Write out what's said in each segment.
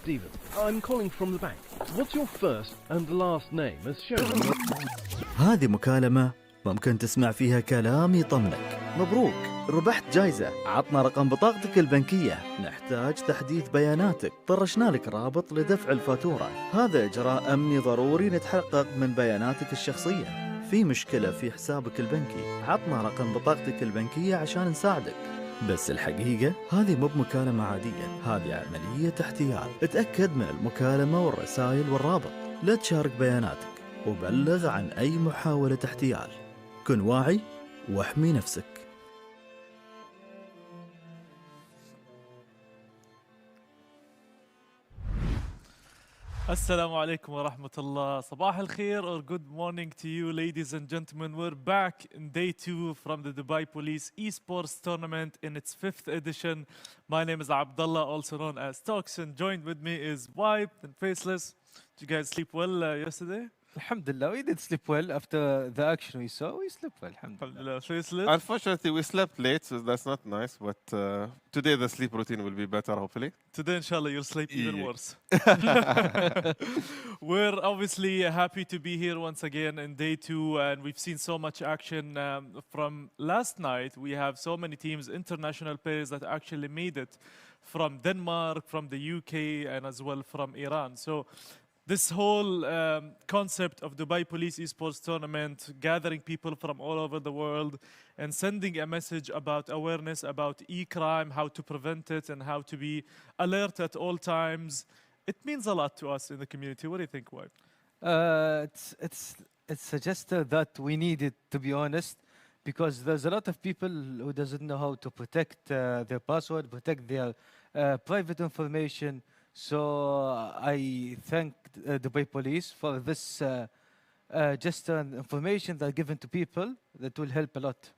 Stephen. I'm calling from the bank. What's your first and last name as shown? هذه مكالمة ممكن تسمع فيها كلام يطمنك. مبروك، ربحت جايزة. عطنا رقم بطاقتك البنكية. نحتاج تحديث بياناتك. طرشنا لك رابط لدفع الفاتورة. هذا إجراء أمني ضروري نتحقق من بياناتك الشخصية. في مشكلة في حسابك البنكي. عطنا رقم بطاقتك البنكية عشان نساعدك. بس الحقيقة هذه مو بمكالمة عادية، هذه عملية احتيال. اتأكد من المكالمة والرسائل والرابط. لا تشارك بياناتك وبلغ عن أي محاولة احتيال. كن واعي واحمي نفسك. Assalamu alaikum wa rahmatullah. Sabah al khair or good morning to you, ladies and gentlemen. We're back in day 2 from the Dubai Police Esports tournament in its 5th edition. My name is Abdullah, also known as Tox, and joined with me is Wiped and Faceless. Did you guys sleep well yesterday? Alhamdulillah, we did sleep well after the action we saw. We slept well, alhamdulillah. Alhamdulillah. Faceless? Unfortunately, we slept late, so that's not nice. But today the sleep routine will be better, hopefully. Today, inshallah, you'll sleep even Yeah. worse. We're obviously happy to be here once again in day 2, and we've seen so much action from last night. We have so many teams, international players that actually made it from Denmark, from the UK, and as well from Iran. So this whole concept of Dubai Police Esports Tournament, gathering people from all over the world and sending a message about awareness about e-crime, how to prevent it, and how to be alert at all times. It means a lot to us in the community. What do you think, Wipe? It's suggested that we need it, to be honest, because there's a lot of people who doesn't know how to protect their password, protect their private information. So I thank Dubai Police for this just information that given to people that will help a lot.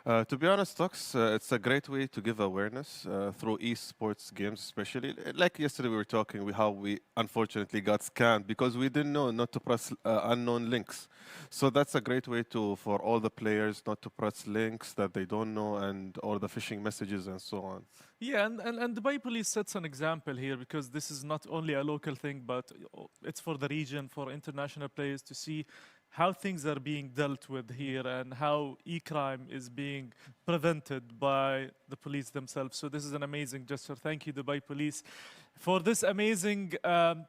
To be honest, Tox, it's a great way to give awareness through esports games, especially. Like yesterday, we were talking how we unfortunately got scammed because we didn't know not to press unknown links. So that's a great way for all the players not to press links that they don't know and all the phishing messages and so on. Yeah, and Dubai Police sets an example here because this is not only a local thing, but it's for the region, for international players to see how things are being dealt with here and how e-crime is being prevented by the police themselves. So this is an amazing gesture. Thank you, Dubai Police, for this amazing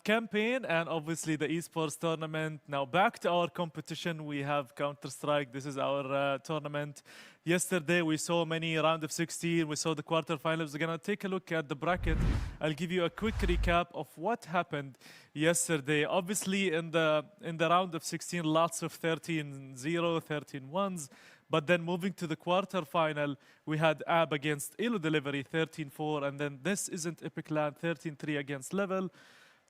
campaign and obviously the esports tournament. Now back to our competition. We have Counter-Strike. This is our tournament. Yesterday we saw many round of 16. We saw the quarterfinals. We're gonna take a look at the bracket. I'll give you a quick recap of what happened yesterday. Obviously in the round of 16, lots of 13-0, 13-1s. But then moving to the quarterfinal, we had AB against Elo Delivery 13-4, and then This Isn't Epic Land 13-3 against Level.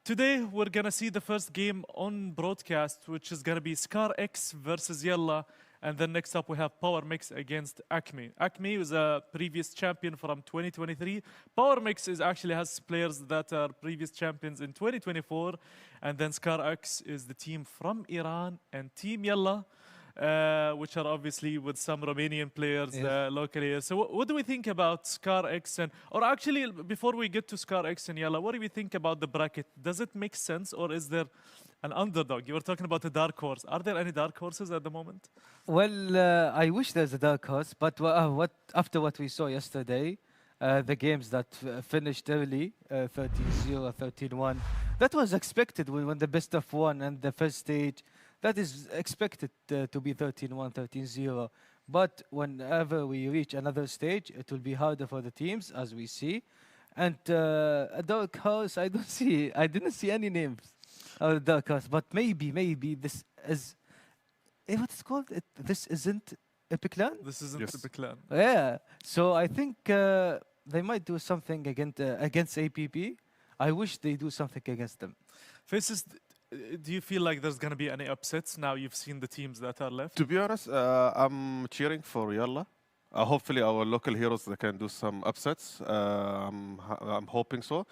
Today, we're gonna see the first game on broadcast, which is gonna be Scar X versus Yalla. And then next up, we have Power Mix against Acme. Acme was a previous champion from 2023. Power Mix actually has players that are previous champions in 2024. And then Scar X is the team from Iran, and Team Yalla, which are obviously with some Romanian players locally here. So what do we think about Scar X? Or actually, before we get to Scar X and Yalla, what do we think about the bracket? Does it make sense, or is there an underdog? You were talking about the dark horse. Are there any dark horses at the moment? Well, I wish there's a dark horse, but after what we saw yesterday, the games that finished early, 13-0, 13-1, that was expected when the best of one and the first stage. That is expected to be 13-1, 13-0. But whenever we reach another stage, it will be harder for the teams, as we see. And a dark horse, I didn't see any names of dark horse. But maybe this is, what's it called? This isn't Epic Land? This isn't Epic Land. Yeah. So I think they might do something against APP. I wish they do something against them. Faces, do you feel like there's going to be any upsets now you've seen the teams that are left? To be honest, I'm cheering for Yalla. Hopefully our local heroes they can do some upsets. I'm hoping so.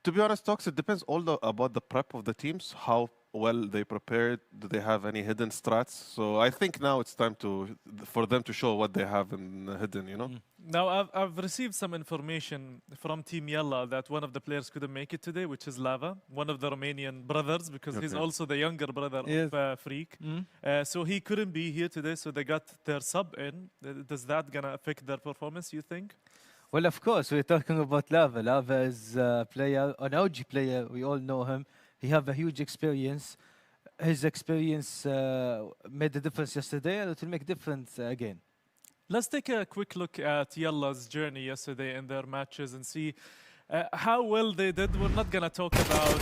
To be honest, Tox, it depends about the prep of the teams, how well they prepared? Do they have any hidden strats? So I think now it's time for them to show what they have in hidden, you know? Now, I've received some information from Team Yalla that one of the players couldn't make it today, which is Lava, one of the Romanian brothers, because he's Okay. also the younger brother Yes. of Freak. Mm. So he couldn't be here today, so they got their sub in. Does that gonna affect their performance, you think? Well, of course, we're talking about Lava. Lava is a player, an OG player. We all know him. He have a huge experience. His experience made the difference yesterday, and it will make difference again. Let's take a quick look at Yalla's journey yesterday in their matches and see how well they did. We're not gonna talk about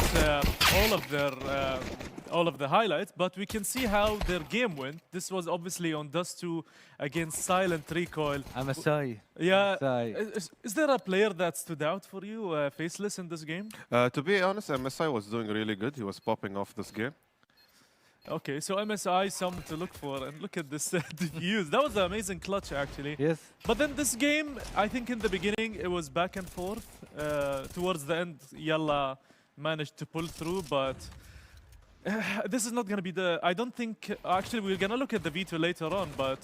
all of the highlights, but we can see how their game went. This was obviously on Dust 2 against Silent Recoil. Amasai. Yeah, Amasai. is there a player that stood out for you, Faceless, in this game? To be honest, MSI was doing really good. He was popping off this game. Okay, so MSI, something to look for, and look at this defuse. That was an amazing clutch, actually. Yes. But then this game, I think in the beginning, it was back and forth. Towards the end, Yalla managed to pull through, but this is not going to be the... I don't think... Actually, we're going to look at the veto later on, but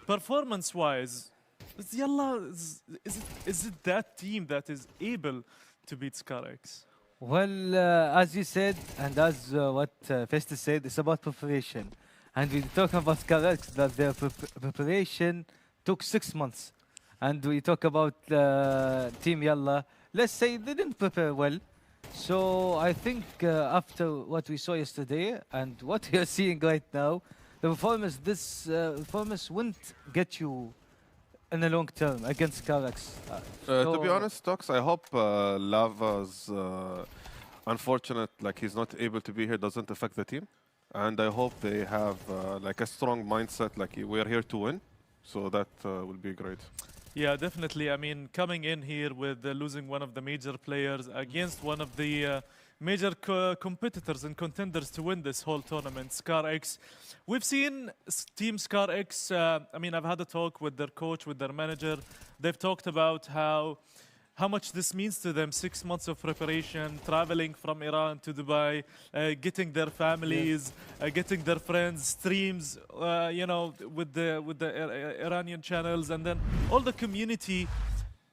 performance-wise, is Yalla... Is it that team that is able to beat ScarX? Well, as you said, and as what Festus said, it's about preparation. And we're talking about Scarlex, that their preparation took 6 months. And we talk about Team Yalla. Let's say they didn't prepare well. So I think after what we saw yesterday and what we are seeing right now, the performance, this performance wouldn't get you in the long term against Scarlex. To be honest, Tox, I hope Lava's unfortunate, like he's not able to be here, doesn't affect the team. And I hope they have like a strong mindset, like we're here to win. So that will be great. Yeah, definitely. I mean, coming in here with losing one of the major players against one of the major competitors and contenders to win this whole tournament, ScarX. We've seen Team ScarX, I mean, I've had a talk with their coach, with their manager. They've talked about how much this means to them, 6 months of preparation, traveling from Iran to Dubai, getting their families, getting their friends, streams, you know, with the Iranian channels, and then all the community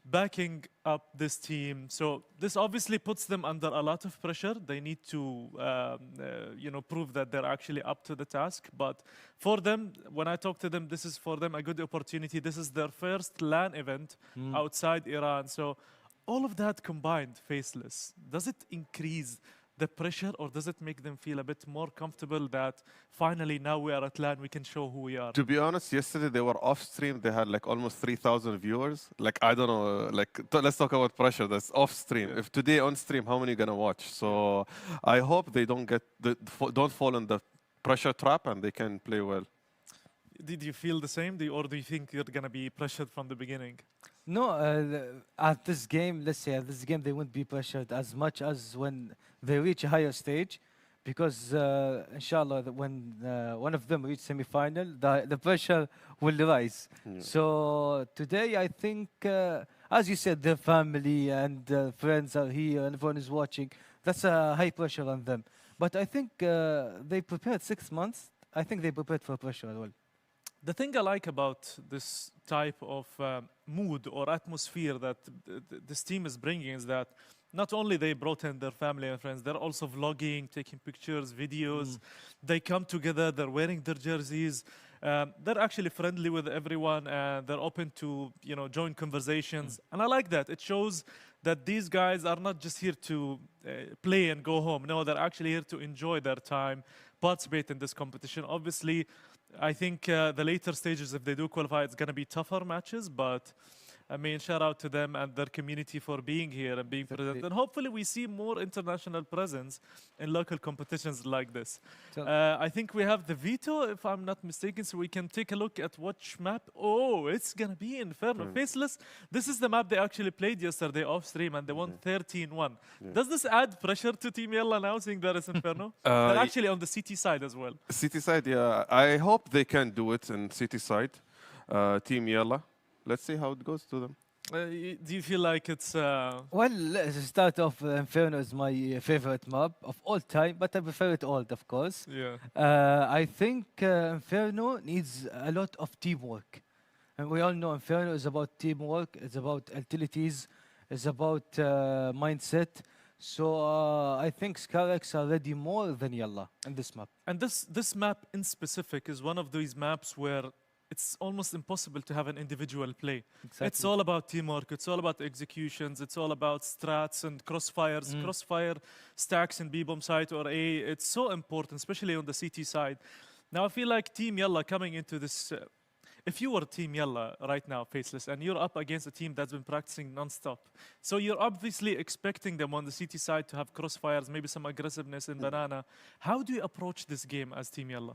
backing up this team. So this obviously puts them under a lot of pressure. They need to, you know, prove that they're actually up to the task. But for them, when I talk to them, this is for them a good opportunity. This is their first LAN event outside Iran. So all of that combined, Faceless, does it increase the pressure, or does it make them feel a bit more comfortable that finally now we are at LAN, we can show who we are? To be honest, yesterday they were off stream. They had like almost 3,000 viewers. Like, I don't know, like, let's talk about pressure. That's off stream. Yeah. If today on stream, how many gonna watch? So I hope they don't don't fall in the pressure trap and they can play well. Did you feel the same, or do you think you're going to be pressured from the beginning? No, at this game, let's say at this game, they won't be pressured as much as when they reach a higher stage, because inshallah, when one of them reach semi-final, the pressure will rise. So today, I think, as you said, their family and friends are here, and everyone is watching. That's a high pressure on them. But I think they prepared 6 months. I think they prepared for pressure as well. The thing I like about this type of mood or atmosphere that this team is bringing is that not only they brought in their family and friends, they're also vlogging, taking pictures, videos. They come together, they're wearing their jerseys. They're actually friendly with everyone, and they're open to, you know, join conversations. And I like that. It shows that these guys are not just here to play and go home. No, they're actually here to enjoy their time, participate in this competition. Obviously, I think the later stages, if they do qualify, it's going to be tougher matches, but I mean, shout out to them and their community for being here and being present. And hopefully we see more international presence in local competitions like this. I think we have the veto, if I'm not mistaken, so we can take a look at which map. Oh, it's going to be Inferno. Faceless, this is the map they actually played yesterday off stream, and they won 13-1. Does this add pressure to Team Yalla now, seeing that it's Inferno? They're actually on the CT side as well. City side, yeah. I hope they can do it in City side. Team Yalla. Let's see how it goes to them. Do you feel like it's Well, let's start off. Inferno is my favorite map of all time, but I prefer it old, of course. yeah? I think Inferno needs a lot of teamwork. And we all know Inferno is about teamwork, it's about utilities, it's about mindset. So I think Scarex are ready more than Yalla in this map. And this map in specific is one of these maps where it's almost impossible to have an individual play. It's Exactly. all about teamwork. It's all about executions. It's all about strats and crossfires, crossfire stacks in B-bomb side or A. It's so important, especially on the CT side. Now I feel like Team Yalla coming into this. If you were Team Yalla right now, Faceless, and you're up against a team that's been practicing non-stop, so you're obviously expecting them on the CT side to have crossfires, maybe some aggressiveness in Banana. How do you approach this game as Team Yalla?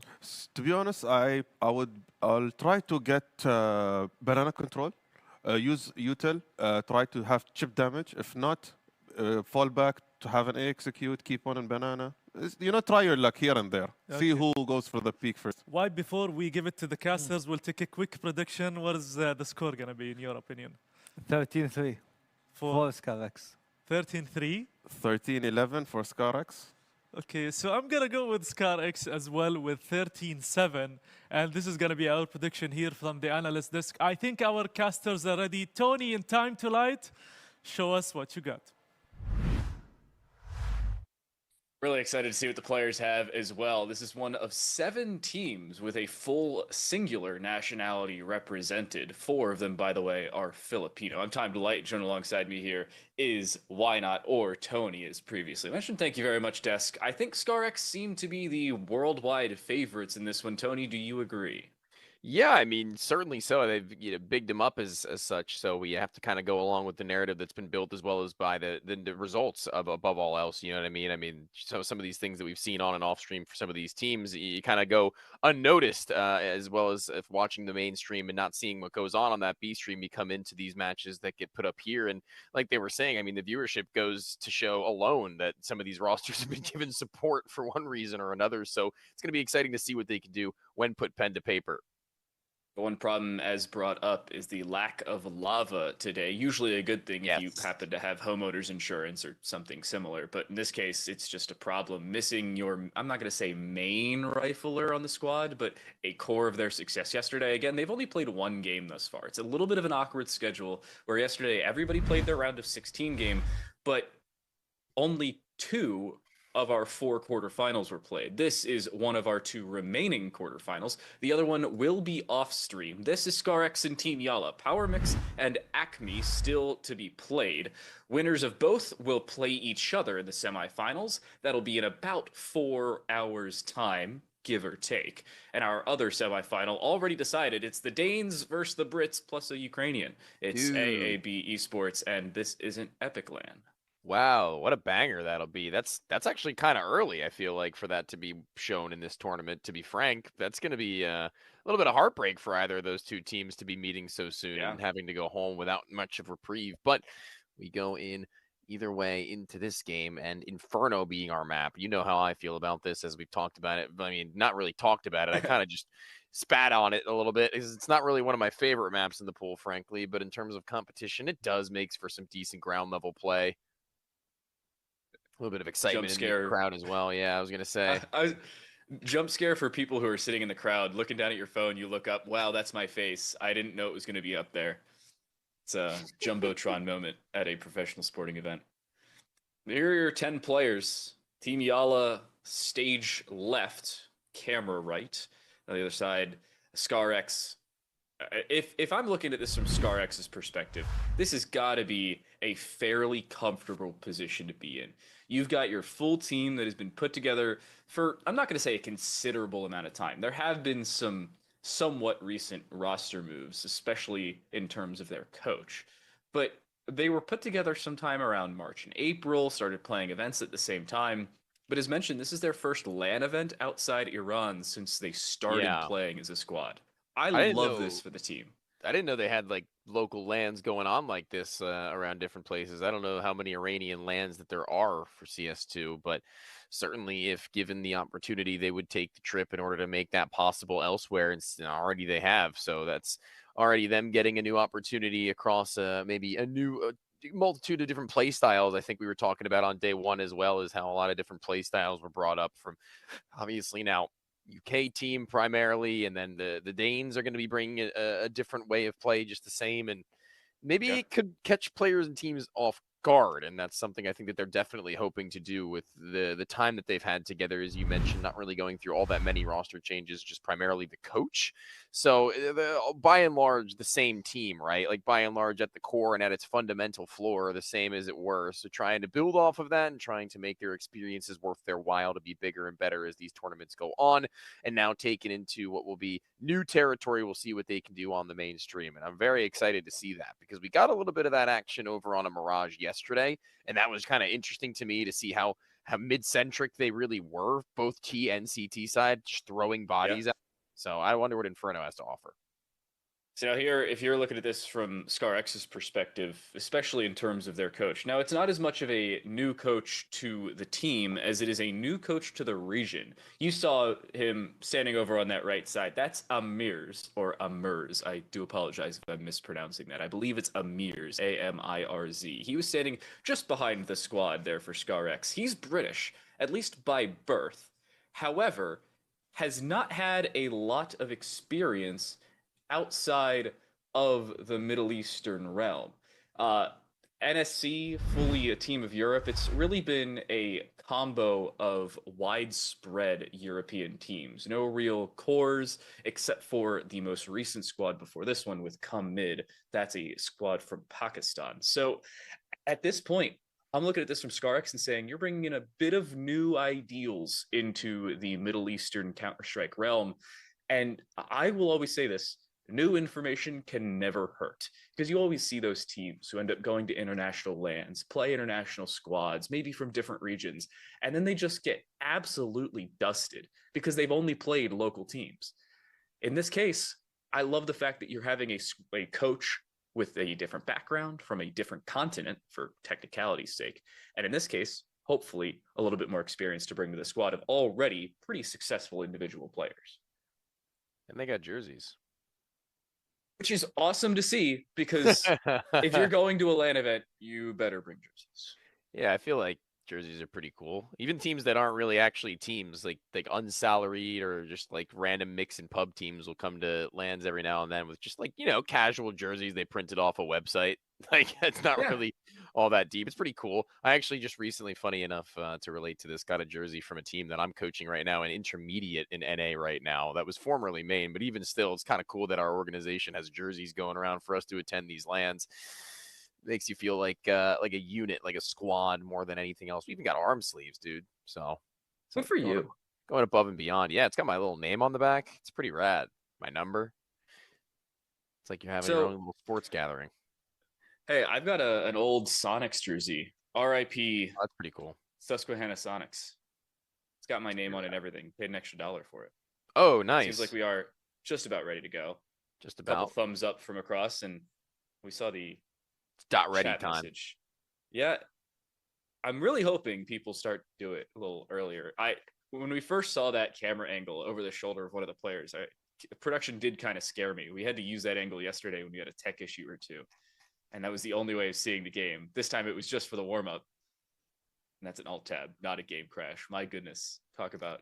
To be honest, I'll try to get banana control, use util, try to have chip damage. If not, fall back to have an A execute, keep on in banana. Try your luck here and there. See who goes for the peak first. Why, before we give it to the casters, we'll take a quick prediction. What is the score going to be, in your opinion? 13-3 for Scarex. 13-3. 13-11 for Scarex. Okay, so I'm going to go with Scar X as well with 13-7. And this is going to be our prediction here from the analyst desk. I think our casters are ready. Tony, in Time to Light, show us what you got. Really excited to see what the players have as well. This is one of 7 teams with a full singular nationality represented. 4 of them, by the way, are Filipino. I'm Time to Light. Joined alongside me here is Why Not or Tony, as previously mentioned. Thank you very much, Desk. I think ScarX seem to be the worldwide favorites in this one. Tony, do you agree? Yeah, I mean, certainly so. They've bigged him up as such. So we have to kind of go along with the narrative that's been built as well as by the results of above all else. You know what I mean? I mean, so some of these things that we've seen on and off stream for some of these teams, you kind of go unnoticed, as well as if watching the mainstream and not seeing what goes on that B stream. You come into these matches that get put up here, and like they were saying, I mean, the viewership goes to show alone that some of these rosters have been given support for one reason or another. So it's going to be exciting to see what they can do when put pen to paper. The one problem, as brought up, is the lack of lava today. Usually a good thing if you happen to have homeowners insurance or something similar. But in this case, it's just a problem. Missing your, I'm not going to say main rifler on the squad, but a core of their success yesterday. Again, they've only played 1 game thus far. It's a little bit of an awkward schedule where yesterday everybody played their round of 16 game, but only 2 of our 4 quarterfinals were played. This is one of our 2 remaining quarterfinals. The other one will be off stream. This is ScarX and Team Yalla. Power Mix and Acme still to be played. Winners of both will play each other in the semifinals. That'll be in about 4 hours' time, give or take. And our other semifinal already decided. It's the Danes versus the Brits plus a Ukrainian. It's AAB Esports, and this isn't Epic Land. Wow, what a banger that'll be. That's actually kind of early, I feel like, for that to be shown in this tournament, to be frank. That's going to be a little bit of heartbreak for either of those 2 teams to be meeting so soon and having to go home without much of reprieve. But we go in either way into this game, and Inferno being our map. You know how I feel about this as we've talked about it. I mean, not really talked about it. I kind of just spat on it a little bit because it's not really one of my favorite maps in the pool, frankly. But in terms of competition, it does make for some decent ground level play. A little bit of excitement in the crowd as well. Yeah, I was going to say. Jump scare for people who are sitting in the crowd, looking down at your phone, you look up, wow, that's my face. I didn't know it was going to be up there. It's a Jumbotron moment at a professional sporting event. Here are your 10 players. Team Yalla, stage left, camera right. On the other side, ScarX. If I'm looking at this from ScarX's perspective, this has got to be a fairly comfortable position to be in. You've got your full team that has been put together for, I'm not going to say a considerable amount of time. There have been some somewhat recent roster moves, especially in terms of their coach. But they were put together sometime around March and April, started playing events at the same time. But as mentioned, this is their first LAN event outside Iran since they started playing as a squad. I love this for the team. I didn't know they had like local lands going on like this around different places. I don't know how many Iranian lands that there are for CS2, but certainly if given the opportunity, they would take the trip in order to make that possible elsewhere. And already they have. So that's already them getting a new opportunity across maybe a new multitude of different play styles. I think we were talking about on day one as well, as how a lot of different play styles were brought up from obviously now UK team primarily, and then the Danes are going to be bringing a different way of play, just the same, and maybe it could catch players and teams off guard, and that's something I think that they're definitely hoping to do with the time that they've had together, as you mentioned, not really going through all that many roster changes, just primarily the coach. So by and large, the same team, right? Like by and large at the core and at its fundamental floor, the same as it were. So trying to build off of that and trying to make their experiences worth their while to be bigger and better as these tournaments go on, and now taken into what will be new territory. We'll see what they can do on the mainstream. And I'm very excited to see that, because we got a little bit of that action over on a Mirage yesterday. And that was kind of interesting to me to see how mid-centric they really were, both T and CT side, just throwing bodies out. So I wonder what Inferno has to offer. So now here, if you're looking at this from ScarX's perspective, especially in terms of their coach, now it's not as much of a new coach to the team as it is a new coach to the region. You saw him standing over on that right side. That's Amir's, or Amir's. I do apologize if I'm mispronouncing that. I believe it's Amir's, Amirz. He was standing just behind the squad there for ScarX. He's British, at least by birth. However, has not had a lot of experience outside of the Middle Eastern realm. NSC, fully a team of Europe, it's really been a combo of widespread European teams. No real cores, except for the most recent squad before this one with Come Mid. That's a squad from Pakistan. So at this point, I'm looking at this from ScarX and saying, you're bringing in a bit of new ideals into the Middle Eastern Counter-Strike realm. And I will always say this, new information can never hurt, because you always see those teams who end up going to international lands, play international squads, maybe from different regions, and then they just get absolutely dusted because they've only played local teams. In this case, I love the fact that you're having a coach with a different background from a different continent for technicality's sake. And in this case, hopefully a little bit more experience to bring to the squad of already pretty successful individual players. And they got jerseys. Which is awesome to see, because if you're going to a LAN event, you better bring jerseys. Yeah, I feel like jerseys are pretty cool. Even teams that aren't really actually teams, like unsalaried or just like random mix and pub teams, will come to LANs every now and then with just like, casual jerseys they printed off a website. Like, it's not really all that deep. It's pretty cool. I actually just recently, funny enough, to relate to this, got a jersey from a team that I'm coaching right now, an intermediate in NA right now, that was formerly main, but even still, it's kind of cool that our organization has jerseys going around for us to attend these LANs. Makes you feel like a unit, like a squad, more than anything else. We even got arm sleeves, dude. So good for you. Going above and beyond. Yeah, it's got my little name on the back. It's pretty rad. My number. It's like you're having your own little sports gathering. Hey, I've got an old Sonics jersey. R.I.P. Oh, that's pretty cool. Susquehanna Sonics. It's got my name on it and everything. Paid an extra $1 for it. Oh, nice. Seems like we are just about ready to go. Just about. Couple thumbs up from across, and we saw the dot ready chat time. Message. Yeah, I'm really hoping people start to do it a little earlier. When we first saw that camera angle over the shoulder of one of the players, production did kind of scare me. We had to use that angle yesterday when we had a tech issue or two, and that was the only way of seeing the game. This time it was just for the warm-up, and that's an alt tab, not a game crash. My goodness, talk about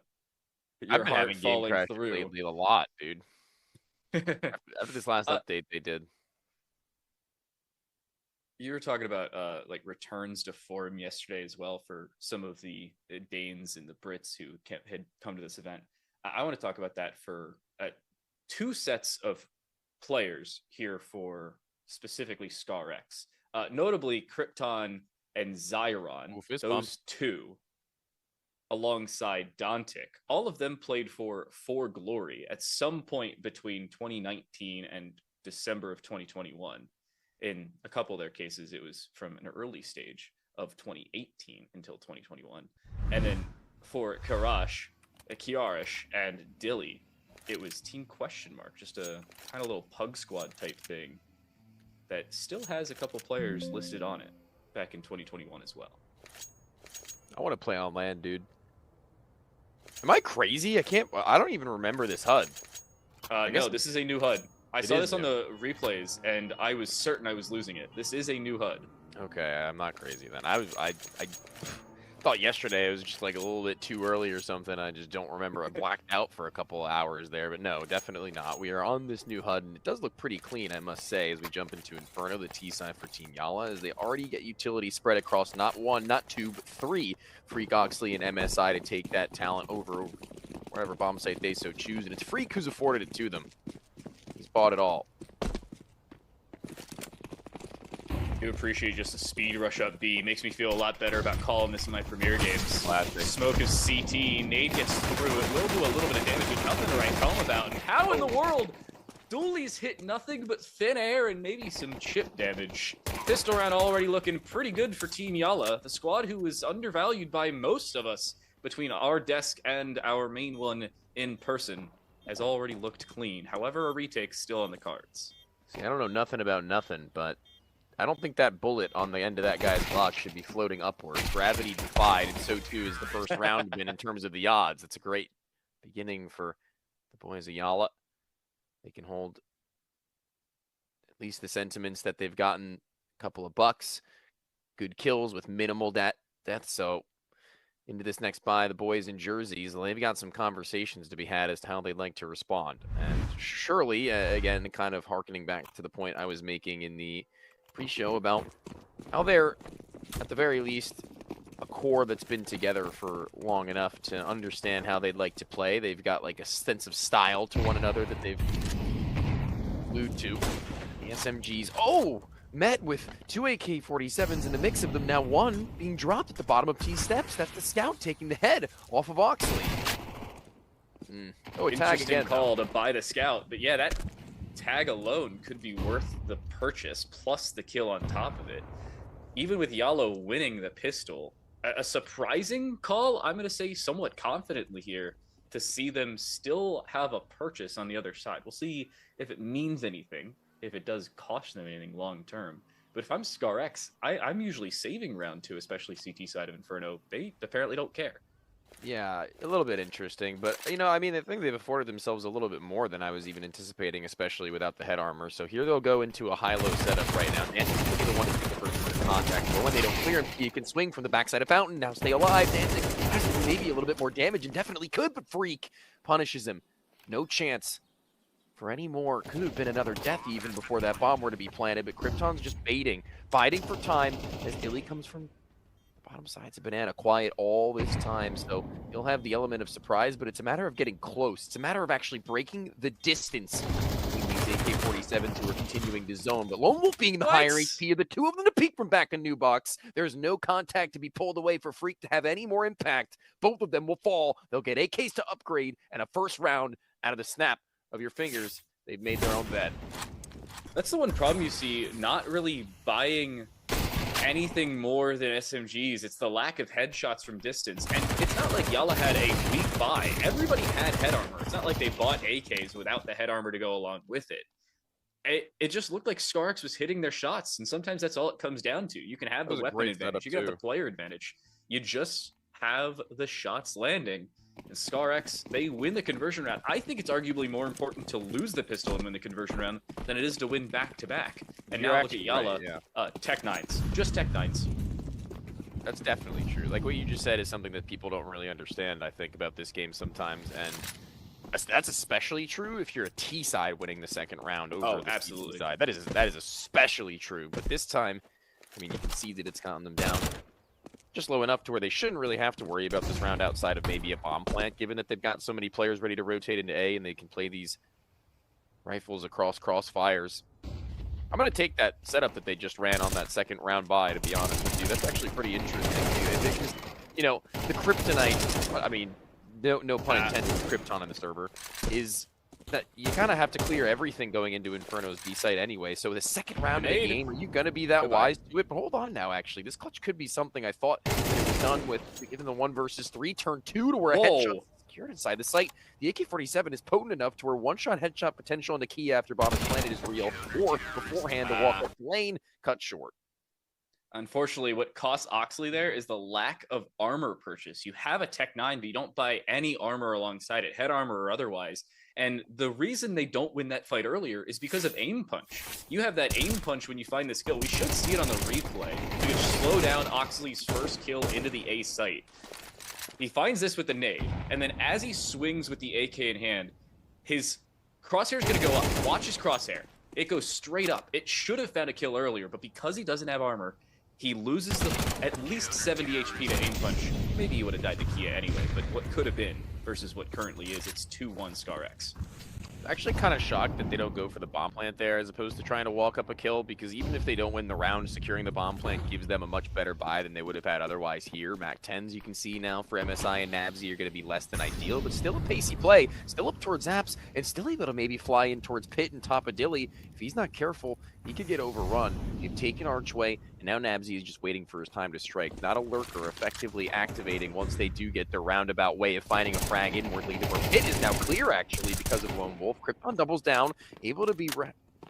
your I've been heart having game falling crash through. lately a lot, dude. After this last update they did. You were talking about like returns to form yesterday as well for some of the Danes and the Brits who had come to this event. I want to talk about that for two sets of players here for specifically ScarX. Notably, Krypton and Zyron, those two, alongside Dantic. All of them played for Glory at some point between 2019 and December of 2021. In a couple of their cases, it was from an early stage of 2018 until 2021. And then for Kiarash and Dilly, it was Team Question Mark, just a kind of little pug squad type thing that still has a couple players listed on it back in 2021 as well. I want to play on land, dude. Am I crazy? I don't even remember this HUD. No, this is a new HUD. I saw this on the replays, and I was certain I was losing it. This is a new HUD. Okay, I'm not crazy then. I thought yesterday it was just like a little bit too early or something. I just don't remember. I blacked out for a couple of hours there, but no, definitely not. We are on this new HUD, and it does look pretty clean, I must say, as we jump into Inferno, the T side for Team Yala, as they already get utility spread across not one, not two, but three Freak, Oxley, and MSI to take that talent over wherever bomb site they so choose, and it's Freak who's afforded it to them. He's bought it all. I do appreciate just a speed rush up B. Makes me feel a lot better about calling this in my Premier games. Classic. Smoke is CT. Nade gets through. It will do a little bit of damage, but nothing to write home about. And how in the world? Dooley's hit nothing but thin air and maybe some chip damage. Pistol round already looking pretty good for Team Yala, the squad who is undervalued by most of us between our desk and our main one in person, has already looked clean. However, a retake's still on the cards. See, I don't know nothing about nothing, but I don't think that bullet on the end of that guy's block should be floating upward. Gravity defied, and so too is the first round win in terms of the odds. It's a great beginning for the boys of Yala. They can hold at least the sentiments that they've gotten a couple of bucks, good kills with minimal death. So into this next buy, the boys in jerseys, they've got some conversations to be had as to how they'd like to respond. And surely, again, kind of harkening back to the point I was making in the pre-show about how they're, at the very least, a core that's been together for long enough to understand how they'd like to play. They've got like a sense of style to one another that they've glued to. The SMGs, met with two AK-47s in the mix of them. Now one being dropped at the bottom of T steps. That's the scout taking the head off of Oxley. Oh, a tag again. Call to buy the scout, but yeah, that tag alone could be worth the purchase plus the kill on top of it. Even with Yalo winning the pistol, a surprising call, I'm going to say somewhat confidently here, to see them still have a purchase on the other side. We'll see if it means anything, if it does cost them anything long term. But if I'm ScarX, I'm usually saving round two, especially CT side of Inferno. They apparently don't care. Yeah, a little bit interesting, but I mean, I think they've afforded themselves a little bit more than I was even anticipating, especially without the head armor. So here they'll go into a high-low setup right now. Dancing will be the one to take the first point of contact, but when they don't clear him, you can swing from the backside of Fountain. Now stay alive. Dancing has maybe a little bit more damage and definitely could, but Freak punishes him. No chance for any more. Could have been another death even before that bomb were to be planted, but Krypton's just baiting, biding for time as Illy comes from bottom side's a banana, quiet all this time, so you'll have the element of surprise, but it's a matter of getting close. It's a matter of actually breaking the distance between these AK-47s who are continuing to zone. But Lone Wolf being the higher HP of the two of them to peek from back in New Box. There's no contact to be pulled away for Freak to have any more impact. Both of them will fall. They'll get AKs to upgrade and a first round out of the snap of your fingers. They've made their own bed. That's the one problem you see, not really buying anything more than SMGs. It's the lack of headshots from distance. And it's not like Yala had a weak buy. Everybody had head armor. It's not like they bought AKs without the head armor to go along with it. It just looked like ScarX was hitting their shots, and sometimes that's all it comes down to. You can have the weapon advantage, you got the player advantage. You just have the shots landing. And ScarX, they win the conversion round. I think it's arguably more important to lose the pistol and win the conversion round than it is to win back-to-back. And now look at Yala, Tech 9s. Just Tech 9s. That's definitely true. Like what you just said is something that people don't really understand, I think, about this game sometimes. And that's especially true if you're a T side winning the second round over the T side. That is especially true. But this time, I mean, you can see that it's gotten them down just low enough to where they shouldn't really have to worry about this round outside of maybe a bomb plant, given that they've got so many players ready to rotate into A and they can play these rifles across crossfires. I'm going to take that setup that they just ran on that second round by, to be honest with you. That's actually pretty interesting. Because, the Kryptonite, I mean, no pun intended, Krypton on the server, is that you kind of have to clear everything going into Inferno's B site anyway. So the second round of the game, are you going to be that wise to it? But hold on now, actually. This clutch could be something I thought it was done with, given the 1 versus 3, turn 2 to where a headshot is secured inside the site. The AK-47 is potent enough to where one-shot headshot potential on the key after bomb is planted is real, or beforehand to walk up the lane, cut short. Unfortunately, what costs Oxley there is the lack of armor purchase. You have a Tech 9, but you don't buy any armor alongside it, head armor or otherwise. And the reason they don't win that fight earlier is because of aim punch. You have that aim punch when you find this kill. We should see it on the replay. You can slow down Oxley's first kill into the A site. He finds this with the nade, and then as he swings with the AK in hand, his crosshair is going to go up. Watch his crosshair. It goes straight up. It should have found a kill earlier, but because he doesn't have armor, he loses at least 70 HP to aim punch. Maybe he would have died to Kia anyway, but what could have been versus what currently is, it's 2-1 ScarX. Actually kind of shocked that they don't go for the bomb plant there as opposed to trying to walk up a kill, because even if they don't win the round, securing the bomb plant gives them a much better buy than they would have had otherwise here. Mac 10s you can see now for MSI and Nabzy are going to be less than ideal, but still a pacey play, still up towards Zaps, and still able to maybe fly in towards Pit and top of Dilly. If he's not careful, he could get overrun. You've taken Archway, and now Nabzy is just waiting for his time to strike. Not a lurker, effectively activating once they do get their roundabout way of finding a frag inwardly, where Pit is now clear actually because of Lone Wolf. Krypton doubles down, able to be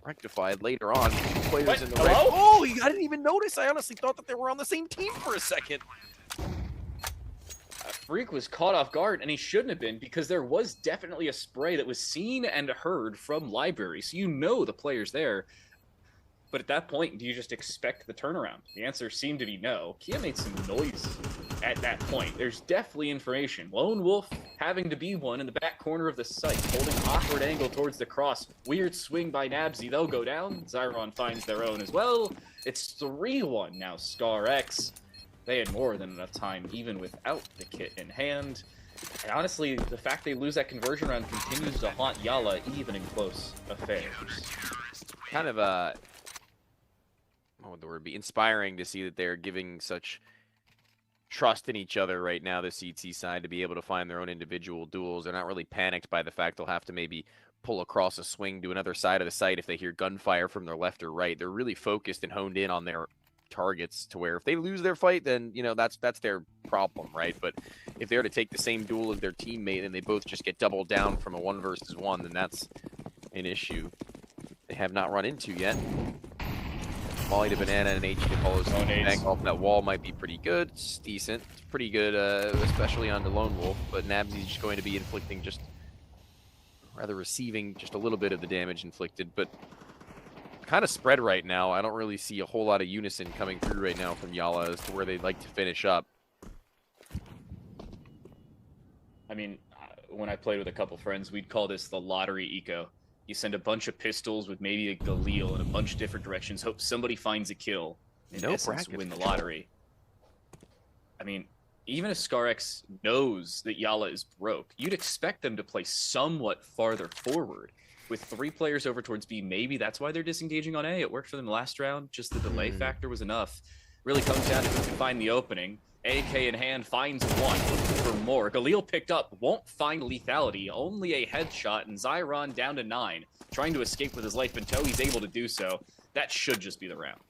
rectified later on. Two players in the red. Oh, I didn't even notice. I honestly thought that they were on the same team for a second. Freak was caught off guard, and he shouldn't have been, because there was definitely a spray that was seen and heard from Library, so you know the player's there. But at that point, do you just expect the turnaround? The answer seemed to be no. Kia made some noise at that point. There's definitely information. Lone Wolf having to be one in the back corner of the site, holding awkward angle towards the cross. Weird swing by Nabzy. They'll go down. Zyron finds their own as well. It's 3-1 now, ScarX. They had more than enough time, even without the kit in hand. And honestly, the fact they lose that conversion round continues to haunt Yala, even in close affairs. Kind of what would the word be? Inspiring to see that they're giving such trust in each other right now, the CT side, to be able to find their own individual duels. They're not really panicked by the fact they'll have to maybe pull across a swing to another side of the site if they hear gunfire from their left or right. They're really focused and honed in on their targets, to where if they lose their fight, then that's their problem, right? But if they're to take the same duel as their teammate and they both just get doubled down from a 1 versus 1, then that's an issue they have not run into yet. Molly to Banana and HE to follow back off that wall might be pretty good. It's decent. It's pretty good, especially on the Lone Wolf, but Nabzy's just going to be inflicting receiving just a little bit of the damage inflicted, but kind of spread right now. I don't really see a whole lot of unison coming through right now from Yala as to where they'd like to finish up. I mean, when I played with a couple friends, we'd call this the lottery eco. You send a bunch of pistols with maybe a Galil in a bunch of different directions, hope somebody finds a kill, in essence, win the lottery. I mean, even if ScarX knows that Yala is broke, you'd expect them to play somewhat farther forward. With 3 players over towards B, maybe that's why they're disengaging on A. It worked for them last round. Just the delay factor was enough. Really comes down to who can find the opening. AK in hand finds one, looking for more. Galil picked up, won't find lethality, only a headshot, and Zyron down to 9. Trying to escape with his life in tow, he's able to do so. That should just be the round.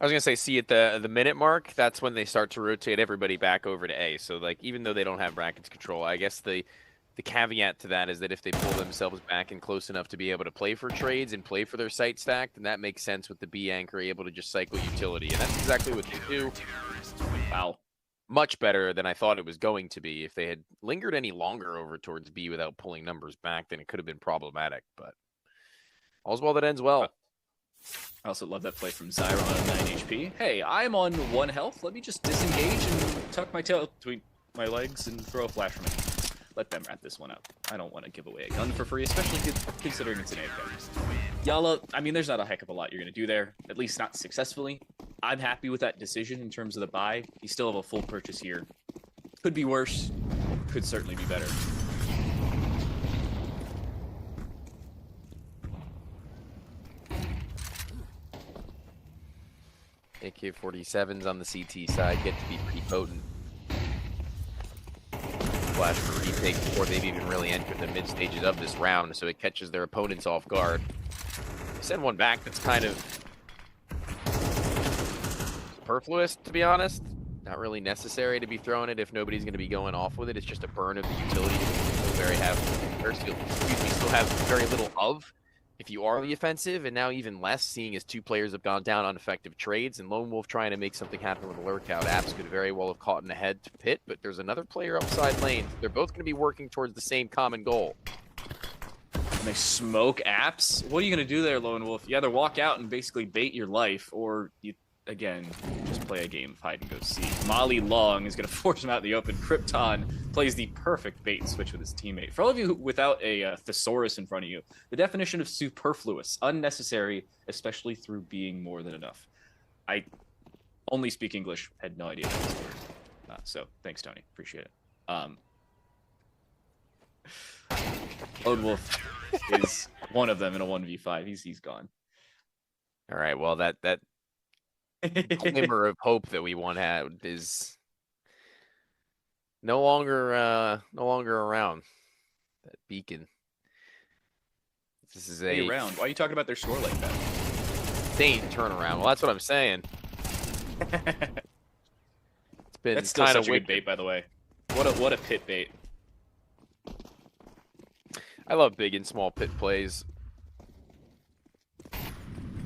I was going to say, see, at the minute mark, that's when they start to rotate everybody back over to A. So, like, even though they don't have brackets control, I guess the caveat to that is that if they pull themselves back and close enough to be able to play for trades and play for their site stack, then that makes sense with the B anchor able to just cycle utility. And that's exactly what they do. Wow. Much better than I thought it was going to be. If they had lingered any longer over towards B without pulling numbers back, then it could have been problematic. But all's well that ends well. I also love that play from Zyron on 9 HP. Hey, I'm on 1 health. Let me just disengage and tuck my tail between my legs and throw a flash from it. Let them wrap this one up. I don't want to give away a gun for free, especially considering it's an AK. Yala, I mean, there's not a heck of a lot you're going to do there, at least not successfully. I'm happy with that decision in terms of the buy. You still have a full purchase here. Could be worse, could certainly be better. AK-47s on the CT side get to be pretty potent. Flash for retake before they've even really entered the mid stages of this round, so it catches their opponents off guard. They send one back that's kind of superfluous, to be honest. Not really necessary to be throwing it if nobody's going to be going off with it. It's just a burn of the utility that still have very little of if you are the offensive, and now even less, seeing as 2 players have gone down on effective trades, and Lone Wolf trying to make something happen with a lurk out. Apps could very well have caught in the head to Pit, but there's another player upside lane. They're both going to be working towards the same common goal. And they smoke apps. What are you going to do there, Lone Wolf? You either walk out and basically bait your life, or you, again, just play a game of hide and go seek. Molly Long is going to force him out in the open. Krypton plays the perfect bait and switch with his teammate. For all of you without a thesaurus in front of you, the definition of superfluous, unnecessary, especially through being more than enough. I only speak English, had no idea what this word. So thanks, Tony. Appreciate it. Lone Wolf is one of them in a 1v5. He's gone. All right. Well, that glimmer of hope that we once had is no longer around. That beacon. This is a round. Why are you talking about their score like that? insane turnaround. Well, that's what I'm saying. It's been That's still kind such of a good bait, by the way. What a pit bait. I love big and small pit plays.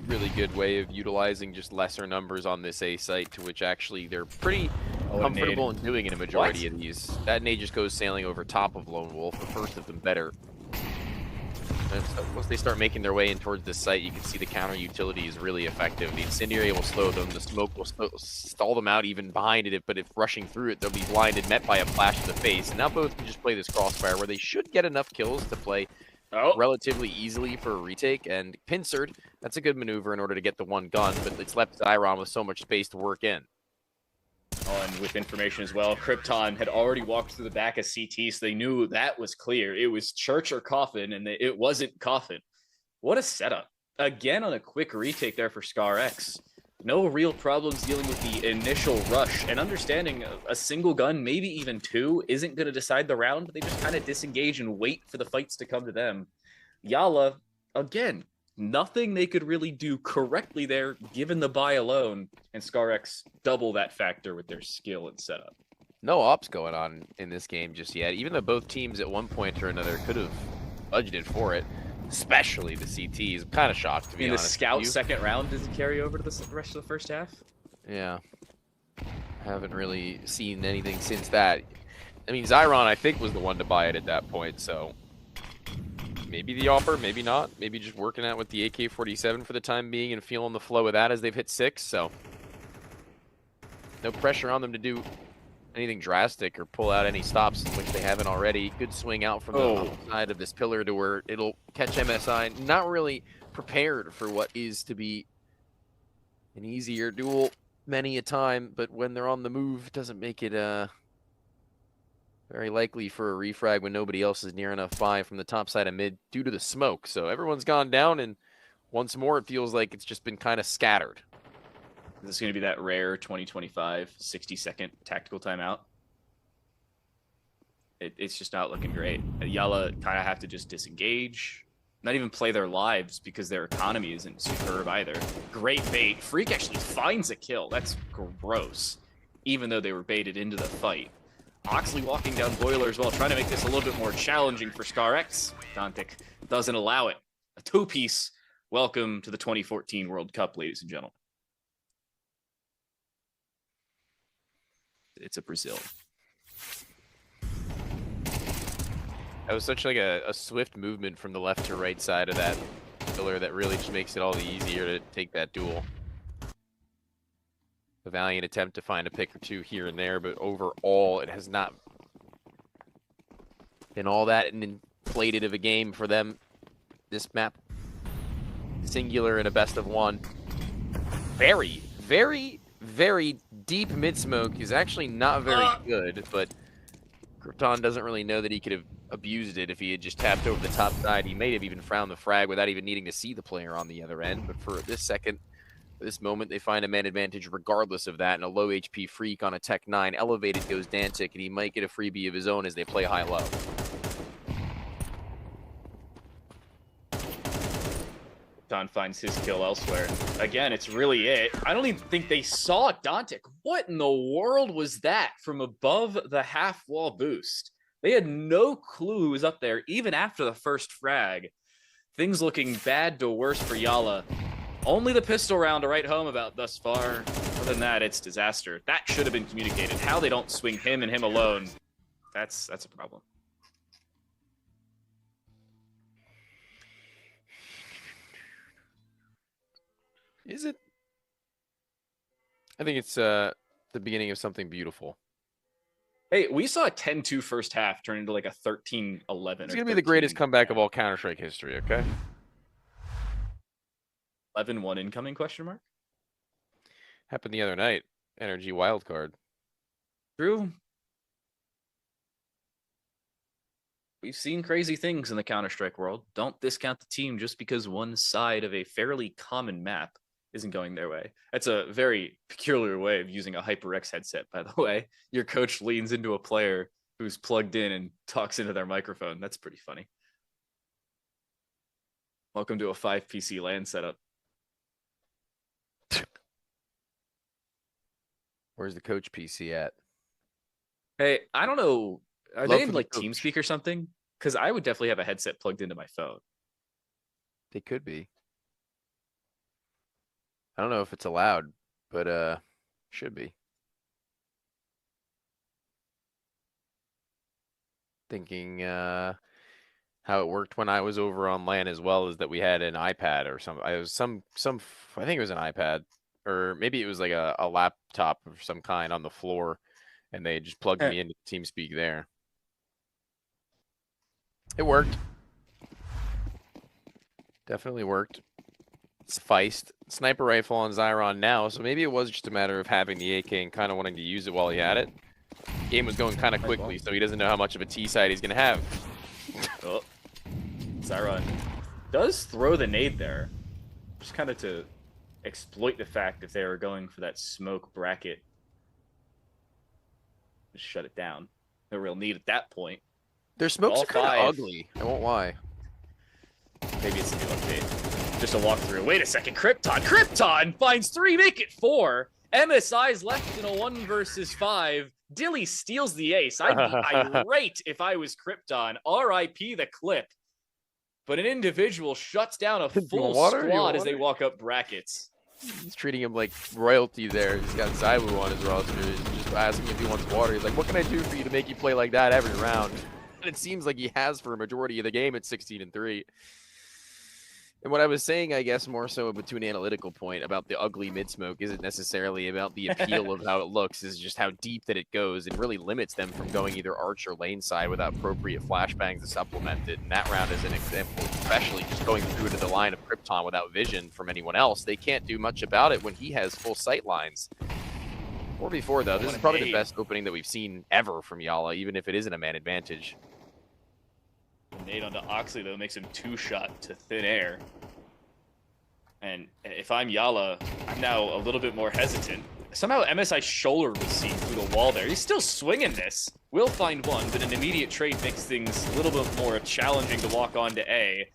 Really good way of utilizing just lesser numbers on this A site, to which actually they're pretty comfortable in doing in a majority of these. That nade just goes sailing over top of Lone Wolf, the first of them better. And so once they start making their way in towards this site, you can see the counter utility is really effective. The incendiary will slow them, the smoke will stall them out even behind it, but if rushing through it, they'll be blinded, met by a flash in the face. And now both can just play this crossfire where they should get enough kills to play relatively easily for a retake. And pincered, that's a good maneuver in order to get the one gun, but it's left Zyron with so much space to work in. Oh, and with information as well, Krypton had already walked through the back of CT, so they knew that was clear. It was church or coffin, and it wasn't coffin. What a setup. Again on a quick retake there for ScarX. No real problems dealing with the initial rush, and understanding a single gun, maybe even two, isn't going to decide the round, but they just kind of disengage and wait for the fights to come to them. Yala, again, nothing they could really do correctly there, given the buy alone, and ScarX double that factor with their skill and setup. No ops going on in this game just yet, even though both teams at one point or another could have budgeted for it, especially the CTs. I'm kind of shocked, to be honest. In the scout second round, does it carry over to the rest of the first half? Yeah. Haven't really seen anything since that. I mean, Zyron, I think, was the one to buy it at that point, so maybe the offer, maybe not. Maybe just working out with the AK-47 for the time being and feeling the flow of that as they've hit 6, so no pressure on them to do anything drastic or pull out any stops, which they haven't already. Good swing out from the side of this pillar to where it'll catch MSI. Not really prepared for what is to be an easier duel many a time, but when they're on the move, doesn't make it very likely for a refrag when nobody else is near enough by from the top side of mid due to the smoke. So everyone's gone down, and once more it feels like it's just been kind of scattered. Is this going to be that rare 2025 60-second tactical timeout? It's just not looking great. Yala kind of have to just disengage, not even play their lives because their economy isn't superb either. Great bait. Freak actually finds a kill. That's gross, even though they were baited into the fight. Oxley walking down Boiler as well, trying to make this a little bit more challenging for ScarX. Dantic doesn't allow it. A two-piece. Welcome to the 2014 World Cup, ladies and gentlemen. It's a Brazil. That was such like a swift movement from the left to right side of that pillar that really just makes it all the easier to take that duel. A valiant attempt to find a pick or two here and there, but overall it has not been all that inflated of a game for them. This map, singular in a best of one. Very, very, very deep mid-smoke is actually not very good, but Krypton doesn't really know that he could have abused it if he had just tapped over the top side. He may have even found the frag without even needing to see the player on the other end, but for this second, this moment, they find a man advantage regardless of that, and a low HP Freak on a Tech 9. Elevated goes Dantic, and he might get a freebie of his own as they play high-low. Don finds his kill elsewhere. Again, it's really it. I don't even think they saw Dantic. What in the world was that from above the half-wall boost? They had no clue who was up there, even after the first frag. Things looking bad to worse for Yala. Only the pistol round to write home about thus far. Other than that, it's disaster. That should have been communicated. How they don't swing him and him alone, that's a problem. Is it? I think it's the beginning of something beautiful. Hey, we saw a 10-2 first half turn into like a 13-11. It's gonna be the greatest comeback of all Counter-Strike history. Okay. 11-1 incoming question mark. Happened the other night. Energy wildcard. True. We've seen crazy things in the Counter-Strike world. Don't discount the team just because one side of a fairly common map isn't going their way. That's a very peculiar way of using a HyperX headset, by the way. Your coach leans into a player who's plugged in and talks into their microphone. That's pretty funny. Welcome to a 5 PC LAN setup. Where's the coach PC at? Hey, I don't know. Are Love they in for the like coach. TeamSpeak or something? Because I would definitely have a headset plugged into my phone. They could be. I don't know if it's allowed, but should be. Thinking how it worked when I was over on LAN as well is that we had an iPad or some I think it was an iPad or maybe it was like a laptop of some kind on the floor and they just plugged me into TeamSpeak there. It worked. Definitely worked. It's Feist. Sniper rifle on Zyron now, so maybe it was just a matter of having the AK and kind of wanting to use it while he had it. The game was going kind of quickly, so he doesn't know how much of a T side he's going to have. Oh, Zyron does throw the nade there, just kind of to exploit the fact that they were going for that smoke bracket. Just shut it down. No real need at that point. Their smokes All are kind of five. ugly. I won't lie. Maybe it's a new update. Just a walkthrough. Wait a second. Krypton finds 3, make it 4. MSI's left in a 1 versus 5. Dilly steals the ace. I'd be irate if I was Krypton. RIP the clip. But an individual shuts down a full squad as they walk up brackets. He's treating him like royalty there. He's got Zywoo on his roster. He's just asking if he wants water. He's like, what can I do for you to make you play like that every round? And it seems like he has for a majority of the game at 16-3. And what I was saying, I guess, more so to an analytical point about the ugly mid-smoke isn't necessarily about the appeal of how it looks, is just how deep that it goes and really limits them from going either arch or lane side without appropriate flashbangs to supplement it. And that round is an example, especially just going through to the line of Krypton without vision from anyone else. They can't do much about it when he has full sight lines. 4v4, though, this is probably the best opening that we've seen ever from Yala, even if it isn't a man advantage. Nade onto Oxley, though, makes him 2-shot to thin air. And if I'm Yala, I'm now a little bit more hesitant. Somehow MSI's shoulder was seen through the wall there. He's still swinging this. Will find one, but an immediate trade makes things a little bit more challenging to walk on to A.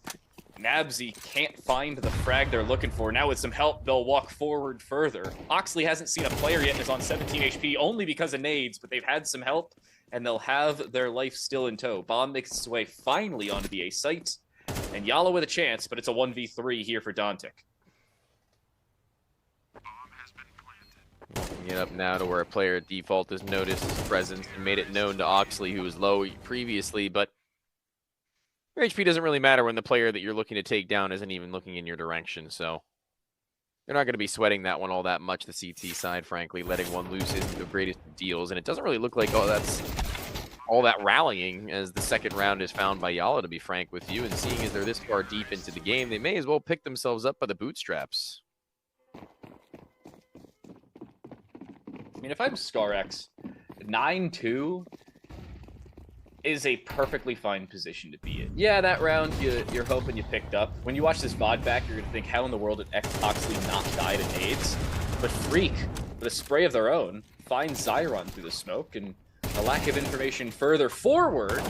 Nabzy can't find the frag they're looking for. Now with some help, they'll walk forward further. Oxley hasn't seen a player yet and is on 17 HP only because of nades, but they've had some help, and they'll have their life still in tow. Bomb makes its way finally onto the A site, and Yala with a chance, but it's a 1v3 here for Dantic. Walking it up now to where a player at default has noticed his presence and made it known to Oxley, who was low previously, but your HP doesn't really matter when the player that you're looking to take down isn't even looking in your direction, so they're not going to be sweating that one all that much, the CT side, frankly. Letting one loose isn't the greatest of deals, and it doesn't really look like that's all that rallying as the second round is found by Yala, to be frank with you, and seeing as they're this far deep into the game, they may as well pick themselves up by the bootstraps. I mean, if I'm ScarX, 9-2 is a perfectly fine position to be in. Yeah, that round you're hoping you picked up. When you watch this VOD back, you're going to think, how in the world did Oxley not die to nades? But Freak, with a spray of their own, finds Zyron through the smoke, and a lack of information further forward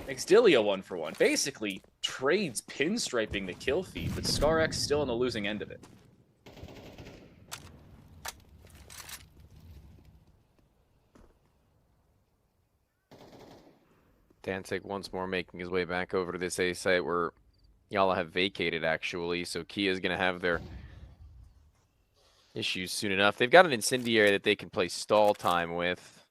makes Dilly a 1-for-1. Basically, trades pinstriping the kill feed, but ScarX still on the losing end of it. Dantic once more making his way back over to this A site where Yala have vacated, actually, so Kia's going to have their issues soon enough. They've got an incendiary that they can play stall time with.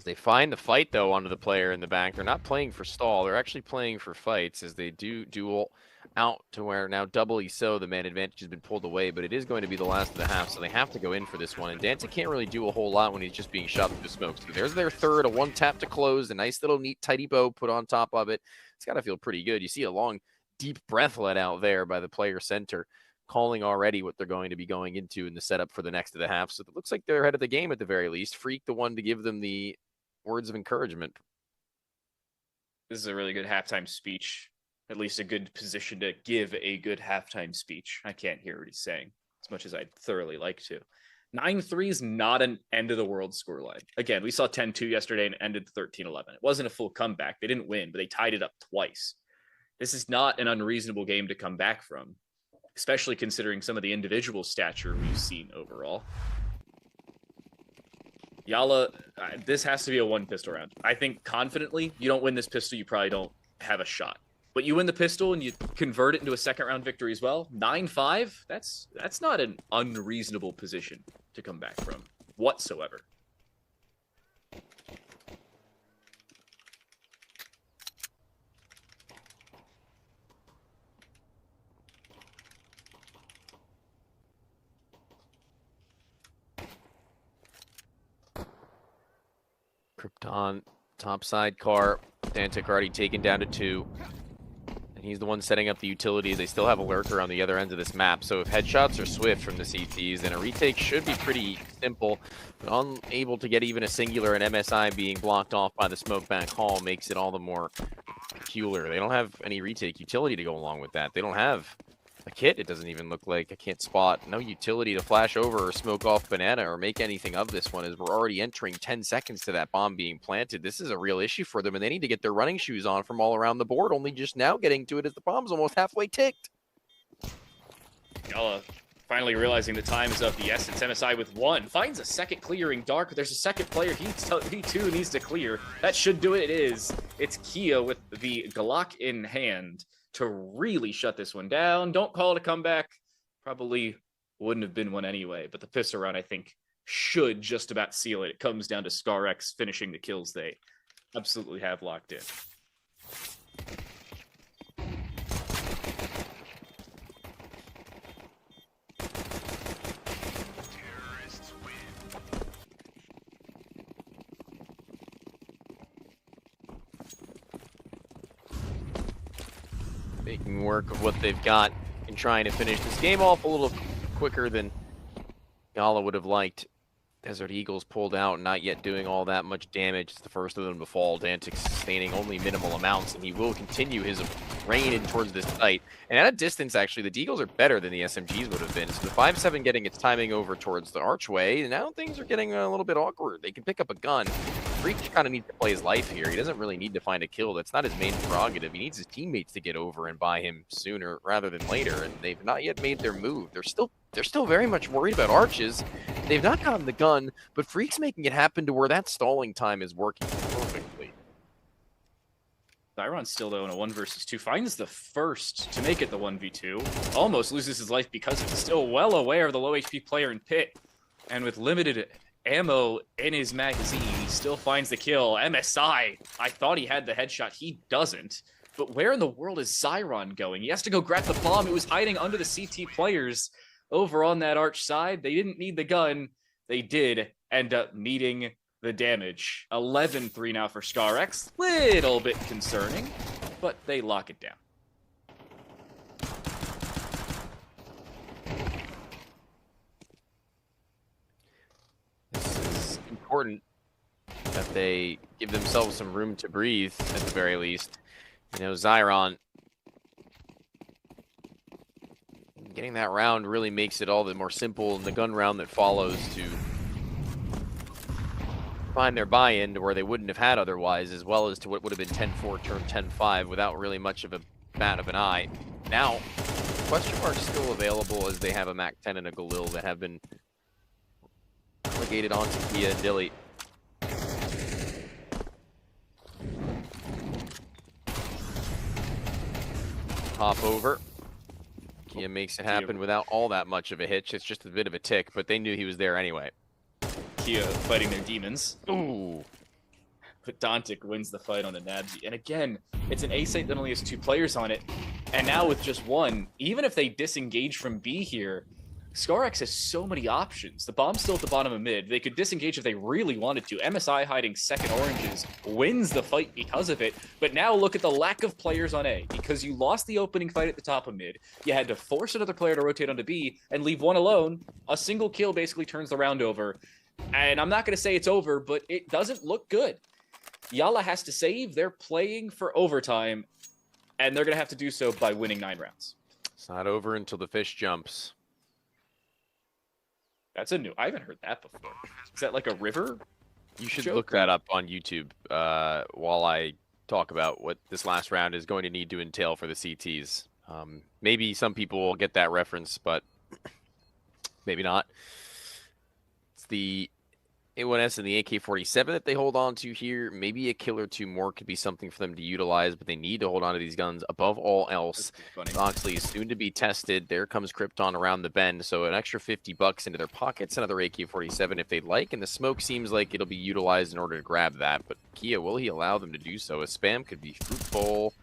As they find the fight, though, onto the player in the back. They're not playing for stall. They're actually playing for fights as they do duel out to where now doubly so the man advantage has been pulled away, but it is going to be the last of the half, so they have to go in for this one. And Danta can't really do a whole lot when he's just being shot through the smoke. So there's their third, a one tap to close, a nice little neat tidy bow put on top of it. It's got to feel pretty good. You see a long, deep breath let out there by the player center, calling already what they're going to be going into in the setup for the next of the half. So it looks like they're ahead of the game at the very least. Freak the one to give them the words of encouragement. This is a really good halftime speech. At least a good position to give a good halftime speech. I can't hear what he's saying as much as I'd thoroughly like to. 9-3 is not an end of the world scoreline. Again, we saw 10-2 yesterday and ended 13-11. It wasn't a full comeback. They didn't win, but they tied it up twice. This is not an unreasonable game to come back from, especially considering some of the individual stature we've seen overall. Yala, this has to be a one pistol round. I think confidently, you don't win this pistol, you probably don't have a shot. But you win the pistol and you convert it into a second round victory as well. 9-5, that's not an unreasonable position to come back from whatsoever. Krypton, top side car. Dantic already taken down to 2. And he's the one setting up the utilities. They still have a lurker on the other end of this map. So if headshots are swift from the CTs, then a retake should be pretty simple. But unable to get even a singular and MSI being blocked off by the smoke back hall makes it all the more peculiar. They don't have any retake utility to go along with that. They don't have a kit, it doesn't even look like. I can't spot. No utility to flash over or smoke off banana or make anything of this one as we're already entering 10 seconds to that bomb being planted. This is a real issue for them, and they need to get their running shoes on from all around the board, only just now getting to it as the bomb's almost halfway ticked. Yala finally realizing the time is of the essence. MSI with 1. Finds a second clearing dark. There's a second player he too needs to clear. That should do it. It is. It's Kia with the Glock in hand to really shut this one down. Don't call it a comeback. Probably wouldn't have been one anyway, but the pistol round, I think, should just about seal it. It comes down to ScarX finishing the kills they absolutely have locked in. Making work of what they've got and trying to finish this game off a little quicker than Yala would have liked. Desert Eagles pulled out, not yet doing all that much damage. It's the first of them to fall. Dantic sustaining only minimal amounts, and he will continue his rain in towards this site. And at a distance, actually, the Deagles are better than the SMGs would have been. So the 5-7 getting its timing over towards the archway, and now things are getting a little bit awkward. They can pick up a gun. Freak kind of needs to play his life here. He doesn't really need to find a kill. That's not his main prerogative. He needs his teammates to get over and buy him sooner rather than later, and they've not yet made their move. They're still very much worried about arches. They've not gotten the gun, but Freak's making it happen to where that stalling time is working perfectly. Zyron still, though, in a 1 versus 2, finds the first to make it the 1v2. Almost loses his life because it's still well aware of the low HP player in pit. And with limited ammo in his magazine, he still finds the kill. MSI, I thought he had the headshot. He doesn't. But where in the world is Zyron going? He has to go grab the bomb. It was hiding under the CT players over on that arch side. They didn't need the gun. They did end up needing the damage. 11-3 now for ScarX. Little bit concerning, but they lock it down. This is important that they give themselves some room to breathe at the very least. You know, Zyron getting that round really makes it all the more simple in the gun round that follows to find their buy-in to where they wouldn't have had otherwise, as well as to what would have been 10-4 turn 10-5 without really much of a bat of an eye. Now, question mark still available as they have a MAC-10 and a Galil that have been relegated onto Kia and Dilly. Hop over. Kia makes it happen without all that much of a hitch. It's just a bit of a tick, but they knew he was there anyway. Kia fighting their demons. Ooh. But Dantic wins the fight on a Nabzi. And again, it's an A site that only has 2 players on it. And now with just 1, even if they disengage from B here, ScarX has so many options. The bomb's still at the bottom of mid. They could disengage if they really wanted to. MSI hiding second oranges wins the fight because of it. But now look at the lack of players on A. Because you lost the opening fight at the top of mid, you had to force another player to rotate onto B and leave 1 alone. A single kill basically turns the round over. And I'm not going to say it's over, but it doesn't look good. Yala has to save. They're playing for overtime, and they're going to have to do so by winning 9 rounds. It's not over until the fish jumps. That's a new... I haven't heard that before. Is that like a river? You should joke? look that up on YouTube while I talk about what this last round is going to need to entail for the CTs. Maybe some people will get that reference, but maybe not. It's the A1S and the AK-47 that they hold on to here. Maybe a kill or 2 more could be something for them to utilize, but they need to hold on to these guns above all else. Oxley is soon to be tested. There comes Krypton around the bend, so an extra $50 into their pockets, another AK-47 if they'd like, and the smoke seems like it'll be utilized in order to grab that, but Kia, will he allow them to do so? A spam could be fruitful.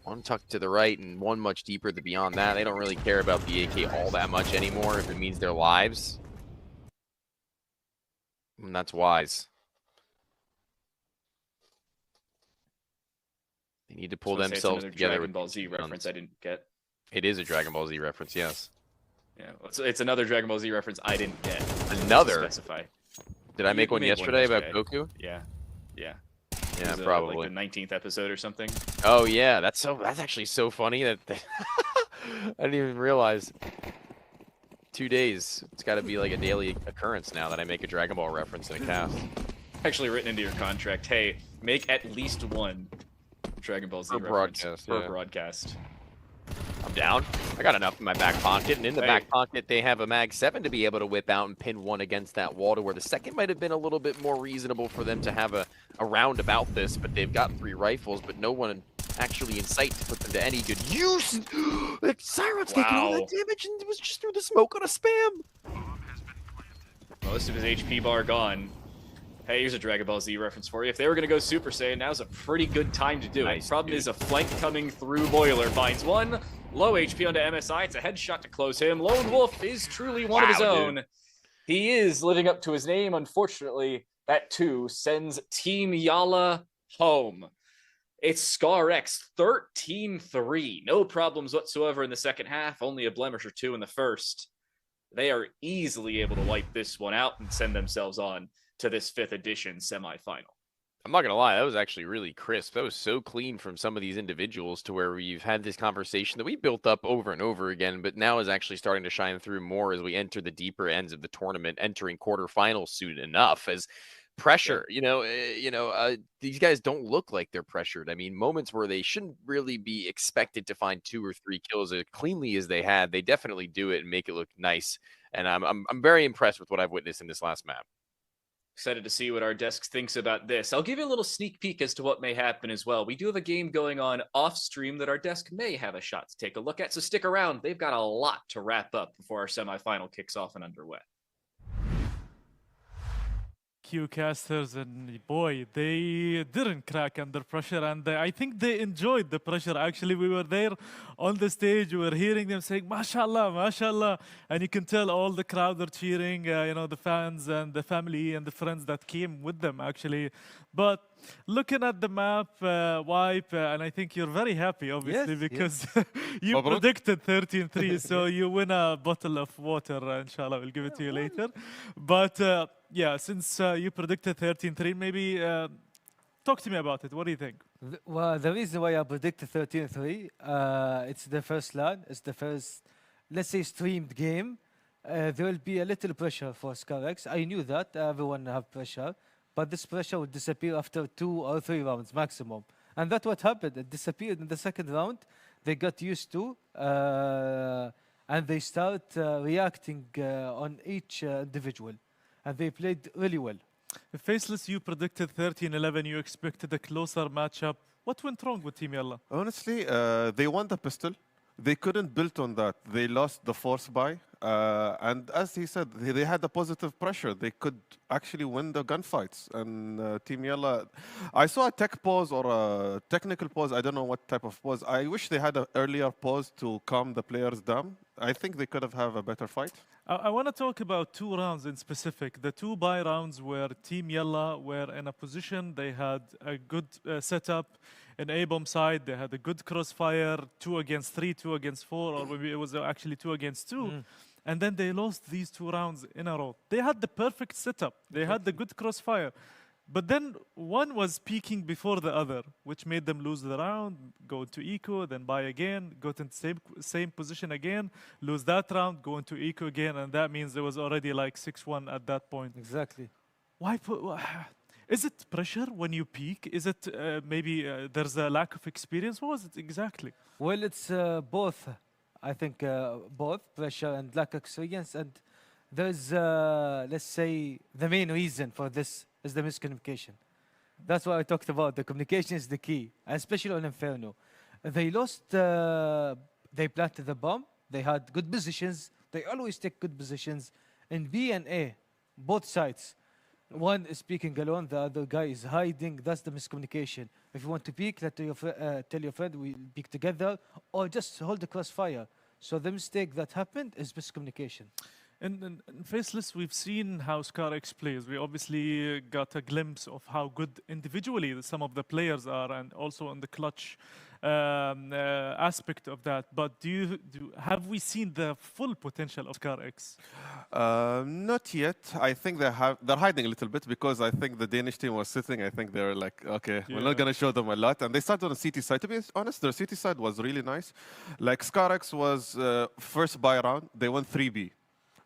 1 tucked to the right and 1 much deeper to beyond that. They don't really care about the AK all that much anymore if it means their lives. And that's wise. They need to pull themselves together. Dragon Ball Z reference I didn't get. It is a Dragon Ball Z reference, yes. Yeah, it's another Dragon Ball Z reference I didn't get. Another? Specify. Did I make one yesterday about Goku? Yeah. Yeah. Yeah, probably. Like the 19th episode or something. Oh yeah, that's actually so funny that I didn't even realize. 2 days. It's got to be like a daily occurrence now that I make a Dragon Ball reference in a cast. Actually written into your contract, hey, make at least 1 Dragon Ball Z reference per broadcast. I'm down. I got enough in my back pocket, and in the back pocket they have a Mag 7 to be able to whip out and pin 1 against that wall, to where the second might have been a little bit more reasonable for them to have a round about this, but they've got 3 rifles, but no one actually in sight to put them to any good use. Siren's taking all that damage, and it was just through the smoke on a spam. Most of his HP bar gone. Hey, here's a Dragon Ball Z reference for you. If they were going to go Super Saiyan, now's a pretty good time to do it. Problem is, a flank coming through Boiler finds 1. Low HP onto MSI. It's a headshot to close him. Lone Wolf is truly one of his own. Dude. He is living up to his name. Unfortunately, that 2 sends Team Yala home. It's ScarX 13-3. No problems whatsoever in the second half. Only a blemish or 2 in the first. They are easily able to wipe this one out and send themselves on to this 5th edition semifinal. I'm not going to lie, that was actually really crisp. That was so clean from some of these individuals, to where we've had this conversation that we built up over and over again, but now is actually starting to shine through more as we enter the deeper ends of the tournament, entering quarterfinals soon enough. As pressure, these guys don't look like they're pressured. I mean, moments where they shouldn't really be expected to find 2 or 3 kills as cleanly as they had, they definitely do it and make it look nice. And I'm very impressed with what I've witnessed in this last map. Excited to see what our desk thinks about this. I'll give you a little sneak peek as to what may happen as well. We do have a game going on off stream that our desk may have a shot to take a look at, so stick around. They've got a lot to wrap up before our semifinal kicks off and underway. Casters, and boy, they didn't crack under pressure, and I think they enjoyed the pressure. Actually, we were there on the stage, we were hearing them saying mashallah, mashallah, and you can tell all the crowd are cheering, the fans and the family and the friends that came with them actually. But looking at the map, Wipe, and I think you're very happy, obviously, because you predicted 13-3, so you win a bottle of water, inshallah. We'll give it to you later. But yeah, since you predicted 13-3, maybe talk to me about it. What do you think? Well, the reason why I predicted 13-3, it's the first LAN, it's the first, let's say, streamed game. There will be a little pressure for ScarX. I knew that, everyone have pressure. But this pressure would disappear after 2 or 3 rounds maximum. And that's what happened. It disappeared in the second round. They got used to, and they start reacting on each individual. And they played really well. Faceless, you predicted 13-11. You expected a closer matchup. What went wrong with Team Yalla? Honestly, they won the pistol. They couldn't build on that. They lost the force buy. And as he said, they had a positive pressure. They could actually win the gunfights. And Team Yalla, I saw a tech pause or a technical pause. I don't know what type of pause. I wish they had an earlier pause to calm the players down. I think they could have a better fight. I want to talk about 2 rounds in specific. The 2 buy rounds where Team Yalla were in a position, they had a good setup. In A-bomb side, they had a good crossfire, 2 against 3, 2 against 4, or maybe it was actually 2 against 2. And then they lost these 2 rounds in a row. They had the perfect setup. They had the good crossfire. But then one was peaking before the other, which made them lose the round, go into eco, then buy again, go to the same position again, lose that round, go into eco again, and that means there was already like 6-1 at that point. Exactly. Why put... Is it pressure when you peak? Is it maybe there's a lack of experience? What was it exactly? Well, it's both. I think both pressure and lack of experience. And there's, let's say, the main reason for this is the miscommunication. That's what I talked about. The communication is the key, especially on Inferno. They lost, they planted the bomb. They had good positions. They always take good positions. In B and A, both sides. One is peeking alone, the other guy is hiding. That's the miscommunication. If you want to peek, tell your friend we'll peek together, or just hold the crossfire. So the mistake that happened is miscommunication. In Faceless, we've seen how ScarX plays. We obviously got a glimpse of how good individually some of the players are, and also in the clutch aspect of that. But have we seen the full potential of ScarX? Not yet. I think they're hiding a little bit because I think the Danish team was sitting. I think they're like, okay, we're not gonna show them a lot. And they started on the CT side. To be honest, their CT side was really nice. Like ScarX was first buy round. They won 3B.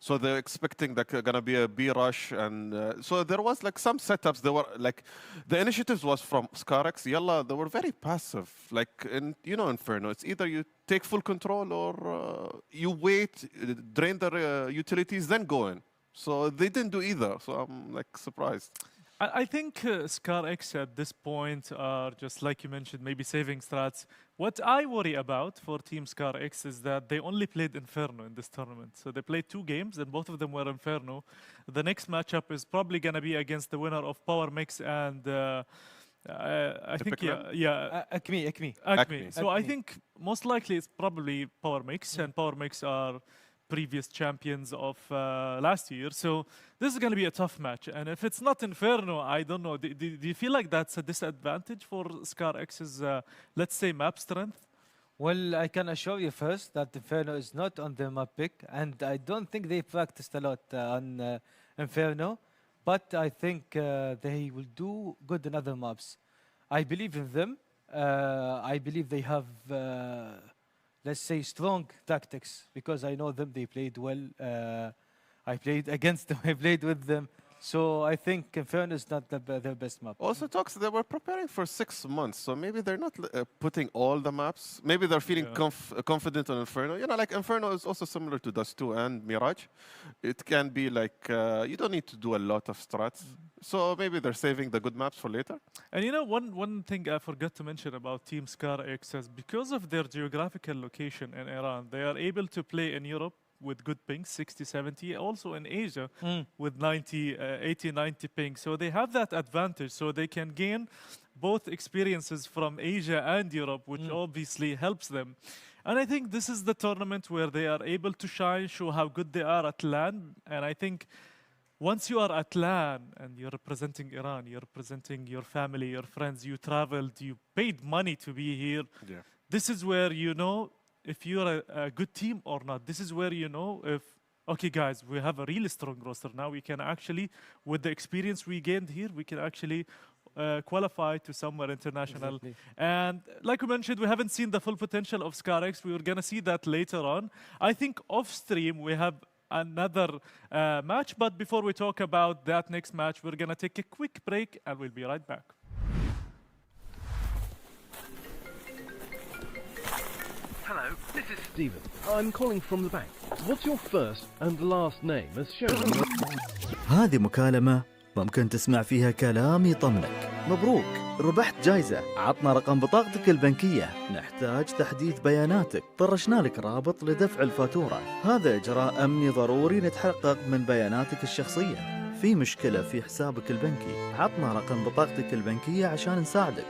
So they're expecting that gonna be a B rush, and so there was like some setups. They were like, the initiatives was from ScarX. Yalla, they were very passive. Like in Inferno, it's either you take full control or you wait, drain their utilities, then go in. So they didn't do either. So I'm like surprised. I think ScarX at this point are just like you mentioned, maybe saving strats. What I worry about for Team ScarX is that they only played Inferno in this tournament. So they played 2 games and both of them were Inferno. The next matchup is probably going to be against the winner of Power Mix and I think, Acme. So I think most likely it's probably Power Mix, and Power Mix are previous champions of last year. So this is going to be a tough match. And if it's not Inferno, I don't know. Do you feel like that's a disadvantage for ScarX's, let's say, map strength? Well, I can assure you first that Inferno is not on the map pick. And I don't think they practiced a lot on Inferno. But I think they will do good in other maps. I believe in them. I believe they have... let's say, strong tactics, because I know them, they played well. I played against them, I played with them. So I think Inferno is not their best map. Also, Tox, they were preparing for 6 months, so maybe they're not putting all the maps. Maybe they're feeling confident on Inferno. You know, like Inferno is also similar to Dust 2 and Mirage. It can be like, you don't need to do a lot of strats. So maybe they're saving the good maps for later. And you know, one thing I forgot to mention about Team ScarX is because of their geographical location in Iran, they are able to play in Europe with good pings, 60, 70, also in Asia with 90, 80, 90 ping. So they have that advantage. So they can gain both experiences from Asia and Europe, which obviously helps them. And I think this is the tournament where they are able to shine, show how good they are at LAN. And I think once you are at LAN and you're representing Iran, you're representing your family, your friends, you traveled, you paid money to be here. Yeah. This is where you know if you're a good team or not. This is where you know if, okay, guys, we have a really strong roster now. We can actually, with the experience we gained here, we can actually qualify to somewhere international. Exactly. And like we mentioned, we haven't seen the full potential of ScarX. We were going to see that later on. I think off stream, we have another match. But before we talk about that next match, we're going to take a quick break and we'll be right back. Hello, this is Steven. I'm calling from the bank. What's your first and last name as shown on هذه مكالمة ممكن تسمع فيها كلام يطمنك. مبروك، ربحت جايزة، عطنا رقم بطاقتك البنكية، نحتاج تحديث بياناتك، طرشنا لك رابط لدفع الفاتورة. هذا إجراء أمني ضروري نتحقق من بياناتك الشخصية. في مشكلة في حسابك البنكي، عطنا رقم بطاقتك البنكية عشان نساعدك.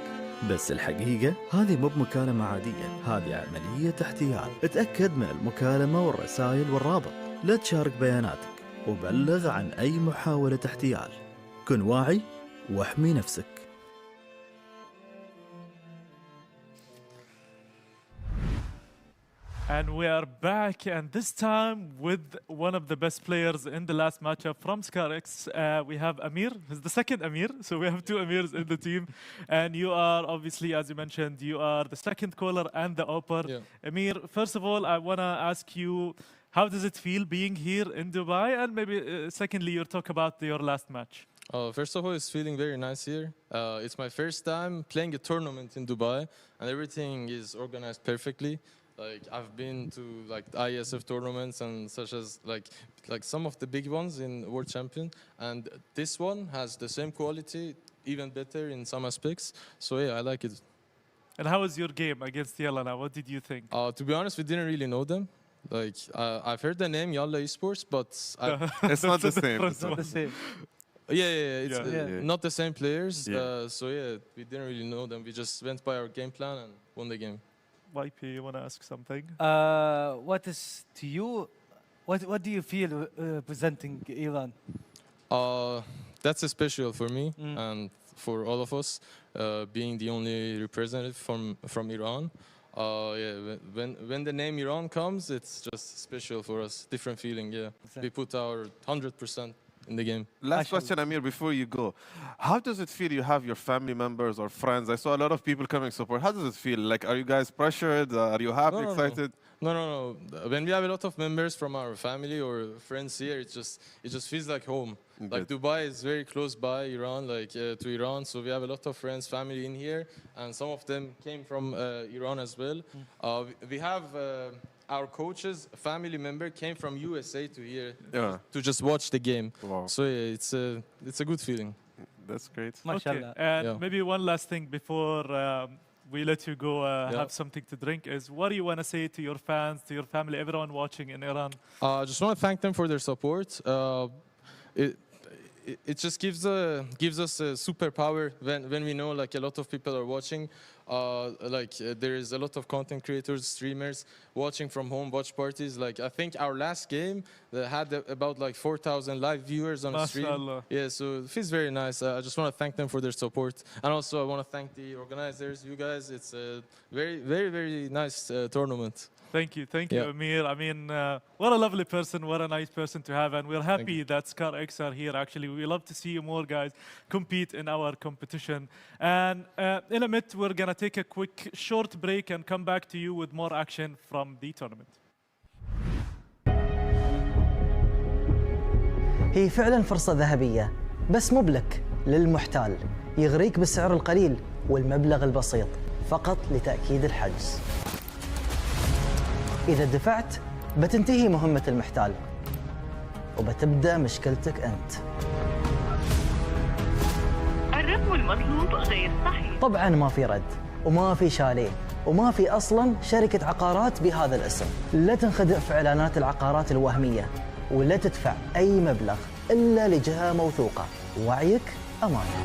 بس الحقيقة هذه مو بمكالمة عادية، هذه عملية احتيال. اتأكد من المكالمة والرسائل والرابط، لا تشارك بياناتك، وبلغ عن أي محاولة احتيال. كن واعي واحمي نفسك. And we are back, and this time with one of the best players in the last matchup from ScarX. We have Amir, who's the second Amir, so we have two Amirs in the team. And you are, obviously, as you mentioned, you are the second caller and the upper. Yeah. Amir, first of all, I want to ask you, how does it feel being here in Dubai? And maybe, secondly, you talk about your last match. First of all, it's feeling very nice here. It's my first time playing a tournament in Dubai, and everything is organized perfectly. Like I've been to like ISF tournaments and such as like some of the big ones in World Champion, and this one has the same quality, even better in some aspects. So yeah, I like it. And how was your game against Yelena? What did you think? To be honest, we didn't really know them. Like I've heard the name Yalla Esports, but It's not the same. different It's not one. The same. it's Yeah. not the same players. Yeah. So yeah, we didn't really know them. We just went by our game plan and won the game. YP, you want to ask something? What is to you? What do you feel presenting Iran? That's a special for me Mm. and for all of us, being the only representative from Iran. Yeah, when the name Iran comes, it's just special for us. Different feeling. Yeah, we put our 100% in the game. Last question, Amir, before you go. How does it feel you have your family members or friends? I saw a lot of people coming support. How does it feel? Like, are you guys pressured? Are you happy, No. excited? No. When we have a lot of members from our family or friends here, it just feels like home. Like Dubai is very close by Iran, to Iran. So we have a lot of friends, family in here, and some of them came from Iran as well. We have our coach's family member came from USA to here to just watch the game. Wow. So yeah, it's a good feeling. That's great. Okay. MashaAllah. And Yeah. maybe one last thing before we let you go have something to drink is what do you want to say to your fans, to your family, everyone watching in Iran? I just want to thank them for their support. It just gives us a superpower when we know like a lot of people are watching. There is a lot of content creators, streamers watching from home, watch parties. Like I think our last game had about like 4,000 live viewers on the stream. MashaAllah. Yeah, so it feels very nice. I just want to thank them for their support, and also I want to thank the organizers, you guys. It's a very, very, very nice tournament. Thank you, Yeah. Amir. I mean, what a lovely person, what a nice person to have, and we're happy that ScarX are here. Actually, we love to see you more guys compete in our competition. And in a minute, we're gonna take a quick short break and come back to you with more action from the tournament. هي فعلا فرصة ذهبية، بس مو بلك، للمحتال، يغريك بالسعر القليل والمبلغ البسيط فقط لتأكيد الحجز. إذا دفعت بتنتهي مهمة المحتال وبتبدأ مشكلتك أنت. الرقم المطلوب غير صحيح. طبعا ما في رد وما في شاليه وما في أصلا شركة عقارات بهذا الاسم. لا تنخدع في إعلانات العقارات الوهمية ولا تدفع أي مبلغ إلا لجهة موثوقة. وعيك أمانة.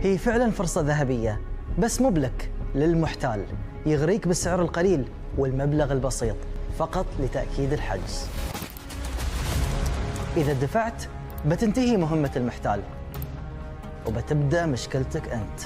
هي فعلا فرصة ذهبية، بس مو بلك، للمحتال يغريك بالسعر القليل والمبلغ البسيط فقط لتأكيد الحجز. إذا دفعت بتنتهي مهمة المحتال وبتبدأ مشكلتك أنت.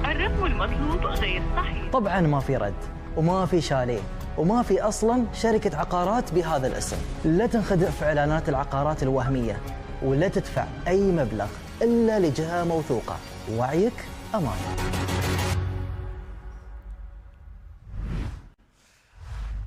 الرقم المطلوب غير صحيح. طبعا ما في رد وما في شاليه وما في أصلا شركة عقارات بهذا الاسم. لا تنخدع في إعلانات العقارات الوهمية ولا تدفع أي مبلغ إلا لجهة موثوقة. وعيك أمانة.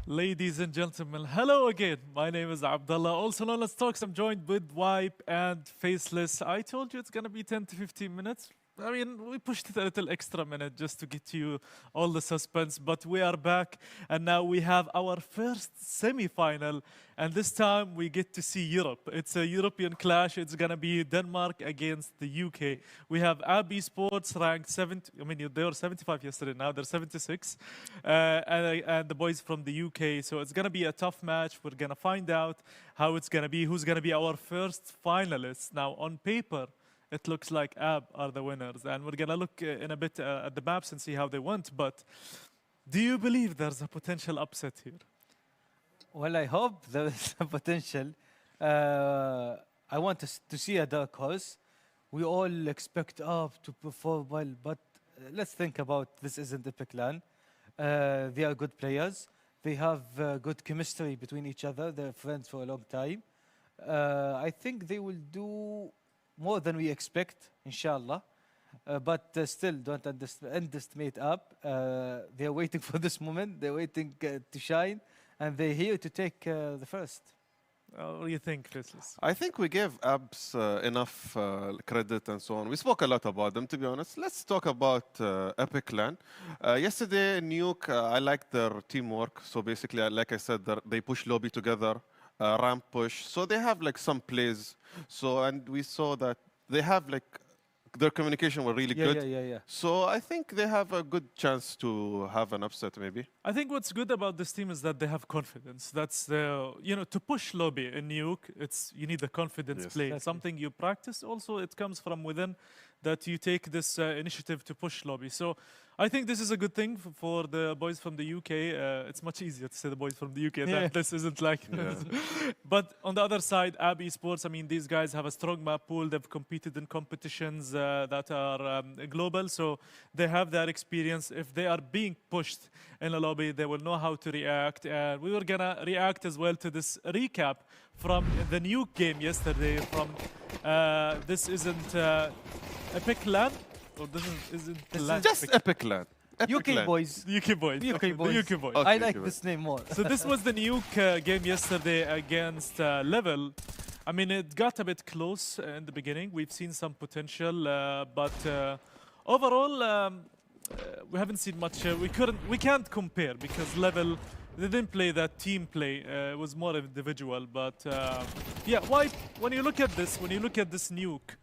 Ladies and gentlemen, hello again. My name is Abdullah, also known as Talks. I'm joined with Wipe and Faceless. I told you it's going to be 10 to 15 minutes. I mean, we pushed it a little extra minute just to get you all the suspense, but we are back, and now we have our first semi-final, and this time we get to see Europe. It's a European clash. It's going to be Denmark against the UK. We have Esports ranked 70. I mean, they were 75 yesterday. Now they're 76, and the boys from the UK. So it's going to be a tough match. We're going to find out how it's going to be, who's going to be our first finalists. Now, on paper, it looks like AB are the winners. And we're going to look in a bit at the maps and see how they went. But do you believe there's a potential upset here? Well, I hope there is a potential. I want to see a dark horse. We all expect AB to perform well, but let's think about this isn't Epic Land. They are good players. They have good chemistry between each other. They're friends for a long time. I think they will do more than we expect, inshallah. But still, don't underestimate AB. They're waiting for this moment. They're waiting to shine. And they're here to take the first. What do you think, Faceless? I think we gave Abs enough credit and so on. We spoke a lot about them, to be honest. Let's talk about Epic Land. Yesterday, Nuke, I liked their teamwork. So basically, like I said, they push lobby together. Ramp push, so they have like some plays. So and we saw that they have like their communication were really good. Yeah. So I think they have a good chance to have an upset maybe. I think what's good about this team is that they have confidence. That's the, to push lobby in Nuke, you need the confidence play. Exactly. Something you practice. Also, it comes from within that you take this initiative to push lobby. So I think this is a good thing for the boys from the UK. It's much easier to say the boys from the UK than this isn't like. But on the other side, AB Esports, I mean, these guys have a strong map pool. They've competed in competitions that are global. So they have that experience. If they are being pushed in a lobby, they will know how to react. And we were going to react as well to this recap from the Nuke game yesterday. From this isn't Epic Land? Or this isn't Land? Just Epic Land. UK Land. boys. UK boys. UK boys. UK boys. Okay, I like okay, this name more. So this was the Nuke game yesterday against Level. I mean, it got a bit close in the beginning. We've seen some potential, but overall, we haven't seen much. We can't compare because Level, they didn't play that team play. It was more individual. But yeah, why? When you look at this Nuke,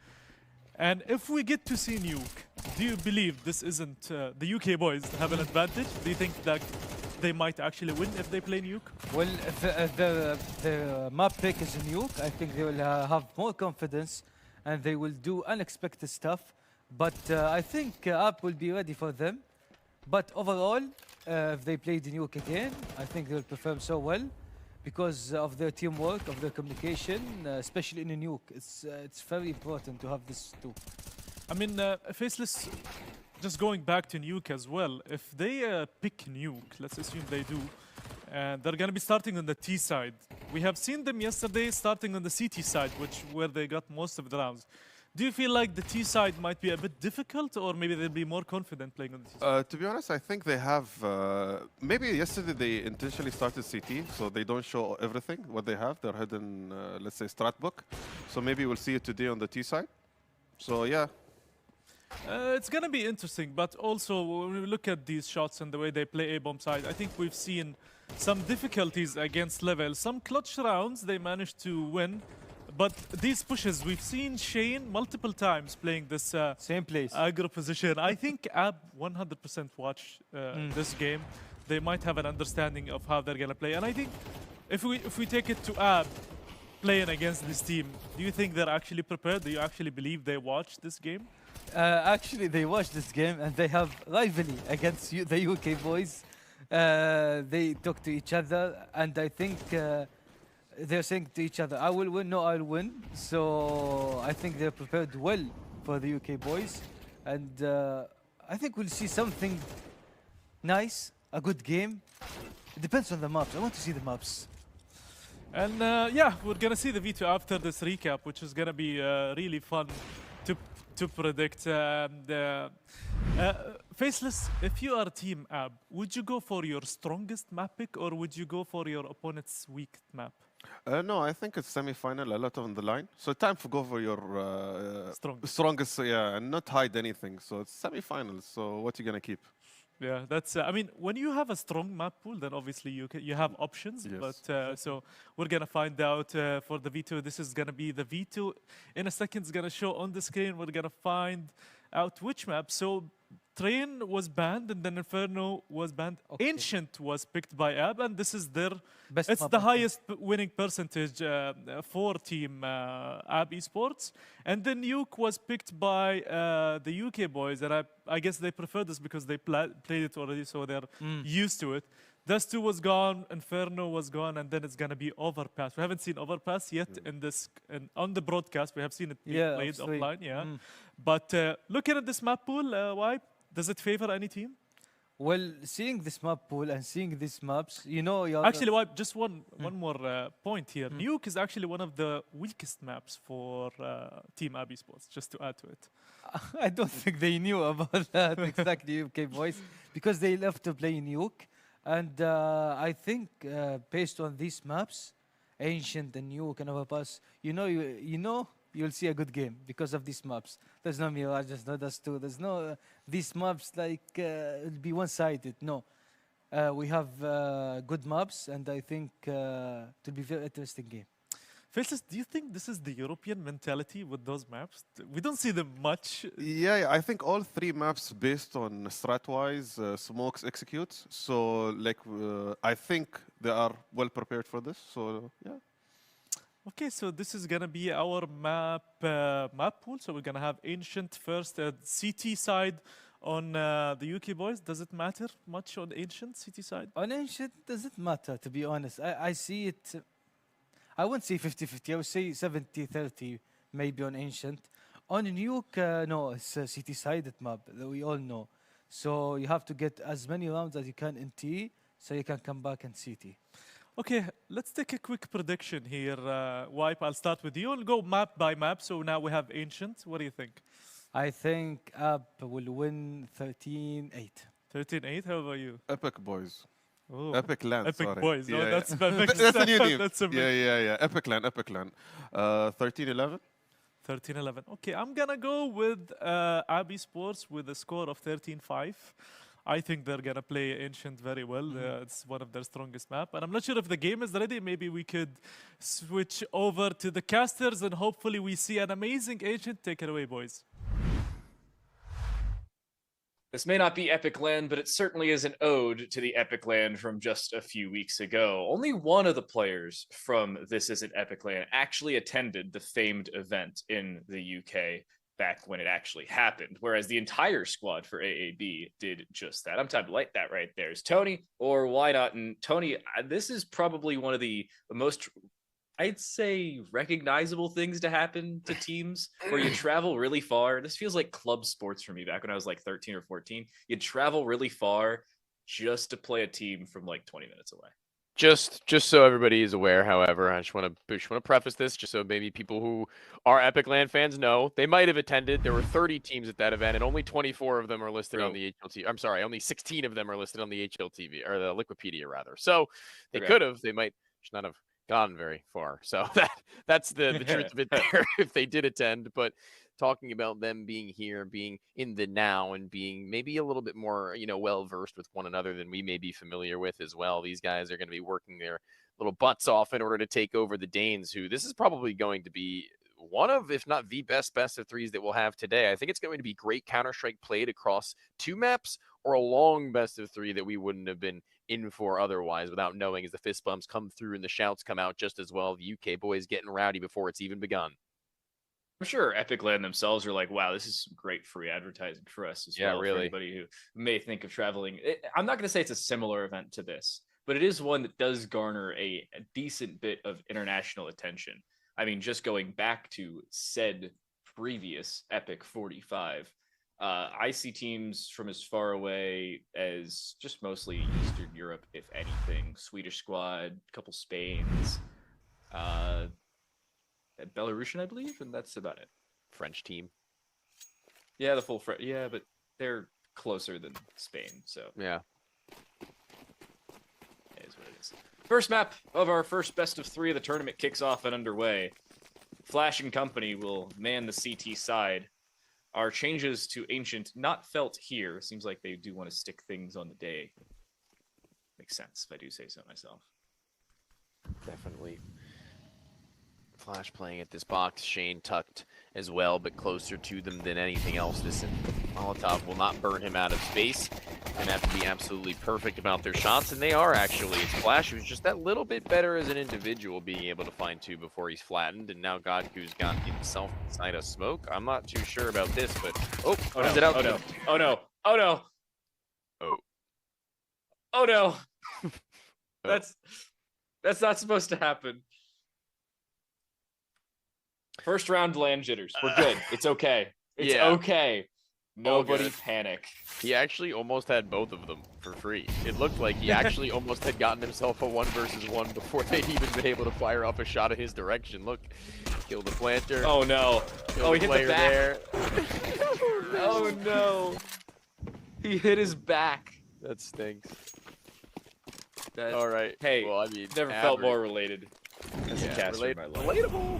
and if we get to see Nuke, do you believe this isn't the UK boys have an advantage? Do you think that they might actually win if they play Nuke? Well, if the map pick is Nuke, I think they will have more confidence and they will do unexpected stuff. But I think AB will be ready for them. But overall, if they play the Nuke again, I think they will perform so well because of their teamwork, of their communication, especially in a Nuke. It's very important to have this too. I mean, Faceless, just going back to Nuke as well, if they pick Nuke, let's assume they do, and they're going to be starting on the T side. We have seen them yesterday starting on the CT side, where they got most of the rounds. Do you feel like the T side might be a bit difficult, or maybe they'll be more confident playing on the T side? To be honest, I think they have. Maybe yesterday they intentionally started CT, so they don't show everything what they have. Their hidden, let's say, strat book. So maybe we'll see it today on the T side. So yeah. It's going to be interesting, but also when we look at these shots and the way they play A-bomb side, I think we've seen some difficulties against Level. Some clutch rounds they managed to win, but these pushes, we've seen Shane multiple times playing this same place aggro position. I think AB 100% watch this game. They might have an understanding of how they're going to play, and I think if we take it to AB, playing against this team, do you think they're actually prepared? Do you actually believe they watched this game? Actually, they watched this game and they have rivalry against the UK boys. They talk to each other, and I think they're saying to each other, "I will win, no, I'll win." So I think they're prepared well for the UK boys, and I think we'll see something nice, a good game. It depends on the maps. I want to see the maps. And yeah, we're gonna see the veto after this recap, which is gonna be really fun to predict. Faceless, if you are Team Ab, would you go for your strongest map pick or would you go for your opponent's weak map? No, I think it's semi-final, a lot on the line. So time to go for your strongest, yeah, and not hide anything. So it's semi-finals. So what you gonna keep? Yeah, that's. I mean, when you have a strong map pool, then obviously you have options. Yes. But so we're gonna find out for the veto. This is gonna be the veto. In a second, it's gonna show on the screen. We're gonna find out which map. So Train was banned, and then Inferno was banned. Okay. Ancient was picked by Ab, and this is their. Best It's map, the I think. highest winning percentage for Team Ab Esports. And then Nuke was picked by the UK boys, and I guess they prefer this because they played it already, so they're used to it. Dust 2 was gone, Inferno was gone, and then it's gonna be Overpass. We haven't seen Overpass yet on the broadcast. We have seen it being played obviously. offline, yeah. But looking at this map pool, why does it favor any team? Well, seeing this map pool and seeing these maps, you know, Actually, just one more point here. Nuke is actually one of the weakest maps for Team Ab Esports, just to add to it. I don't think they knew about that exactly, UK boys, because they love to play Nuke. And I think based on these maps, Ancient and Nuke and Overpass, you'll see a good game because of these maps. There's no Mirage, there's no Dust 2, there's no these maps like it'll be one-sided. No, we have good maps, and I think it'll be a very interesting game. Faceless, do you think this is the European mentality with those maps? We don't see them much. Yeah, I think all three maps based on strat-wise, smokes executes. So like, I think they are well prepared for this. So yeah. Okay, so this is gonna be our map pool. So we're gonna have Ancient first, CT side on the UK boys. Does it matter much on Ancient CT side? On Ancient, does it matter, to be honest? I see it. I wouldn't say 50-50. I would say 70-30, maybe on Ancient. On Nuke, no, it's a city-sided map that we all know. So you have to get as many rounds as you can in T, so you can come back in CT. Okay, let's take a quick prediction here. Wipe, I'll start with you. I'll go map by map. So now we have Ancient. What do you think? I think Ab will win 13-8. 13-8, how about you? Epic boys. Oh. Epic Land, Epic sorry. boys. Yeah, Oh, yeah. that's perfect. That's a new name. That's a Yeah. Epic Land. 13-11. 13-11. Okay, I'm gonna go with Ab Esports with a score of 13-5. I think they're gonna play Ancient very well. It's one of their strongest map, and I'm not sure if the game is ready. Maybe we could switch over to the casters, and hopefully we see an amazing Ancient. Take it away, boys. This may not be Epic Land, but it certainly is an ode to the Epic Land from just a few weeks ago. Only one of the players from This Isn't Epic Land actually attended the famed event in the UK back when it actually happened, whereas the entire squad for AAB did just that. I'm time to light that right there is Tony, or why not? And Tony, this is probably one of the most, I'd say, recognizable things to happen to teams where you travel really far. This feels like club sports for me back when I was like 13 or 14. You'd travel really far just to play a team from like 20 minutes away. Just so everybody is aware, however, I just want to preface this just so maybe people who are Epic Land fans know they might have attended. There were 30 teams at that event, and only 24 of them are listed on the HLT. I'm sorry, only 16 of them are listed on the HLTV or the Liquipedia rather. So they could have, they might just not have gone very far. So that's the truth of it there if they did attend. But talking about them being here, being in the now, and being maybe a little bit more, well versed with one another than we may be familiar with as well. These guys are going to be working their little butts off in order to take over the Danes, who this is probably going to be one of, if not the best of threes that we'll have today. I think it's going to be great Counter-Strike played across two maps, or a long best of three that we wouldn't have been in for otherwise without knowing as the fist bumps come through and the shouts come out just as well. The UK boys getting rowdy before it's even begun. I'm sure Epic Land themselves are like, wow, this is great free advertising for us as well. Really. For anybody who may think of traveling. I'm not going to say it's a similar event to this, but it is one that does garner a decent bit of international attention. I mean, just going back to said previous Epic 45, I see teams from as far away as just mostly Eastern Europe, if anything. Swedish squad, a couple Spains, Belarusian, I believe, and that's about it. French team. Yeah, the full French. Yeah, but they're closer than Spain, so Yeah. it is what it is. First map of our first best of 3 of the tournament kicks off and underway. Flash and company will man the CT side. Our changes to Ancient not felt here. Seems like they do want to stick things on the day. Makes sense if I do say so myself. Definitely. Flash playing at this box. Shane tucked as well, but closer to them than anything else. This Molotov will not burn him out of space. Gonna have to be absolutely perfect about their shots, and they are actually. It's Flash who's just that little bit better as an individual, being able to find 2 before he's flattened, and now Godku's got himself inside a smoke. I'm not too sure about this, but runs it out. Oh no! Oh no! Oh no! Oh. Oh no! That's not supposed to happen. First round land jitters. We're good. It's okay. It's okay. Nobody panic. He actually almost had both of them for free. It looked like he actually almost had gotten himself a 1 versus 1 before they'd even been able to fire off a shot in his direction. Look, kill the planter. Oh no. Oh, he hit the back. There. Oh no. He hit his back. That stinks. All right. Hey, well, I mean, never felt more related as a caster in my life. Relatable.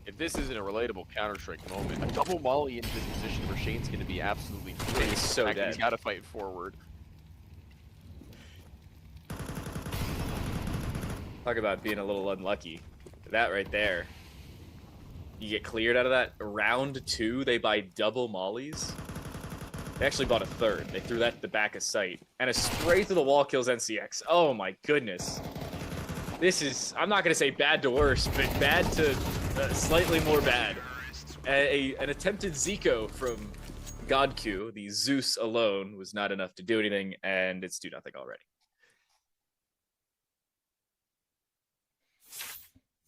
If this isn't a relatable Counter-Strike moment, a double molly into this position where Shane's going to be absolutely free. He's so dead. He's got to fight forward. Talk about being a little unlucky. That right there. You get cleared out of that. Round 2, they buy double mollies. They actually bought a 3rd. They threw that to the back of sight. And a spray through the wall kills NCX. Oh my goodness. This is, I'm not going to say bad to worse, but bad to slightly more bad. An attempted Zico from Godku, the Zeus alone, was not enough to do anything, and it's 2-0 already.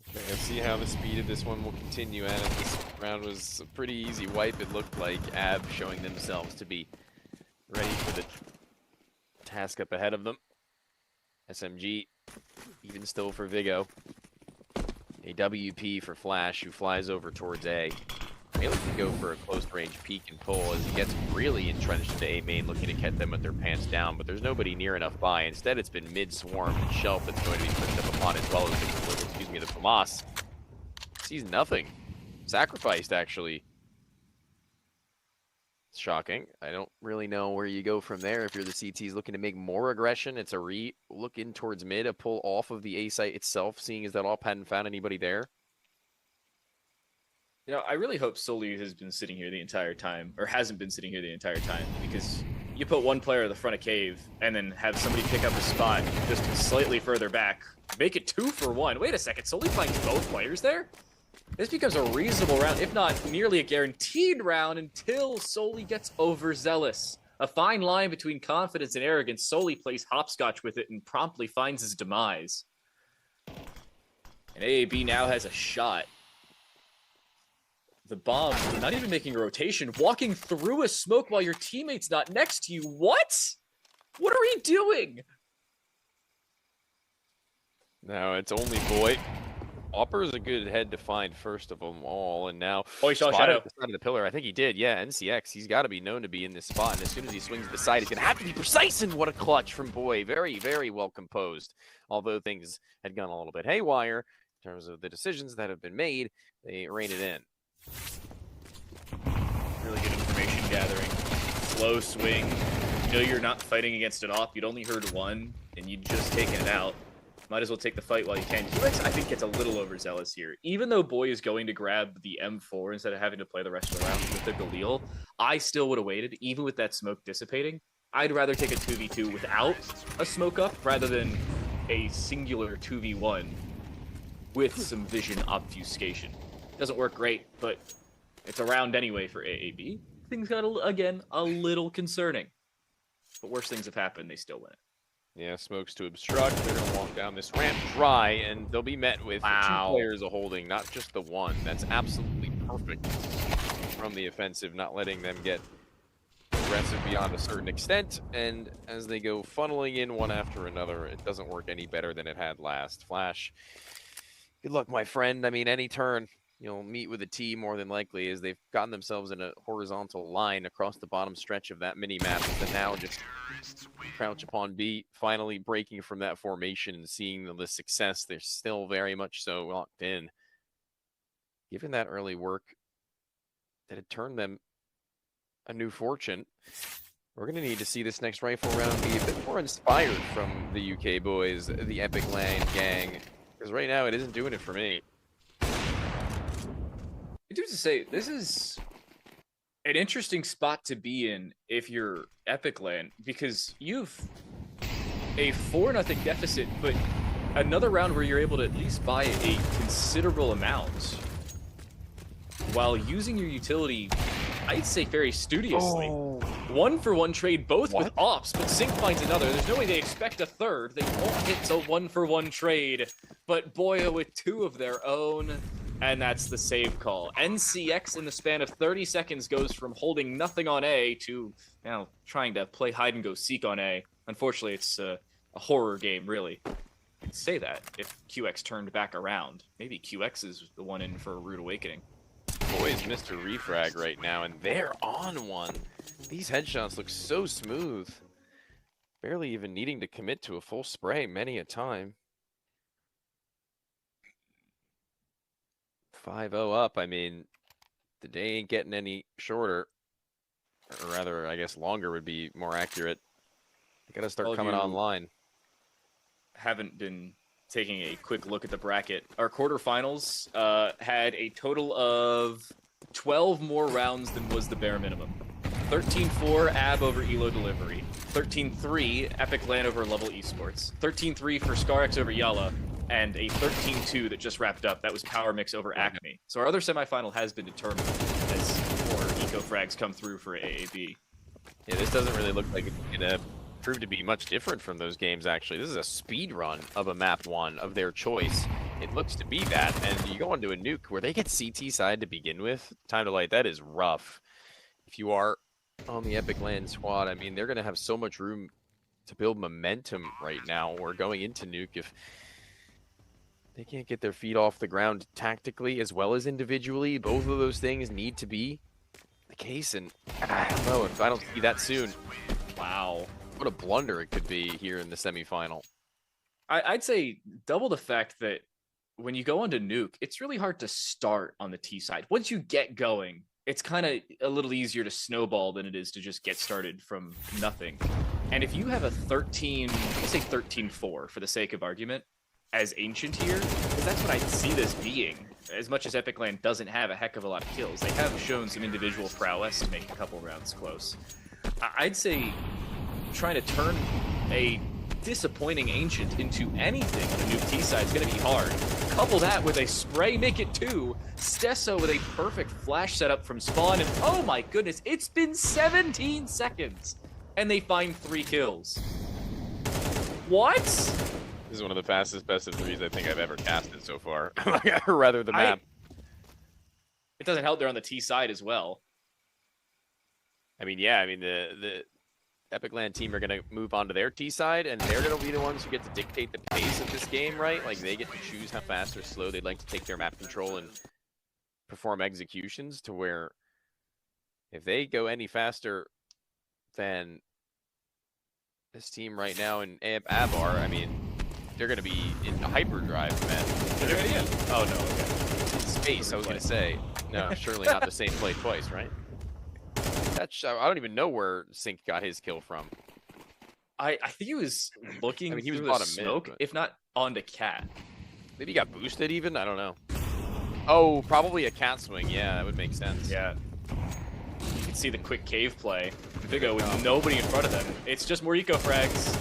Okay, let's see how the speed of this one will continue. And this round was a pretty easy wipe. It looked like AB showing themselves to be ready for the task up ahead of them. SMG, even still for Vigo. A WP for Flash, who flies over towards A. May look to go for a close-range peek and pull as he gets really entrenched into A main, looking to get them with their pants down, but there's nobody near enough by. Instead, it's been mid-swarm and Shelf that's going to be pushed up upon as well as the FAMAS. Sees nothing. Sacrificed, actually. It's shocking. I don't really know where you go from there. If you're the CTs looking to make more aggression, it's a look in towards mid, a pull off of the A site itself, seeing as that op hadn't found anybody there. You know, I really hope Soli has been sitting here the entire time, or hasn't been sitting here the entire time, because you put one player at the front of cave and then have somebody pick up a spot just slightly further back. Make it 2 for 1. Wait a second, Soli playing both players there? This becomes a reasonable round, if not nearly a guaranteed round, until Soli gets overzealous. A fine line between confidence and arrogance. Soli plays hopscotch with it and promptly finds his demise. And AAB now has a shot. The bomb, not even making a rotation, walking through a smoke while your teammate's not next to you. What? What are we doing? Now it's only Boy. Opper is a good head to find first of them all, and now he saw Shadow at the side of the pillar. I think he did. Yeah, NCX. He's got to be known to be in this spot, and as soon as he swings to the side, he's gonna have to be precise. And what a clutch from Boy! Very, very well composed. Although things had gone a little bit haywire in terms of the decisions that have been made, they rein it in. Really good information gathering. Slow swing. You know you're not fighting against an op. You'd only heard one, and you'd just taken it out. Might as well take the fight while you can. Helix, I think, gets a little overzealous here. Even though Boy is going to grab the M4 instead of having to play the rest of the round with the Galil, I still would have waited, even with that smoke dissipating. I'd rather take a 2v2 without a smoke up rather than a singular 2v1 with some vision obfuscation. Doesn't work great, but it's around anyway for AAB. Things got, again, a little concerning. But worse things have happened, they still win it. Yeah, smokes to obstruct. They're going to walk down this ramp dry, and they'll be met with 2 players a holding, not just the one. That's absolutely perfect from the offensive, not letting them get aggressive beyond a certain extent. And as they go funneling in one after another, it doesn't work any better than it had last. Flash, good luck, my friend. I mean, any turn you'll meet with a T more than likely, as they've gotten themselves in a horizontal line across the bottom stretch of that mini-map, and now just crouch upon B, finally breaking from that formation and seeing the success. They're still very much so locked in. Given that early work that had turned them a new fortune, we're going to need to see this next rifle round be a bit more inspired from the UK boys, the Epic Land gang, because right now it isn't doing it for me. I do have to say, this is an interesting spot to be in if you're Epic Land, because you've a 4-0 deficit, but another round where you're able to at least buy a considerable amount while using your utility, I'd say very studiously. 1-for-1 trade, both with ops, but Sync finds another. There's no way they expect a third. They won't hit a 1-for-1 trade, but Boya with 2 of their own. And that's the save call. NCX in the span of 30 seconds goes from holding nothing on A to now trying to play hide and go seek on A. Unfortunately, it's a horror game, really. I'd say that if QX turned back around. Maybe QX is the one in for a rude awakening. Boys, Mr. Refrag right now, and they're on one. These headshots look so smooth. Barely even needing to commit to a full spray many a time. 5-0 up. I mean, the day ain't getting any shorter. Or rather, I guess longer would be more accurate. They gotta start coming online. Haven't been taking a quick look at the bracket. Our quarterfinals had a total of 12 more rounds than was the bare minimum. 13-4 AB over Elo Delivery. 13-3 Epic Land over Level Esports. 13-3 for ScarX over Yala. And a 13-2 that just wrapped up. That was Power Mix over Acme. So our other semifinal has been determined as more eco frags come through for AAB. Yeah, this doesn't really look like it's gonna prove to be much different from those games, actually. This is a speed run of a map 1 of their choice. It looks to be that, and you go onto a nuke where they get CT side to begin with. Time to light, that is rough. If you are on the Epic Land squad, I mean, they're gonna have so much room to build momentum right now. We're going into nuke if they can't get their feet off the ground tactically as well as individually. Both of those things need to be the case, and I don't know if I don't see that soon. Wow. What a blunder it could be here in the semifinal. I'd say double the fact that when you go onto nuke, it's really hard to start on the T side. Once you get going, it's kind of a little easier to snowball than it is to just get started from nothing. And if you have a let's say 13-4 for the sake of argument, as Ancient here, because that's what I see this being. As much as Epic Land doesn't have a heck of a lot of kills, they have shown some individual prowess to make a couple rounds close. I'd say trying to turn a disappointing Ancient into anything on a nuke T side is going to be hard. Couple that with a spray, make it 2. Stesso with a perfect flash setup from spawn, and oh my goodness, it's been 17 seconds, and they find 3 kills. What? This is one of the fastest best of 3s I think I've ever casted so far. Or rather, the map. It doesn't help they're on the T side as well. I mean, yeah, I mean, the Epic Land team are going to move on to their T side, and they're going to be the ones who get to dictate the pace of this game, right? Like, they get to choose how fast or slow they'd like to take their map control and perform executions, to where if they go any faster than this team right now in Abar, I mean, they're going to be in hyperdrive, man. They're going to be oh, no, okay. In space, I was going to say. No, surely not the same play twice, right? That's, I don't even know where Sync got his kill from. I think he was looking he was through the smoke, if not onto Cat. Maybe he got boosted even? I don't know. Oh, probably a cat swing. Yeah, that would make sense. Yeah. can see the quick cave play. Vigo with nobody in front of them. It's just more eco frags.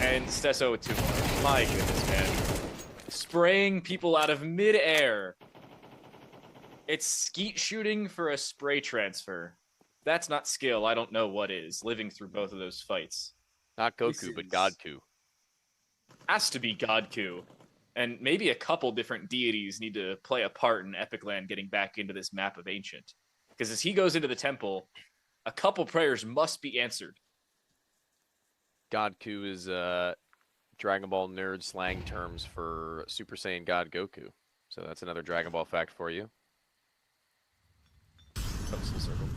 And Stesso with 2 more. My goodness, man. Spraying people out of mid-air. It's skeet shooting for a spray transfer. That's not skill. I don't know what is. Living through both of those fights. Not Goku, but Godku. Has to be Godku. And maybe a couple different deities need to play a part in Epic Land getting back into this map of Ancient. Because as he goes into the temple, a couple prayers must be answered. Godku is Dragon Ball nerd slang terms for Super Saiyan God Goku. So that's another Dragon Ball fact for you. Comes to the circle.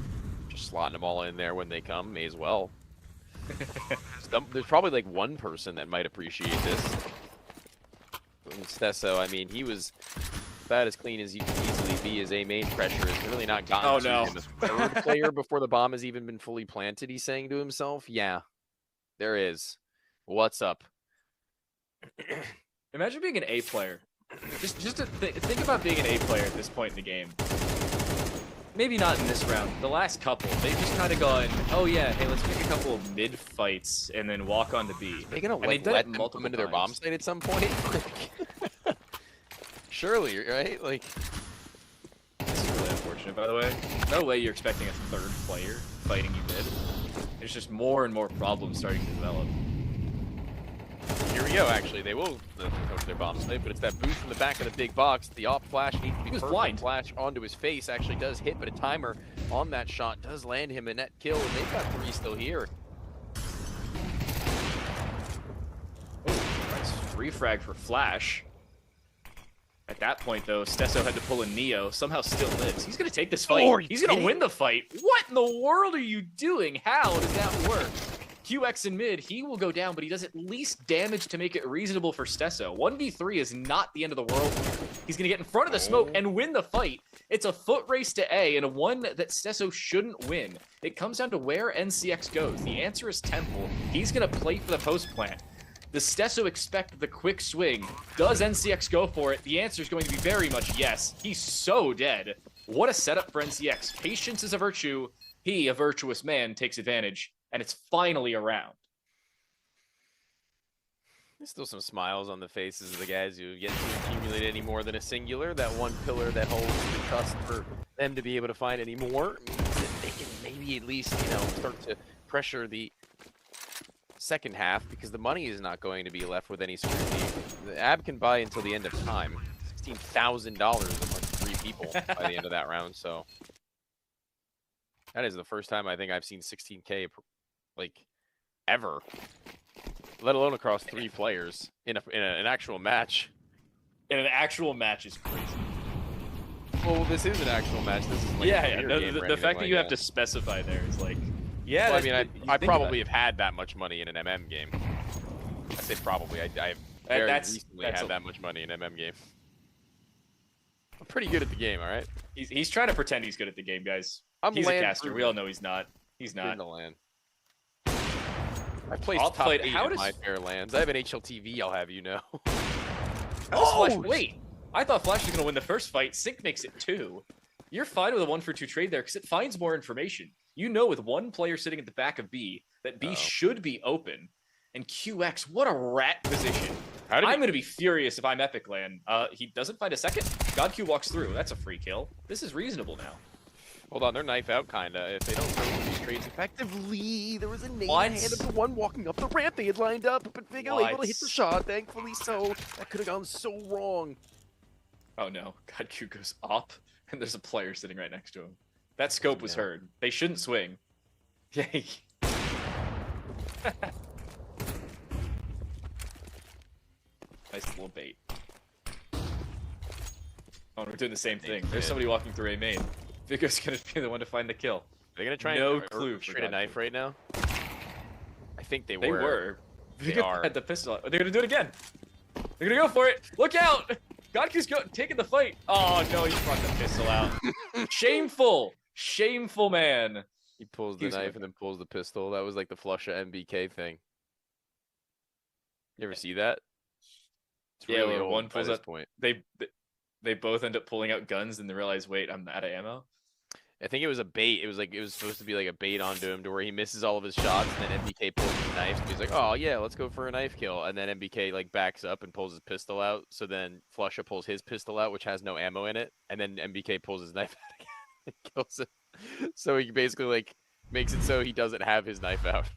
Just slotting them all in there when they come, may as well. There's probably like one person that might appreciate this. Stesso, I mean, he was about as clean as you can easily be. His A main pressure has really not gotten to him. A third player before the bomb has even been fully planted, he's saying to himself, yeah, there is. What's up? Imagine being an A player. Just to think about being an A player at this point in the game. Maybe not in this round. The last couple, they've just kind of gone, oh yeah, hey, let's pick a couple of mid fights and then walk on to B. They're gonna like let them come into their bomb site at some point. Surely, right? Like, this is really unfortunate, by the way. No way you're expecting a third player fighting you mid. There's just more and more problems starting to develop. Here we go, actually. They will go to their bomb site, but it's that boost from the back of the big box. The op flash needs to be perfect. Blind. Flash onto his face actually does hit, but a timer on that shot does land him a net kill, and they've got 3 still here. Oh, nice free frag for Flash. At that point, though, Stesso had to pull a Neo. Somehow still lives. He's going to take this fight. He's going to win the fight. What in the world are you doing? How does that work? QX in mid, he will go down, but he does at least damage to make it reasonable for Stesso. 1v3 is not the end of the world here. He's going to get in front of the smoke and win the fight. It's a foot race to A, and one that Stesso shouldn't win. It comes down to where NCX goes. The answer is Temple. He's going to play for the post plant. Does Stesso expect the quick swing? Does NCX go for it? The answer is going to be very much yes. He's so dead. What a setup for NCX. Patience is a virtue. He, a virtuous man, takes advantage. And it's finally around. There's still some smiles on the faces of the guys who get to accumulate any more than a singular. That one pillar that holds the trust for them to be able to find any more means that they can maybe at least, you know, start to pressure the second half, because the money is not going to be left with any scrutiny. The AB can buy until the end of time. $16,000 among 3 people by the end of that round, so that is the first time I think I've seen 16K like ever, let alone across 3 players in an actual match. In an actual match is crazy. Well, this is an actual match. This is like the fact that you have to specify there is like, yeah. Well, I mean, I probably have had that much money in an MM game. I say probably. I very recently had that much money in an MM game. I'm pretty good at the game, all right? He's trying to pretend he's good at the game, guys. He's a caster. We all know he's not. He's not. In the land. I placed top 8 in my fair lands. I have an HLTV, I'll have you know. Oh, wait. I thought Flash was going to win the first fight. Sync makes it 2. You're fine with a 1-for-2 trade there because it finds more information. You know with one player sitting at the back of B that B should be open. And QX, what a rat position. I'm going to be furious if I'm Epic Land. He doesn't find a second. GodQ walks through. That's a free kill. This is reasonable now. Hold on, they're knife out, kinda. If they don't throw these trades effectively, there was a nade hand of the one walking up the ramp they had lined up, but Vigo able to hit the shot, thankfully so. That could have gone so wrong. Oh no, GodQ goes up, and there's a player sitting right next to him. That scope was heard. They shouldn't swing. Yay. Nice little bait. Oh, we're doing the same thing. There's somebody walking through A main. Vigo's gonna be the one to find the kill. They're gonna try no clue trade a knife right now. I think they were. They were. They Vigo are. had the pistol. They're gonna do it again. They're gonna go for it. Look out! Godku's taking the fight. Oh no, he brought the pistol out. Shameful, shameful man. He pulls the knife and then pulls the pistol. That was like the flush of MBK thing. You ever see that? It's really old one pulls by this out. Point. They both end up pulling out guns and they realize, wait, I'm out of ammo. I think it was a bait. It was supposed to be like a bait onto him to where he misses all of his shots, and then MBK pulls his knife. He's like, "Oh yeah, let's go for a knife kill." And then MBK like backs up and pulls his pistol out. So then Flusha pulls his pistol out, which has no ammo in it, and then MBK pulls his knife out again and kills him. So he basically like makes it so he doesn't have his knife out,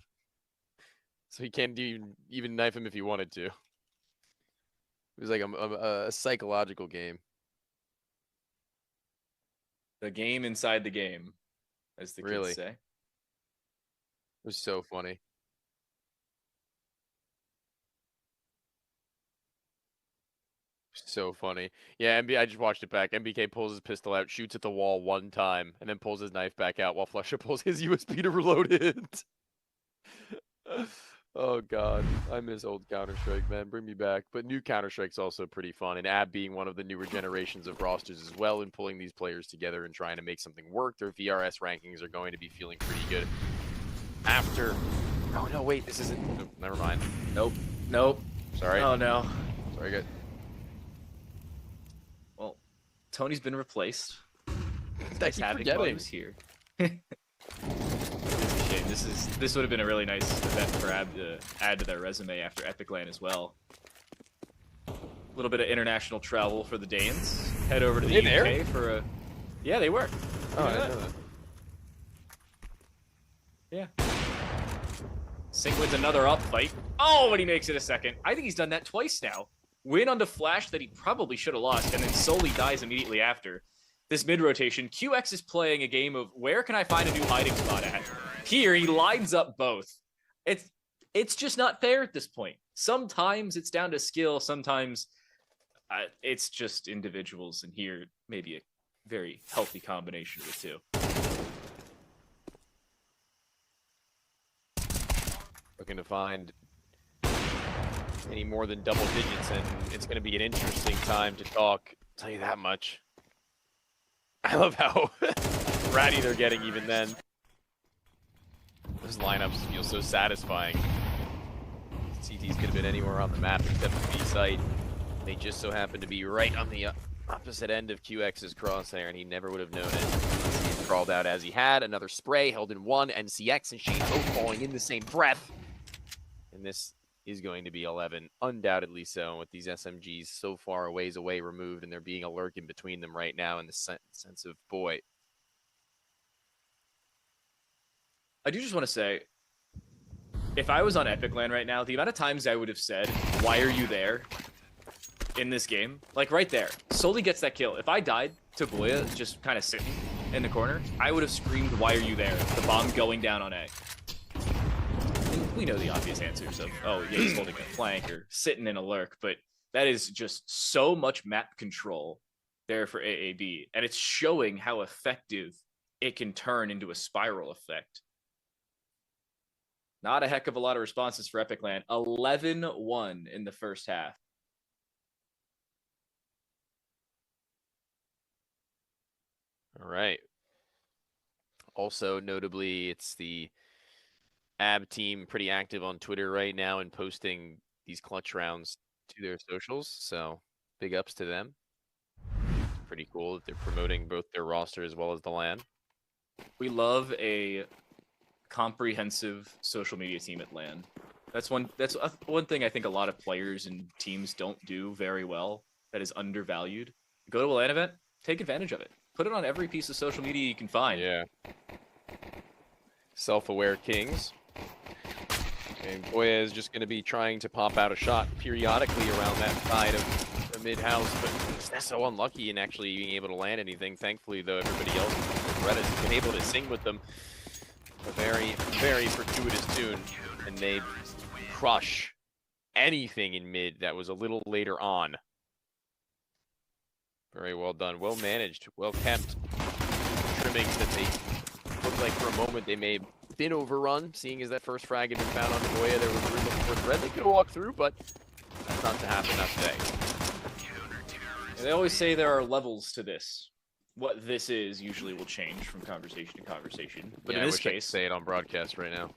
so he can't even knife him if he wanted to. It was like a psychological game. The game inside the game, as the Really? kids say. It was so funny. So funny. Yeah, I just watched it back. MBK pulls his pistol out, shoots at the wall one time, and then pulls his knife back out while Flusha pulls his USB to reload it. Oh god, I miss old Counter-Strike, man. Bring me back. But new Counter-Strike's also pretty fun, and AB being one of the newer generations of rosters as well, and pulling these players together and trying to make something work. Their VRS rankings are going to be feeling pretty good after. Oh no, wait, this isn't. Oh, never mind. Nope. Sorry. Oh no. Sorry, good. Well, Tony's been replaced. Thanks for Having getting. was here. This would have been a really nice event for AB to add to their resume after Epic LAN as well. A little bit of international travel for the Danes. Head over to the UK for a. Yeah, they were. Oh, I didn't know that. Yeah. Sync wins another up fight. Oh, and he makes it a second. I think he's done that twice now. Win onto Flash that he probably should have lost, and then solely dies immediately after. This mid-rotation, QX is playing a game of where can I find a new hiding spot at? Here, he lines up both. It's just not fair at this point. Sometimes it's down to skill, sometimes it's just individuals, and here, maybe a very healthy combination of the two. Looking to find any more than double digits, and it's going to be an interesting time to talk. I'll tell you that much. I love how ratty they're getting even then. Those lineups feel so satisfying. CTs could have been anywhere on the map except the B site. They just so happen to be right on the opposite end of QX's crosshair, and he never would have known it. He crawled out as he had. Another spray held in one, and CX and Shane both falling in the same breath. And this is going to be 11, undoubtedly so, with these SMGs so far a ways away removed, and there being a lurk in between them right now in the sense of, boy. I do just want to say, if I was on Epic LAN right now, the amount of times I would have said, "Why are you there?" in this game, like right there, solely gets that kill. If I died to Boya just kind of sitting in the corner, I would have screamed, "Why are you there?" The bomb going down on A. And we know the obvious answers of, oh yeah, he's holding a flank or sitting in a lurk, but that is just so much map control there for AAB, and it's showing how effective it can turn into a spiral effect. Not a heck of a lot of responses for Epic LAN. 11-1 in the first half. All right. Also, notably, it's the AB team pretty active on Twitter right now and posting these clutch rounds to their socials. So big ups to them. Pretty cool that they're promoting both their roster as well as the LAN. We love a comprehensive social media team at LAN. That's one thing I think a lot of players and teams don't do very well. That is undervalued. Go to a LAN event, take advantage of it. Put it on every piece of social media you can find. Yeah. Self-aware kings. And Boya is just going to be trying to pop out a shot periodically around that side of the mid-house, but that's so unlucky in actually being able to land anything. Thankfully, though, everybody else has been able to sing with them. A very, very fortuitous tune, and they crush anything in mid that was a little later on. Very well done, well managed, well kept. Trimmings that they looked like for a moment they may have been overrun, seeing as that first frag had been found on the Boya. There was room looking for thread. They could have walked through, but that's not to happen, not today. And they always say there are levels to this. What this is usually will change from conversation to conversation. But yeah, in this I wish I could case, say it on broadcast right now.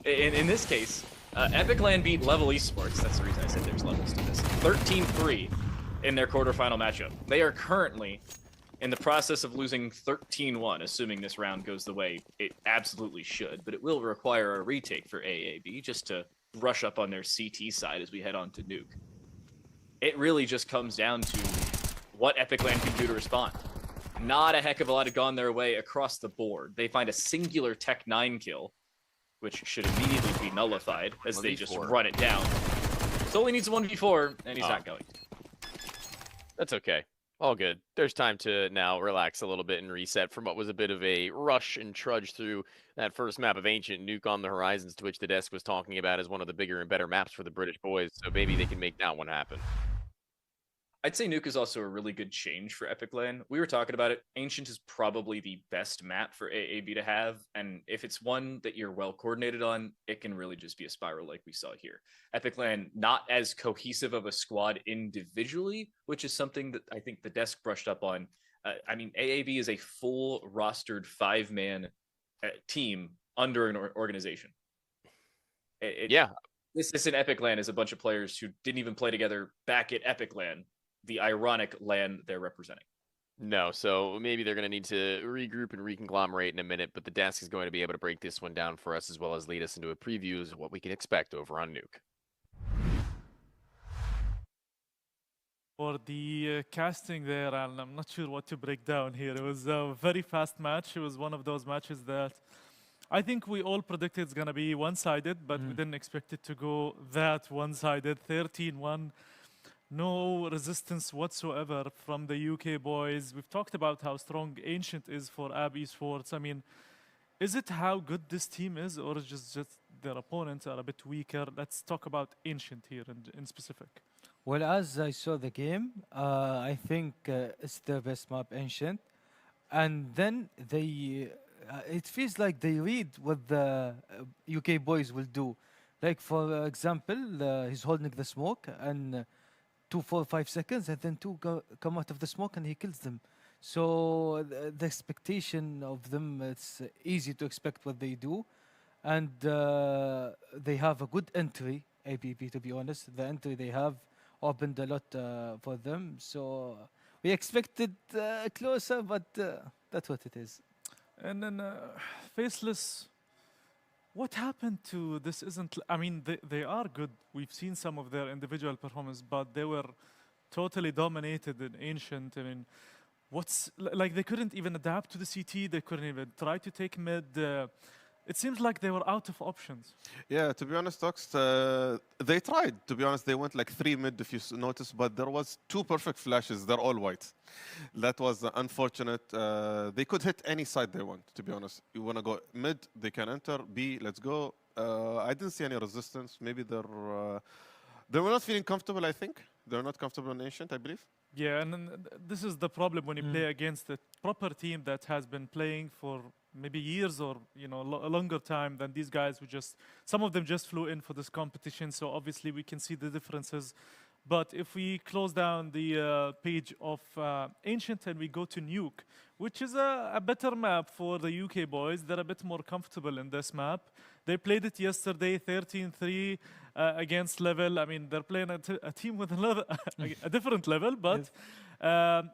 in this case, Epic LAN beat Level Esports. That's the reason I said there's levels to this. 13-3 in their quarterfinal matchup. They are currently In the process of losing 13-1, assuming this round goes the way it absolutely should, but it will require a retake for AAB just to brush up on their CT side as we head on to Nuke. It really just comes down to what Epicland can do to respond. Not a heck of a lot had gone their way across the board. They find a singular Tech 9 kill, which should immediately be nullified as they just run it down. Solely needs a 1v4, and he's not going. That's okay. All good. There's time to now relax a little bit and reset from what was a bit of a rush and trudge through that first map of Ancient. Nuke on the Horizons, to which the desk was talking about as one of the bigger and better maps for the British boys, so maybe they can make that one happen. I'd say Nuke is also a really good change for Epicland. We were talking about it. Ancient is probably the best map for AAB to have, and if it's one that you're well coordinated on, it can really just be a spiral like we saw here. Epicland, not as cohesive of a squad individually, which is something that I think the desk brushed up on. I mean, AAB is a full rostered 5-man team under an organization. This in Epicland is a bunch of players who didn't even play together back at Epicland, the ironic land they're representing. No, so maybe they're going to need to regroup and reconglomerate in a minute, but the desk is going to be able to break this one down for us as well as lead us into a preview of what we can expect over on Nuke. For the casting there, and I'm not sure what to break down here. It was a very fast match. It was one of those matches that I think we all predicted it's going to be one-sided, but we didn't expect it to go that one-sided. 13-1. No resistance whatsoever from the UK boys. We've talked about how strong Ancient is for AB Esports. I mean, is it how good this team is, or is just their opponents are a bit weaker? Let's talk about Ancient here in specific. Well, as I saw the game, I think it's their best map, Ancient. And then they, it feels like they read what the UK boys will do. Like, for example, he's holding the smoke and 2, 4, 5 seconds, and then two come out of the smoke and he kills them. So the expectation of them, it's easy to expect what they do. And they have a good entry, APP, to be honest. The entry they have opened a lot for them. So we expected closer, but that's what it is. And then Faceless, what happened to this? I mean, they are good. We've seen some of their individual performance, but they were totally dominated in Ancient. I mean, they couldn't even adapt to the CT. They couldn't even try to take mid. It seems like they were out of options. Yeah, to be honest, Tox, they tried. To be honest, they went like 3 mid, if you notice, but there was 2 perfect flashes. They're all white. That was unfortunate. They could hit any side they want, to be honest. You want to go mid, they can enter. B, let's go. I didn't see any resistance. Maybe they were not feeling comfortable, I think. They're not comfortable in Ancient, I believe. Yeah, and then this is the problem when you play against a proper team that has been playing for maybe years or a longer time than these guys who some of them just flew in for this competition. So obviously we can see the differences. But if we close down the page of Ancient and we go to Nuke, which is a better map for the UK boys, they're a bit more comfortable in this map. They played it yesterday, 13-3 against Level. I mean, they're playing a team with a different level, but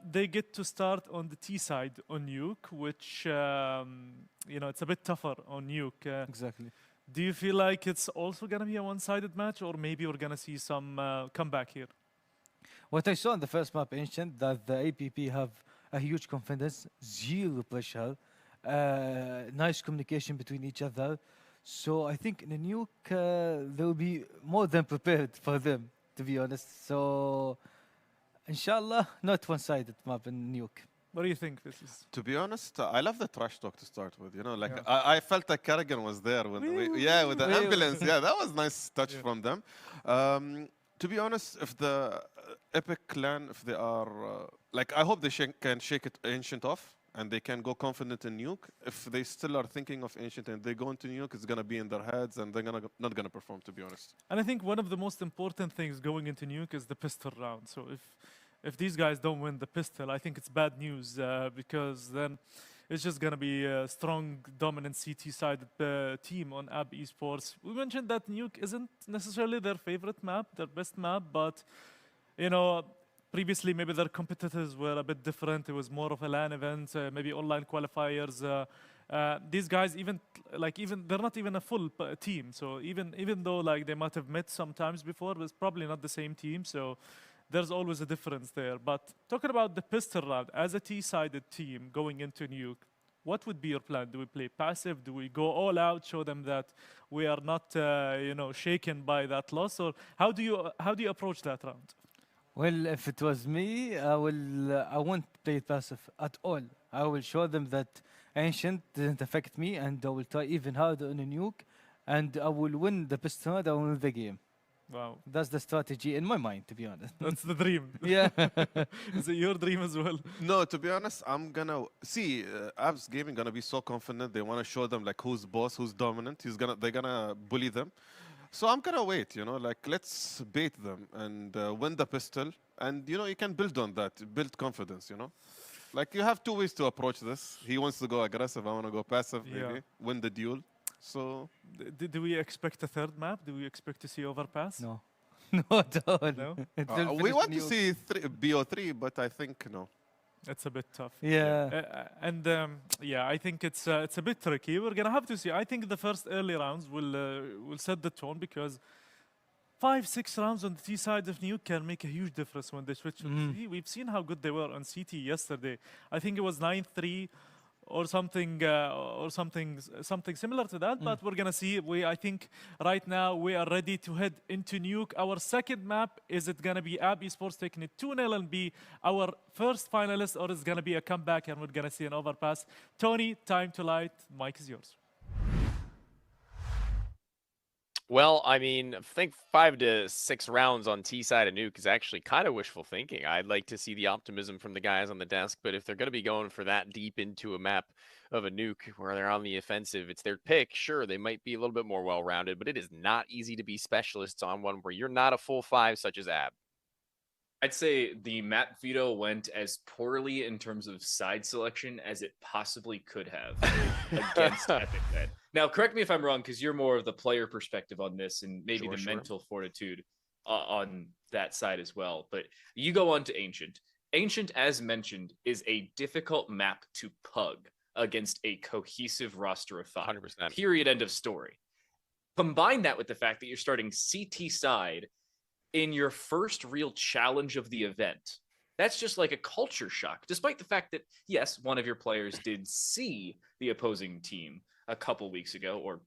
they get to start on the T side on Nuke, which, it's a bit tougher on Nuke. Exactly. Do you feel like it's also going to be a one-sided match, or maybe we're going to see some comeback here? What I saw in the first map, Ancient, that the APP have a huge confidence, zero pressure, nice communication between each other. So I think in the Nuke, they will be more than prepared for them, to be honest. So, inshallah, not one-sided map in Nuke. What do you think this is? To be honest, I love the trash talk to start with. I felt like Kerrigan was there when with the ambulance. Yeah, that was nice touch from them. To be honest, if the Epic clan, if they are I hope they can shake it Ancient off and they can go confident in Nuke. If they still are thinking of Ancient and they go into Nuke, it's gonna be in their heads and they're not gonna perform. To be honest. And I think one of the most important things going into Nuke is the pistol round. So if these guys don't win the pistol, I think it's bad news because then it's just going to be a strong, dominant CT-sided team on AB Esports. We mentioned that Nuke isn't necessarily their favorite map, their best map, but, previously maybe their competitors were a bit different. It was more of a LAN event, maybe online qualifiers. These guys even they're not even a full team. So even though like they might have met sometimes before, it's probably not the same team. So there's always a difference there. But talking about the pistol round, as a T-sided team going into Nuke, what would be your plan? Do we play passive? Do we go all out, show them that we are not, shaken by that loss? Or how do you approach that round? Well, if it was me, I won't play it passive at all. I will show them that Ancient didn't affect me, and I will try even harder on a Nuke, and I will win the pistol round, I will win the game. Wow. That's the strategy in my mind, to be honest. That's the dream. Yeah. Is it your dream as well? No, to be honest, I'm gonna see Abs Gaming gonna be so confident. They want to show them like who's boss, who's dominant. They're gonna bully them. So I'm gonna wait. Like let's bait them and win the pistol, and you can build on that, build confidence. Like you have two ways to approach this. He wants to go aggressive. I want to go passive. Maybe win the duel. So, do we expect a third map? Do we expect to see Overpass? No. No, at all. No? We want to see BO3, but I think no. It's a bit tough. Yeah. I think it's a bit tricky. We're gonna have to see. I think the first early rounds will set the tone because 5-6 rounds on the T side of Nuke can make a huge difference when they switch to C. We've seen how good they were on CT yesterday. I think it was 9-3. Or something similar to that, but we're gonna see. I think right now we are ready to head into Nuke. Our second map, is it gonna be AB Esports taking it 2-0 and be our first finalist, or is it gonna be a comeback and we're gonna see an overpass? Tony, time to light. Mic is yours. Well, I mean, I think 5 to 6 rounds on T side of Nuke is actually kind of wishful thinking. I'd like to see the optimism from the guys on the desk, but if they're going to be going for that deep into a map of a Nuke where they're on the offensive, it's their pick. Sure, they might be a little bit more well-rounded, but it is not easy to be specialists on one where you're not a full 5 such as AB. I'd say the map veto went as poorly in terms of side selection as it possibly could have against Epic Med. Now, correct me if I'm wrong, because you're more of the player perspective on this and maybe the mental fortitude on that side as well. But you go on to Ancient. Ancient, as mentioned, is a difficult map to pug against a cohesive roster of 5. 100%. Period, end of story. Combine that with the fact that you're starting CT side in your first real challenge of the event. That's just like a culture shock, despite the fact that, yes, one of your players did see the opposing team a couple weeks ago, or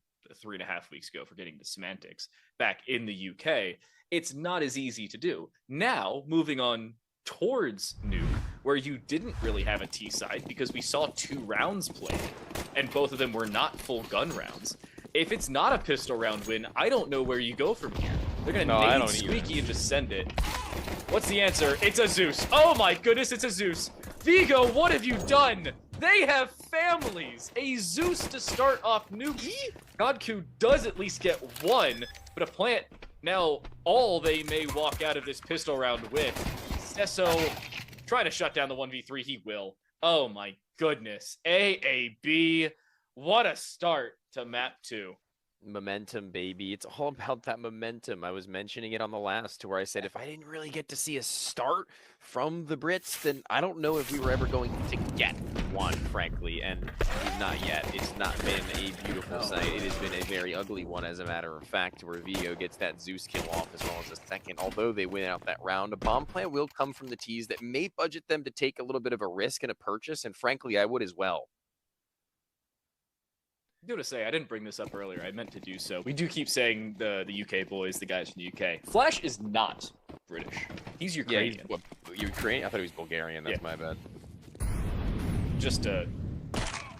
3.5 weeks ago, forgetting the semantics, back in the UK. It's not as easy to do. Now, moving on towards Nuke, where you didn't really have a T side because we saw 2 rounds played, and both of them were not full gun rounds. If it's not a pistol round win, I don't know where you go from here. They're going to nade Squeaky and just send it. What's the answer? It's a Zeus. Oh my goodness, it's a Zeus. Vigo, what have you done? They have families. A Zeus to start off Nuke. Godku does at least get 1, but a plant now all they may walk out of this pistol round with. Stesso trying to shut down the 1v3. He will. Oh my goodness. AAB. What a start to map 2. Momentum, baby. It's all about that momentum. I was mentioning it on the last to where I said if I didn't really get to see a start from the Brits, then I don't know if we were ever going to get one, frankly, and not yet. It's not been a beautiful sight. It has been a very ugly one, as a matter of fact, where Vigo gets that Zeus kill off as well as a second. Although they win out that round, a bomb plant will come from the T's that may budget them to take a little bit of a risk and a purchase, and frankly, I would as well. I do to say, I didn't bring this up earlier. I meant to do so. We do keep saying the UK boys, the guys from the UK. Flash is not British. He's Ukrainian. Yeah, Ukrainian? I thought he was Bulgarian. That's my bad. Just a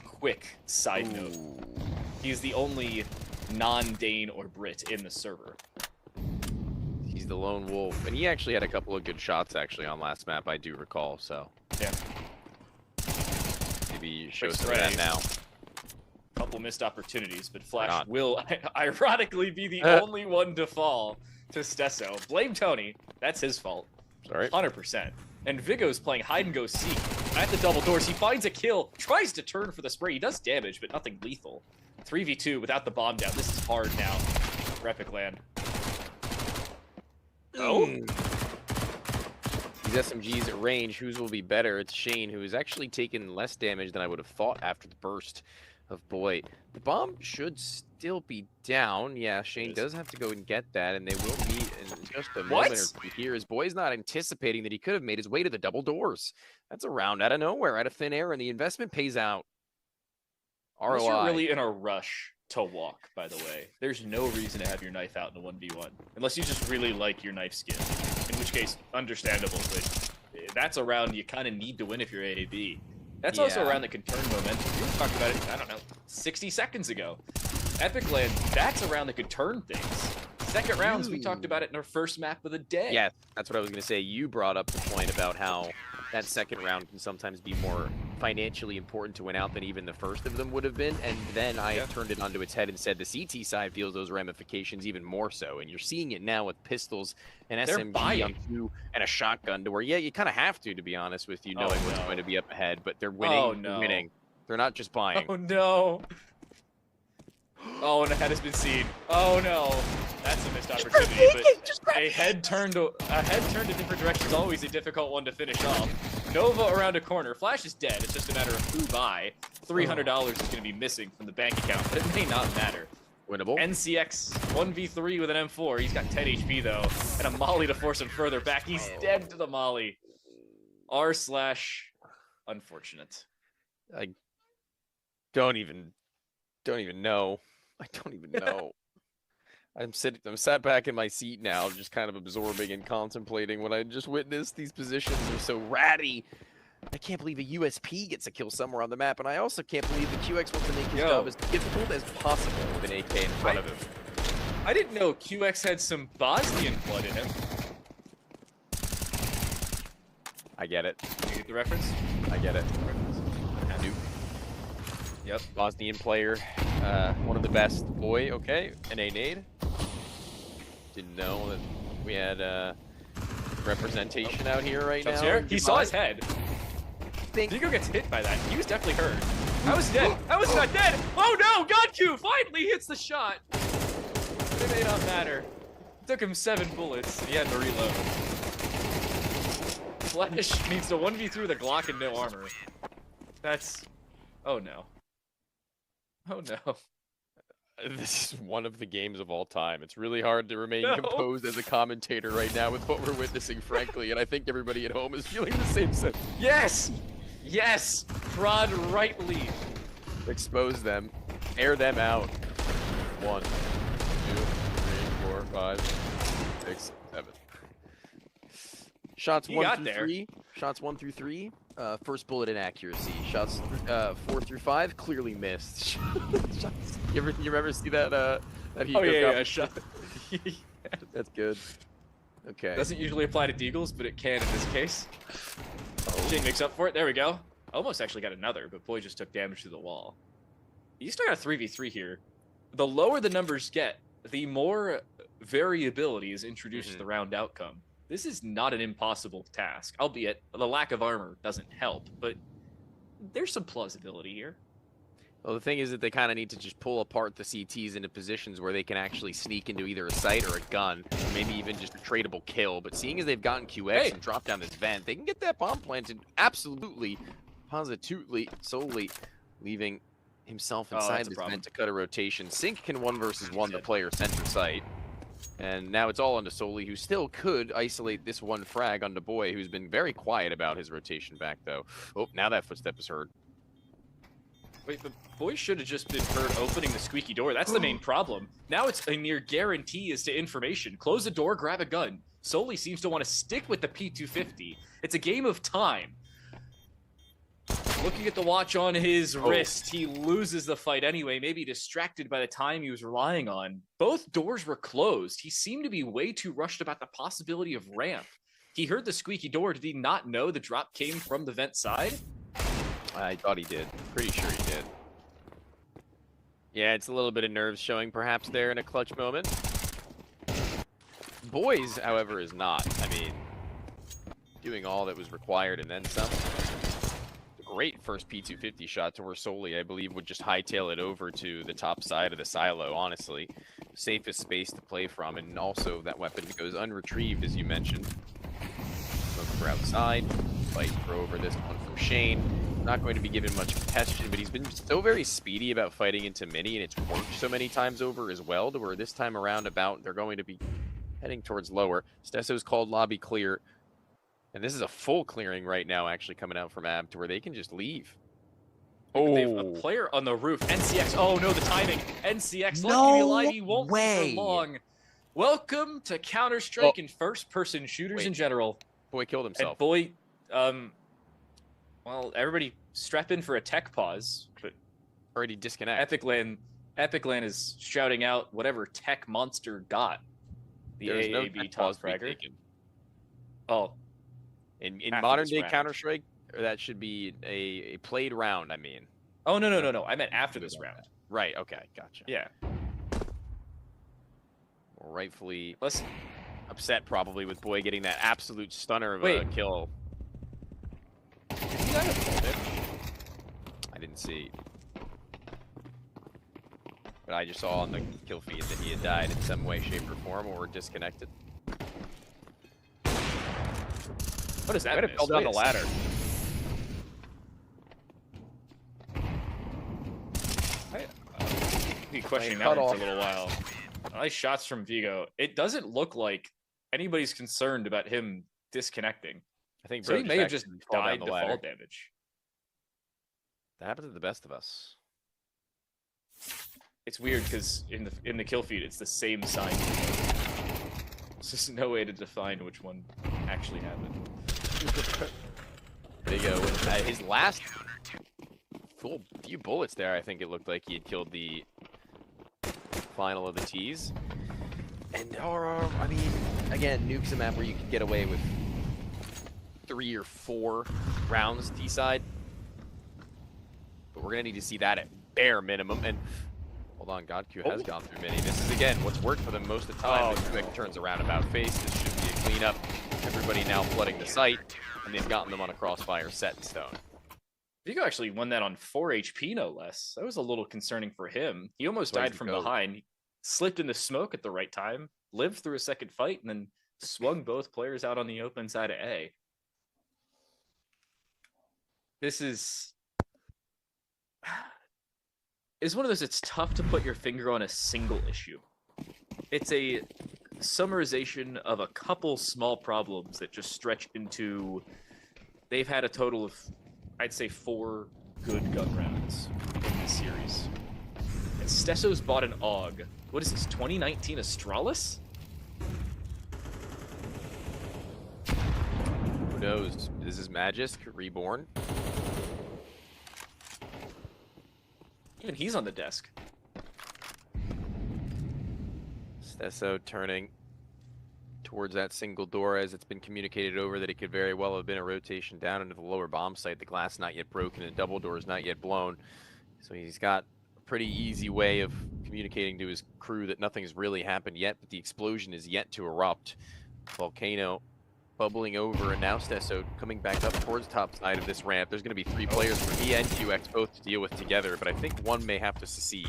quick side note. He's the only non-Dane or Brit in the server. He's the lone wolf. And he actually had a couple of good shots, actually, on last map, I do recall. So, yeah. Maybe show some of that now. Couple missed opportunities, but Flash will ironically be the only one to fall to Stesso. Blame Tony. That's his fault. Sorry. 100%. And Vigo's playing hide and go seek at the double doors. He finds a kill, tries to turn for the spray. He does damage, but nothing lethal. 3v2 without the bomb down. This is hard now for Epic Land. Oh. He's SMGs at range, whose will be better? It's Shane, who has actually taken less damage than I would have thought after the burst of Boy. The bomb should still be down. Yeah, Shane does have to go and get that, and they will meet in just a moment or two here, as Boy's not anticipating that he could have made his way to the double doors. That's a round out of nowhere, out of thin air, and the investment pays out. ROI. Unless you're really in a rush to walk, by the way. There's no reason to have your knife out in a 1v1. Unless you just really like your knife skin. In which case, understandable, but that's a round you kind of need to win if you're AAB. That's also a round that can turn momentum. We were talking about it, I don't know, 60 seconds ago. Epic Land, that's a round that could turn things. Second rounds, we talked about it in our first map of the day. Yeah, that's what I was going to say. You brought up the point about how that second round can sometimes be more financially important to win out than even the first of them would have been, and then I turned it onto its head and said the CT side feels those ramifications even more so, and you're seeing it now with pistols and SMG on 2 and a shotgun, to where you kind of have to be honest with you, knowing what's going to be up ahead, but they're winning. They're winning. They're not just buying. Oh no. Oh, and a head has been seen. Oh no, that's a missed opportunity. But a head turned a different direction is always a difficult one to finish off. Nova around a corner. Flash is dead. It's just a matter of who buy. $300 is going to be missing from the bank account, but it may not matter. Winnable. NCX 1v3 with an M4. He's got 10 HP though, and a molly to force him further back. He's dead to the molly. R/. Unfortunate. I don't even know. I don't even know. I'm sat back in my seat now, just kind of absorbing and contemplating what I just witnessed. These positions are so ratty. I can't believe a USP gets a kill somewhere on the map, and I also can't believe the QX wants to make his job as difficult as possible with an AK in front of him. I didn't know QX had some Bosnian blood in him. I get it. You get the reference? I get it. Nuke. Yep. Bosnian player. One of the best. Boy, okay. An A-nade. Didn't know that we had representation out here right now. Here. He saw his head. Diego gets hit by that. He was definitely hurt. I was dead. I was not dead. Oh no! Godku finally hits the shot. But it may not matter. It took him 7 bullets. And he had to reload. Flash needs to 1v3 with a Glock and no armor. That's... Oh no. Oh no. This is one of the games of all time. It's really hard to remain composed as a commentator right now with what we're witnessing, frankly, and I think everybody at home is feeling the same sense. Yes! Yes! Prod rightly. Expose them. Air them out. 1, 2, 3, 4, 5, 6, 7. Shots 1 through 3. Shots 1 through 3. First bullet inaccuracy. Shots 4 through 5 clearly missed. Shots, you ever see that? That shot. That's good. Okay. Doesn't usually apply to Deagles, but it can in this case. Jane makes up for it. There we go. Almost actually got another, but Boy just took damage to the wall. You still got a 3v3 here. The lower the numbers get, the more variability is introduced to the round outcome. This is not an impossible task, albeit the lack of armor doesn't help, but there's some plausibility here. Well, the thing is that they kind of need to just pull apart the CTs into positions where they can actually sneak into either a sight or a gun, or maybe even just a tradable kill. But seeing as they've gotten QX and dropped down this vent, they can get that bomb planted absolutely, positively, solely, leaving himself inside this vent to cut a rotation. Sync can 1 versus 1 the player center site. And now it's all onto Soli, who still could isolate this one frag onto Boy, who's been very quiet about his rotation back, though. Oh, now that footstep is heard. Wait, but Boy should have just been heard opening the squeaky door. That's the main problem. Now it's a near guarantee as to information. Close the door, grab a gun. Soli seems to want to stick with the P250. It's a game of time. Looking at the watch on his wrist, he loses the fight anyway, maybe distracted by the time he was relying on. Both doors were closed. He seemed to be way too rushed about the possibility of ramp. He heard the squeaky door. Did he not know the drop came from the vent side? I thought he did. Pretty sure he did. Yeah, it's a little bit of nerves showing perhaps there in a clutch moment. Boys, however, is not. I mean, doing all that was required and then some. Great first P250 shot to where Soli, I believe, would just hightail it over to the top side of the silo, honestly. Safest space to play from, and also that weapon goes unretrieved, as you mentioned. for outside. Fight for over this one from Shane. Not going to be given much contestation, but he's been so very speedy about fighting into mini, and it's worked so many times over as well, to where this time around they're going to be heading towards lower. Stesso's called lobby clear, and this is a full clearing right now actually coming out from Ab, to where they can just leave. They have a player on the roof. NCX, oh no, the timing. NCX, No lucky to be alive, he won't way. be for long. Welcome to Counter-Strike and first-person shooters in general. Boy killed himself. And boy, well, everybody strap in for a tech pause, but already disconnect. Epic Land is shouting out whatever tech monster got the There's no AAB tech top pause to be fragger. taken. Oh, In after modern this day round. Counter-Strike, that should be a played round, I mean. Oh, no. I meant after this round. Right, okay, gotcha. Yeah. Rightfully Let's upset probably with Boy getting that absolute stunner of a Wait. kill. Did he die of fall damage? I didn't see. But I just saw on the kill feed that he had died in some way, shape, or form, or disconnected. What is that? Might have fell down the ladder. Be questioning Cut that one off. for a little while. Nice shots from Vigo. It doesn't look like anybody's concerned about him disconnecting. I think So Bro he may have just accidentally fell down died the to ladder. fall damage. That happens to the best of us. It's weird because in the kill feed it's the same sign. There's just no way to define which one actually happened. Vigo with his last full few bullets there. I think it looked like he had killed the final of the T's. And I mean, again, Nuke's a map where you can get away with 3 or 4 rounds T side, but we're gonna need to see that at bare minimum. And hold on, GodQ has gone through many. This is again what's worked for them most of the time. This quick turns around about face. This should be a cleanup. Everybody now flooding the site, and they've gotten them on a crossfire set in stone. Vigo actually won that on 4 HP, no less. That was a little concerning for him. He almost died from behind. He slipped in the smoke at the right time, lived through a second fight, and then swung both players out on the open side of A. This is one of those, it's tough to put your finger on a single issue. It's a summarization of a couple small problems that just stretch into, they've had a total of, I'd say, 4 good gun rounds in this series. And Stesso's bought an AUG. What is this, 2019 Astralis? Who knows? This is Magisk reborn. Even he's on the desk. Stesso turning towards that single door as it's been communicated over that it could very well have been a rotation down into the lower bomb site. The glass not yet broken and double doors not yet blown. So he's got a pretty easy way of communicating to his crew that nothing's really happened yet, but the explosion is yet to erupt. Volcano bubbling over, and now Stesso coming back up towards top side of this ramp. There's going to be 3 players for he and QX both to deal with together, but I think one may have to secede.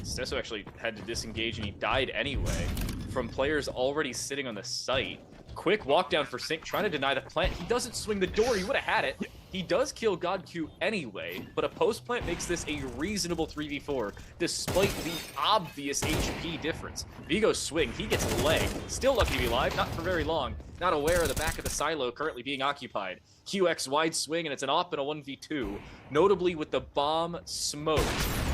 Stesso actually had to disengage, and he died anyway from players already sitting on the site. Quick walk down for Sync, trying to deny the plant. He doesn't swing the door. He would have had it. He does kill GodQ anyway, but a post plant makes this a reasonable 3v4, despite the obvious HP difference. Vigo's swing, he gets leg. Still lucky to be alive, not for very long. Not aware of the back of the silo currently being occupied. QX wide swing, and it's an op and a 1v2, notably with the bomb smoked.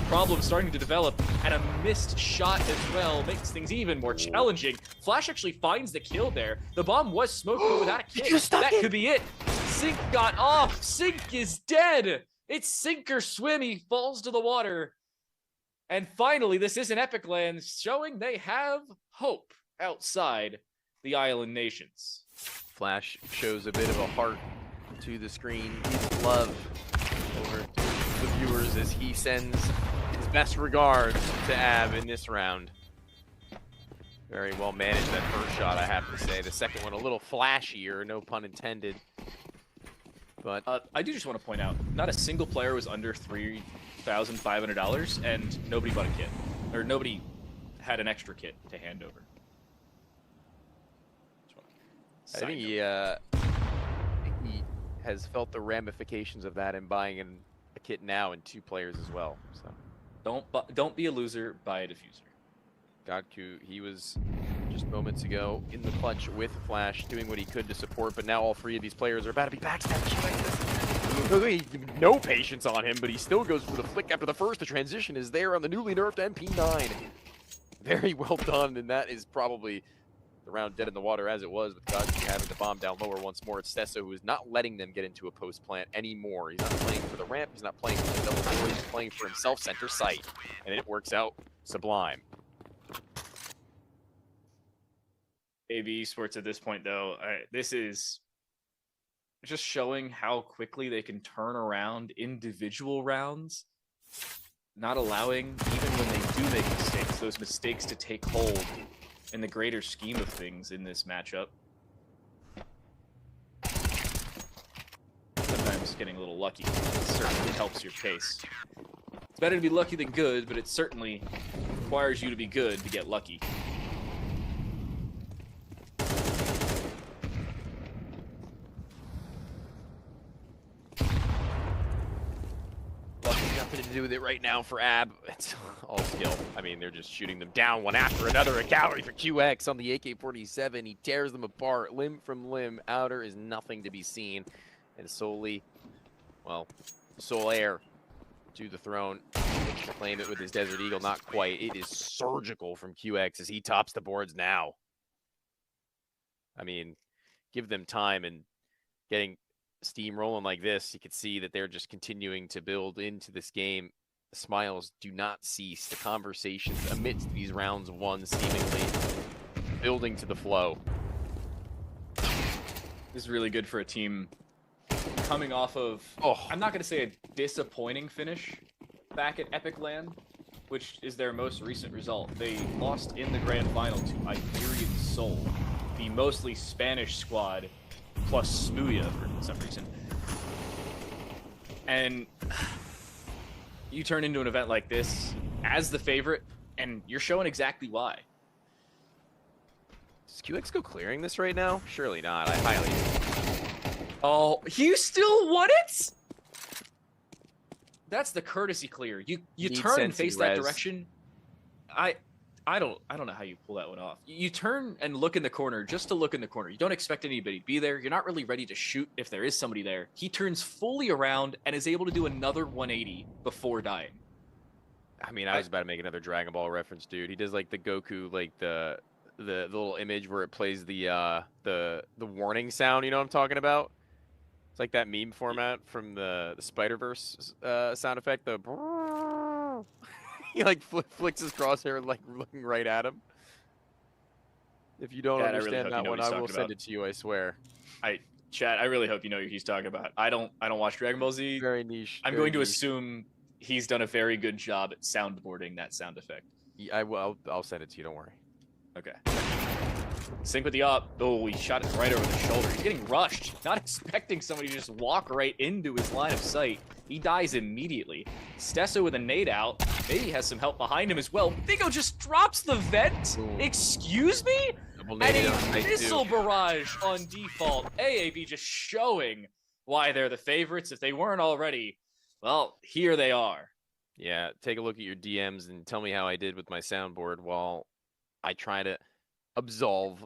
Problem starting to develop, and a missed shot as well makes things even more challenging. Flash actually finds the kill there. The bomb was smoked, but without a kick. That could be it. Sync got off. Sync is dead. It's sink or swim. He falls to the water. And finally, this is an Epic Land showing they have hope outside the island nations. Flash shows a bit of a heart to the screen. His love over to the viewers as he sends his best regards to Ab in this round. Very well managed that first shot, I have to say. The second one a little flashier, no pun intended. But I do just want to point out, not a single player was under $3,500, and nobody bought a kit, or nobody had an extra kit to hand over. I think he has felt the ramifications of that in buying a kit now and 2 players as well. So Don't be a loser, buy a diffuser. Godku, he was just moments ago in the clutch with Flash, doing what he could to support, but now all 3 of these players are about to be backstabbed. No patience on him, but he still goes for the flick after the first. The transition is there on the newly nerfed MP9. Very well done, and that is probably the round dead in the water as it was, with Godku having the bomb down lower once more. It's Stesso who is not letting them get into a post plant anymore. He's not playing for the ramp, he's not playing for the double door, he's playing for himself center site, and it works out sublime. AB Esports at this point, though, this is just showing how quickly they can turn around individual rounds, not allowing, even when they do make mistakes, those mistakes to take hold in the greater scheme of things in this matchup. Sometimes getting a little lucky certainly helps your pace. It's better to be lucky than good, but it certainly requires you to be good to get lucky. Nothing to do with it right now for AB. It's all skill. I mean, they're just shooting them down one after another. A gallery for QX on the AK-47. He tears them apart, limb from limb. Outer is nothing to be seen. And solely, well, Solaire to the throne. To claim it with his Desert Eagle, not quite. It is surgical from QX as he tops the boards now. I mean, give them time, and getting steam rolling like this, you could see that they're just continuing to build into this game. The smiles do not cease. The conversations amidst these rounds won seemingly building to the flow. This is really good for a team coming off of, I'm not going to say a disappointing finish back at Epic Land, which is their most recent result. They lost in the grand final to Iberian Soul, the mostly Spanish squad, plus Smuya for some reason. And you turn into an event like this as the favorite, and you're showing exactly why. Does QX go clearing this right now? Surely not. I highly... Oh, you still won it? That's the courtesy clear. You turn and face that direction. I don't know how you pull that one off. You turn and look in the corner just to look in the corner. You don't expect anybody to be there. You're not really ready to shoot if there is somebody there. He turns fully around and is able to do another 180 before dying. I mean, I was about to make another Dragon Ball reference, dude. He does like the Goku, like the little image where it plays the warning sound. You know what I'm talking about? It's like that meme format from the Spider-Verse sound effect. The he like flicks his crosshair like looking right at him. If you don't understand that one, I will send it to you. I swear. Chat, I really hope you know who he's talking about. I don't watch Dragon Ball Z. Very niche. I'm going to assume he's done a very good job at soundboarding that sound effect. Yeah, I will. I'll send it to you. Don't worry. Okay. Sync with the up. Oh, he shot it right over the shoulder. He's getting rushed. Not expecting somebody to just walk right into his line of sight. He dies immediately. Stesso with a nade out. Maybe has some help behind him as well. Vigo just drops the vent. Ooh. Excuse me? And a missile barrage on default. AAB just showing why they're the favorites. If they weren't already, well, here they are. Yeah, take a look at your DMs and tell me how I did with my soundboard while I try to absolve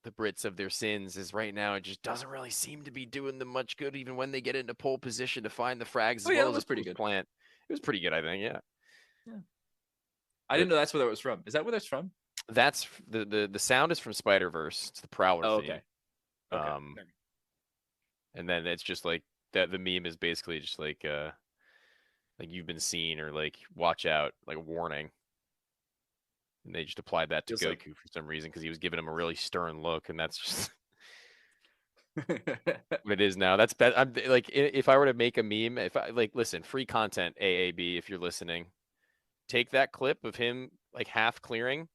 the Brits of their sins, as right now it just doesn't really seem to be doing them much good, even when they get into pole position to find the frags as well as pretty good. Plant. It was pretty good, I think, yeah. I didn't know that's where that was from. Is that where that's from? That's the sound is from Spider-Verse. It's the Prowler theme. Okay. And then it's just like that. The meme is basically just like you've been seen, or like watch out, like a warning. And they just applied that to Goku for some reason because he was giving him a really stern look, and that's just what it is now. That's bad. I'm like, if I were to make a meme, if I listen, free content, AAB, if you're listening, take that clip of him like half clearing,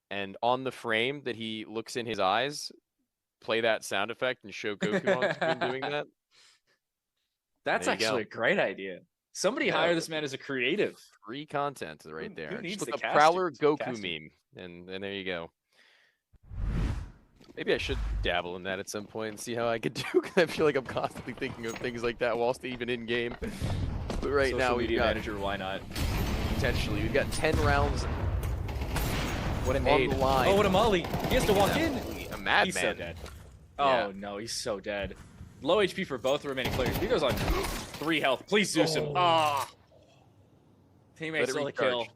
and on the frame that he looks in his eyes, play that sound effect and show Goku on screen doing that. That's actually a great idea. Somebody hire this man as a creative. Free content right there. Who needs just the a Prowler Goku meme, and there you go. Maybe I should dabble in that at some point and see how I could do. 'Cause I feel like I'm constantly thinking of things like that whilst even in game. But right Social now we've media got manager, why not? potentially we've got 10 rounds What a on nade. the line. Oh, what a molly. He has to walk in. A madman. He's so dead. Yeah. Oh no, he's so dead. Low HP for both the remaining players. He goes on 3 health. Please Zeus him. Ah. Teammates Let it still the kill. recharge.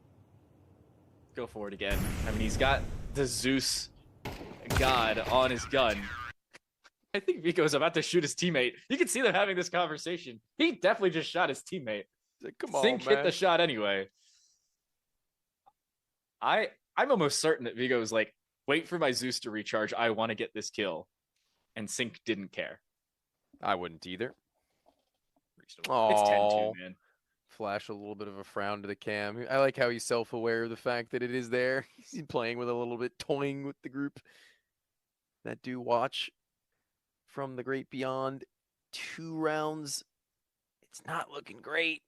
Go for it again. I mean, he's got the Zeus god on his gun. I think Vico's about to shoot his teammate. You can see them having this conversation. He definitely just shot his teammate. Like, come on, Sync man. hit the shot anyway. I'm almost certain that Vigo's like, wait for my Zeus to recharge. I want to get this kill. And Sync didn't care. I wouldn't either. It's 10-2, man. Flash a little bit of a frown to the cam. I like how he's self-aware of the fact that it is there. He's playing with a little bit, toying with the group that do watch from the great beyond. 2 rounds. It's not looking great.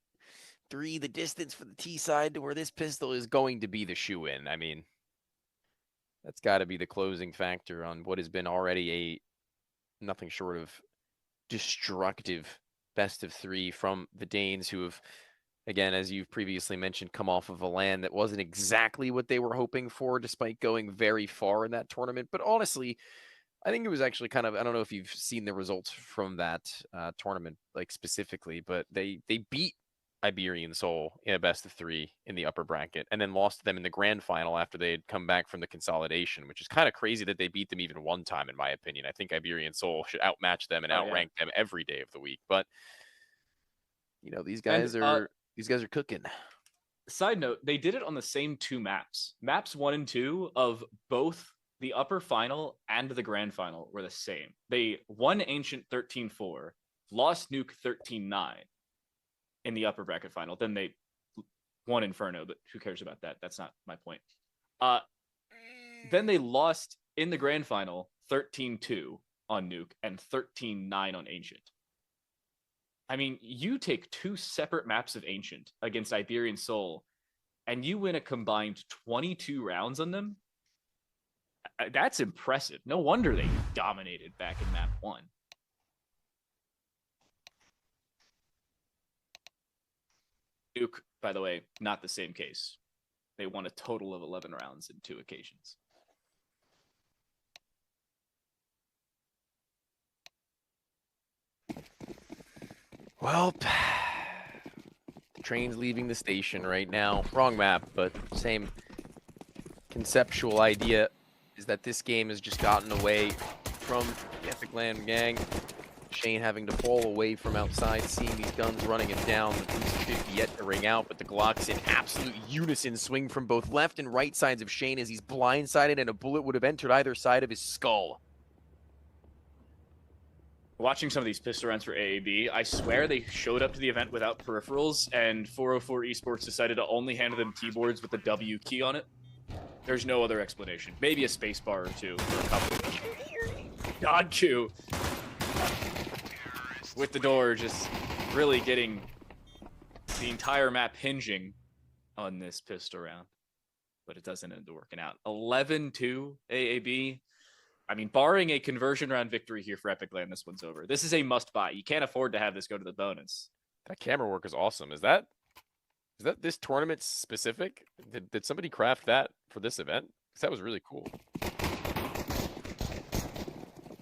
3, the distance for the T side to where this pistol is going to be the shoe-in. I mean, that's got to be the closing factor on what has been already a nothing short of destructive best of 3 from the Danes, who have, again, as you've previously mentioned, come off of a land that wasn't exactly what they were hoping for, despite going very far in that tournament. But honestly, I think it was actually kind of, I don't know if you've seen the results from that tournament, like specifically, but they beat Iberian Soul in a best of 3 in the upper bracket, and then lost to them in the grand final after they had come back from the consolidation, which is kind of crazy that they beat them even one time, in my opinion. I think Iberian Soul should outmatch them and outrank them every day of the week. But you know, these guys are cooking. Side note, they did it on the same 2 maps. Maps 1 and 2 of both the upper final and the grand final were the same. They won Ancient 13-4, lost Nuke 13-9 in the upper bracket final. Then they won Inferno, but who cares about that? That's not my point. Then they lost in the grand final 13-2 on Nuke and 13-9 on Ancient. I mean, you take 2 separate maps of Ancient against Iberian Soul, and you win a combined 22 rounds on them. That's impressive. No wonder they dominated back in map 1. Nuke, by the way, not the same case. They won a total of 11 rounds in 2 occasions. Well, the train's leaving the station right now. Wrong map, but same conceptual idea is that this game has just gotten away from the Epic Land gang. Shane having to fall away from outside, seeing these guns running him down. The 50 yet to ring out, but the Glocks in absolute unison swing from both left and right sides of Shane as he's blindsided, and a bullet would have entered either side of his skull. Watching some of these pistol rounds for AAB, I swear they showed up to the event without peripherals, and 404 Esports decided to only hand them keyboards with the W key on it. There's no other explanation. Maybe a space bar or 2 for a couple. God Q. With the door just really getting the entire map hinging on this pistol round. But it doesn't end up working out. 11-2 AAB. I mean, barring a conversion round victory here for Epic Land, this one's over. This is a must-buy. You can't afford to have this go to the bonus. That camera work is awesome. Is that this tournament specific? Did somebody craft that for this event? Because that was really cool.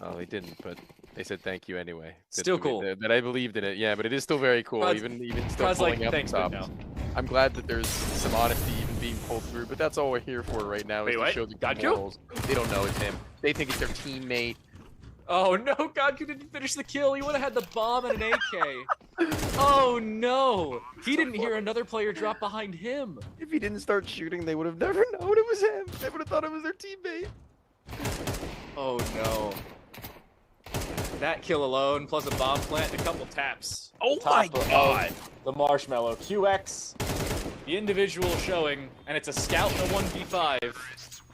Oh, they didn't, but they said thank you anyway. Still cool. That I believed in it. Yeah, but it is still very cool. Even still pulling out the top. I'm glad that there's some honesty even being pulled through, but that's all we're here for right now. Is to show the good morals. They don't know it's him. They think it's their teammate. Oh no, Godku didn't finish the kill. He would have had the bomb and an AK. Oh no! He didn't hear another player drop behind him. If he didn't start shooting, they would have never known it was him. They would have thought it was their teammate. Oh no. That kill alone, plus a bomb plant and a couple taps. Oh my god! The Marshmallow. QX, the individual showing, and it's a scout and a 1v5.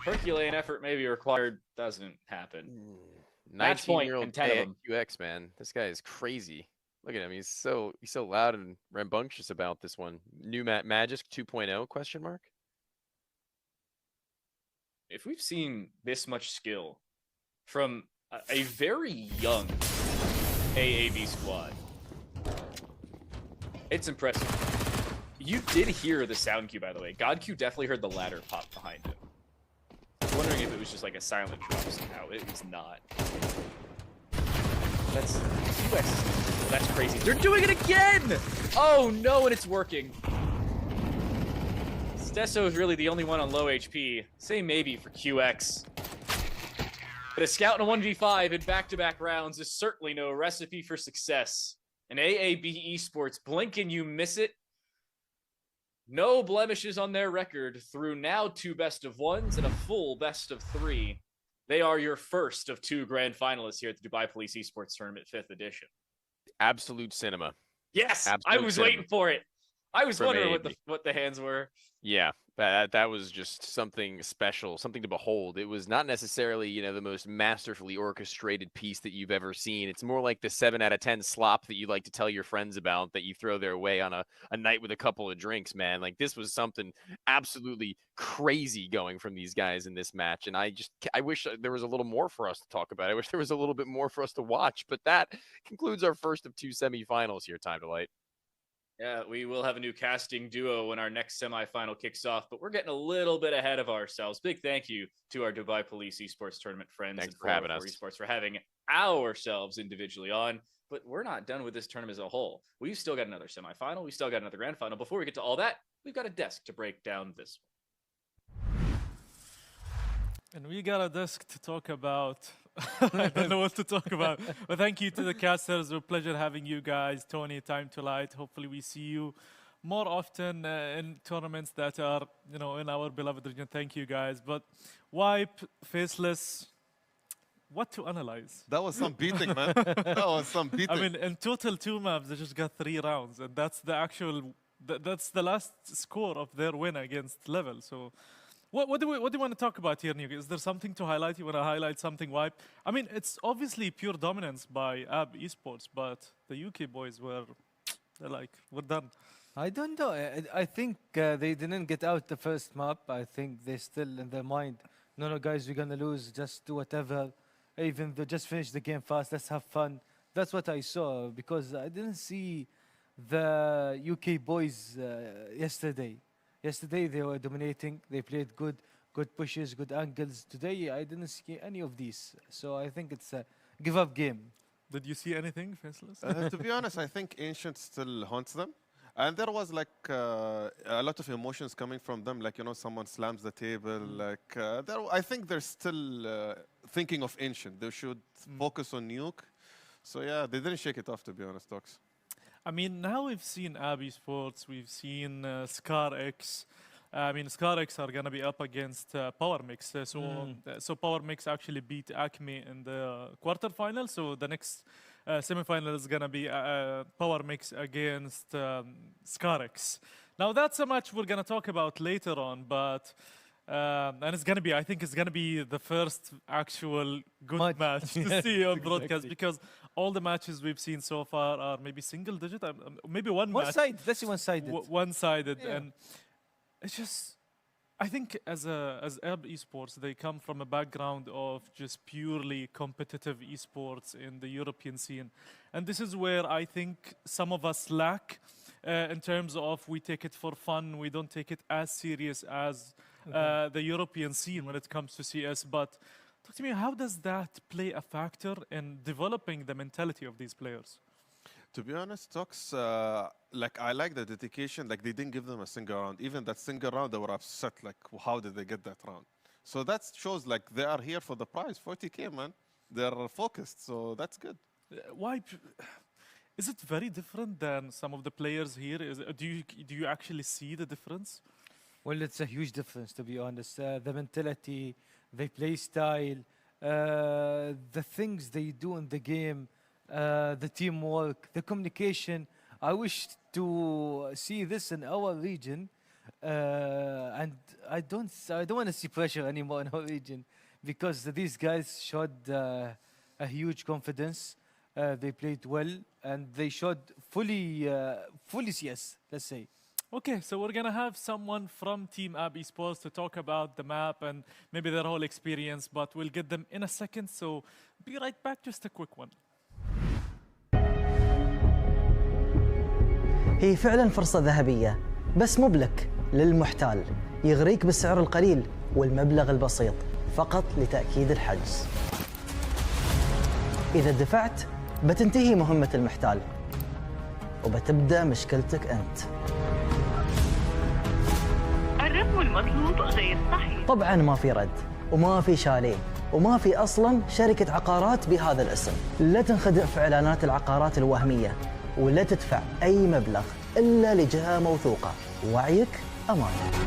Herculean effort may be required. Doesn't happen. 19-year-old QX, man. This guy is crazy. Look at him. He's so loud and rambunctious about this one. New Magic 2.0 question mark? If we've seen this much skill from a very young AAV squad. It's impressive. You did hear the sound cue, by the way. GodQ definitely heard the ladder pop behind him. I was wondering if it was just like a silent drop somehow. It was not. That's QX. That's crazy. They're doing it again! Oh no, and it's working. Stesso is really the only one on low HP. Say maybe for QX. But a scout in a 1v5 in back-to-back rounds is certainly no recipe for success. And AAB Esports, blink and you miss it. No blemishes on their record through now 2 best-of-1s and a full best-of-3. They are your first of 2 grand finalists here at the Dubai Police Esports Tournament 5th edition. Absolute cinema. Yes, Absolute I was cinema. waiting for it. I was From wondering AAB. what the hands were. Yeah, that was just something special, something to behold. It was not necessarily, you know, the most masterfully orchestrated piece that you've ever seen. It's more like the 7 out of 10 slop that you like to tell your friends about that you throw their way on a night with a couple of drinks, man. Like, this was something absolutely crazy going from these guys in this match. And I wish there was a little more for us to talk about. I wish there was a little bit more for us to watch. But that concludes our first of 2 semifinals here, Time to Light. Yeah, we will have a new casting duo when our next semifinal kicks off, but we're getting a little bit ahead of ourselves. Big thank you to our Dubai Police Esports Tournament friends. Thanks and for having 404 us. Esports for having ourselves individually on. But we're not done with this tournament as a whole. We've still got another semifinal. We still got another grand final. Before we get to all that, we've got a desk to break down this one. And we got a desk to talk about. I don't know what to talk about. But thank you to the casters. It was a pleasure having you guys. Tony, Time to Light. Hopefully we see you more often in tournaments that are, you know, in our beloved region. Thank you guys. But Wipe, Faceless, what to analyze? That was some beating, man. That was some beating. I mean, in total 2 maps, they just got 3 rounds. And that's the actual, that's the last score of their win against Level. So what do you want to talk about here, Nuke? Is there something to highlight? You want to highlight something, Wipe? I mean, it's obviously pure dominance by AB Esports, but the UK boys they're like, we're done. I don't know. I think they didn't get out the first map. I think they still in their mind, no, guys, we're going to lose. Just do whatever. Even though just finish the game fast. Let's have fun. That's what I saw because I didn't see the UK boys yesterday. Yesterday they were dominating. They played good pushes, good angles. Today I didn't see any of these. So I think it's a give-up game. Did you see anything, Faceless? To be honest, I think Ancient still haunts them. And there was like a lot of emotions coming from them. Like, you know, someone slams the table. Like, I think they're still thinking of Ancient. They should focus on Nuke. So yeah, they didn't shake it off, to be honest, Tox. I mean, now we've seen AB Sports, we've seen ScarX. I mean, ScarX are going to be up against PowerMix. So PowerMix actually beat Acme in the quarterfinal. So the next semifinal is going to be PowerMix against ScarX. Now, that's a match we're going to talk about later on, but and it's going to be, I think it's going to be the first actual good match to see on broadcast because all the matches we've seen so far are maybe single digit, maybe one match. Let's see one-sided. One-sided. Yeah. And it's just, I think as AB Esports, they come from a background of just purely competitive esports in the European scene. And this is where I think some of us lack in terms of we take it for fun, we don't take it as serious as the European scene when it comes to CS. But talk to me, how does that play a factor in developing the mentality of these players? To be honest, Tox, like I like the dedication. Like they didn't give them a single round. Even that single round, they were upset. Like, how did they get that round? So that shows like they are here for the prize, 40K, man. They're focused, so that's good. Why? Is it very different than some of the players here? Do you actually see the difference? Well, it's a huge difference, to be honest. The mentality, the play style, the things they do in the game, the teamwork, the communication. I wish to see this in our region, and I don't want to see pressure anymore in our region because these guys showed a huge confidence. They played well and they showed fully CS, let's say. Okay, so we're gonna have someone from Team Ab Esports to talk about the map and maybe their whole experience, but we'll get them in a second, so be right back, just a quick one. هي فعلا فرصة ذهبية، بس مو بلك، للمحتال يغريك بالسعر القليل والمبلغ البسيط فقط لتأكيد الحجز. إذا دفعت بتنتهي مهمة المحتال وبتبدأ مشكلتك أنت. الرقم المطلوب غير صحيح. طبعا ما في رد وما في شاليه وما في أصلا شركة عقارات بهذا الاسم. لا تنخدع في إعلانات العقارات الوهمية ولا تدفع أي مبلغ إلا لجهة موثوقة. وعيك أمانة.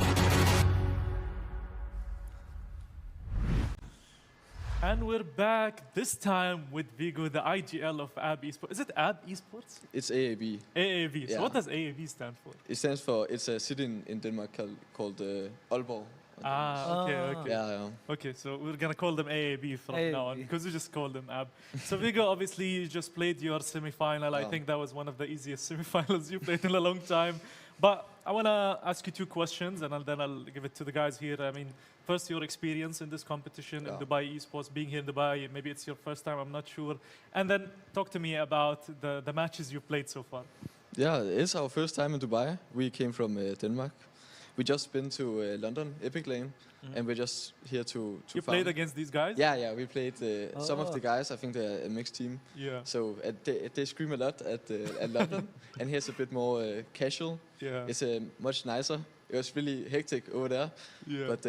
And we're back this time with Vigo, the IGL of AB Esports. Is it AB Esports? It's AAB. AAB. So Yeah. what does AAB stand for? It stands for, it's a city in Denmark called Aalborg. Okay. Yeah. Okay, so we're gonna call them AAB from now on AAB. because we just call them AB. So Vigo, obviously you just played your semifinal. I Yeah. think that was one of the easiest semifinals you played in a long time. But I wanna ask you two questions, and then I'll give it to the guys here. I mean, first your experience in this competition in Dubai Esports, being here in Dubai. Maybe it's your first time, I'm not sure. And then talk to me about the matches you've played so far. Yeah, it's our first time in Dubai. We came from Denmark. We just been to London, Epic Lane, and we're just here to You played against these guys? Yeah, we played some of the guys. I think they're a mixed team. Yeah. So they scream a lot at London, and here's a bit more casual. Yeah. It's much nicer. It was really hectic over there, Yeah. but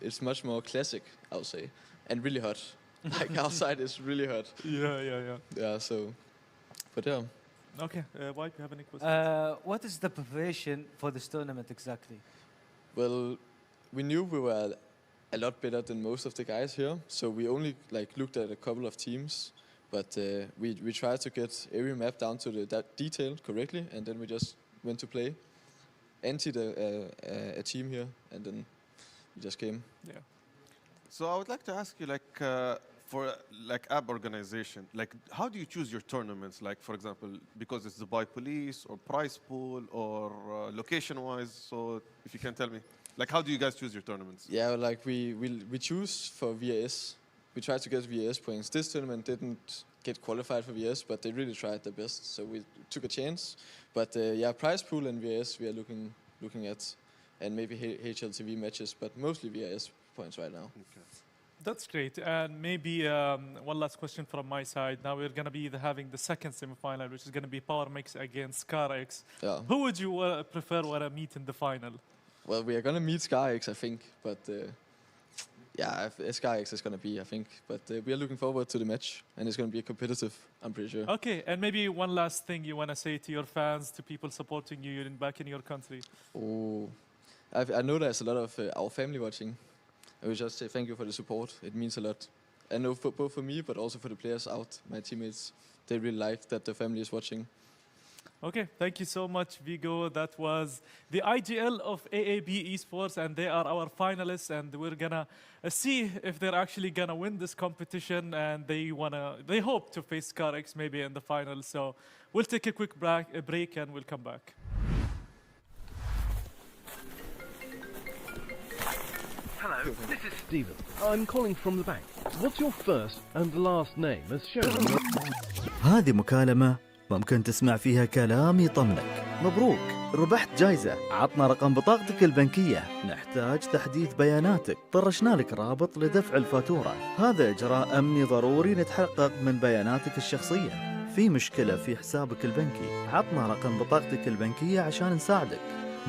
it's much more classic, I would say, and really hot. Like outside is really hot. Yeah. Yeah. So, but yeah. Okay, White, you have any questions? What is the preparation for this tournament exactly? Well, we knew we were a lot better than most of the guys here, so we only looked at a couple of teams, but we tried to get every map down to that detail correctly, and then we just went to play, emptied a team here, and then we just came. Yeah. So I would like to ask you, for app organization, how do you choose your tournaments? Like, for example, because it's Dubai Police or prize pool or location-wise. So if you can tell me, how do you guys choose your tournaments? Yeah, we choose for VAS. We tried to get VAS points. This tournament didn't get qualified for VAS, but they really tried their best, so we took a chance. But prize pool and VAS we are looking at, and maybe HLTV matches, but mostly VAS points right now. Okay. That's great. And maybe one last question from my side. Now we're going to be having the second semifinal, which is going to be Power Mix against ScarX. Yeah. Who would you prefer want to meet in the final? Well, we are going to meet ScarX, I think, but ScarX is going to be, I think. But we are looking forward to the match, and it's going to be competitive, I'm pretty sure. Okay, and maybe one last thing you want to say to your fans, to people supporting you back in your country. Oh, I know there's a lot of our family watching. I will just say thank you for the support. It means a lot. I know both for me, but also for the players out, my teammates. They really like that the family is watching. Okay, thank you so much, Vigo. That was the IGL of AAB Esports, and they are our finalists, and we're gonna see if they're actually gonna win this competition, and they hope to face ScarX maybe in the final. So we'll take a quick break and we'll come back. Hello, this is Stephen. I'm calling from the bank. What's your first and last name as shown on your... هذه مكالمة ممكن تسمع فيها كلام يطمنك. مبروك، ربحت جايزة. عطنا رقم بطاقتك البنكية. نحتاج تحديث بياناتك. طرشنا لك رابط لدفع الفاتورة. هذا إجراء أمني ضروري نتحقق من بياناتك الشخصية. في مشكلة في حسابك البنكي. عطنا رقم بطاقتك البنكية عشان نساعدك.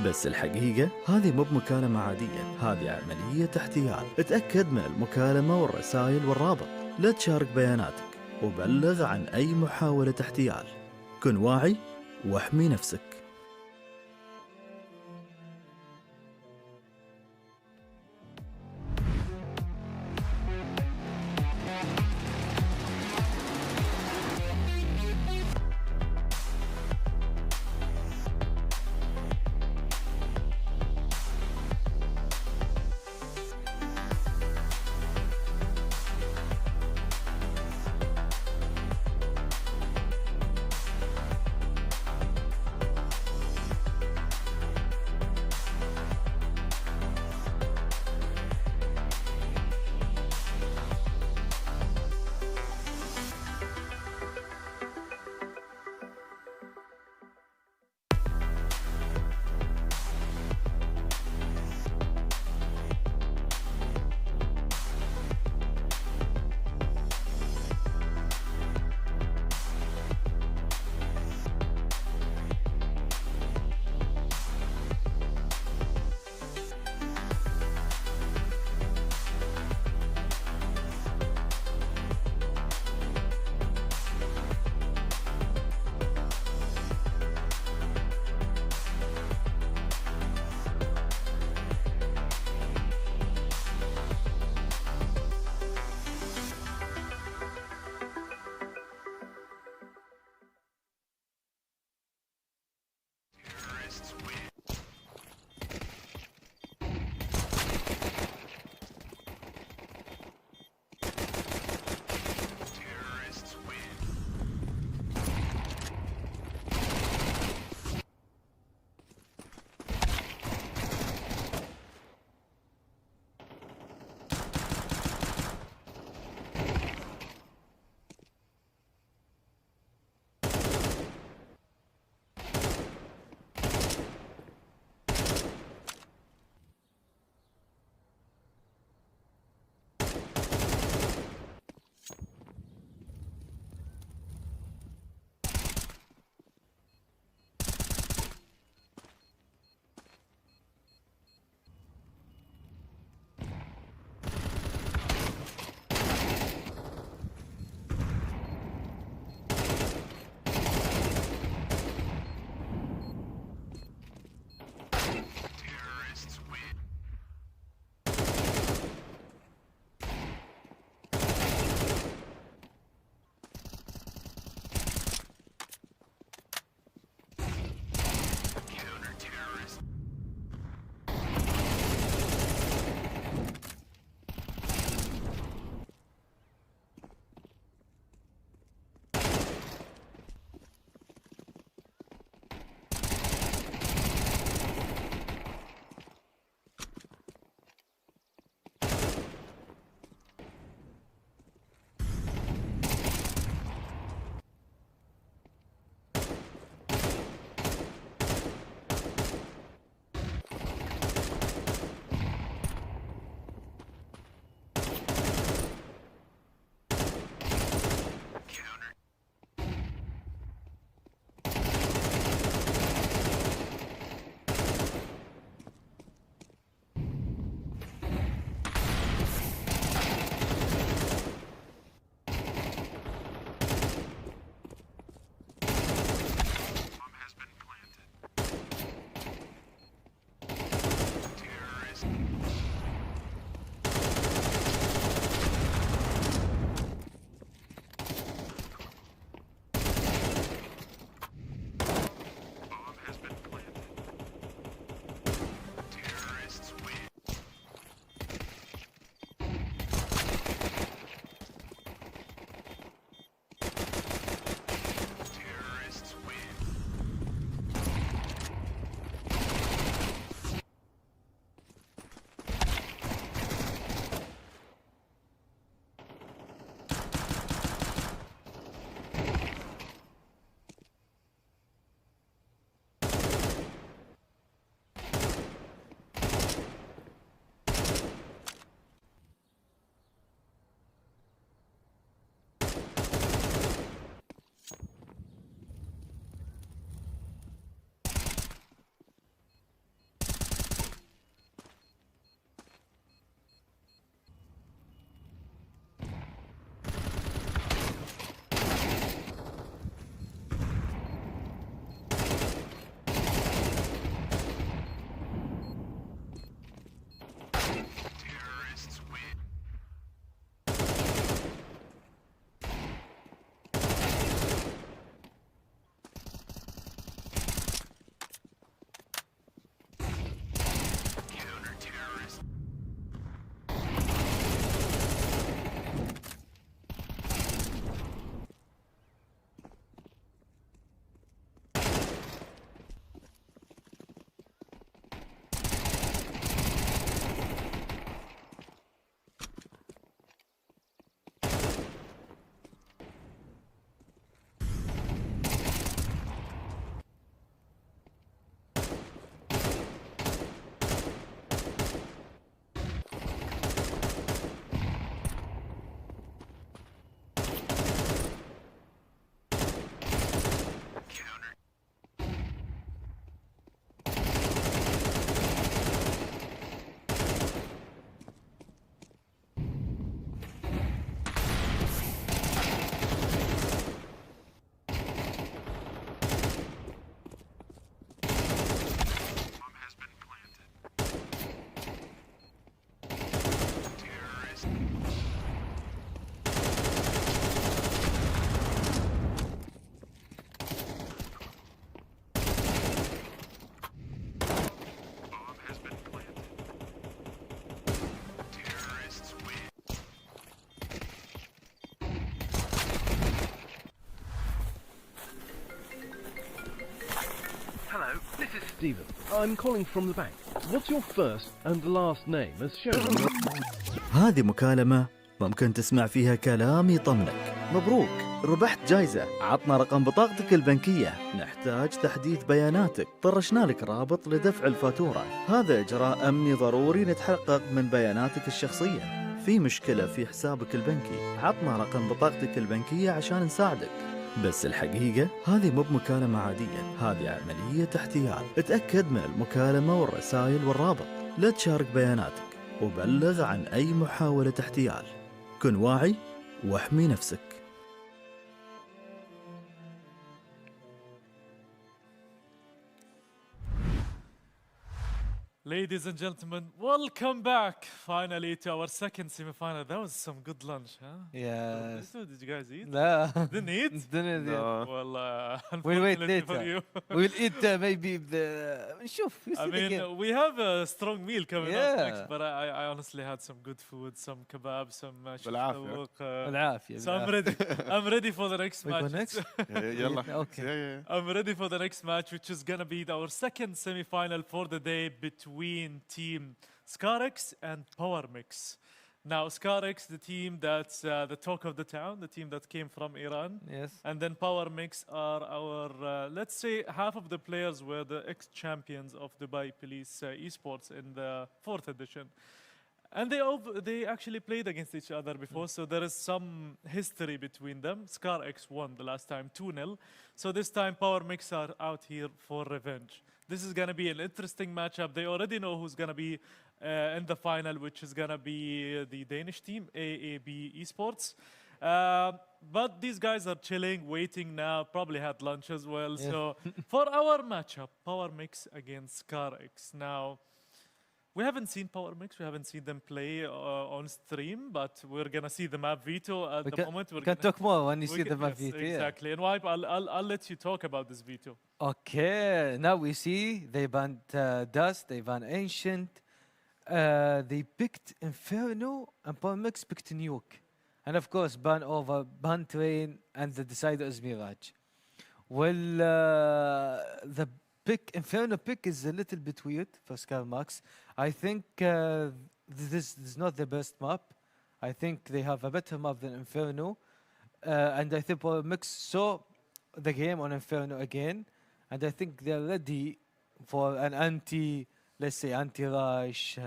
بس الحقيقة هذه مو بمكالمة عادية، هذه عملية احتيال. اتأكد من المكالمة والرسائل والرابط. لا تشارك بياناتك وبلغ عن أي محاولة احتيال. كن واعي واحمي نفسك. Stephen. I'm calling from the bank. What's your first and last name as shown on your... هذه مكالمة ممكن تسمع فيها كلام يطمنك. مبروك، ربحت جايزة. عطنا رقم بطاقتك البنكية. نحتاج تحديث بياناتك. طرشنا لك رابط لدفع الفاتورة. هذا إجراء أمني ضروري نتحقق من بياناتك الشخصية. في مشكلة في حسابك البنكي. عطنا رقم بطاقتك البنكية عشان نساعدك. بس الحقيقة هذه مو بمكالمة عادية، هذه عملية احتيال. اتأكد من المكالمة والرسائل والرابط. لا تشارك بياناتك وبلغ عن أي محاولة احتيال. كن واعي واحمي نفسك. Ladies and gentlemen, welcome back finally to our second semi-final. That was some good lunch, huh? Yes. Did you guys eat? No. Didn't eat? Didn't eat. Well, We'll wait unfortunately later. for you. We'll eat maybe نشوف. I mean, we have a strong meal coming up next, but I honestly had some good food, some kebab, some بالعافية. So I'm ready for the next match. We go next? Okay. I'm ready for the next match, which is gonna be our second semi-final for the day between team Scarex and Power Mix. Now, Scarex, the team that's the talk of the town, the team that came from Iran. Yes. And then Power Mix are our, let's say, half of the players were the ex-champions of Dubai Police Esports in the 4th edition. And they actually played against each other before, so there is some history between them. Scarex won the last time 2-0. So this time Power Mix are out here for revenge. This is going to be an interesting matchup. They already know who's going to be in the final, which is going to be the Danish team, AAB Esports. But these guys are chilling, waiting now, probably had lunch as well. Yeah. So for our matchup, Power Mix against Scarex. Now, we haven't seen Power Mix, we haven't seen them play on stream, but we're going to see the map veto at the moment. We can talk more when you see the map veto. Exactly. And Wipe, I'll let you talk about this veto. Okay, now we see they banned Dust, they banned Ancient, they picked Inferno, and Power Mix picked Nuke. And of course, ban over, ban Train, and the decider is Mirage. Well, the Inferno pick is a little bit weird for Scarmax. I think this is not the best map. I think they have a better map than Inferno. And I think Power Mix saw the game on Inferno again. And I think they're ready for an let's say, anti-rush,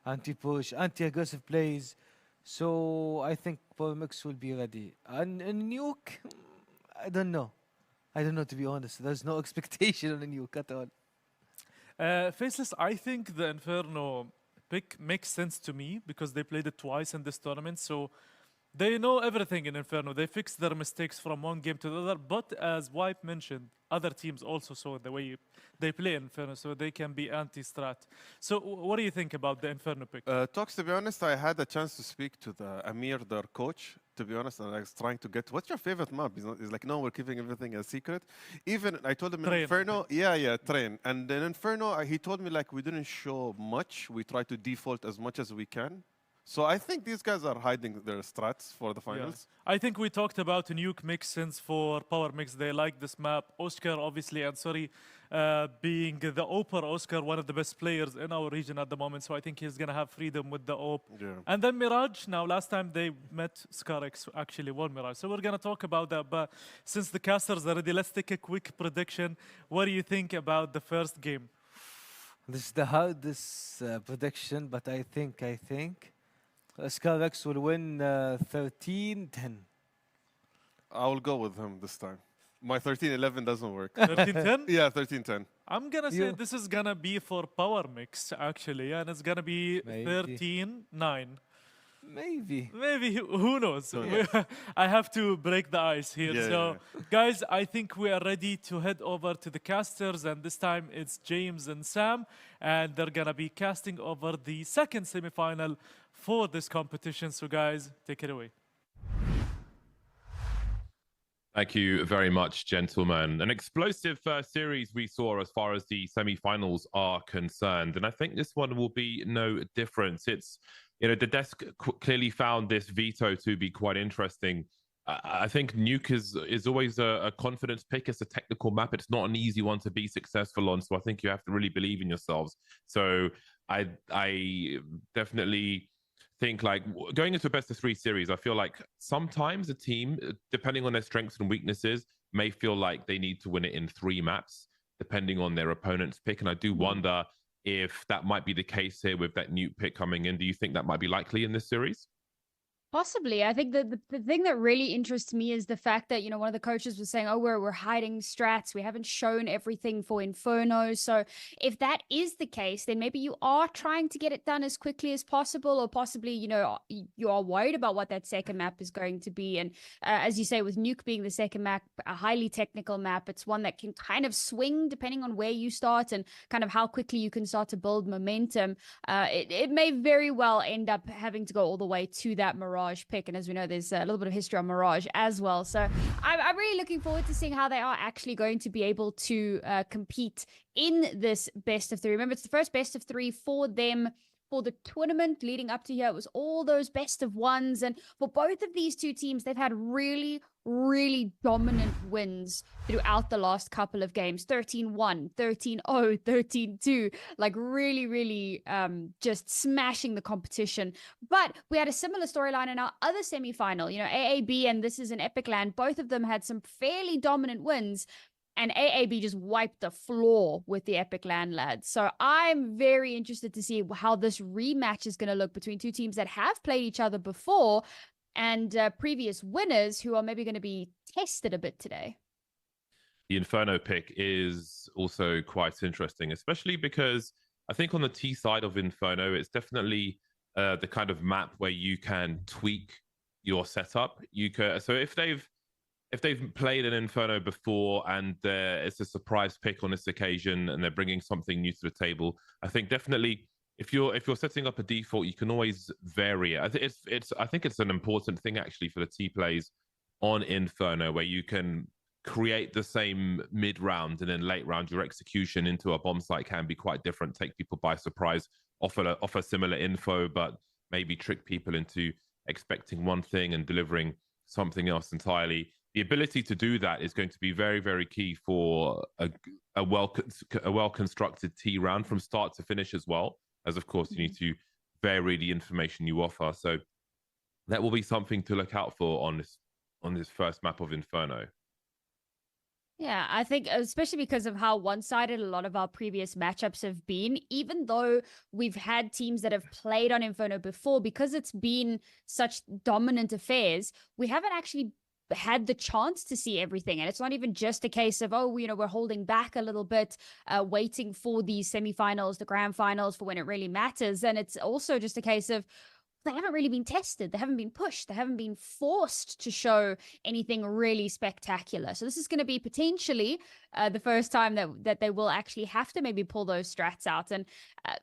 anti-push, anti-aggressive plays. So I think Power Mix will be ready. And Nuke, I don't know. I don't know, to be honest. There's no expectation on a Nuke at all. Faceless, I think the Inferno pick makes sense to me because they played it twice in this tournament. So they know everything in Inferno. They fix their mistakes from one game to the other. But as Wipe mentioned, other teams also saw the way they play Inferno, so they can be anti-strat. So what do you think about the Inferno pick? Talks, to be honest, I had a chance to speak to the Amir, their coach, to be honest, and I was trying to get, what's your favorite map? He's like, no, we're keeping everything a secret. Even, I told him in Inferno, Train. And in Inferno, he told me, like, we didn't show much. We try to default as much as we can. So I think these guys are hiding their strats for the finals. Yeah. I think we talked about a Nuke mix since for Power Mix. They like this map. Oscar, obviously, and sorry, being the Oper Oscar, one of the best players in our region at the moment. So I think he's going to have freedom with the Op. Yeah. And then Mirage. Now, last time they met, Scarex actually won Mirage. So we're going to talk about that. But since the casters are ready, let's take a quick prediction. What do you think about the first game? This is the hardest prediction, but I think Scarex will win 13-10. I will go with him this time. My 13-11 doesn't work. 13-10? Yeah, 13-10. I'm going to say this is going to be for Power Mix, actually. And it's going to be 13-9. Maybe. Who knows? I have to break the ice here. Guys, I think we are ready to head over to the casters. And this time it's James and Sam. And they're going to be casting over the second semi-final for this competition. So guys, take it away. Thank you very much, gentlemen. An explosive first series we saw as far as the semi-finals are concerned. And I think this one will be no different. It's, the desk clearly found this veto to be quite interesting. I think Nuke is always a confidence pick. It's a technical map. It's not an easy one to be successful on. So I think you have to really believe in yourselves. So I definitely think like going into a best of 3 series, I feel like sometimes a team, depending on their strengths and weaknesses, may feel like they need to win it in 3 maps, depending on their opponent's pick. And I do wonder if that might be the case here with that Nuke pick coming in. Do you think that might be likely in this series? Possibly. I think the thing that really interests me is the fact that, one of the coaches was saying, oh, we're hiding strats. We haven't shown everything for Inferno. So if that is the case, then maybe you are trying to get it done as quickly as possible, or possibly, you are worried about what that second map is going to be. And as you say, with Nuke being the second map, a highly technical map, it's one that can kind of swing depending on where you start and kind of how quickly you can start to build momentum. It may very well end up having to go all the way to that Mirage pick, and as we know, there's a little bit of history on Mirage as well. So I'm really looking forward to seeing how they are actually going to be able to compete in this best of 3. Remember, it's the first best of 3 for them. For the tournament leading up to here, it was all those best of 1s. And for both of these 2 teams, they've had really, really dominant wins throughout the last couple of games. 13-1, 13-0, 13-2. Like really, really just smashing the competition. But we had a similar storyline in our other semi-final. AAB and This Is an Epic Land, both of them had some fairly dominant wins. And AAB just wiped the floor with the Epic Land lads. So I'm very interested to see how this rematch is going to look between 2 teams that have played each other before and previous winners who are maybe going to be tested a bit today. The Inferno pick is also quite interesting, especially because I think on the T side of Inferno, it's definitely the kind of map where you can tweak your setup. So if they've played an Inferno before and it's a surprise pick on this occasion and they're bringing something new to the table, I think definitely if you're setting up a default, you can always vary it. I think it's an important thing actually for the T plays on Inferno, where you can create the same mid round and then late round your execution into a bomb site can be quite different, take people by surprise, offer similar info, but maybe trick people into expecting one thing and delivering something else entirely. The ability to do that is going to be very, very key for a well-constructed T round from start to finish, as well as, of course, you need to vary the information you offer. So that will be something to look out for on this first map of Inferno. Yeah, I think especially because of how one-sided a lot of our previous matchups have been, even though we've had teams that have played on Inferno before, because it's been such dominant affairs, we haven't actually had the chance to see everything. And it's not even just a case of, we're holding back a little bit, waiting for the semifinals, the grand finals for when it really matters. And it's also just a case of they haven't really been tested. They haven't been pushed. They haven't been forced to show anything really spectacular. So this is going to be potentially the first time that they will actually have to maybe pull those strats out. And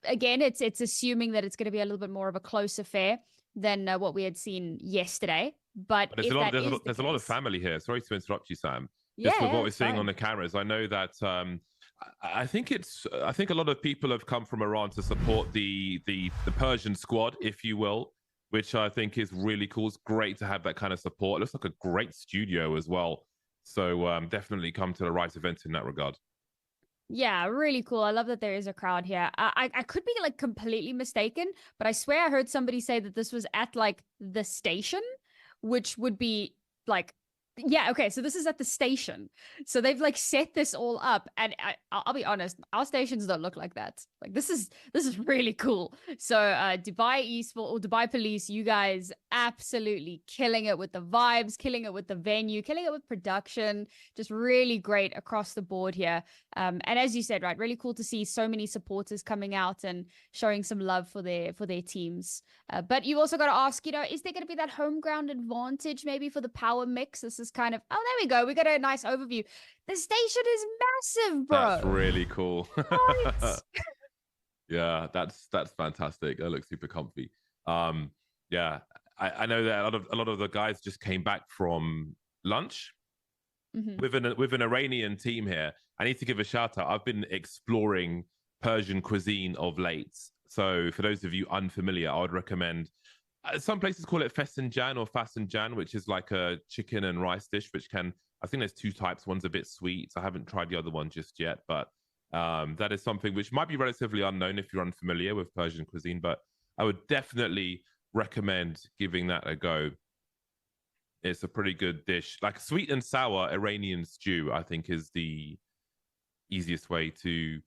again, it's assuming that it's going to be a little bit more of a close affair than what we had seen yesterday. But there's a lot of family here. Sorry to interrupt you, Sam. Just with what we're seeing on the cameras, I know that I think a lot of people have come from Iran to support the Persian squad, if you will, which I think is really cool. It's great to have that kind of support. It looks like a great studio as well. So definitely come to the right event in that regard. Yeah, really cool. I love that there is a crowd here. I could be like completely mistaken, but I swear I heard somebody say that this was at like the station, which would be like, yeah, okay, so this is at the station. So they've like set this all up, and I'll be honest, our stations don't look like that. Like this is really cool. So Dubai Esports or Dubai Police, you guys absolutely killing it with the vibes, killing it with the venue, killing it with production. Just really great across the board here. And as you said, right, really cool to see so many supporters coming out and showing some love for their teams. But you also got to ask, is there going to be that home ground advantage maybe for the power mix? This is kind of, there we go. We got a nice overview. The station is massive, bro. That's really cool. What? Yeah, that's fantastic. That looks super comfy. Yeah, I know that a lot of the guys just came back from lunch with an Iranian team here. I need to give a shout out. I've been exploring Persian cuisine of late. So for those of you unfamiliar, I would recommend some places call it fesenjan or fasenjan, which is like a chicken and rice dish, which can, I think there's two types. One's a bit sweet. I haven't tried the other one just yet, but that is something which might be relatively unknown if you're unfamiliar with Persian cuisine, but I would definitely recommend giving that a go. It's a pretty good dish. Like sweet and sour Iranian stew, I think is the easiest way to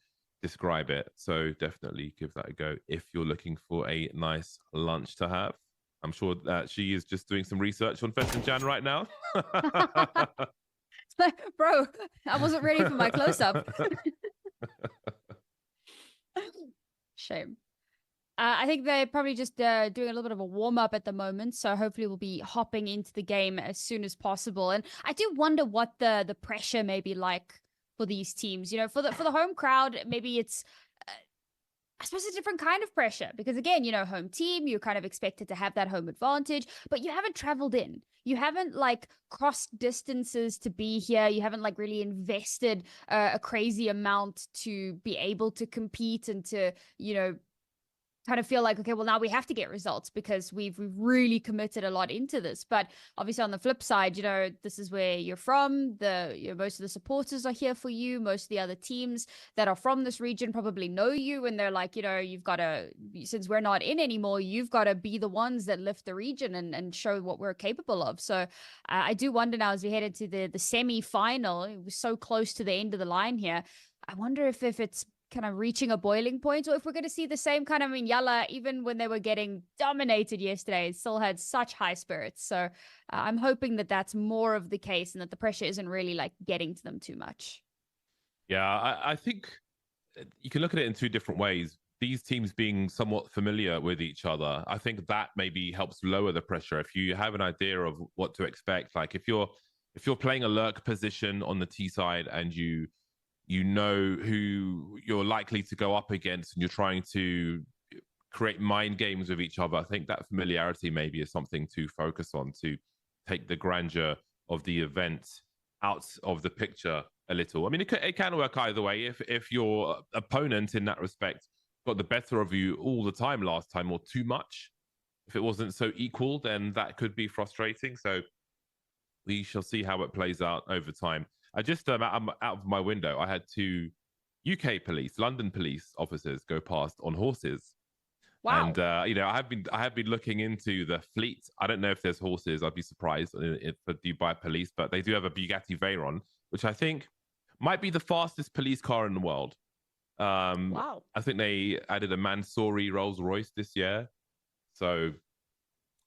describe it. So definitely give that a go if you're looking for a nice lunch to have. I'm sure that she is just doing some research on Fesenjan right now. Bro, I wasn't ready for my close-up. Shame. I think they're probably just doing a little bit of a warm-up at the moment, so hopefully we'll be hopping into the game as soon as possible. And I do wonder what the pressure may be like for these teams. You know, for the home crowd, maybe it's I suppose a different kind of pressure because again, you know, home team, you're kind of expected to have that home advantage, but you haven't traveled in. You haven't like crossed distances to be here. You haven't like really invested a crazy amount to be able to compete and to, you know, kind of feel like, okay, well, now we have to get results because we've really committed a lot into this. But obviously on the flip side, you know, this is where you're from. Most of the supporters are here for you. Most of the other teams that are from this region probably know you. And they're like, you know, you've got to, since we're not in anymore, you've got to be the ones that lift the region and show what we're capable of. So I do wonder now as we head into the semi-final, it was so close to the end of the line here. I wonder if it's kind of reaching a boiling point, or if we're going to see the same kind of, I mean, Yalla, even when they were getting dominated yesterday, still had such high spirits. So I'm hoping that that's more of the case and that the pressure isn't really like getting to them too much. Yeah, I think you can look at it in two different ways. These teams being somewhat familiar with each other, I think that maybe helps lower the pressure. If you have an idea of what to expect, like if you're playing a lurk position on the T side and you know who you're likely to go up against and you're trying to create mind games with each other, I think that familiarity maybe is something to focus on to take the grandeur of the event out of the picture a little. I mean, it can work either way. If your opponent in that respect got the better of you all the time last time or too much, if it wasn't so equal, then that could be frustrating. So we shall see how it plays out over time. I just out of my window, I had two UK police, London police officers go past on horses. Wow. And you know, I have been looking into the fleet. I don't know if there's horses. I'd be surprised for Dubai police, but they do have a Bugatti Veyron, which I think might be the fastest police car in the world. Wow. I think they added a Mansouri Rolls Royce this year. So,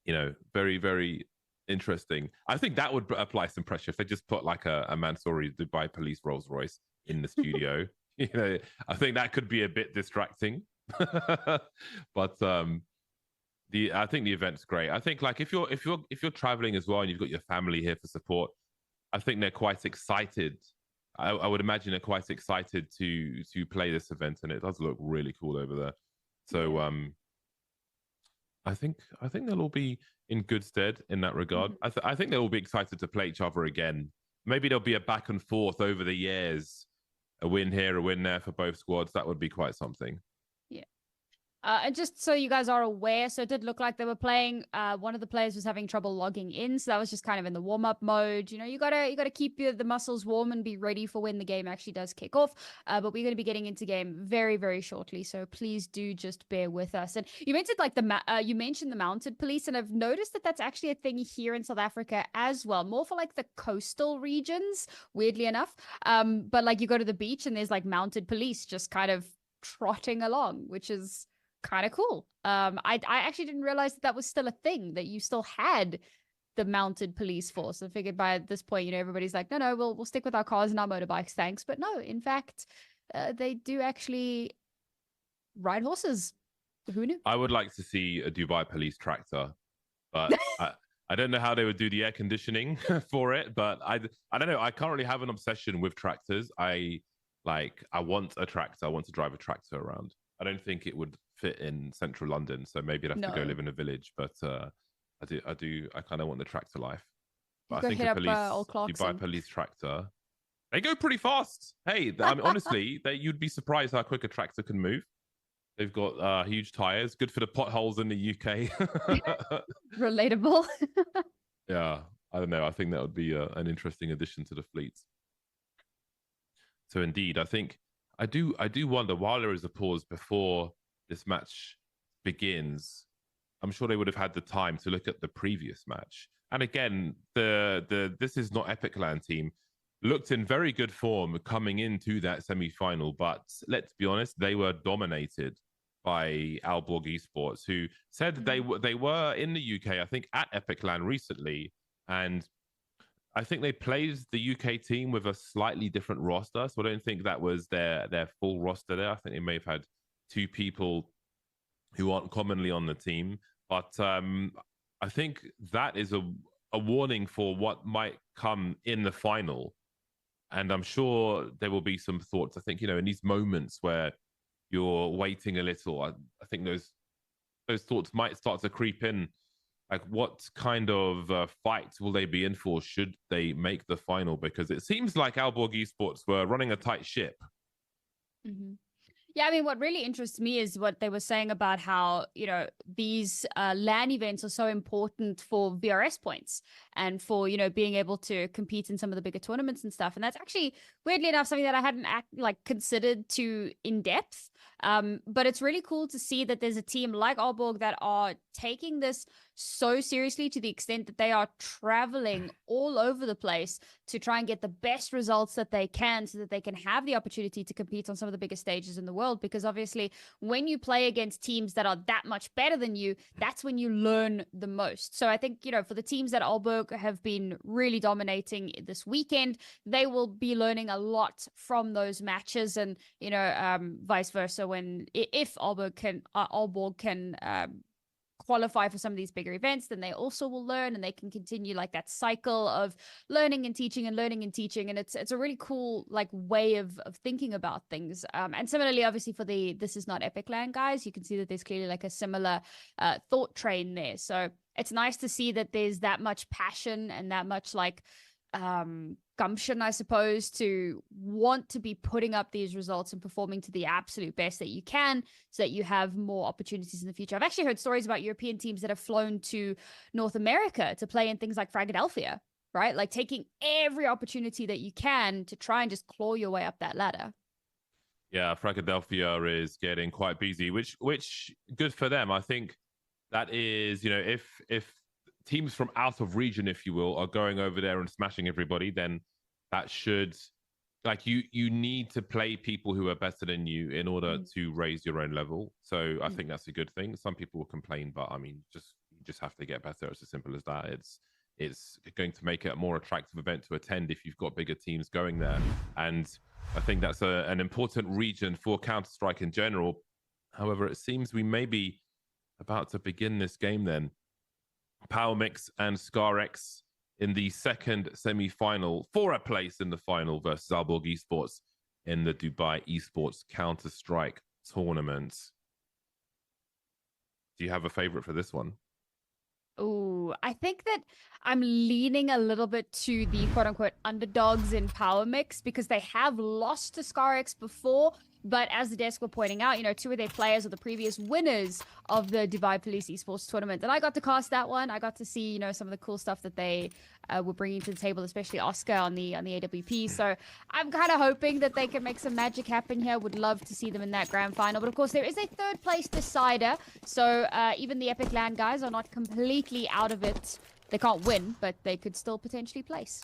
you know, very, very interesting. I think that would apply some pressure if they just put like a Mansouri Dubai police Rolls Royce in the studio. You know, I think that could be a bit distracting. But I think the event's great. I think like if you're traveling as well and you've got your family here for support, I think they're quite excited. I would imagine they're quite excited to play this event, and it does look really cool over there. So I think they'll all be in good stead in that regard. I think they'll all be excited to play each other again. Maybe there'll be a back and forth over the years, a win here, a win there for both squads. That would be quite something. And just so you guys are aware, so it did look like they were playing. One of the players was having trouble logging in, so that was just kind of in the warm-up mode. You know, you gotta keep the muscles warm and be ready for when the game actually does kick off. But we're going to be getting into game very, very shortly, so please do just bear with us. And you mentioned like you mentioned the mounted police, and I've noticed that that's actually a thing here in South Africa as well, more for like the coastal regions, weirdly enough. But like you go to the beach and there's like mounted police just kind of trotting along, which is kind of cool. I actually didn't realize that was still a thing, that you still had the mounted police force. I figured by this point, you know, everybody's like, no, we'll stick with our cars and our motorbikes, thanks. But no, in fact, they do actually ride horses. Who knew? I would like to see a Dubai police tractor, but I don't know how they would do the air conditioning for it. But I don't know. I currently have an obsession with tractors. I want a tractor. I want to drive a tractor around. I don't think it would fit in central London, so maybe I'd have to go live in a village. But I kind of want the tractor life. But I think a Dubai police tractor, they go pretty fast. Hey, I mean, honestly, you'd be surprised how quick a tractor can move. They've got huge tires, good for the potholes in the UK. Relatable. Yeah, I don't know. I think that would be an interesting addition to the fleet. So indeed, I think I do wonder, while there is a pause before this match begins, I'm sure they would have had the time to look at the previous match. And again, the this is not Epic Land team looked in very good form coming into that semi-final, but let's be honest, they were dominated by Aalborg Esports, who said they were in the UK, I think, at Epic Land recently, and I think they played the UK team with a slightly different roster, so I don't think that was their full roster there. I think they may have had 2 people who aren't commonly on the team, but I think that is a warning for what might come in the final. And I'm sure there will be some thoughts. I think, you know, in these moments where you're waiting a little, I think those thoughts might start to creep in. Like, what kind of fight will they be in for should they make the final? Because it seems like Aalborg Esports were running a tight ship. Mm-hmm. Yeah, I mean, what really interests me is what they were saying about how, you know, these LAN events are so important for VRS points and for, you know, being able to compete in some of the bigger tournaments and stuff. And that's actually, weirdly enough, something that I hadn't considered too in depth. But it's really cool to see that there's a team like Aalborg that are taking this so seriously, to the extent that they are traveling all over the place to try and get the best results that they can, so that they can have the opportunity to compete on some of the biggest stages in the world. Because obviously, when you play against teams that are that much better than you, that's when you learn the most. So I think, you know, for the teams that Aalborg have been really dominating this weekend, they will be learning a lot from those matches, and, you know, vice versa, when if Aalborg can qualify for some of these bigger events, then they also will learn, and they can continue like that cycle of learning and teaching and learning and teaching. And it's a really cool like way of thinking about things. And similarly, obviously, for the This Is Not Epic Land guys, you can see that there's clearly like a similar thought train there. So it's nice to see that there's that much passion and that much like gumption, I suppose, to want to be putting up these results and performing to the absolute best that you can, so that you have more opportunities in the future. I've actually heard stories about European teams that have flown to North America to play in things like Philadelphia, right? Like taking every opportunity that you can to try and just claw your way up that ladder. Yeah, Philadelphia is getting quite busy, which good for them. I think that is, you know, if teams from out of region, if you will, are going over there and smashing everybody, then that should, like, you need to play people who are better than you in order to raise your own level. So I think that's a good thing. Some people will complain, but I mean, you just have to get better. It's as simple as that. It's going to make it a more attractive event to attend if you've got bigger teams going there. And I think that's an important region for Counter-Strike in general. However, it seems we may be about to begin this game then. Power Mix and ScarX in the second semi-final for a place in the final versus Aalborg Esports in the Dubai Esports Counter-Strike tournament. Do you have a favorite for this one? Oh, I think that I'm leaning a little bit to the quote-unquote underdogs in Power Mix, because they have lost to ScarX before. But as the desk were pointing out, you know, 2 of their players are the previous winners of the Dubai Police Esports tournament. And I got to cast that one. I got to see, you know, some of the cool stuff that they were bringing to the table, especially Oscar on the AWP. So I'm kind of hoping that they can make some magic happen here. Would love to see them in that grand final. But of course, there is a third place decider. So even the Epic Land guys are not completely out of it. They can't win, but they could still potentially place.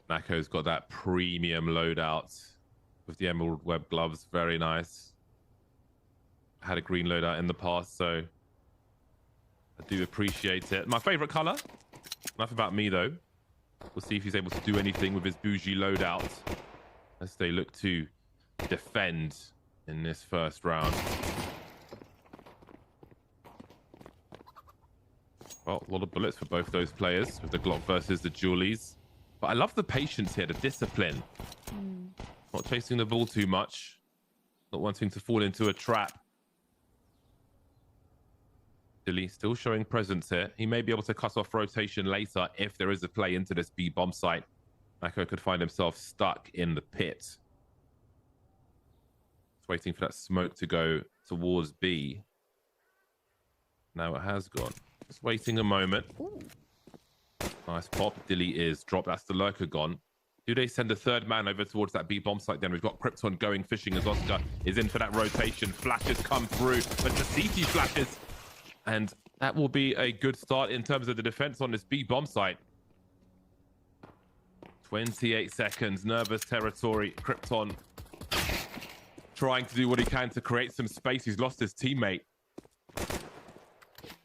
Nako's got that premium loadout with the Emerald Web gloves. Very nice. I had a green loadout in the past, so I do appreciate it. My favorite color. Enough about me, though. We'll see if he's able to do anything with his bougie loadout as they look to defend in this first round. Well, a lot of bullets for both those players with the Glock versus the Julies. But I love the patience here, the discipline. Not chasing the ball too much. Not wanting to fall into a trap. Dilly still showing presence here. He may be able to cut off rotation later if there is a play into this B bomb site. Nako could find himself stuck in the pit. waiting for that smoke to go towards B. Now it has gone. Just waiting a moment. Ooh. Nice pop. Dilly is dropped. That's the lurker gone. Do they send a third man over towards that B bomb site? Then we've got Krypton going fishing as Oscar is in for that rotation. Flashes come through, but the CT flashes. And that will be a good start in terms of the defense on this B bomb site. 28 seconds, nervous territory. Krypton trying to do what he can to create some space. He's lost his teammate.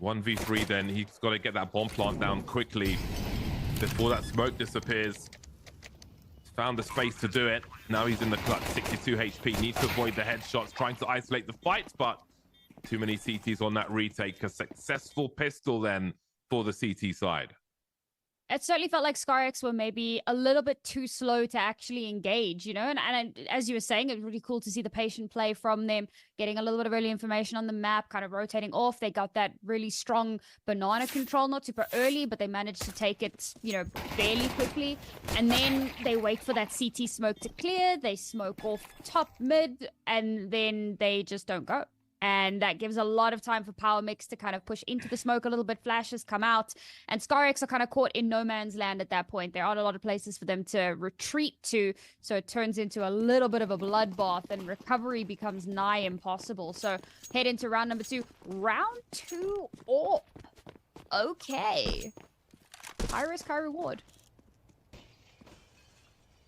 1v3 then. He's got to get that bomb plant down quickly before that smoke disappears. Found the space to do it. Now he's in the clutch. 62 HP. Needs to avoid the headshots. Trying to isolate the fight, but too many CTs on that retake. A successful pistol then for the CT side. It certainly felt like ScarX were maybe a little bit too slow to actually engage, you know? And as you were saying, it was really cool to see the patient play from them, getting a little bit of early information on the map, kind of rotating off. They got that really strong banana control, not super early, but they managed to take it, you know, fairly quickly. And then they wait for that CT smoke to clear. They smoke off top mid, and then they just don't go. And that gives a lot of time for Power Mix to kind of push into the smoke a little bit. Flashes come out. And ScarX are kind of caught in no man's land at that point. There aren't a lot of places for them to retreat to. So it turns into a little bit of a bloodbath. And recovery becomes nigh impossible. So head into round number 2. Round 2 AWP. Okay. High risk, high reward.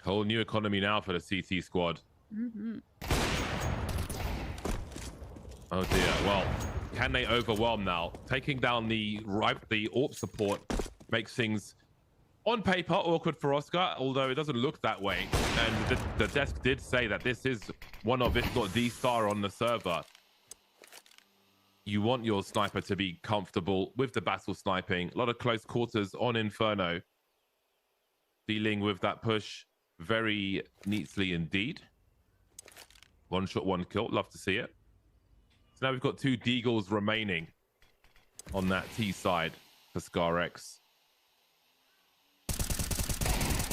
Whole new economy now for the CT squad. Mm-hmm. Oh dear. Well, can they overwhelm now? Taking down the AWP support makes things on paper awkward for Oscar, although it doesn't look that way. And the desk did say that this is one of, if not the star on the server. You want your sniper to be comfortable with the battle sniping. A lot of close quarters on Inferno. Dealing with that push very neatly indeed. One shot, one kill. Love to see it. So now we've got 2 Deagles remaining on that T side for ScarX.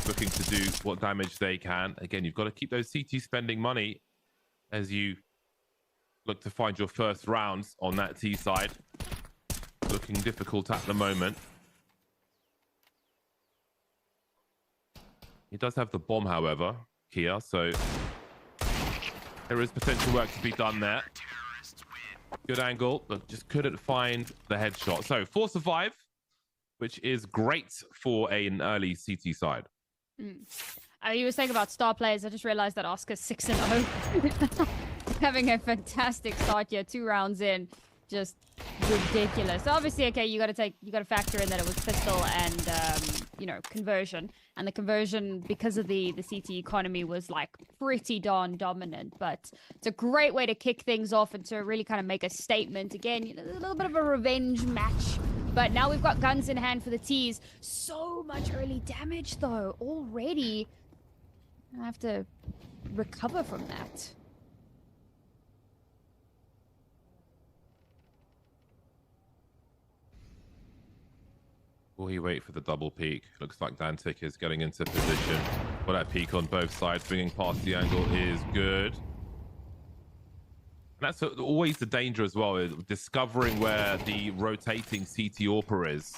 Looking to do what damage they can. Again, you've got to keep those CT spending money as you look to find your first rounds on that T side. Looking difficult at the moment. He does have the bomb, however, Kia, so there is potential work to be done there. Good angle, but just couldn't find the headshot. So 4 survive, which is great for an early CT side. You were saying about star players. I just realized that Oscar's 6-0. Having a fantastic start here, 2 rounds in. Just ridiculous. So obviously, okay, you got to factor in that it was pistol and you know, conversion, and the conversion, because of the CT economy, was like pretty darn dominant. But it's a great way to kick things off and to really kind of make a statement. Again, you know, a little bit of a revenge match. But now we've got guns in hand for the T's. So much early damage though already. I have to recover from that. Will he wait for the double peek? Looks like Dantic is getting into position. Well, that peek on both sides, bringing past the angle is good. And that's always the danger as well, discovering where the rotating CT AWPer is.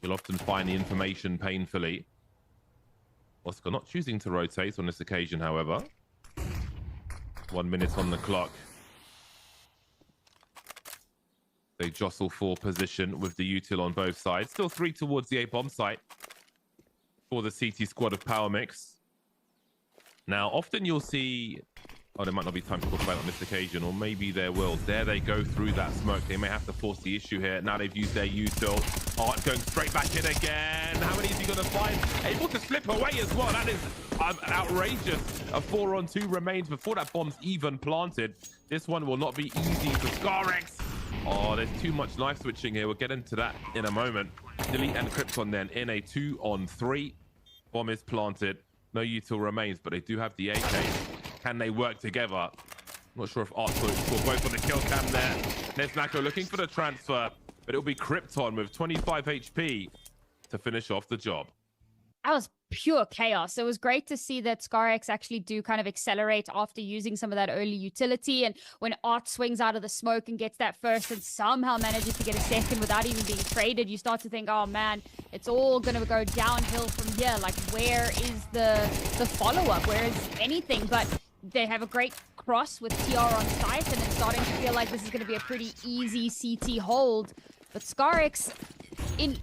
You'll often find the information painfully. Oscar not choosing to rotate on this occasion, however. 1 minute on the clock. They jostle for position with the util on both sides. Still 3 towards the A bomb site for the CT squad of Power Mix. Now, often you'll see... Oh, there might not be time to talk about it on this occasion, or maybe there will. There they go through that smoke. They may have to force the issue here. Now they've used their util. Art going straight back in again. How many is he going to find? Able to slip away as well. That is outrageous. A 4-on-2 remains before that bomb's even planted. This one will not be easy for ScarX. Oh, there's too much knife switching here. We'll get into that in a moment. Delete and Krypton then in a 2-on-3. Bomb is planted. No util remains, but they do have the AK. Can they work together? Not sure if Art will both on the kill cam there. Nesnako looking for the transfer, but it'll be Krypton with 25 HP to finish off the job. I was pure chaos. It was great to see that ScarX actually do kind of accelerate after using some of that early utility. And when Art swings out of the smoke and gets that first and somehow manages to get a second without even being traded, you start to think, oh man, it's all going to go downhill from here. Like, where is the follow-up? Where is anything? But they have a great cross with TR on site, and it's starting to feel like this is going to be a pretty easy CT hold. But ScarX,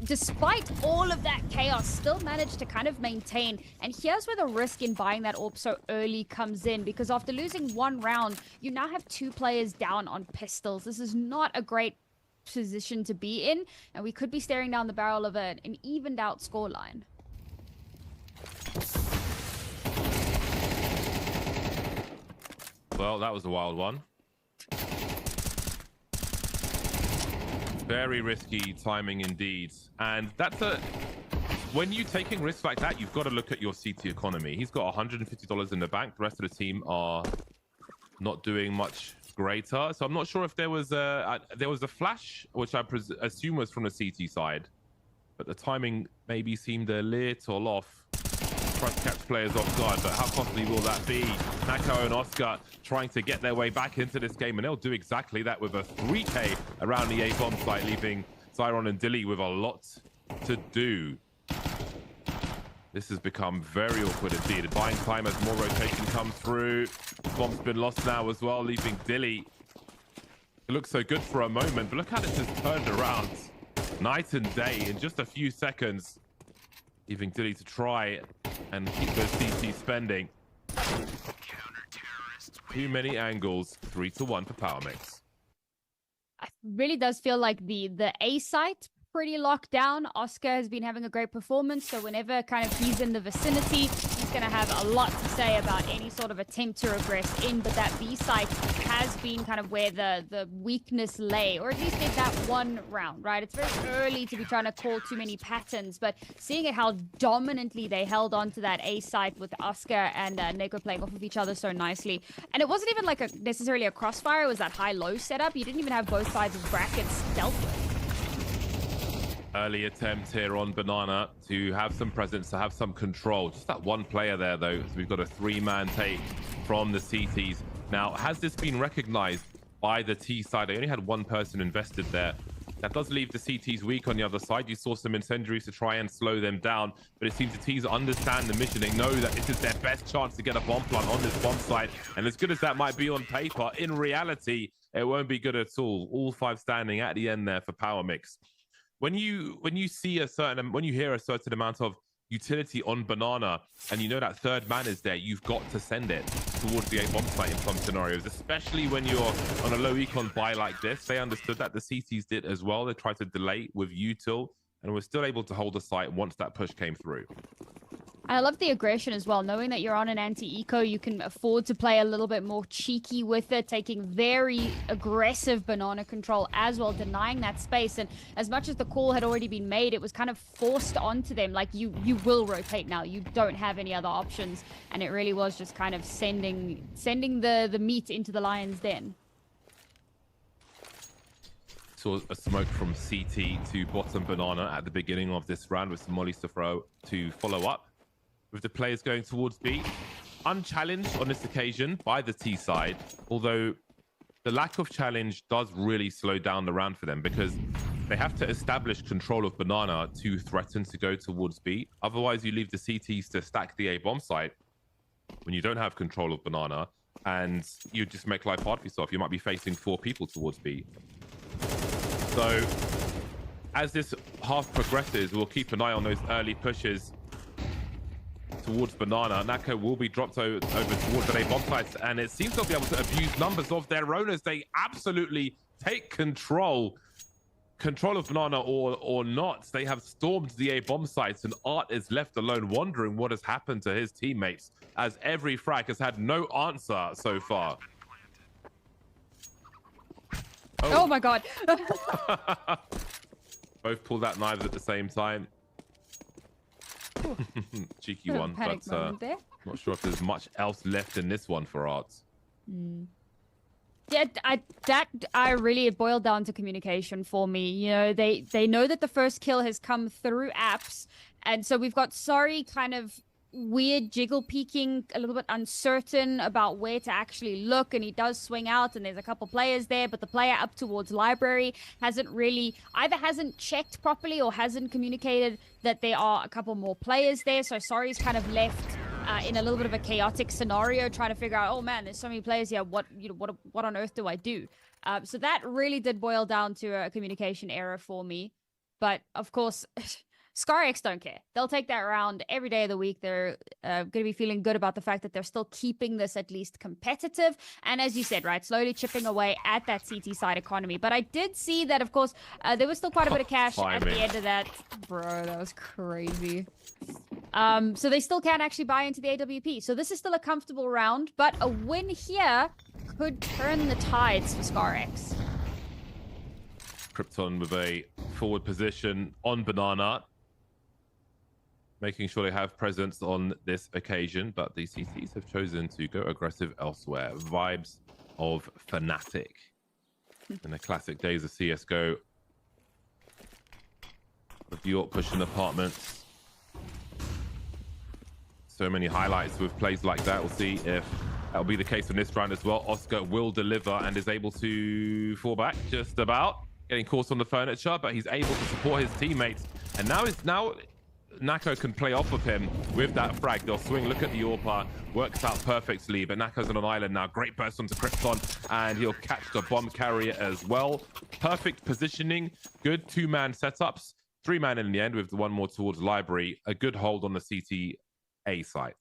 despite all of that chaos, still managed to kind of maintain. And here's where the risk in buying that AWP so early comes in, because after losing one round, you now have 2 players down on pistols. This is not a great position to be in, and we could be staring down the barrel of an evened out scoreline. Well, that was a wild one. Very risky timing indeed. And when you're taking risks like that, you've got to look at your CT economy. He's got $150 in the bank. The rest of the team are not doing much greater. So I'm not sure if there was a flash, which I assume was from the CT side. But the timing maybe seemed a little off. Trying to catch players off guard, but how costly will that be? Nako and Oscar trying to get their way back into this game, and they'll do exactly that with a 3K around the A-bomb site, leaving Zyron and Dilly with a lot to do. This has become very awkward indeed. Buying time as more rotation comes through. Bomb's been lost now as well, leaving Dilly. It looks so good for a moment, but look how this has turned around. Night and day in just a few seconds. Leaving Dilly to try and keep those CT spending. Too many angles, 3-1 for PowerMix. It really does feel like the A site pretty locked down. Oscar has been having a great performance, so whenever kind of he's in the vicinity, he's going to have a lot to say about any sort of attempt to regress in. But that B site has been kind of where the weakness lay, or at least in that one round, right? It's very early to be trying to call too many patterns, but seeing it how dominantly they held on to that A site with Oscar and Neko playing off of each other so nicely. And it wasn't even like necessarily a crossfire, it was that high-low setup. You didn't even have both sides of brackets dealt with. Early attempt here on Banana to have some presence, to have some control. Just that one player there, though, as we've got a 3-man take from the CTs. Now, has this been recognized by the T side? They only had one person invested there. That does leave the CTs weak on the other side. You saw some incendiaries to try and slow them down, but it seems the T's understand the mission. They know that this is their best chance to get a bomb plant on this bomb site. And as good as that might be on paper, in reality, it won't be good at all. All 5 standing at the end there for PowerMix. When you hear a certain amount of utility on Banana, and you know that 3rd man is there, you've got to send it towards the A-bomb site in some scenarios, especially when you're on a low econ buy like this. They understood that, the CTs did as well. They tried to delay with util, and were still able to hold the site once that push came through. I love the aggression as well. Knowing that you're on an anti-eco, you can afford to play a little bit more cheeky with it, taking very aggressive Banana control as well, denying that space. And as much as the call had already been made, it was kind of forced onto them. Like, you will rotate now. You don't have any other options. And it really was just kind of sending the meat into the lion's den. Saw a smoke from CT to bottom Banana at the beginning of this round with some mollies to throw to follow up. With the players going towards B, unchallenged on this occasion by the T side, although the lack of challenge does really slow down the round for them, because they have to establish control of Banana to threaten to go towards B. Otherwise, you leave the CTs to stack the A-bomb site when you don't have control of Banana, and you just make life hard for yourself. You might be facing 4 people towards B. So as this half progresses, we'll keep an eye on those early pushes towards Banana. Nako will be dropped over towards the A-bomb sites, and it seems they'll be able to abuse numbers of their own as they absolutely take control of Banana or not. They have stormed the A-bomb sites, and Art is left alone wondering what has happened to his teammates, as every frag has had no answer so far. Oh my god. Both pulled out knives at the same time. Cheeky one, but not sure if there's much else left in this one for Arts. Yeah, it boiled down to communication for me. You know, they know that the first kill has come through apps, And so we've got Sorry kind of weird jiggle peeking, a little bit uncertain about where to actually look, and he does swing out and there's a couple players there, but the player up towards library hasn't checked properly or hasn't communicated that there are a couple more players there. So Sorry's kind of left in a little bit of a chaotic scenario, trying to figure out, oh man, there's so many players here, what on earth do I do? So that really did boil down to a communication error for me. But of course, ScarX don't care. They'll take that round every day of the week. They're going to be feeling good about the fact that they're still keeping this at least competitive. And as you said, right, slowly chipping away at that CT side economy. But I did see that, of course, there was still quite a bit of cash at the end of that. Bro, that was crazy. So they still can actually buy into the AWP. So this is still a comfortable round, but a win here could turn the tides for ScarX. Krypton with a forward position on Banana, making sure they have presence on this occasion, but the CTs have chosen to go aggressive elsewhere. Vibes of Fnatic in the classic days of CSGO. With York pushing apartments. So many highlights with plays like that. We'll see if that'll be the case in this round as well. Oscar will deliver and is able to fall back just about. Getting caught on the furniture, but he's able to support his teammates. And now Nako can play off of him with that frag. They'll swing, look at the AWP, works out perfectly, but Nako's on an island now. Great burst onto Krypton, and he'll catch the bomb carrier as well. Perfect positioning, good two-man setups. Three-man in the end with the one more towards library. A good hold on the CT A site.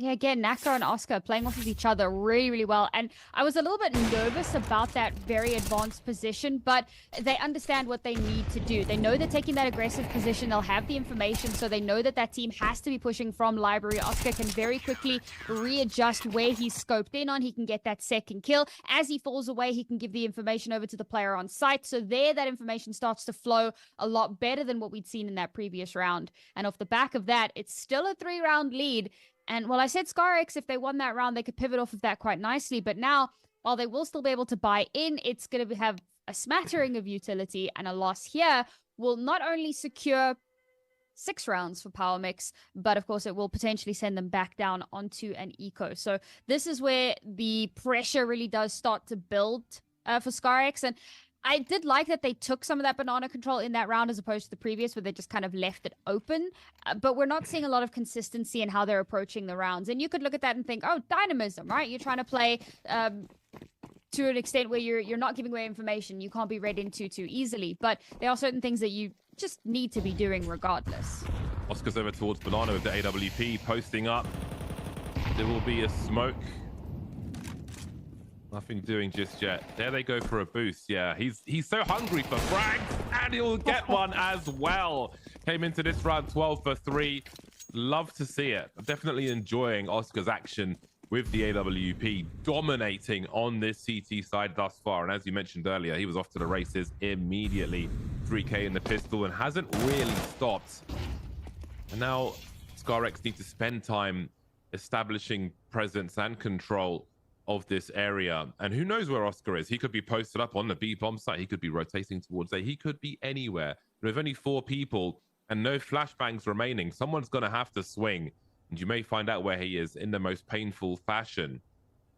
Yeah, again, Nako and Oscar playing off of each other really, really well. And I was a little bit nervous about that very advanced position, but they understand what they need to do. They know they're taking that aggressive position. They'll have the information, so they know that that team has to be pushing from library. Oscar can very quickly readjust where he's scoped in on. He can get that second kill. As he falls away, he can give the information over to the player on site. So there, that information starts to flow a lot better than what we'd seen in that previous round. And off the back of that, it's still a 3-round lead. And while I said ScarX, if they won that round, they could pivot off of that quite nicely. But now, while they will still be able to buy in, it's going to have a smattering of utility, and a loss here will not only secure 6 rounds for Power Mix, but of course it will potentially send them back down onto an eco. So this is where the pressure really does start to build for ScarX. And I did like that they took some of that banana control in that round as opposed to the previous where they just kind of left it open. But we're not seeing a lot of consistency in how they're approaching the rounds. And you could look at that and think, oh, dynamism, right? You're trying to play to an extent where you're not giving away information. You can't be read into too easily. But there are certain things that you just need to be doing regardless. Oscar's over towards Banana with the AWP posting up. There will be a smoke. Nothing doing just yet. There they go for a boost. Yeah, he's so hungry for frags, and he'll get one as well. Came into this round 12 for 3. Love to see it. I'm definitely enjoying Oscar's action with the AWP, dominating on this CT side thus far. And as you mentioned earlier, he was off to the races immediately. 3K in the pistol and hasn't really stopped. And now ScarX need to spend time establishing presence and control of this area. And who knows where Oscar is? He could be posted up on the B bomb site. He could be rotating towards A. He could be anywhere. But with only 4 people and no flashbangs remaining, someone's going to have to swing. And you may find out where he is in the most painful fashion.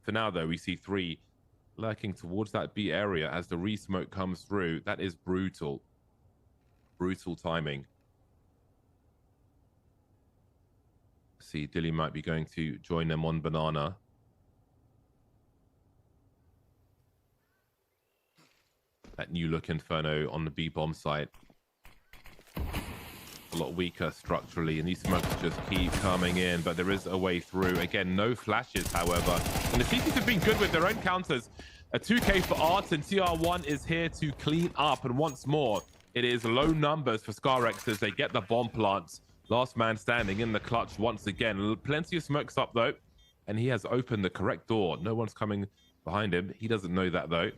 For now, though, we see 3 lurking towards that B area as the re-smoke comes through. That is brutal. Brutal timing. See, Dilly might be going to join them on Banana. That new look Inferno on the B bomb site. A lot weaker structurally, and these smokes just keep coming in, but there is a way through. Again, no flashes, however. And the CTs have been good with their own counters. A 2K for Arts, and TR1 is here to clean up. And once more, it is low numbers for ScarX as they get the bomb plants. Last man standing in the clutch once again. Plenty of smokes up, though, and he has opened the correct door. No one's coming behind him. He doesn't know that, though.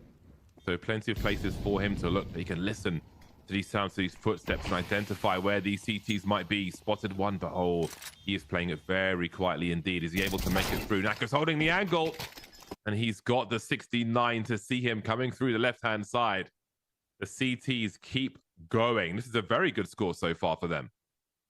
So plenty of places for him to look. He can listen to these sounds, to these footsteps, and identify where these CTs might be. Spotted one, but oh, he is playing it very quietly indeed. Is he able to make it through? Nako's holding the angle, and he's got the 69 to see him coming through the left-hand side. The CTs keep going. This is a very good score so far for them.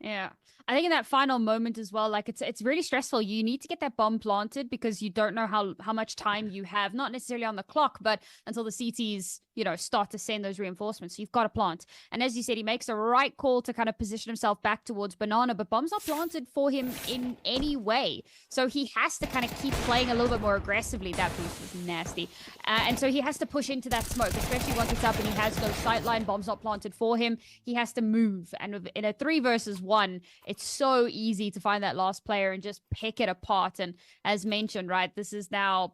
Yeah. I think in that final moment as well, like it's really stressful. You need to get that bomb planted because you don't know how much time you have, not necessarily on the clock, but until the CTs, start to send those reinforcements. So you've got to plant. And as you said, he makes the right call to kind of position himself back towards Banana, but bomb's not planted for him in any way. So he has to kind of keep playing a little bit more aggressively. That boost was nasty. And so he has to push into that smoke, especially once it's up and he has no sightline. Bomb's not planted for him. He has to move. And in a 3 versus 1, it's so easy to find that last player and just pick it apart. And as mentioned, right, this is now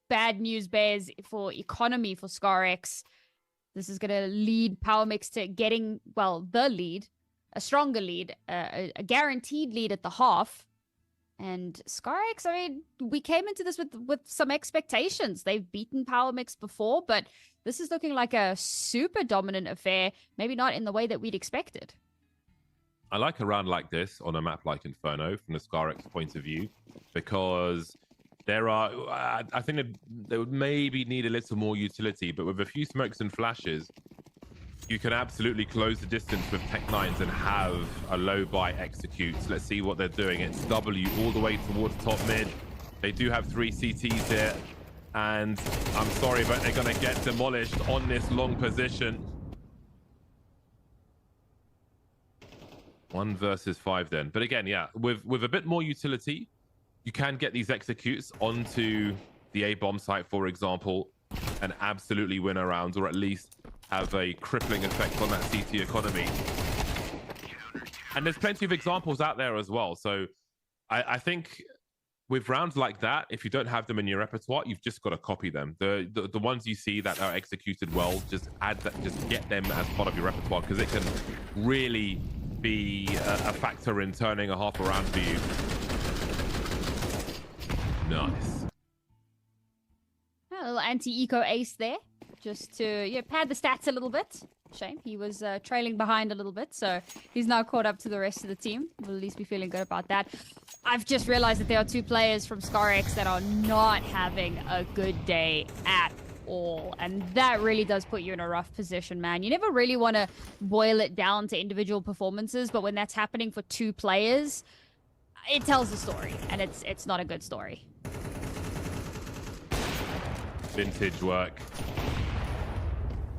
bad news bears for economy for ScarX. This is going to lead PowerMix to getting, the lead, a stronger lead, a guaranteed lead at the half. And ScarX, I mean, we came into this with some expectations. They've beaten PowerMix before, but this is looking like a super dominant affair, maybe not in the way that we'd expected. I like a round like this on a map like Inferno from the ScarX point of view, because there are, I think they would maybe need a little more utility, but with a few smokes and flashes, you can absolutely close the distance with Tech9s and have a low buy executes. Let's see what they're doing. It's W all the way towards top mid. They do have 3 CTs here, and I'm sorry, but they're going to get demolished on this long position. 1 versus 5 then. But again, yeah, with a bit more utility, you can get these executes onto the A bomb site, for example, and absolutely win a round, or at least have a crippling effect on that CT economy. And there's plenty of examples out there as well. So I think with rounds like that, if you don't have them in your repertoire, you've just got to copy them. The ones you see that are executed well, just add that, just get them as part of your repertoire, because it can really be a factor in turning a half around for you. Nice. A little anti-eco ace there, just to pad the stats a little bit. Shame, he was trailing behind a little bit, so he's now caught up to the rest of the team. We'll at least be feeling good about that. I've just realized that there are 2 players from ScarX that are not having a good day at all, and that really does put you in a rough position, man. You never really want to boil it down to individual performances, but when that's happening for 2 players, it tells a story, and it's not a good story. Vintage work.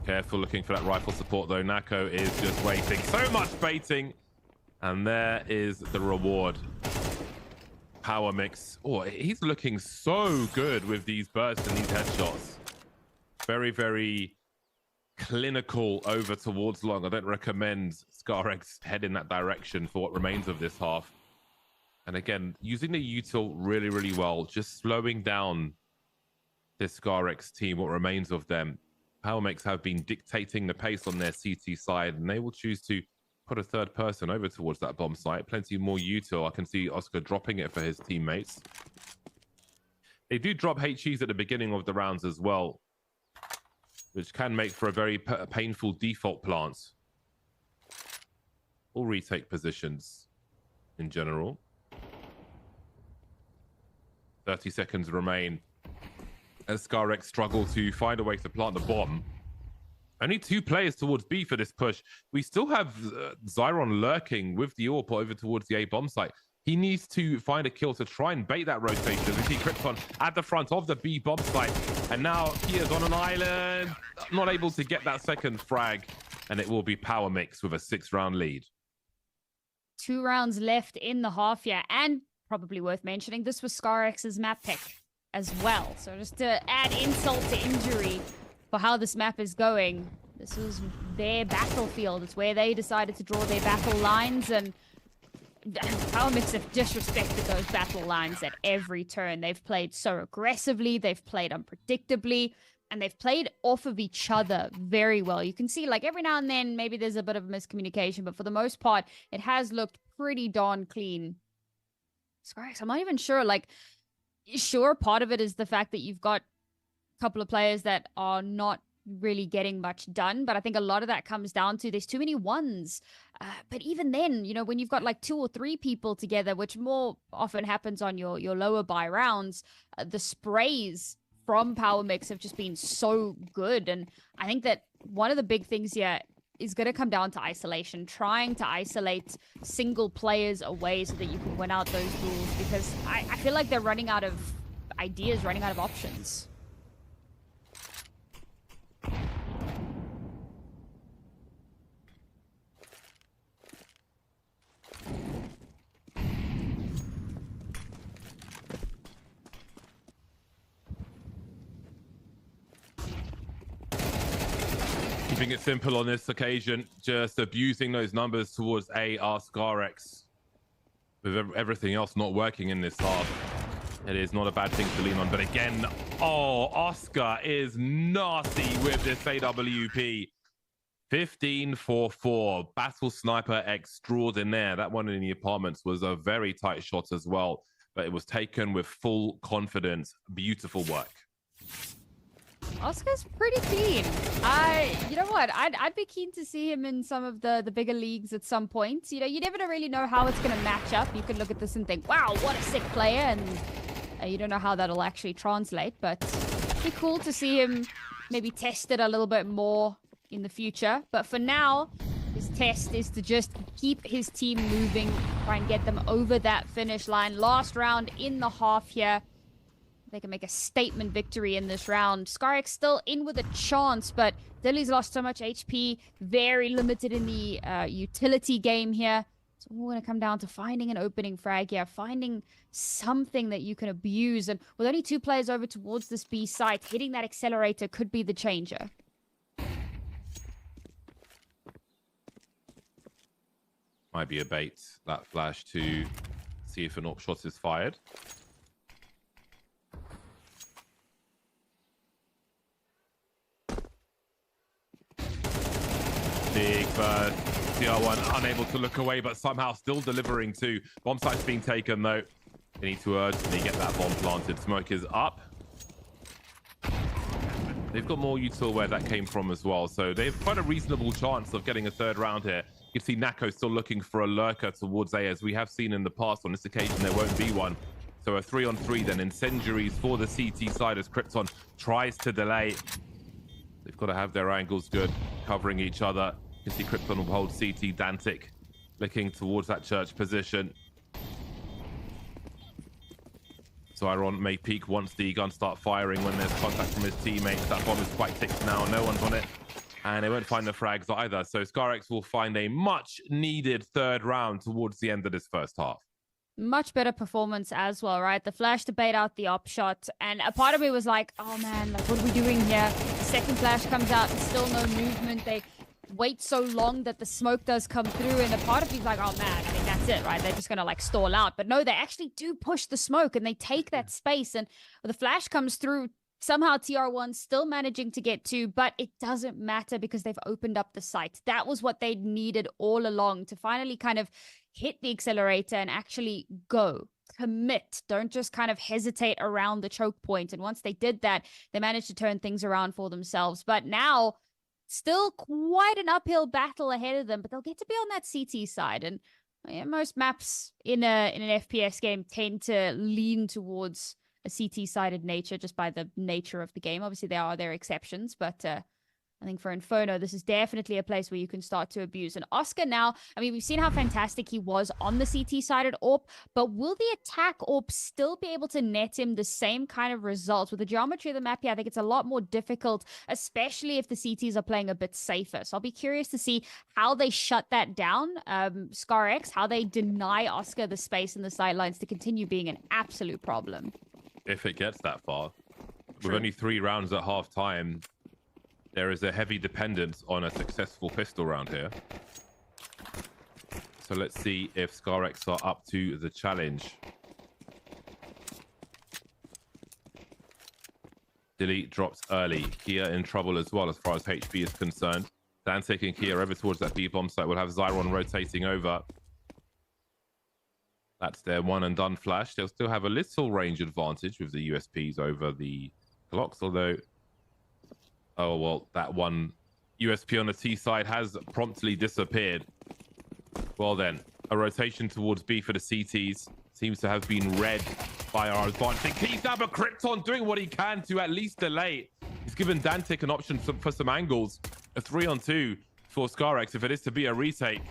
Careful looking for that rifle support though. Nako is just waiting. So much baiting, and there is the reward. PowerMix. Oh, he's looking so good with these bursts and these headshots. Very, very clinical over towards long. I don't recommend ScarX head in that direction for what remains of this half. And again, using the util really, really well, just slowing down this ScarX team, what remains of them. PowerMix have been dictating the pace on their CT side, and they will choose to put a 3rd person over towards that bomb site. Plenty more util. I can see Oscar dropping it for his teammates. They do drop HEs at the beginning of the rounds as well, which can make for a very painful default plant. Or retake positions in general. 30 seconds remain as ScarX struggle to find a way to plant the bomb. Only 2 players towards B for this push. We still have Zyron lurking with the AWP over towards the A bomb site. He needs to find a kill to try and bait that rotation. We see Krypton at the front of the B bomb site. And now he is on an island, not able to get that 2nd frag. And it will be PowerMix with a 6-round lead. 2 rounds left in the half, yeah. And probably worth mentioning, this was ScarX's map pick as well. So just to add insult to injury for how this map is going, this was their battlefield. It's where they decided to draw their battle lines, and PowerMix have disrespected those battle lines at every turn. They've played so aggressively, they've played unpredictably, and they've played off of each other very well. You can see, like, every now and then, maybe there's a bit of miscommunication, but for the most part, it has looked pretty darn clean. ScarX, I'm not even sure, like, sure, part of it is the fact that you've got a couple of players that are not really getting much done, but I think a lot of that comes down to there's too many ones. But even then, when you've got like 2 or 3 people together, which more often happens on your lower buy rounds, the sprays from PowerMix have just been so good. And I think that one of the big things here is going to come down to isolation, trying to isolate single players away so that you can win out those duels, because I feel like they're running out of ideas, running out of options. Keeping it simple on this occasion, just abusing those numbers towards AR Scarex. With everything else not working in this half, it is not a bad thing to lean on. But again, oh, Oscar is nasty with this AWP. 15-4-4. Battle sniper extraordinaire. That one in the apartments was a very tight shot as well, but it was taken with full confidence. Beautiful work. Oscar's pretty keen. You know what? I'd be keen to see him in some of the bigger leagues at some point. You know, you never really know how it's going to match up. You could look at this and think, wow, what a sick player. And you don't know how that'll actually translate. But it'd be cool to see him maybe test it a little bit more in the future. But for now, his test is to just keep his team moving, try and get them over that finish line. Last round in the half here. They can make a statement victory in this round. Scarex still in with a chance, but Dilly's lost so much HP. Very limited in the utility game here. It's all going to come down to finding an opening frag here, finding something that you can abuse. And with only 2 players over towards this B site, hitting that accelerator could be the changer. Might be a bait, that flash, to see if an AWP shot is fired. Big burst. CR1 unable to look away, but somehow still delivering too. Bomb site's being taken though. They need to urgently get that bomb planted. Smoke is up. They've got more util where that came from as well, so they have quite a reasonable chance of getting a third round here. You can see Nako still looking for a lurker towards A, as we have seen in the past. On this occasion, there won't be one. So a 3-on-3 then, incendiaries for the CT side as Krypton tries to delay. They've got to have their angles good, covering each other. You can see Krypton will hold CT. Dantic looking towards that church position. Zyron may peek once the guns start firing when there's contact from his teammates. That bomb is quite ticked now. No one's on it. And they won't find the frags either. So Scarex will find a much needed third round towards the end of this first half. Much better performance as well, right? The flash to bait out the op shot. And a part of me was like, oh man, like what are we doing here? The second flash comes out and still no movement. They wait so long that the smoke does come through. And a part of me's like, oh man, I mean, that's it, right? They're just going to like stall out. But no, they actually do push the smoke and they take that space. And the flash comes through. Somehow TR1 still managing to get 2, but it doesn't matter because they've opened up the site. That was what they needed all along, to finally kind of hit the accelerator and actually go. Commit. Don't just kind of hesitate around the choke point. And once they did that, they managed to turn things around for themselves. But now, still quite an uphill battle ahead of them, but they'll get to be on that CT side. And most maps in an FPS game tend to lean towards a CT-sided nature just by the nature of the game. Obviously, there are their exceptions, but I think for Inferno, this is definitely a place where you can start to abuse. And Oscar now, I mean, we've seen how fantastic he was on the CT-sided AWP, but will the attack AWP still be able to net him the same kind of results? With the geometry of the map here, I think it's a lot more difficult, especially if the CTs are playing a bit safer. So I'll be curious to see how they shut that down, Scarex, how they deny Oscar the space in the sidelines to continue being an absolute problem. If it gets that far. True. With only 3 rounds at half time, there is a heavy dependence on a successful pistol round here. So let's see if Scarex are up to the challenge. Delete drops early. Kia in trouble as well as far as HP is concerned. Dan taking Kia over towards that B bomb site. We'll have Zyron rotating over. That's their one and done flash. They'll still have a little range advantage with the USPs over the clocks, although, oh, well, that one USP on the T side has promptly disappeared. Well then, a rotation towards B for the CTs seems to have been read by our advantage. He's now, but Krypton doing what he can to at least delay. He's given Dantic an option for some angles. A 3-on-2. for Scarex if it is to be a retake.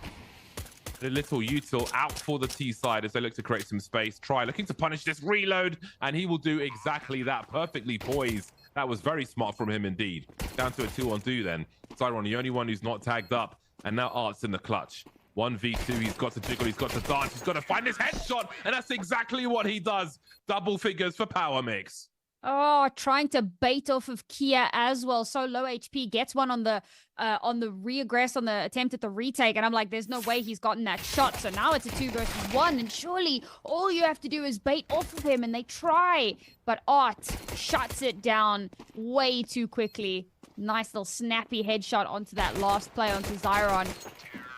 A little util out for the T side as they look to create some space. Try looking to punish this reload, and he will do exactly that. Perfectly poised. That was very smart from him indeed. Down to a 2-on-2 then. Zyron, the only one who's not tagged up, and now Art's in the clutch. 1v2, he's got to jiggle, he's got to dance, he's got to find his headshot, and that's exactly what he does. Double figures for Power Mix. Oh, trying to bait off of Kia as well. So low HP, gets one on the re-aggress on the attempt at the retake, and I'm like, there's no way he's gotten that shot. So now it's a 2 versus 1, and surely all you have to do is bait off of him, and they try, but Art shuts it down way too quickly. Nice little snappy headshot onto that last play onto Zyron.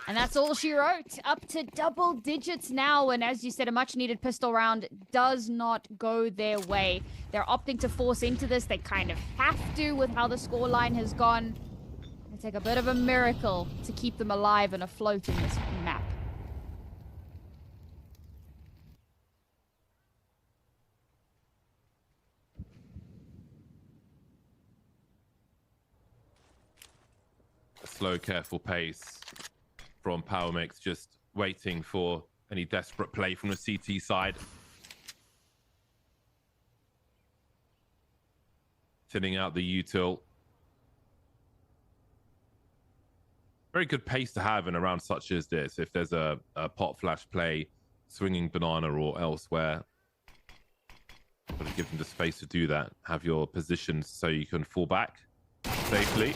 And that's all she wrote. Up to double digits now. And as you said, a much-needed pistol round does not go their way. They're opting to force into this. They kind of have to with how the scoreline has gone. It'll take a bit of a miracle to keep them alive and afloat in this map. A slow, careful pace from Power Mix, just waiting for any desperate play from the CT side. Thinning out the util. Very good pace to have in a round such as this. If there's a pot flash play, swinging banana or elsewhere, got to give them the space to do that. Have your positions so you can fall back safely.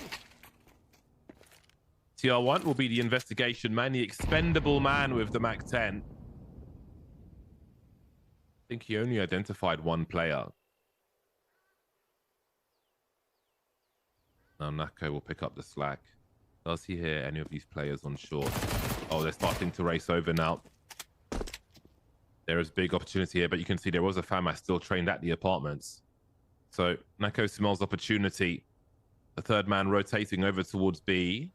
TR1 will be the investigation man, the expendable man with the MAC-10. I think he only identified one player. Now Nako will pick up the slack. Does he hear any of these players on short? Oh, they're starting to race over now. There is big opportunity here, but you can see there was a FAMAS still trained at the apartments. So Nako smells opportunity. The third man rotating over towards B.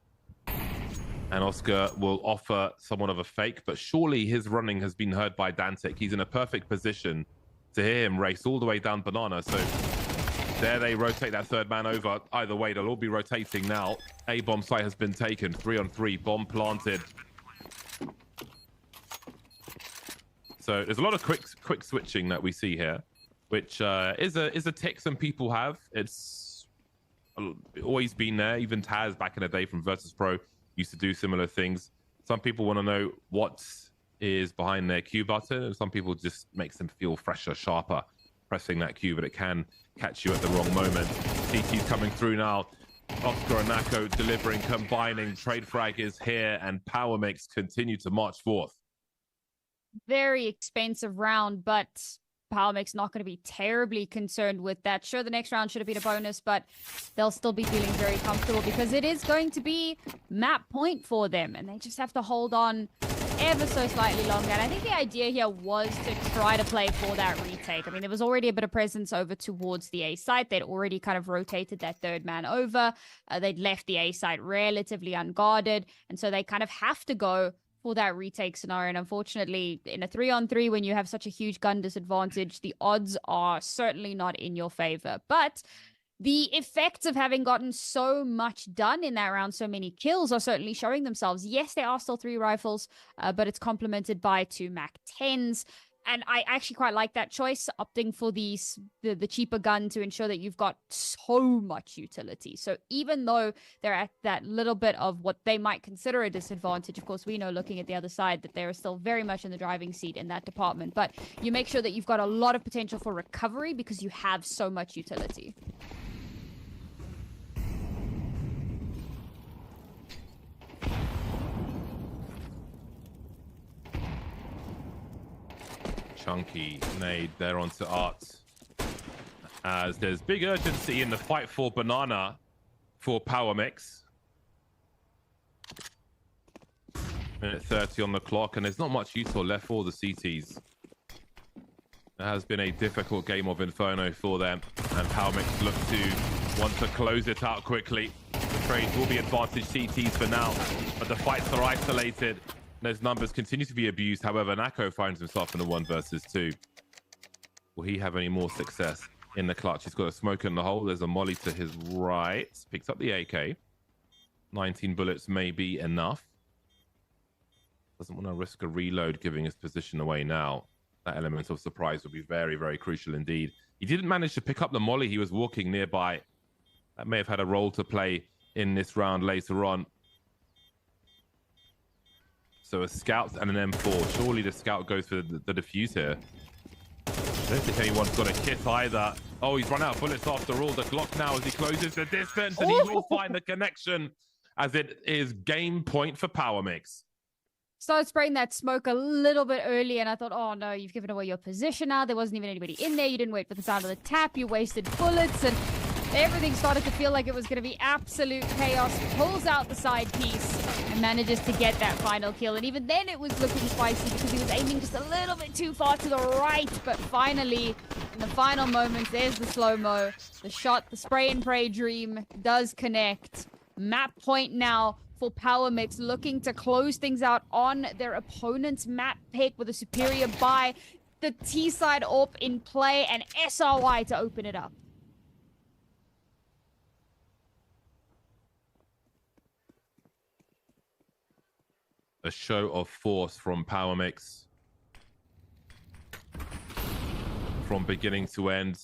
And Oscar will offer somewhat of a fake, but surely his running has been heard by Dantic. He's in a perfect position to hear him race all the way down Banana. So there they rotate that third man over. Either way, they'll all be rotating now. A bomb site has been taken. 3-on-3, bomb planted. So there's a lot of quick switching that we see here, which is a tick some people have. It's always been there. Even Taz back in the day from Virtus Pro used to do similar things. Some people want to know what is behind their Q button, and some people just makes them feel fresher, sharper, pressing that Q, but it can catch you at the wrong moment. TT's coming through now. Oscar and Nako delivering, combining. Trade frag is here, and Power Mix continue to march forth. Very expensive round, but Power Mix not going to be terribly concerned with that. Sure, the next round should have been a bonus, but they'll still be feeling very comfortable because it is going to be map point for them, and they just have to hold on ever so slightly longer. And I think the idea here was to try to play for that retake. I mean, there was already a bit of presence over towards the A site. They'd already kind of rotated that third man over. They'd left the A site relatively unguarded, and so they kind of have to go for that retake scenario. And unfortunately, in a 3-on-3, when you have such a huge gun disadvantage, the odds are certainly not in your favor. But the effects of having gotten so much done in that round, so many kills, are certainly showing themselves. Yes, there are still 3 rifles, but it's complemented by 2 MAC-10s. And I actually quite like that choice, opting for the cheaper gun to ensure that you've got so much utility. So even though they're at that little bit of what they might consider a disadvantage, of course, we know looking at the other side that they're still very much in the driving seat in that department. But you make sure that you've got a lot of potential for recovery because you have so much utility. Chunky nade there onto Art, as there's big urgency in the fight for Banana for Power Mix. Minute 30 on the clock, and there's not much util left for the CTs. It has been a difficult game of Inferno for them, and Power Mix look to want to close it out quickly. The trades will be advantage CTs for now, but the fights are isolated. Those numbers continue to be abused. However, Nako finds himself in the 1 versus 2. Will he have any more success in the clutch? He's got a smoke in the hole. There's a molly to his right. Picks up the AK. 19 bullets may be enough. Doesn't want to risk a reload giving his position away now. That element of surprise would be very, very crucial indeed. He didn't manage to pick up the molly. He was walking nearby. That may have had a role to play in this round later on. So a scout and an M4. Surely the scout goes for the defuse here. I don't think anyone's got a kit either. Oh, he's run out of bullets after all. The Glock now as he closes the distance, and he will find the connection as it is game point for Power Mix. Started spraying that smoke a little bit early, and I thought, oh no, you've given away your position now. There wasn't even anybody in there. You didn't wait for the sound of the tap. You wasted bullets, and everything started to feel like it was going to be absolute chaos. Pulls out the side piece and manages to get that final kill. And even then it was looking spicy because he was aiming just a little bit too far to the right. But finally, in the final moments, there's the slow-mo. The shot, the spray and pray dream does connect. Map point now for Power Mix, looking to close things out on their opponent's map pick with a superior buy. The T-side AWP in play and SRY to open it up. A show of force from Power Mix. From beginning to end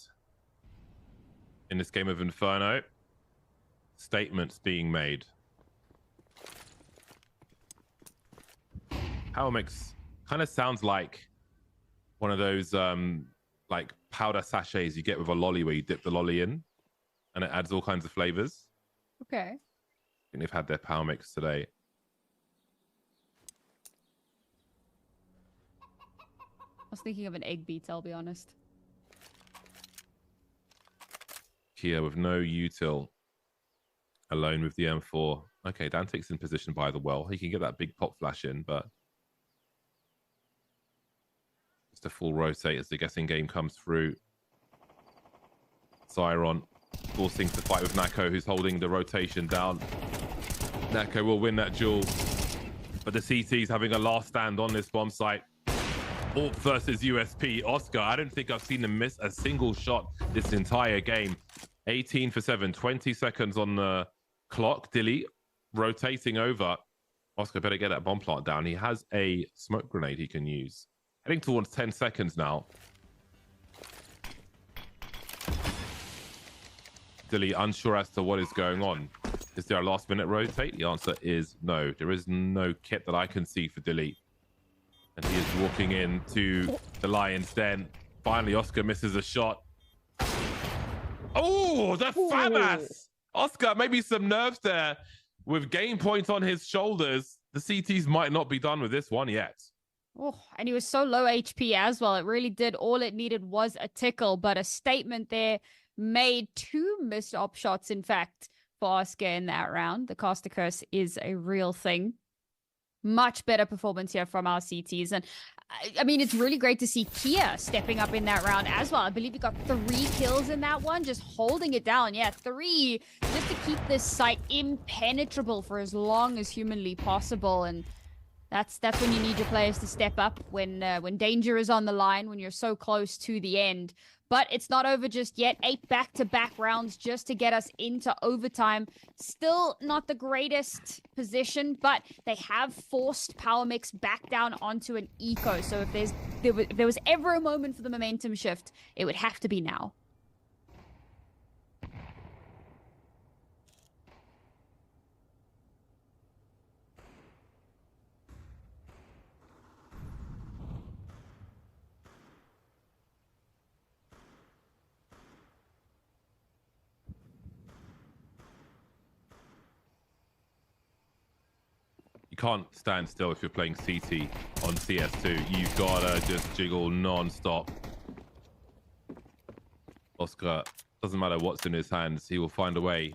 in this game of Inferno. Statements being made. Power Mix kind of sounds like one of those like powder sachets you get with a lolly where you dip the lolly in and it adds all kinds of flavors. Okay. I think they've had their Power Mix today. I was thinking of an egg beat, I'll be honest. Kia with no util. Alone with the M4. Okay, Dantic's in position by the well. He can get that big pop flash in, but just a full rotate as the guessing game comes through. Zyron forcing to fight with Nako, who's holding the rotation down. Nako will win that duel, but the CT's having a last stand on this bomb site. AWP versus USP. Oscar, I don't think I've seen him miss a single shot this entire game. 18 for 7, 20 seconds on the clock. Dilly rotating over. Oscar better get that bomb plant down. He has a smoke grenade he can use. Heading towards 10 seconds now. Dilly unsure as to what is going on. Is there a last minute rotate? The answer is no. There is no kit that I can see for Dilly. And he is walking into the Lion's Den. Finally, Oscar misses a shot. Oh, the FAMAS! Oscar, maybe some nerves there. With game point on his shoulders, the CTs might not be done with this one yet. Oh, and he was so low HP as well. It really did. All it needed was a tickle, but a statement there made 2 missed op shots, in fact, for Oscar in that round. The caster curse is a real thing. Much better performance here from our CTs. And I mean, it's really great to see Kia stepping up in that round as well. I believe he got 3 kills in that one, just holding it down. Yeah, 3, just to keep this site impenetrable for as long as humanly possible. And that's when you need your players to step up, when danger is on the line, when you're so close to the end. But it's not over just yet. 8 back-to-back rounds just to get us into overtime. Still not the greatest position, but they have forced Power Mix back down onto an eco. So if there was ever a moment for the momentum shift, it would have to be now. You can't stand still if you're playing CT on CS2. You've gotta just jiggle non-stop. Oscar, doesn't matter what's in his hands, he will find a way.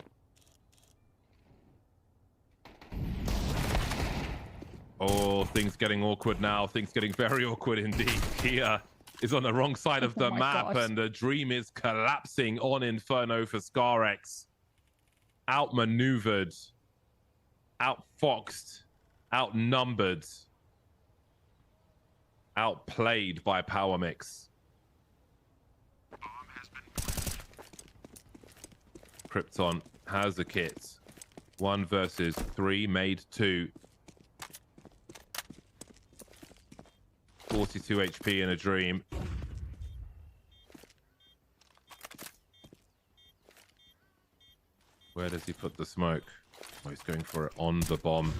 Oh, things getting awkward now. Things getting very awkward indeed. Kia is on the wrong side of the map, and the dream is collapsing on Inferno for ScarX. Outmaneuvered, outfoxed, outnumbered, outplayed by Power Mix. Krypton has the kit. 1 versus 3, made 2. 42 HP in a dream. Where does he put the smoke? Oh, he's going for it on the bomb.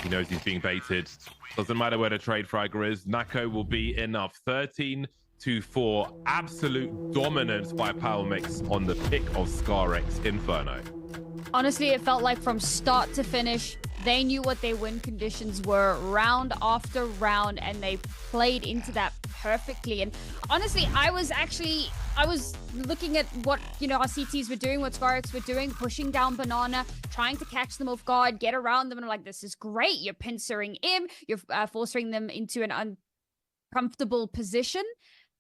He knows he's being baited. Doesn't matter where the trade fragger is. Nako will be enough. 13-4. Absolute dominance by Power Mix on the pick of ScarX Inferno. Honestly, it felt like from start to finish, they knew what their win conditions were round after round, and they played into that perfectly. And honestly, I was looking at what, our CTs were doing, what ScarX were doing, pushing down Banana, trying to catch them off guard, get around them. And I'm like, this is great. You're pincering him. You're forcing them into an uncomfortable position.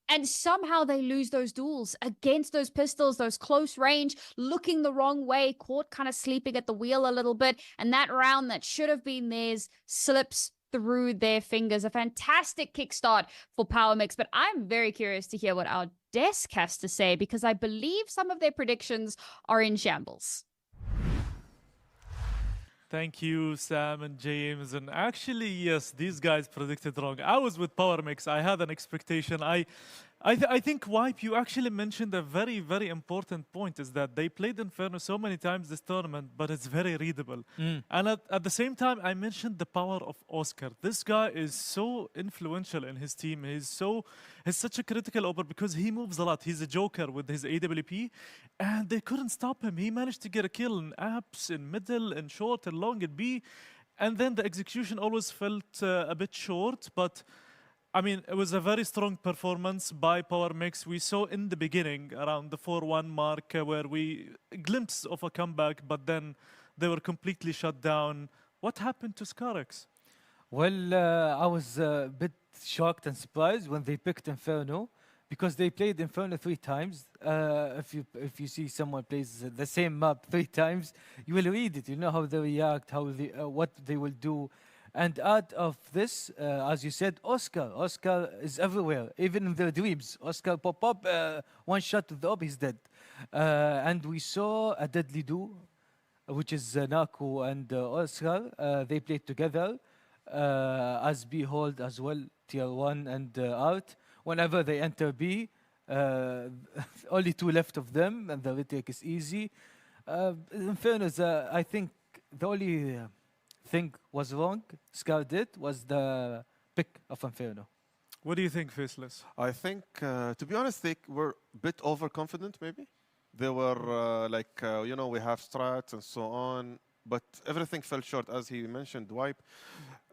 And somehow they lose those duels against those pistols, those close range, looking the wrong way, caught kind of sleeping at the wheel a little bit. And that round that should have been theirs slips through their fingers. A fantastic kickstart for Power Mix. But I'm very curious to hear what our desk has to say, because I believe some of their predictions are in shambles. Thank you, Sam and James. And actually, yes, these guys predicted wrong. I was with Power Mix. I had an expectation. I think, Wipe, you actually mentioned a very, very important point, is that they played Inferno so many times this tournament, but it's very readable. And at the same time, I mentioned the power of Oscar. This guy is so influential in his team. He's such a critical over because he moves a lot. He's a joker with his AWP, and they couldn't stop him. He managed to get a kill in apps, in middle, in short, and long, in B. And then the execution always felt a bit short, but I mean, it was a very strong performance by Power Mix. We saw in the beginning, around the 4-1 mark, where we a glimpse of a comeback, but then they were completely shut down. What happened to ScarX? Well, I was a bit shocked and surprised when they picked Inferno, because they played Inferno 3 times. If you see someone plays the same map 3 times, you will read it. You know how they react, what they will do. And out of this, as you said, Oscar is everywhere, even in their dreams. Oscar pop up, one shot to the up, he's dead. And we saw a deadly duo, which is Naku and Oscar. They played together as B hold as well, tier 1 and out. Whenever they enter B, only 2 left of them, and the retake is easy. Inferno is, I think, the only thing was wrong, Scar did, was the pick of Inferno. What do you think, Faceless? I think, to be honest, they were a bit overconfident, maybe. They were we have strats and so on, but everything fell short, as he mentioned, Wipe.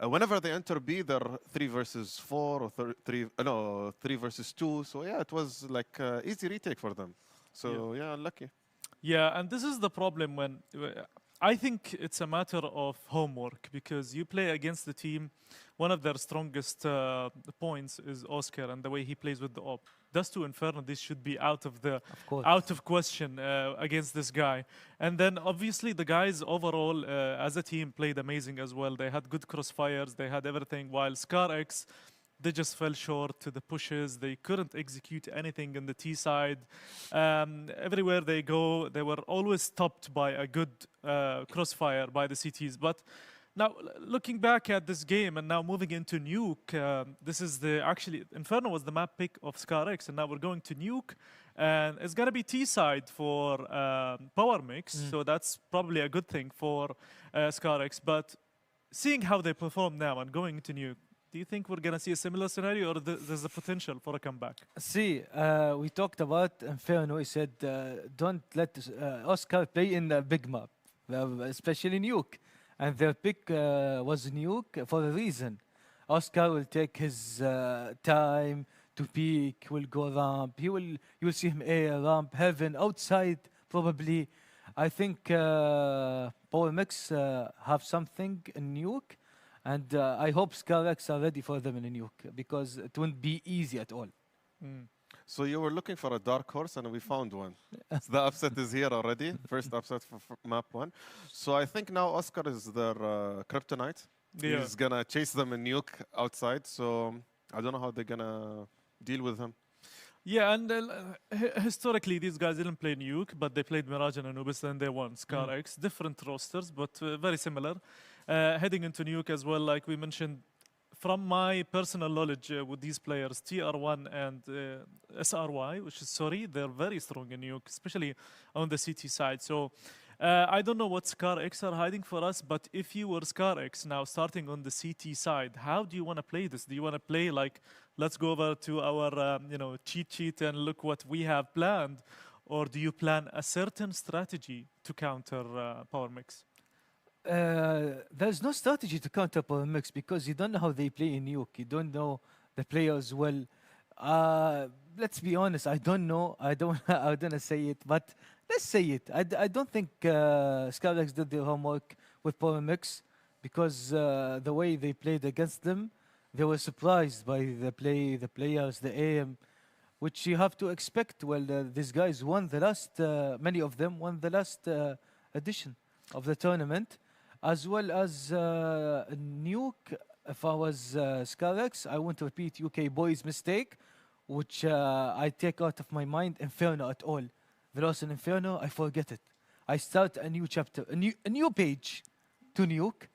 Whenever they enter B, they're 3 versus 4 or 3 versus 2. So yeah, it was like easy retake for them. So yeah, unlucky. Yeah, and this is the problem when I think it's a matter of homework, because you play against the team. One of their strongest points is Oscar and the way he plays with the op. Dust to Inferno, this should be out of question against this guy. And then obviously the guys overall as a team played amazing as well. They had good crossfires, they had everything, while ScarX, they just fell short to the pushes. They couldn't execute anything on the T side. Everywhere they go, they were always stopped by a good crossfire by the CTs. But now, looking back at this game and now moving into Nuke, this is actually, Inferno was the map pick of ScarX, and now we're going to Nuke. And it's going to be T side for Power Mix, so that's probably a good thing for ScarX. But seeing how they perform now and going into Nuke, do you think we're going to see a similar scenario, or there's a potential for a comeback? See, we talked about Inferno. He said, don't let Oscar play in the big map, especially Nuke. And their pick was Nuke for a reason. Oscar will take his time to peek, will go ramp. You will see him air, ramp, heaven, outside, probably. I think Power Mix have something in Nuke. And I hope ScarX are ready for them in a Nuke, because it won't be easy at all. So you were looking for a dark horse, and we found one. So the upset is here already. First upset for map 1. So I think now Oscar is their kryptonite. Yeah. He's going to chase them in Nuke outside. So I don't know how they're going to deal with him. Yeah, and historically, these guys didn't play Nuke, but they played Mirage and Anubis, and they won Scar X. Different rosters, but very similar. Heading into Nuke as well, like we mentioned, from my personal knowledge with these players, TR1 and SRY, which is sorry, they're very strong in Nuke, especially on the CT side. So I don't know what Scar X are hiding for us, but if you were Scar X now starting on the CT side, how do you want to play this? Do you want to play like, let's go over to our cheat sheet and look what we have planned, or do you plan a certain strategy to counter Power Mix? There's no strategy to counter Power Mix because you don't know how they play in Nuke. You don't know the players well. Let's be honest. I don't know. I don't want to say it, but let's say it. I don't think Skylex did their homework with Power Mix because the way they played against them, they were surprised by the players, the aim, which you have to expect. Well, these guys won the last. Many of them won the last edition of the tournament. As well as Nuke, if I was Skylex, I won't repeat UK boys' mistake, which I take out of my mind Inferno at all. The loss in Inferno, I forget it. I start a new chapter, a new page to Nuke,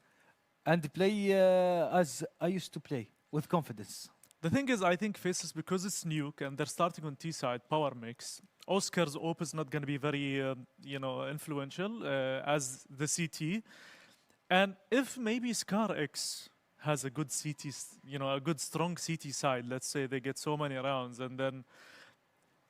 and play as I used to play, with confidence. The thing is, I think Faceless, because it's Nuke and they're starting on T-side, Power Mix, Oscar's OP is not going to be very, influential as the CT. And if maybe Scar X has a good CT, a good strong CT side, let's say they get so many rounds, and then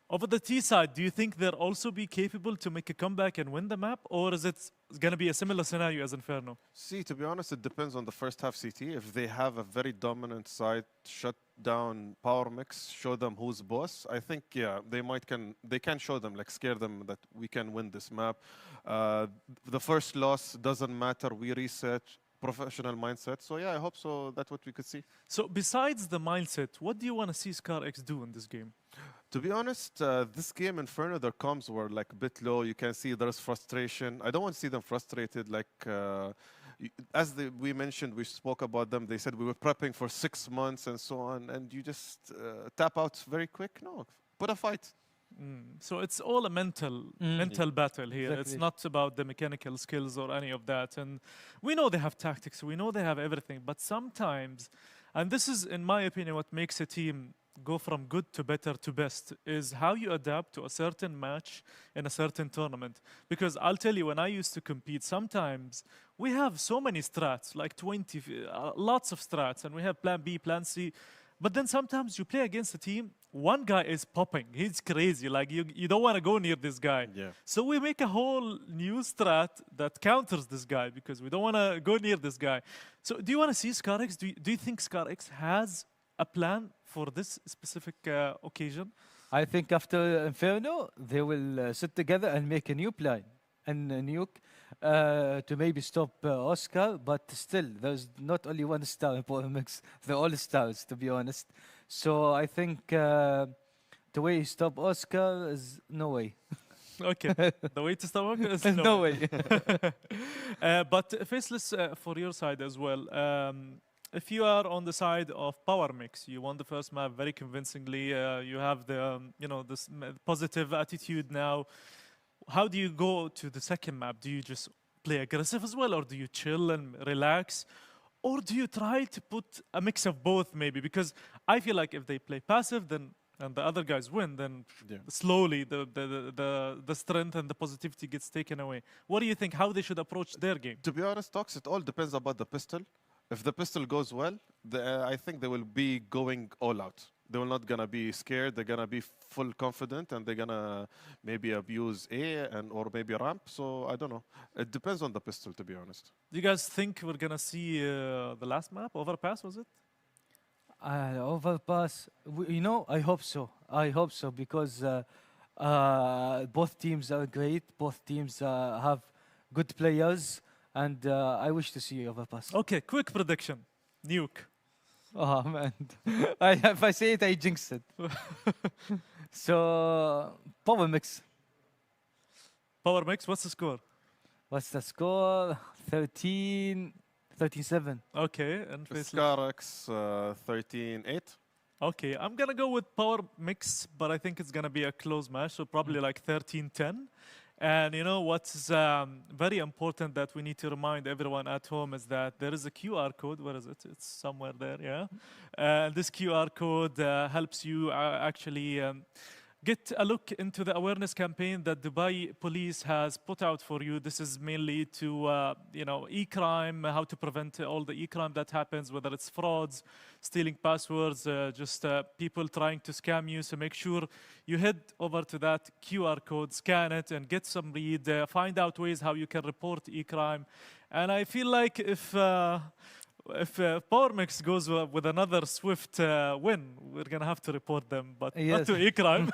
over the T side, do you think they'll also be capable to make a comeback and win the map, or is it going to be a similar scenario as Inferno? See, to be honest, it depends on the first half CT. If they have a very dominant side, shut down Power Mix, show them who's boss, I think, yeah, they can show them, like scare them that we can win this map. The first loss doesn't matter, we reset, professional mindset. So yeah, I hope so. That's what we could see. So besides the mindset, what do you want to see Scar X do in this game? To be honest, this game, Inferno, their comms were like a bit low. You can see there's frustration. I don't want to see them frustrated. Like, we mentioned, we spoke about them. They said we were prepping for 6 months and so on. And you just tap out very quick. No, put a fight. So it's all a mental battle here. Exactly. It's not about the mechanical skills or any of that. And we know they have tactics. We know they have everything. But sometimes, and this is, in my opinion, what makes a team go from good to better to best, is how you adapt to a certain match in a certain tournament. Because I'll tell you, when I used to compete, sometimes we have so many strats, like 20, lots of strats, and we have plan B, plan C. But then sometimes you play against a team, one guy is popping. He's crazy. Like, you don't want to go near this guy. Yeah. So we make a whole new strat that counters this guy because we don't want to go near this guy. So do you want to see Scar X? Do you think Scar X has a plan for this specific occasion? I think after Inferno, they will sit together and make a new plan and Nuke to maybe stop Oscar. But still, there's not only one star in Power Mix. They're all stars, to be honest. So I think the way you stop Oscar is no way. Okay, the way to stop Oscar is no way. But Faceless, for your side as well, if you are on the side of Power Mix, you won the first map very convincingly. You have the this positive attitude now. How do you go to the second map? Do you just play aggressive as well, or do you chill and relax, or do you try to put a mix of both maybe? Because I feel like if they play passive, then and the other guys win, then slowly the strength and the positivity gets taken away. What do you think? How they should approach their game? To be honest, Tox, it all depends about the pistol. If the pistol goes well, I think they will be going all out. They're not gonna be scared. They're gonna be full confident, and they're gonna maybe abuse A or maybe ramp. So I don't know. It depends on the pistol, to be honest. Do you guys think we're gonna see the last map, Overpass? Was it? Overpass. I hope so. I hope so because both teams are great. Both teams have good players. And I wish to see Overpass. Okay, quick prediction. Nuke. Oh, man. If I say it, I jinx it. So, Power Mix. Power Mix, what's the score? What's the score? 13-7. Okay, and Scar X 13-8. Okay, I'm gonna go with power mix, but I think it's gonna be a close match, so probably like 13-10. And you know what's very important that we need to remind everyone at home is that there is a QR code. Where is it? It's somewhere there, yeah. This QR code helps you actually get a look into the awareness campaign that Dubai police has put out for you. This is mainly to, you know, e-crime, how to prevent all the e-crime that happens, whether it's frauds, stealing passwords, just people trying to scam you. So make sure you head over to that QR code, scan it, and get some read, find out ways how you can report e-crime. And I feel like if Power Mix goes with another swift win, we're gonna have to report them, but not to e-crime.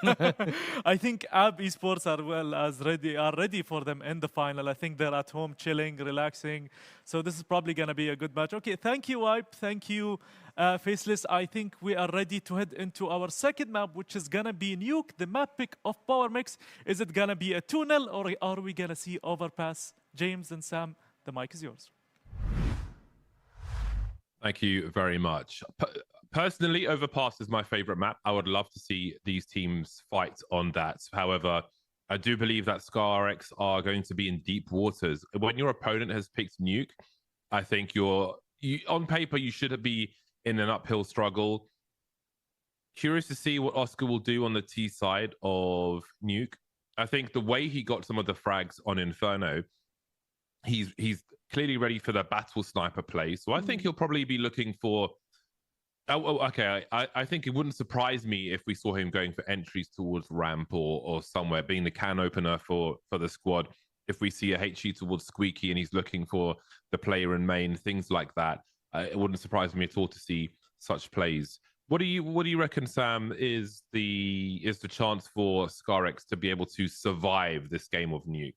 I think AB Esports are ready for them in the final. I think they're at home chilling, relaxing. So this is probably gonna be a good match. Okay, thank you, Wipe. Thank you, Faceless. I think we are ready to head into our second map, which is gonna be Nuke, the map pick of Power Mix. Is it gonna be a 2-0 or are we gonna see overpass? James and Sam, the mic is yours. Thank you very much. Personally, Overpass is my favorite map. I would love to see these teams fight on that. However, I do believe that ScarRx are going to be in deep waters. When your opponent has picked Nuke, I think on paper, you should be in an uphill struggle. Curious to see what Oscar will do on the T side of Nuke. I think the way he got some of the frags on Inferno, he's clearly ready for the battle sniper play. So I think he'll probably be looking for... okay. I think it wouldn't surprise me if we saw him going for entries towards ramp or somewhere, being the can opener for the squad. If we see a HE towards Squeaky and he's looking for the player in main, things like that, it wouldn't surprise me at all to see such plays. What do you reckon, Sam, is the chance for ScarRx to be able to survive this game of Nuke?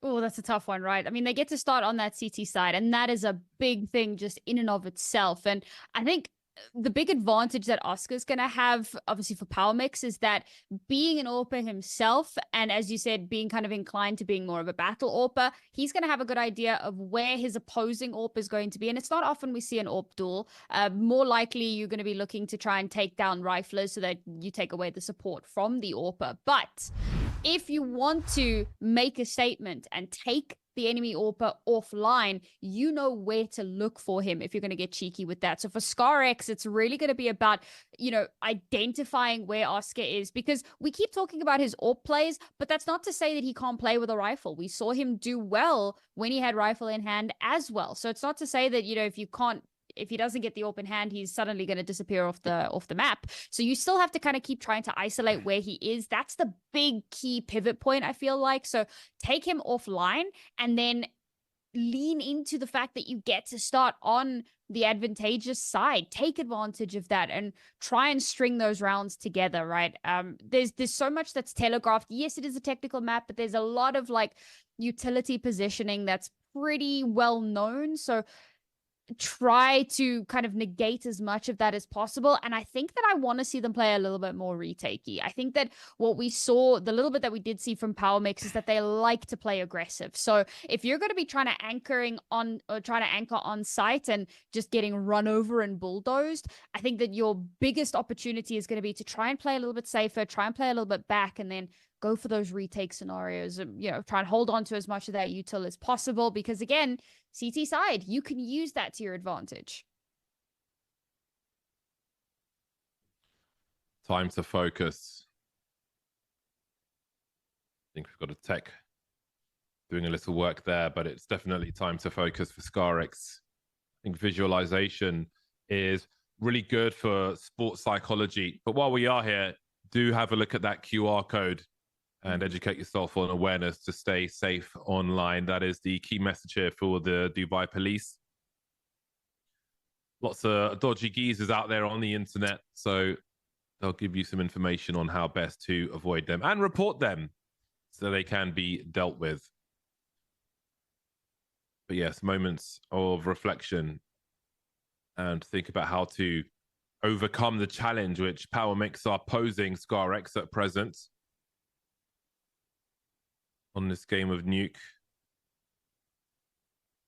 Oh, that's a tough one, right? I mean, they get to start on that CT side, and that is a big thing just in and of itself. And I think the big advantage that Oscar's going to have, obviously for Power Mix, is that being an AWPer himself, and as you said, being kind of inclined to being more of a battle AWPer, he's going to have a good idea of where his opposing AWP is going to be. And it's not often we see an AWP duel. More likely, you're going to be looking to try and take down riflers so that you take away the support from the AWPer. But if you want to make a statement and take the enemy AWPer offline, you know where to look for him if you're going to get cheeky with that. So for ScarRx, it's really going to be about, you know, identifying where Oscar is, because we keep talking about his AWP plays, but that's not to say that he can't play with a rifle. We saw him do well when he had rifle in hand as well. So it's not to say that, you know, if he doesn't get the open hand, he's suddenly going to disappear off the map. So you still have to kind of keep trying to isolate where he is. That's the big key pivot point, I feel like. So take him offline and then lean into the fact that you get to start on the advantageous side. Take advantage of that and try and string those rounds together, right? There's so much that's telegraphed. Yes, it is a technical map, but there's a lot of like utility positioning that's pretty well known. So try to kind of negate as much of that as possible. And I think that I want to see them play a little bit more retakey. I think that what we saw, the little bit that we did see from Power Mix, is that they like to play aggressive. So if you're going to be trying to anchor on site and just getting run over and bulldozed, I think that your biggest opportunity is going to be to try and play a little bit safer, try and play a little bit back, and then go for those retake scenarios and, you know, try and hold on to as much of that util as possible, because again, CT side, you can use that to your advantage. Time to focus. I think we've got a tech doing a little work there, but it's definitely time to focus for ScarRx. I think visualization is really good for sports psychology. But while we are here, do have a look at that QR code and educate yourself on awareness to stay safe online. That is the key message here for the Dubai police. Lots of dodgy geezers out there on the internet, so they'll give you some information on how best to avoid them and report them so they can be dealt with. But yes, moments of reflection and think about how to overcome the challenge which Power Mix are posing ScarRx at present on this game of Nuke.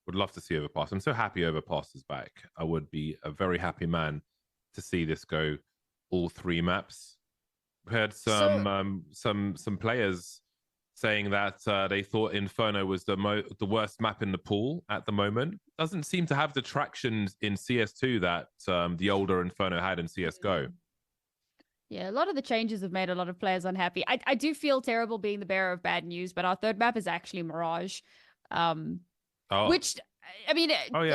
Would love to see Overpass. I'm so happy Overpass is back. I would be a very happy man to see this go all 3 maps. We heard some players saying that they thought Inferno was the worst map in the pool at the moment. Doesn't seem to have the traction in CS2 that the older Inferno had in CSGO. Yeah, a lot of the changes have made a lot of players unhappy. I do feel terrible being the bearer of bad news, but our third map is actually Mirage. Which, I mean,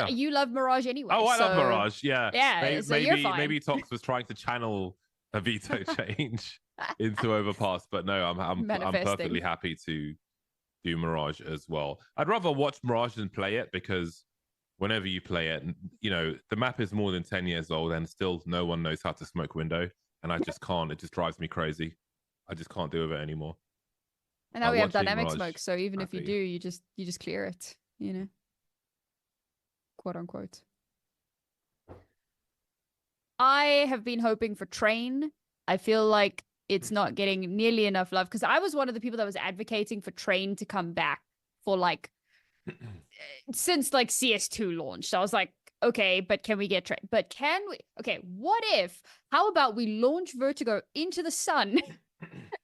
you love Mirage anyway. Oh, I love Mirage, yeah. Yeah, so you're fine. Maybe Tox was trying to channel a veto change into Overpass, but no, I'm perfectly happy to do Mirage as well. I'd rather watch Mirage than play it, because whenever you play it, you know, the map is more than 10 years old and still no one knows how to smoke window, and I just can't. It just drives me crazy. I just can't deal with it anymore. And now we have dynamic smoke, so even if you do, you just clear it, you know, quote unquote. I have been hoping for Train. I feel like it's not getting nearly enough love, because I was one of the people that was advocating for Train to come back for like since like CS2 launched. I was like, okay, but can we get Train? But can we? Okay, what if? How about we launch Vertigo into the sun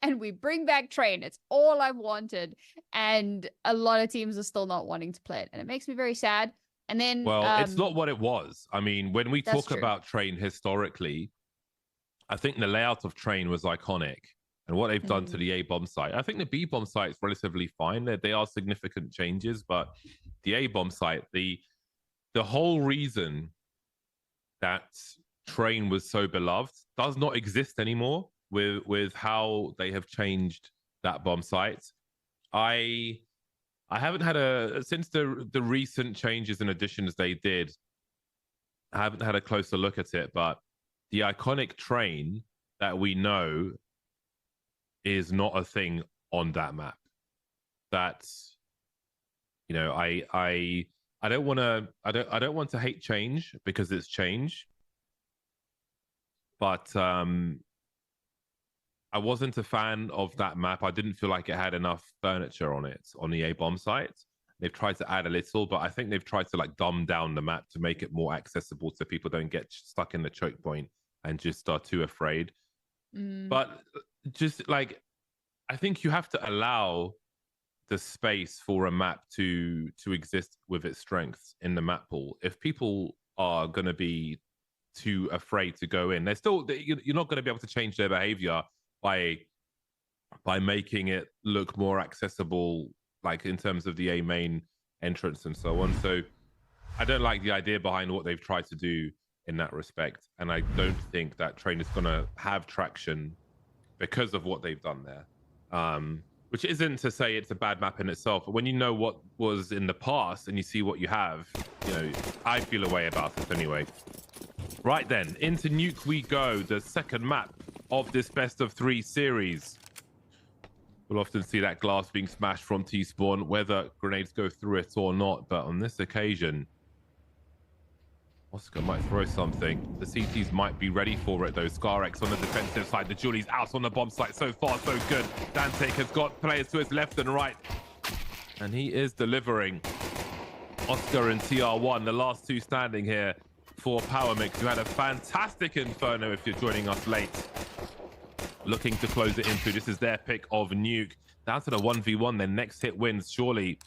and we bring back Train? It's all I've wanted, and a lot of teams are still not wanting to play it, and it makes me very sad. And then, well, it's not what it was. I mean, when we talk about Train historically, I think the layout of Train was iconic, and what they've done to the A bomb site. I think the B bomb site is relatively fine. They are significant changes, but the A bomb site, the whole reason that Train was so beloved does not exist anymore with how they have changed that bomb site. I haven't had since the recent changes and additions they did, I haven't had a closer look at it, but the iconic Train that we know is not a thing on that map. That's, you know, I don't want to hate change, because it's change, but I wasn't a fan of that map. I didn't feel like it had enough furniture on it on the A bomb site. They've tried to add a little, but I think they've tried to like dumb down the map to make it more accessible so people don't get stuck in the choke point and just are too afraid. But just like, I think you have to allow the space for a map to exist with its strengths in the map pool. If people are going to be too afraid to go in, you're not going to be able to change their behavior by making it look more accessible, like in terms of the A main entrance and so on. So I don't like the idea behind what they've tried to do in that respect, and I don't think that Train is going to have traction because of what they've done there. Which isn't to say it's a bad map in itself, but when you know what was in the past and you see what you have, you know, I feel a way about it anyway. Right then, into Nuke we go, the second map of this best of 3 series. We'll often see that glass being smashed from T-spawn, whether grenades go through it or not, but on this occasion, Oscar might throw something. The CTs might be ready for it though. ScarX on the defensive side. The Julie's out on the bomb site. So far, so good. Dante has got players to his left and right. And he is delivering. Oscar and TR1, the last 2 standing here for Power Mix, who had a fantastic Inferno if you're joining us late. Looking to close it into. This is their pick of Nuke. Down to the 1v1, their next hit wins, surely.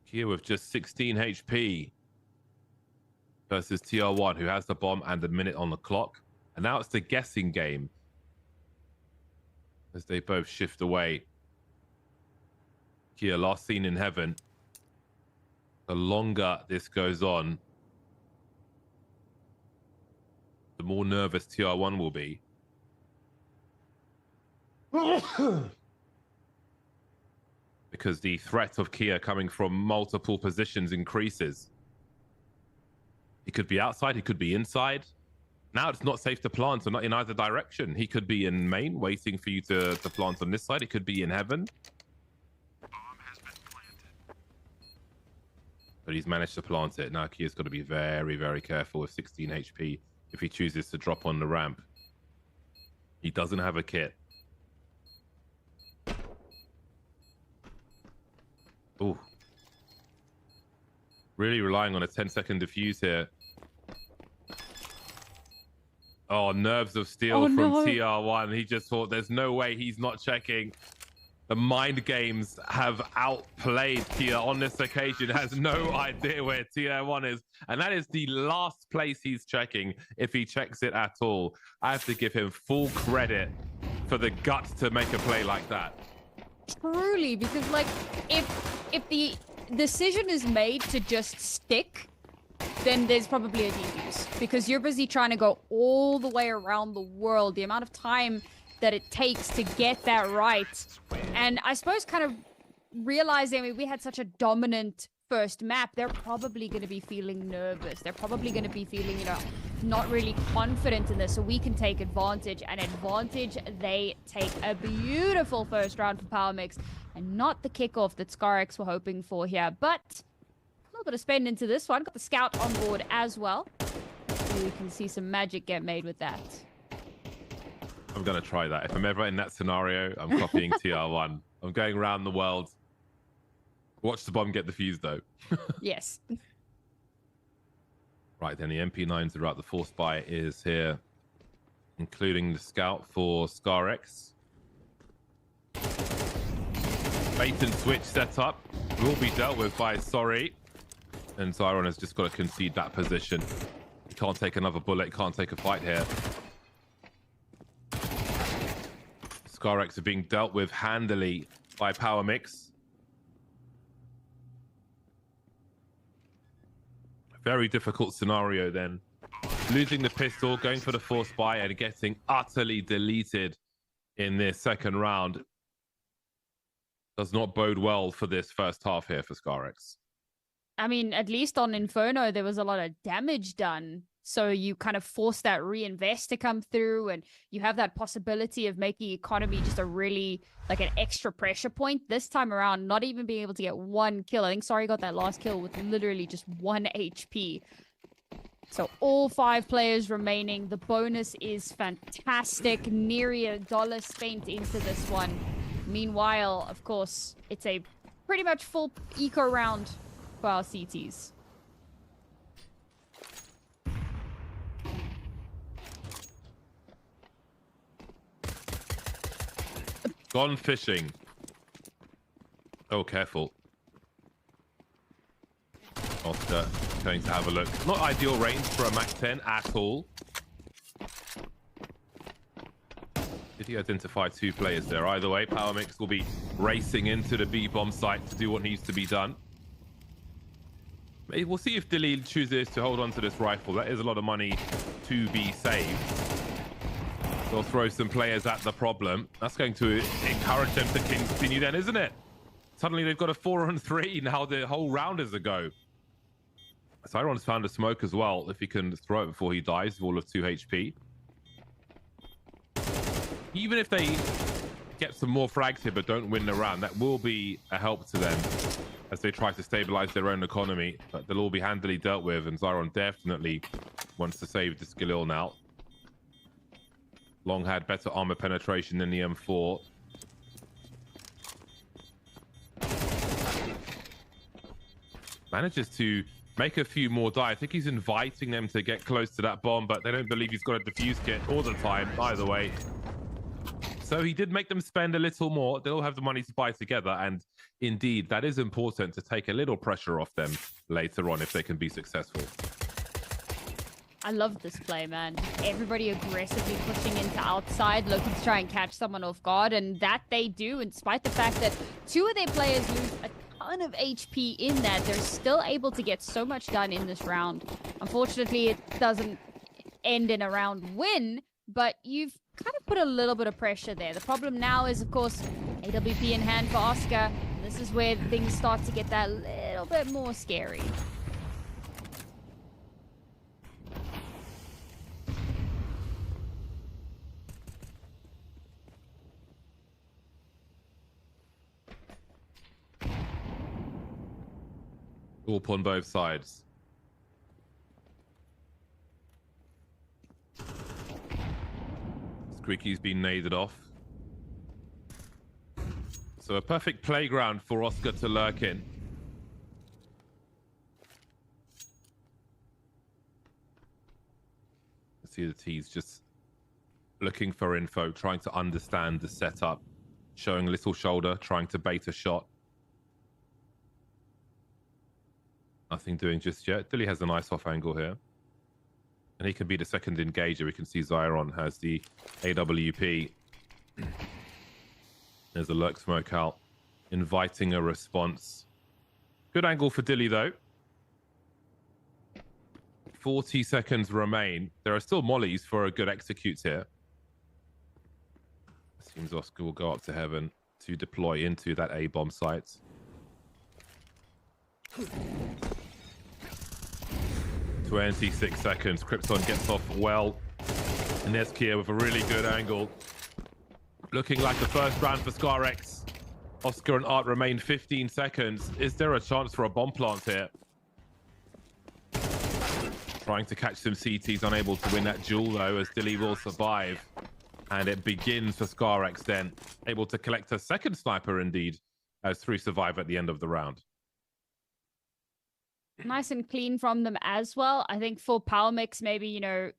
Here with just 16 HP. Versus TR1, who has the bomb and a minute on the clock. And now it's the guessing game as they both shift away. Kia, last seen in heaven. The longer this goes on, the more nervous TR1 will be. Because the threat of Kia coming from multiple positions increases. He could be outside, he could be inside. Now it's not safe to plant, or not in either direction. He could be in main, waiting for you to plant on this side. He could be in heaven. But he's managed to plant it. Now Kia's got to be very, very careful with 16 HP if he chooses to drop on the ramp. He doesn't have a kit. Ooh. Really relying on a 10-second defuse here. Oh, nerves of steel Oh, from no. TR1. He just thought there's no way he's not checking. The mind games have outplayed Tia on this occasion, has no idea where TR1 is. And that is the last place he's checking, if he checks it at all. I have to give him full credit for the guts to make a play like that. Truly, because like if the decision is made to just stick, then there's probably a defuse, because you're busy trying to go all the way around the world. The amount of time that it takes to get that right. And I suppose kind of realizing, I mean, we had such a dominant first map, they're probably going to be feeling nervous. They're probably going to be feeling, you know, not really confident in this. So we can take advantage, and advantage they take. A beautiful first round for Power Mix, and not the kickoff that ScarX were hoping for here. But a little bit of spend into this one. Got the scout on board as well. We can see some magic get made with that. I'm going to try that. If I'm ever in that scenario, I'm copying TR1. I'm going around the world. Watch the bomb get defused, though. Yes. Right, then the MP9s are out. The force buy is here, including the scout for ScarX. Bait and switch set up. Will be dealt with by Sorry. And Zyron has just got to concede that position. He can't take another bullet. Can't take a fight here. ScarX are being dealt with handily by Power Mix. Very difficult scenario then. Losing the pistol, going for the force buy, and getting utterly deleted in this second round does not bode well for this first half here for ScarX. I mean, at least on Inferno, there was a lot of damage done. So you kind of force that reinvest to come through, and you have that possibility of making economy just a really, like, an extra pressure point. This time around, not even being able to get one kill. I think Sorry got that last kill with literally just 1 HP. So all 5 players remaining. The bonus is fantastic. Nearly $1 spent into this one. Meanwhile, of course, it's a pretty much full eco round for our CTs. Gone fishing. Oh, careful. Oscar going to have a look. Not ideal range for a Mac 10 at all. Did he identify 2 players there? Either way, Power Mix will be racing into the B-bomb site to do what needs to be done. We'll see if Dalil chooses to hold on to this rifle. That is a lot of money to be saved. They'll throw some players at the problem. That's going to encourage them to continue then, isn't it? Suddenly they've got a 4-on-3. Now the whole round is a go. Siron's found a smoke as well. If he can throw it before he dies, all of 2 HP. Even if they get some more frags here but don't win the round, that will be a help to them as they try to stabilize their own economy. But they'll all be handily dealt with, and Zyron definitely wants to save the Skillil now. Long had better armor penetration than the M4. Manages to make a few more die. I think he's inviting them to get close to that bomb, but they don't believe he's got a defuse kit all the time, either way. So he did make them spend a little more. They'll have the money to buy together, and indeed, that is important to take a little pressure off them later on if they can be successful. I love this play, man. Everybody aggressively pushing into outside, looking to try and catch someone off guard, and that they do, in spite the fact that 2 of their players lose a ton of HP in that. They're still able to get so much done in this round. Unfortunately, it doesn't end in a round win, but you've kind of put a little bit of pressure there. The problem now is, of course, AWP in hand for Oscar. This is where things start to get that little bit more scary. Up on both sides. Squeaky's been naded off. So a perfect playground for Oscar to lurk in. See the T's just looking for info, trying to understand the setup, showing a little shoulder, trying to bait a shot. Nothing doing just yet. Dilly has a nice off angle here. And he can be the second engager. We can see Zyron has the AWP. There's a lurk smoke out, inviting a response. Good angle for Dilly, though. 40 seconds remain. There are still mollies for a good execute here. Seems Oscar will go up to heaven to deploy into that A-bomb site. 26 seconds. Krypton gets off well. And there's Kia with a really good angle. Looking like the first round for ScarX. Oscar and Art remain 15 seconds. Is there a chance for a bomb plant here? Trying to catch some CTs, unable to win that duel though, as Dilly will survive. And it begins for ScarX then. Able to collect a second sniper indeed, as 3 survive at the end of the round. Nice and clean from them as well. I think for Power Mix, maybe, you know,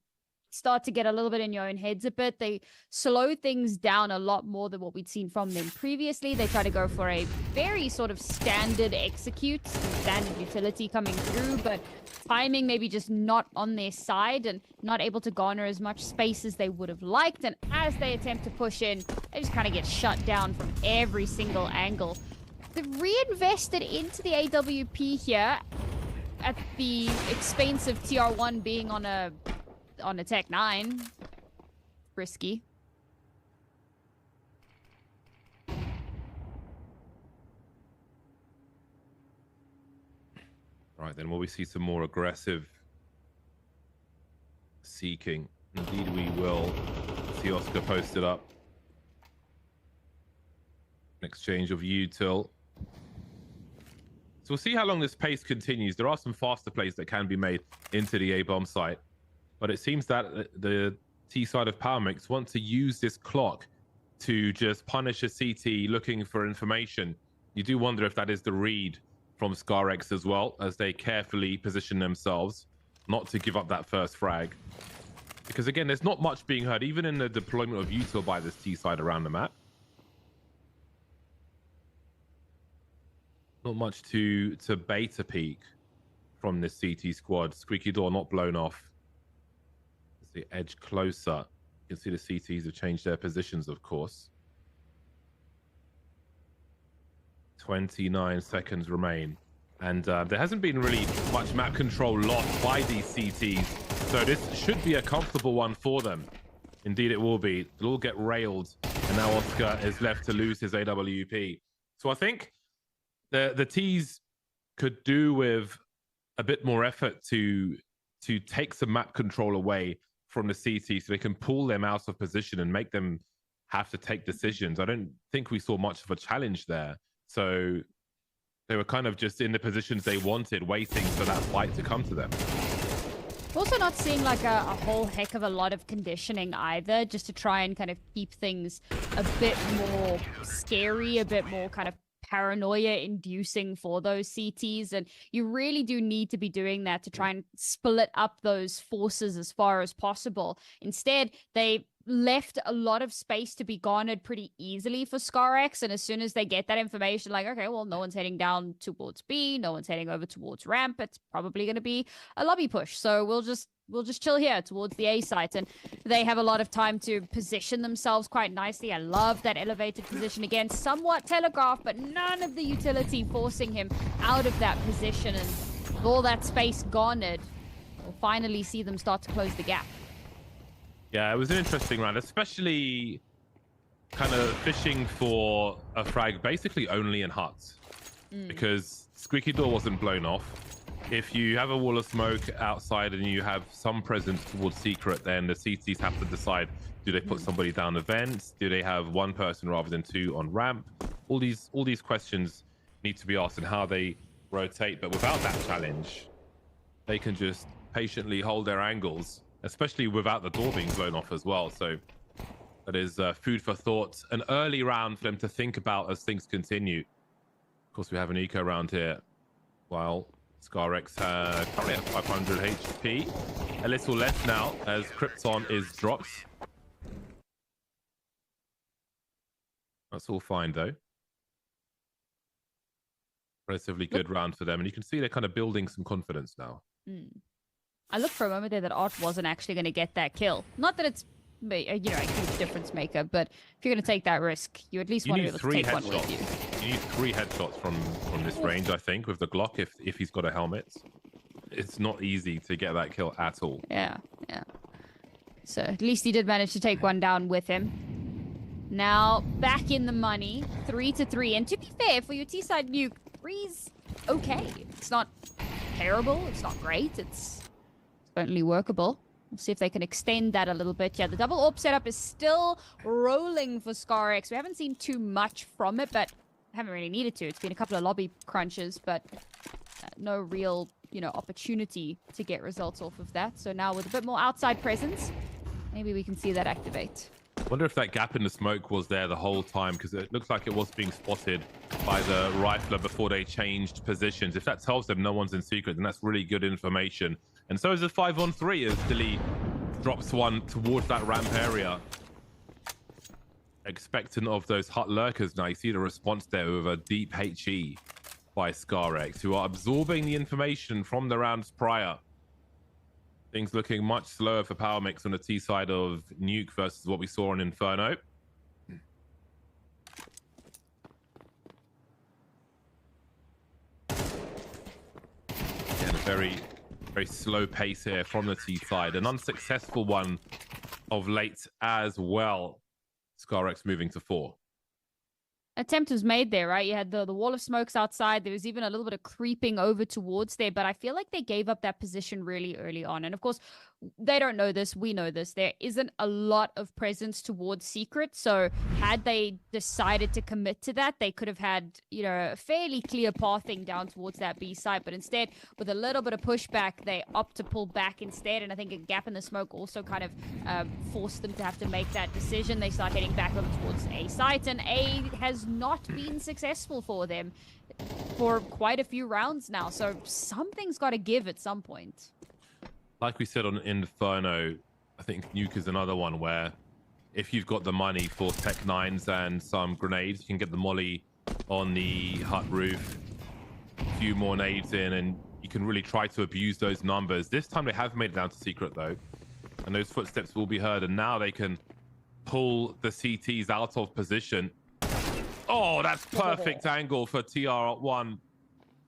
start to get a little bit in your own heads a bit. They slow things down a lot more than what we'd seen from them previously. They try to go for a very sort of standard execute, standard utility coming through, but timing maybe just not on their side and not able to garner as much space as they would have liked. And as they attempt to push in, they just kind of get shut down from every single angle. They've reinvested into the AWP here at the expense of TR1 being on a Tech 9. Risky. Right, then will we see some more aggressive seeking? Indeed we will. See Oscar posted up. An exchange of util. So we'll see how long this pace continues. There are some faster plays that can be made into the A-bomb site. But it seems that the T side of Power Mix want to use this clock to just punish a CT looking for information. You do wonder if that is the read from ScarX as well, as they carefully position themselves not to give up that first frag. Because again, there's not much being heard, even in the deployment of util by this T side around the map. Not much to bait a peek from this CT squad. Squeaky door not blown off. As they edge closer, you can see the CTs have changed their positions, of course. 29 seconds remain. And there hasn't been really much map control lost by these CTs. So this should be a comfortable one for them. Indeed it will be. They'll all get railed. And now Oscar is left to lose his AWP. So I think the T's could do with a bit more effort to take some map control away from the CT so they can pull them out of position and make them have to take decisions. I don't think we saw much of a challenge there. So they were kind of just in the positions they wanted, waiting for that fight to come to them. Also not seeing like a whole heck of a lot of conditioning either, just to try and kind of keep things a bit more scary, a bit more kind of paranoia inducing for those CTs. And you really do need to be doing that to try and split up those forces as far as possible. Instead, they left a lot of space to be garnered pretty easily for ScarX, and as soon as they get that information, like, okay, well, no one's heading down towards B, no one's heading over towards ramp, it's probably going to be a lobby push, so we'll just chill here towards the A site. And they have a lot of time to position themselves quite nicely. I love that elevated position again, somewhat telegraphed, but none of the utility forcing him out of that position. And with all that space garnered, we'll finally see them start to close the gap. Yeah, it was an interesting round, especially kind of fishing for a frag basically only in huts, because Squeaky Door wasn't blown off. If you have a wall of smoke outside and you have some presence towards secret, then the CTs have to decide, do they put somebody down the vents? Do they have one person rather than two on ramp? All these questions need to be asked and how they rotate. But without that challenge, they can just patiently hold their angles, especially without the door being blown off as well. So that is food for thought. An early round for them to think about as things continue. Of course, we have an eco round here, while ScarX currently at 500 HP. A little less now as Krypton is dropped. That's all fine, though. Relatively good round for them. And you can see they're kind of building some confidence now. I looked for a moment there that Art wasn't actually going to get that kill. Not that it's, a huge difference maker, but if you're going to take that risk, you at least want to be able to take one with you. You need 3 headshots from this range, I think, with the Glock, if he's got a helmet. It's not easy to get that kill at all. Yeah. So at least he did manage to take one down with him. Now, back in the money, 3-3. And to be fair, for your T-side Nuke, 3's okay. It's not terrible. It's not great. It's certainly workable. We'll see if they can extend that a little bit. Yeah, the double AWP setup is still rolling for ScarX. We haven't seen too much from it, but haven't really needed to. It's been a couple of lobby crunches, but no real, opportunity to get results off of that. So now with a bit more outside presence, maybe we can see that activate. I wonder if that gap in the smoke was there the whole time, because it looks like it was being spotted by the rifler before they changed positions. If that tells them no one's in secret, then that's really good information. And so is a 5-on-3 as Dilly drops one towards that ramp area. Expectant of those hut lurkers now. You see the response there with a deep HE by ScarX, who are absorbing the information from the rounds prior. Things looking much slower for Power Mix on the T side of Nuke versus what we saw on Inferno. Again, a very slow pace here from the T side. An unsuccessful one of late as well. ScarX moving to 4. Attempt was made there, right? You had the wall of smokes outside. There was even a little bit of creeping over towards there, but I feel like they gave up that position really early on. And of course, they don't know this. We know this. There isn't a lot of presence towards secret. So had they decided to commit to that, they could have had, a fairly clear pathing down towards that B side. But instead, with a little bit of pushback, they opt to pull back instead. And I think a gap in the smoke also kind of forced them to have to make that decision. They start heading back over towards A site, and A has not been successful for them for quite a few rounds now. So something's got to give at some point. Like we said on Inferno, I think Nuke is another one where if you've got the money for Tech 9s and some grenades, you can get the molly on the hut roof, a few more nades in, and you can really try to abuse those numbers. This time they have made it down to secret though, and those footsteps will be heard, and now they can pull the CTs out of position. Oh, that's perfect angle for TR1.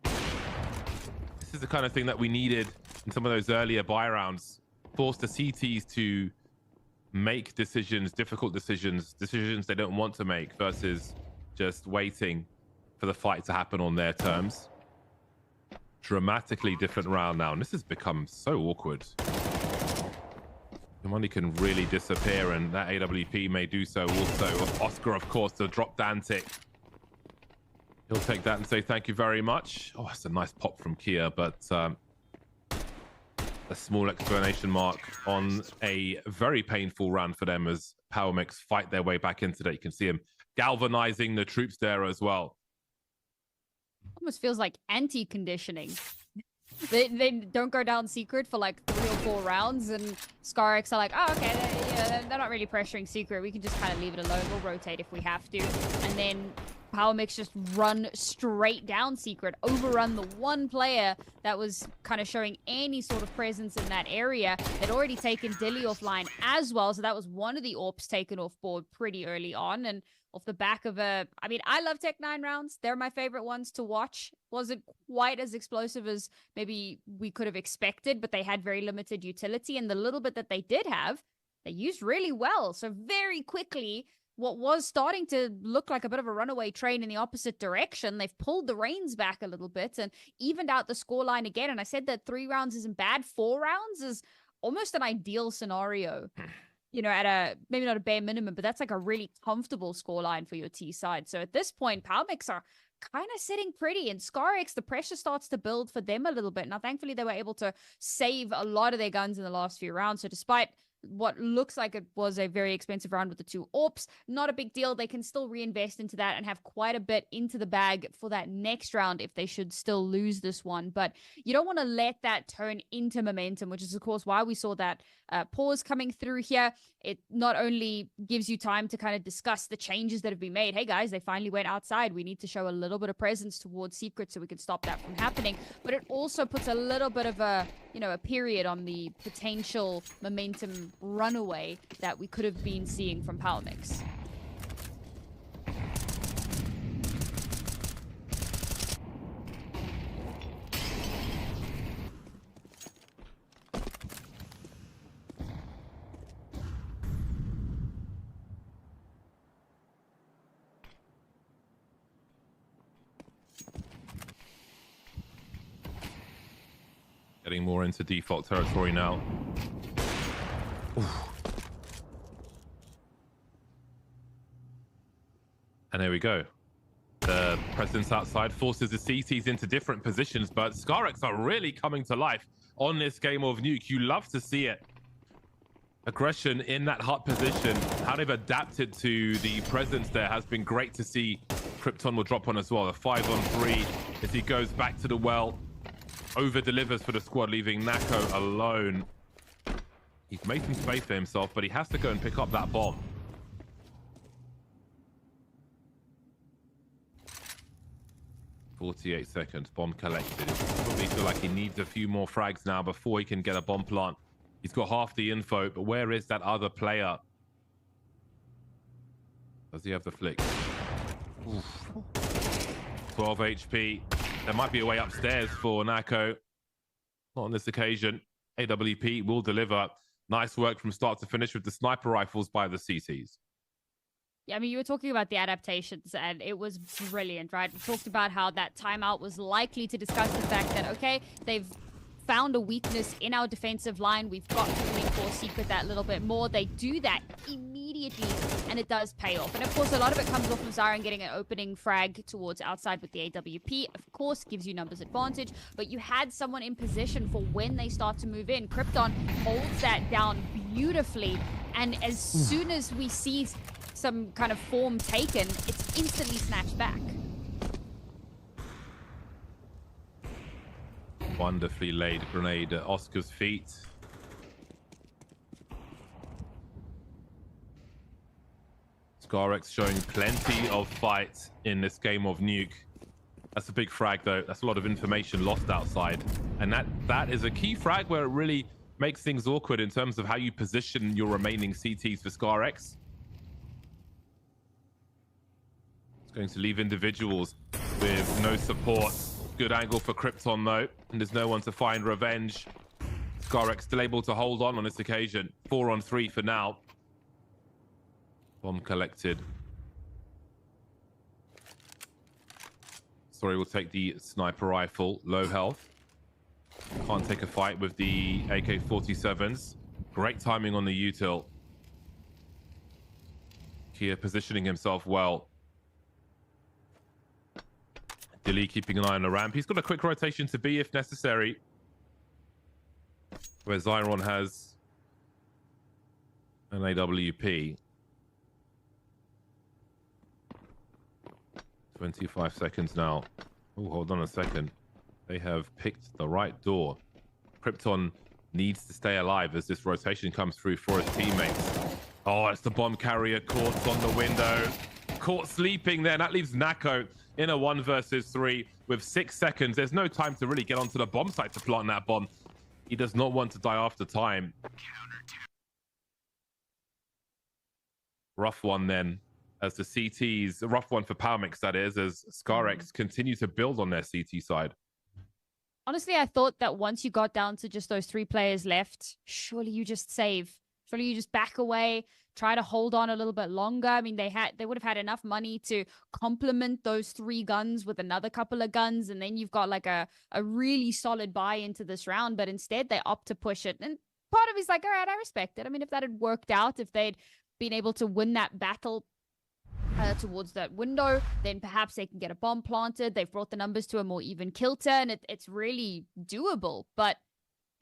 This is the kind of thing that we needed in some of those earlier buy rounds. Force the CTs to make decisions, difficult decisions they don't want to make versus just waiting for the fight to happen on their terms. Dramatically different round now, and this has become so awkward. The money can really disappear, and that AWP may do so also. Oscar, of course, the drop Dantic. He'll take that and say thank you very much. Oh, that's a nice pop from Kia, but a small exclamation mark on a very painful run for them as Power Mix fight their way back into that. You can see him galvanizing the troops there as well. Almost feels like anti-conditioning. They don't go down secret for like 3 or 4 rounds, and ScarX are like, oh, okay, they're not really pressuring secret. We can just kind of leave it alone. We'll rotate if we have to. And then Power Mix just run straight down secret, overrun the one player that was kind of showing any sort of presence in that area. They'd already taken Dilly offline as well, so that was one of the AWPs taken off board pretty early on. And off the back of I love Tech 9 rounds. They're my favorite ones to watch. Wasn't quite as explosive as maybe we could have expected, but they had very limited utility. And the little bit that they did have, they used really well. So very quickly, what was starting to look like a bit of a runaway train in the opposite direction, they've pulled the reins back a little bit and evened out the scoreline again. And I said that 3 rounds isn't bad. 4 rounds is almost an ideal scenario. At a, maybe not a bare minimum, but that's like a really comfortable scoreline for your T side. So at this point, Power Mix are kind of sitting pretty, and ScarX, the pressure starts to build for them a little bit. Now, thankfully, they were able to save a lot of their guns in the last few rounds. So despite what looks like it was a very expensive round with the 2 AWPs, not a big deal. They can still reinvest into that and have quite a bit into the bag for that next round if they should still lose this one. But you don't want to let that turn into momentum, which is, of course, why we saw that pause coming through here. It not only gives you time to kind of discuss the changes that have been made. Hey guys, they finally went outside. We need to show a little bit of presence towards Secret so we can stop that from happening. But it also puts a little bit of a, you know, a period on the potential momentum runaway that we could have been seeing from PowerMix. Getting more into default territory now. Oof. And there we go. The presence outside forces the CTs into different positions, but Scarex are really coming to life on this game of Nuke. You love to see it. Aggression in that hut position. How they've adapted to the presence there has been great to see. Krypton will drop on as well. A 5-on-3 as he goes back to the well. Over delivers for the squad, leaving Nako alone. He's made some space for himself, but he has to go and pick up that bomb. "48 seconds, bomb collected." He probably feel like he needs a few more frags now before he can get a bomb plant. He's got half the info, but where is that other player? Does he have the flick? Oof. 12 HP. There might be a way upstairs for Nako. Not on this occasion. AWP will deliver. Nice work from start to finish with the sniper rifles by the CTs. Yeah, I mean, you were talking about the adaptations, and it was brilliant, right? We talked about how that timeout was likely to discuss the fact that, okay, they've found a weakness in our defensive line. We've got to reinforce Secret that little bit more. They do that immediately, and it does pay off. And of course, a lot of it comes off of Zyron getting an opening frag towards outside with the AWP. Of course, gives you numbers advantage, but you had someone in position for when they start to move in. Krypton holds that down beautifully, and as soon as we see some kind of form taken, it's instantly snatched back. Wonderfully laid grenade at Oscar's feet. Scarex showing plenty of fight in this game of Nuke. That's a big frag though. That's a lot of information lost outside. And that is a key frag where it really makes things awkward in terms of how you position your remaining CTs for Scarex. It's going to leave individuals with no support. Good angle for Krypton though, and there's no one to find revenge. Scarex still able to hold on this occasion. 4-on-3 for now. Bomb collected. Sorry, we'll take the sniper rifle. Low health. Can't take a fight with the AK-47s. Great timing on the util. Kia positioning himself well. Dilly keeping an eye on the ramp. He's got a quick rotation to B if necessary. Where Zyron has an AWP. 25 seconds now. Oh, hold on a second. They have picked the right door. Krypton needs to stay alive as this rotation comes through for his teammates. Oh, it's the bomb carrier caught on the window. Caught sleeping there. That leaves Nako in a 1 versus 3 with 6 seconds. There's no time to really get onto the bomb site to plant that bomb. He does not want to die after time. Rough one then, as the CTs, a rough one for PowerMix that is, as Scarex continue to build on their CT side. Honestly, I thought that once you got down to just those 3 players left, surely you just save. Surely you just back away, try to hold on a little bit longer. I mean, they would have had enough money to complement those 3 guns with another couple of guns, and then you've got like a really solid buy into this round, but instead they opt to push it. And part of me's like, all right, I respect it. I mean, if that had worked out, if they'd been able to win that battle towards that window, then perhaps they can get a bomb planted. They've brought the numbers to a more even kilter, and it's really doable, but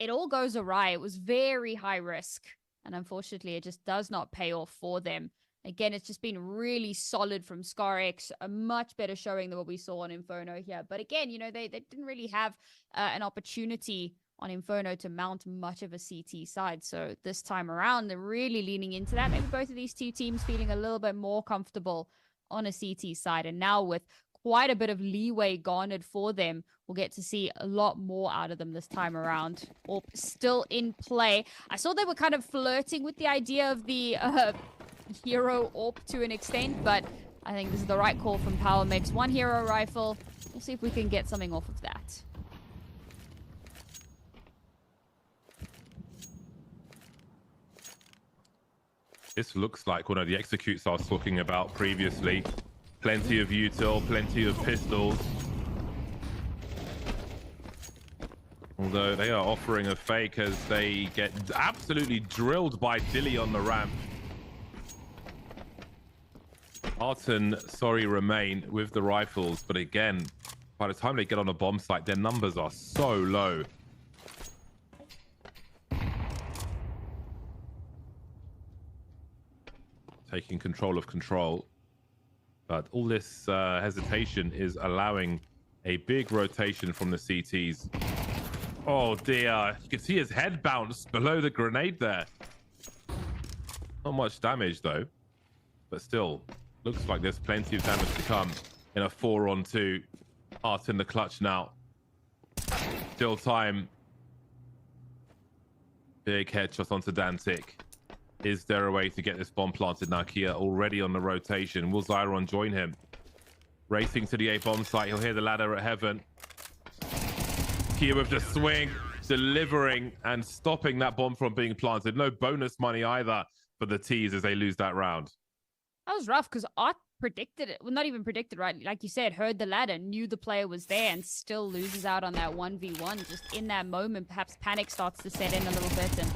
it all goes awry. It was very high risk. And unfortunately, it just does not pay off for them. Again, it's just been really solid from Scarex, a much better showing than what we saw on Inferno here. But again, you know, they didn't really have an opportunity on Inferno to mount much of a CT side. So this time around, they're really leaning into that. Maybe both of these two teams feeling a little bit more comfortable on a CT side. And now with quite a bit of leeway garnered for them, we'll get to see a lot more out of them this time around. Or still in play. I saw they were kind of flirting with the idea of the hero AWP to an extent, but I think this is the right call from Power Mix. One hero rifle. We'll see if we can get something off of that. This looks like one of the executes I was talking about previously. Plenty of util, plenty of pistols. Although they are offering a fake as they get absolutely drilled by Dilly on the ramp. Arton, sorry, remain with the rifles, but again, by the time they get on a bomb site, their numbers are so low. Taking control of control. But all this hesitation is allowing a big rotation from the CTs. Oh dear, you can see his head bounce below the grenade there. Not much damage though, but still, looks like there's plenty of damage to come in a 4-on-2. Art in the clutch now. Still time. Big headshot onto Dantic. Is there a way to get this bomb planted now? Kia already on the rotation. Will Zyron join him? Racing to the A bomb site. He'll hear the ladder at heaven. Kia with the swing, delivering and stopping that bomb from being planted. No bonus money either for the T's as they lose that round. That was rough because Art predicted it. Well, not even predicted, right? Like you said, heard the ladder, knew the player was there, and still loses out on that 1v1. Just in that moment, perhaps panic starts to set in a little bit, and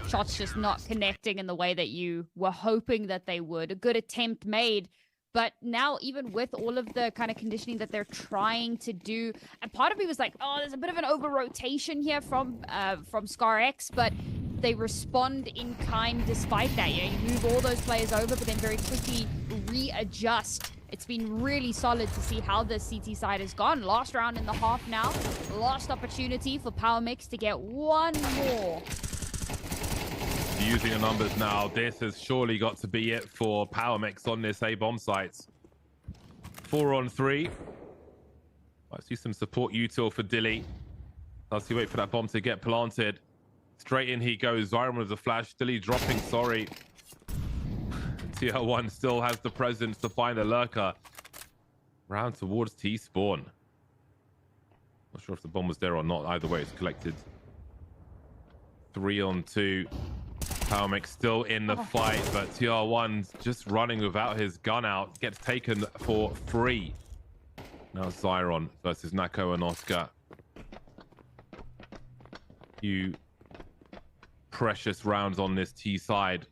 shots just not connecting in the way that you were hoping that they would. A good attempt made, but now even with all of the kind of conditioning that they're trying to do, and part of me was like, oh, there's a bit of an over-rotation here from ScarX, but they respond in kind despite that. You move all those players over, but then very quickly readjust. It's been really solid to see how the CT side has gone. Last round in the half now. Last opportunity for Power Mix to get one more. Using the numbers now, this has surely got to be it for Power Mix on this A bomb site. 4-on-3. I see some support util for Dilly. Does he wait for that bomb to get planted? Straight in he goes. Zyron with the flash. Dilly dropping, sorry. TL1 still has the presence to find a lurker. Round towards T-spawn. Not sure if the bomb was there or not. Either way, it's collected. 3-on-2. Power Mix still in the fight, but TR1's just running without his gun out. Gets taken for free. Now Zyron versus Nako and Oscar. Few precious rounds on this T side.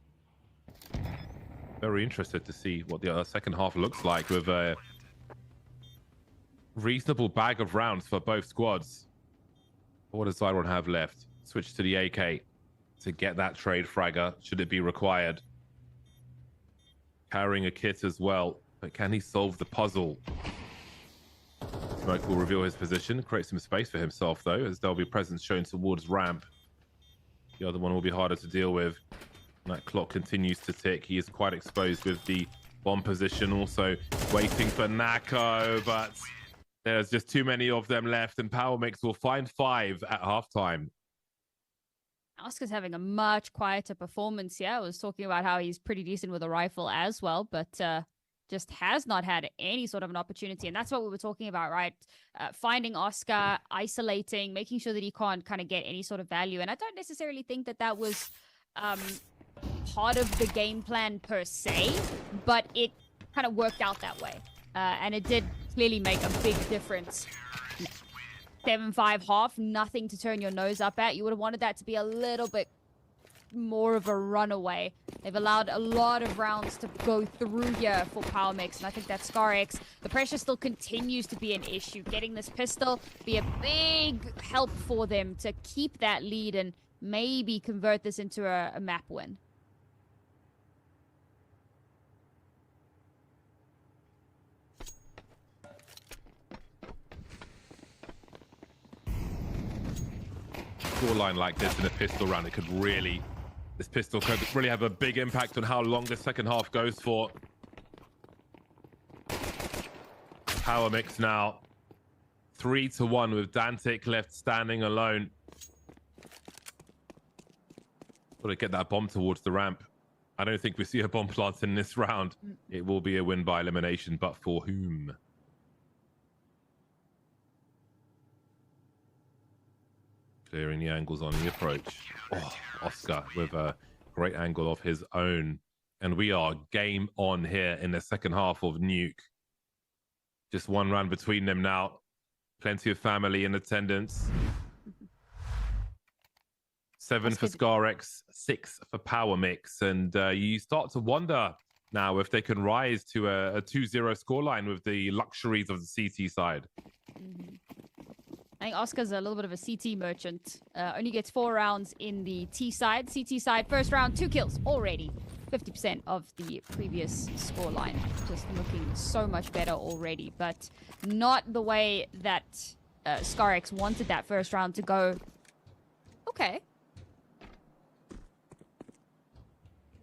Very interested to see what the second half looks like with a reasonable bag of rounds for both squads. What does Zyron have left? Switch to the AK to get that trade fragger, should it be required. Carrying a kit as well, but can he solve the puzzle? Smoke will reveal his position, create some space for himself though, as there'll be presence shown towards ramp. The other one will be harder to deal with. That clock continues to tick. He is quite exposed with the bomb position, also waiting for Nako, but there's just too many of them left, and Power Mix will find 5 at halftime. Oscar's having a much quieter performance here. I was talking about how he's pretty decent with a rifle as well, but just has not had any sort of an opportunity. And that's what we were talking about, right? Finding Oscar, isolating, making sure that he can't kind of get any sort of value. And I don't necessarily think that that was part of the game plan per se, but it kind of worked out that way. And it did clearly make a big difference. 7-5 half, nothing to turn your nose up at. You would have wanted that to be a little bit more of a runaway. They've allowed a lot of rounds to go through here for Power Mix, and I think that ScarX, the pressure still continues to be an issue. Getting this pistol be a big help for them to keep that lead and maybe convert this into a map win. scoreline like this in a pistol round, this pistol could really have a big impact on how long the second half goes for. Power mix now 3-1 with Dantic left standing alone. Got to get that bomb towards the ramp. I don't think we see a bomb plant in this round. It will be a win by elimination, but for whom? Clearing the angles on the approach. Oh, Oscar with a great angle of his own. And we are game on here in the second half of Nuke. Just one round between them now. Plenty of family in attendance. 7 for ScarX, 6 for Power Mix. And you start to wonder now if they can rise to a 2-0 scoreline with the luxuries of the CT side. I think Oscar's a little bit of a CT merchant. Only gets 4 rounds in the T side. CT side, first round, 2 kills already. 50% of the previous scoreline. Just looking so much better already, but not the way that ScarX wanted that first round to go. Okay.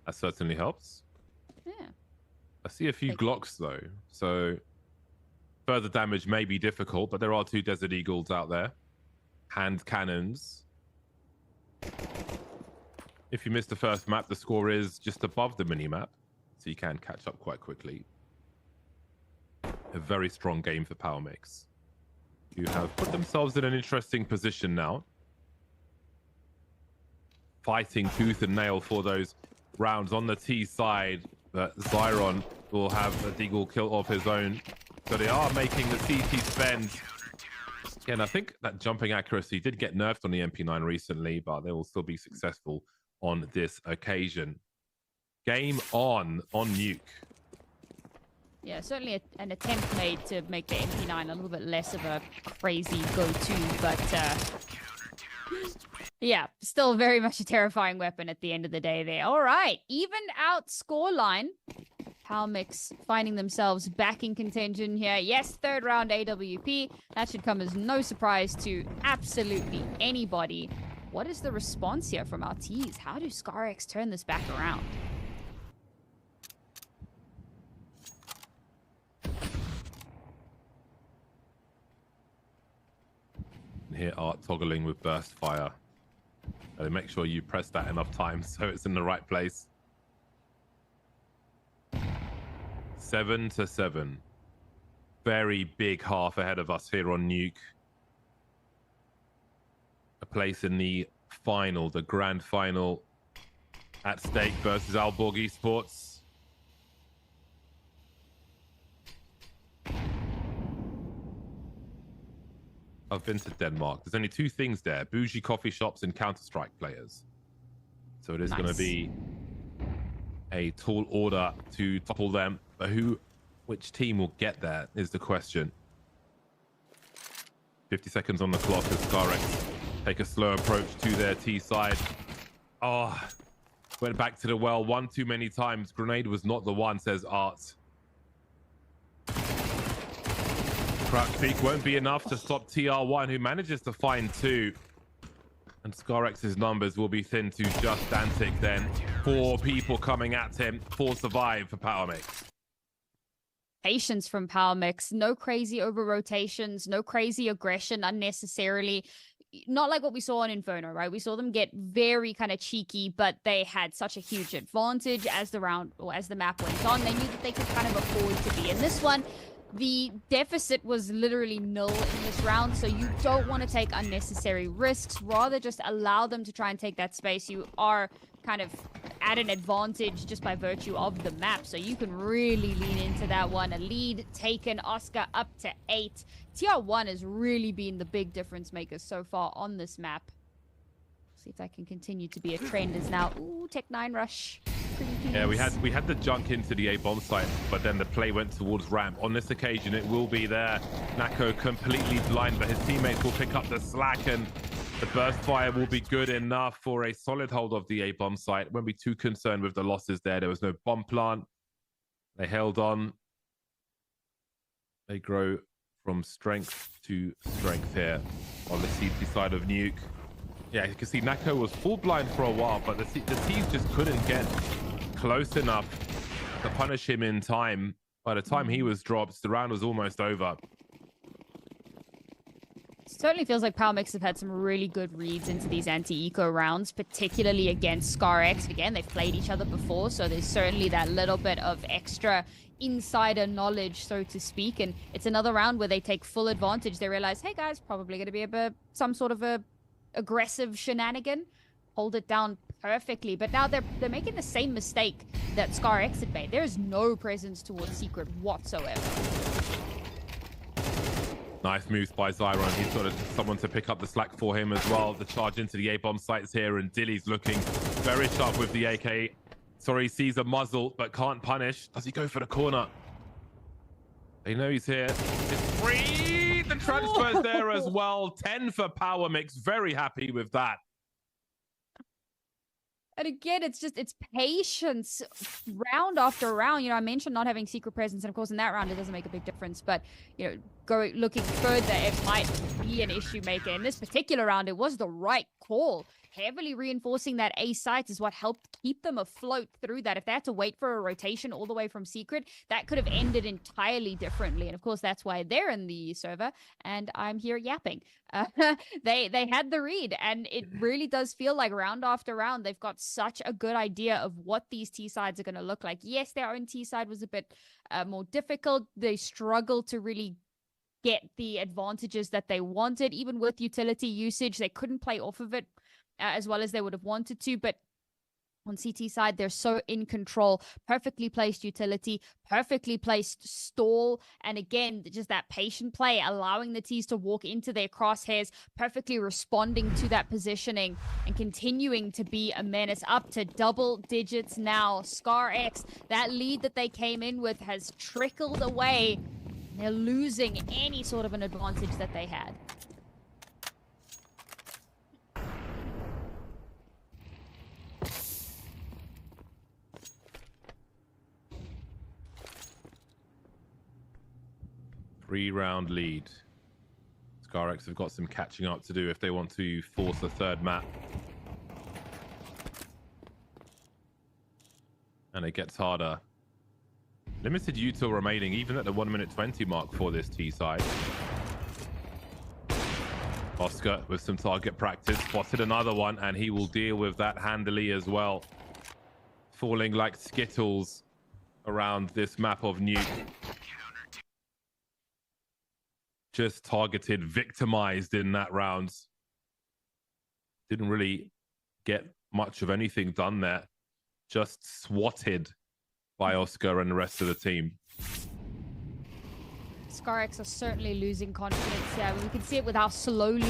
That certainly helps. Yeah. I see a few Glocks though, so further damage may be difficult, but there are 2 Desert Eagles out there. Hand cannons. If you miss the first map, the score is just above the mini-map, so you can catch up quite quickly. A very strong game for Power Mix, who have put themselves in an interesting position now. Fighting tooth and nail for those rounds on the T side, but Zyron will have a deagle kill of his own. So they are making the CT spend. Yeah, and I think that jumping accuracy did get nerfed on the MP9 recently, but they will still be successful on this occasion. Game on Nuke. Yeah, certainly an attempt made to make the MP9 a little bit less of a crazy go-to, but yeah, still very much a terrifying weapon at the end of the day there. All right, evened out scoreline. Power Mix finding themselves back in contention here. Yes, 3rd round AWP. That should come as no surprise to absolutely anybody. What is the response here from our T's? How do ScarX turn this back around? Here Art toggling with burst fire. Make sure you press that enough times so it's in the right place. 7-7. Very big half ahead of us here on Nuke. A place in the final, the grand final, at stake versus Aalborg Esports. I've been to Denmark. There's only 2 things there: bougie coffee shops and Counter-Strike players. So it is going to be a tall order to topple them. But which team will get there is the question. 50 seconds on the clock as ScarX take a slow approach to their T side. Oh, went back to the well one too many times. Grenade was not the one, says Art. Crack peak won't be enough to stop TR1, who manages to find 2. And ScarX's numbers will be thin to just Dantic then. 4 people coming at him. 4 survive for Power Mix. Patience from Power Mix. No crazy over rotations, no crazy aggression unnecessarily. Not like what we saw on Inferno, right? We saw them get very kind of cheeky, but they had such a huge advantage as the round or as the map went on. They knew that they could kind of afford to be in this one. The deficit was literally nil in this round, so you don't want to take unnecessary risks. Rather just allow them to try and take that space. You are kind of at an advantage just by virtue of the map, so you can really lean into that one. A lead taken, Oscar up to 8. TR1 has really been the big difference maker so far on this map. See if that can continue to be a trend. Is now, ooh, Tech 9 rush. Yeah, we had the junk into the A bomb site, but then the play went towards ramp. On this occasion, it will be there. Nako completely blind, but his teammates will pick up the slack, and the burst fire will be good enough for a solid hold of the A bomb site. Won't be too concerned with the losses there. There was no bomb plant. They held on. They grow from strength to strength here on the CT side of Nuke. Yeah, you can see Nako was full blind for a while, but the team just couldn't get close enough to punish him in time. By the time he was dropped, the round was almost over. Certainly feels like PowerMix have had some really good reads into these anti-eco rounds, particularly against ScarX. Again, they've played each other before, so there's certainly that little bit of extra insider knowledge, so to speak. And it's another round where they take full advantage. They realize, hey guys, probably going to be some sort of a aggressive shenanigan. Hold it down perfectly. But now they're making the same mistake that ScarX had made. There's no presence towards Secret whatsoever. Nice moves by Zyron. He's got someone to pick up the slack for him as well. The charge into the A-bomb sites here, and Dilly's looking very sharp with the AK. Sorry, sees a muzzle, but can't punish. Does he go for the corner? They know he's here. It's free! The transfer's there as well. 10 for PowerMix. Very happy with that. And again, it's patience round after round. You know, I mentioned not having secret presence, and of course in that round it doesn't make a big difference. But, you know, looking further, it might be an issue maker. In this particular round, it was the right call. Heavily reinforcing that A site is what helped keep them afloat through that. If they had to wait for a rotation all the way from Secret, that could have ended entirely differently. And of course, that's why they're in the server, and I'm here yapping. They had the read, and it really does feel like round after round, they've got such a good idea of what these T sides are going to look like. Yes, their own T side was a bit more difficult. They struggled to really get the advantages that they wanted. Even with utility usage, they couldn't play off of it as well as they would have wanted to. But on CT side, they're so in control. Perfectly placed utility, perfectly placed stall, and again, just that patient play, allowing the Ts to walk into their crosshairs, perfectly responding to that positioning, and continuing to be a menace. Up to double digits now. ScarX, that lead that they came in with has trickled away. They're losing any sort of an advantage that they had. Three-round lead. ScarX have got some catching up to do if they want to force a third map. And it gets harder. Limited util remaining, even at the 1 minute 20 mark for this T side. Oscar with some target practice, spotted another one, and he will deal with that handily as well. Falling like Skittles around this map of Nuke. Just targeted, victimized in that round. Didn't really get much of anything done there. Just swatted by Oscar and the rest of the team. ScarX are certainly losing confidence. Yeah, we can see it with how slowly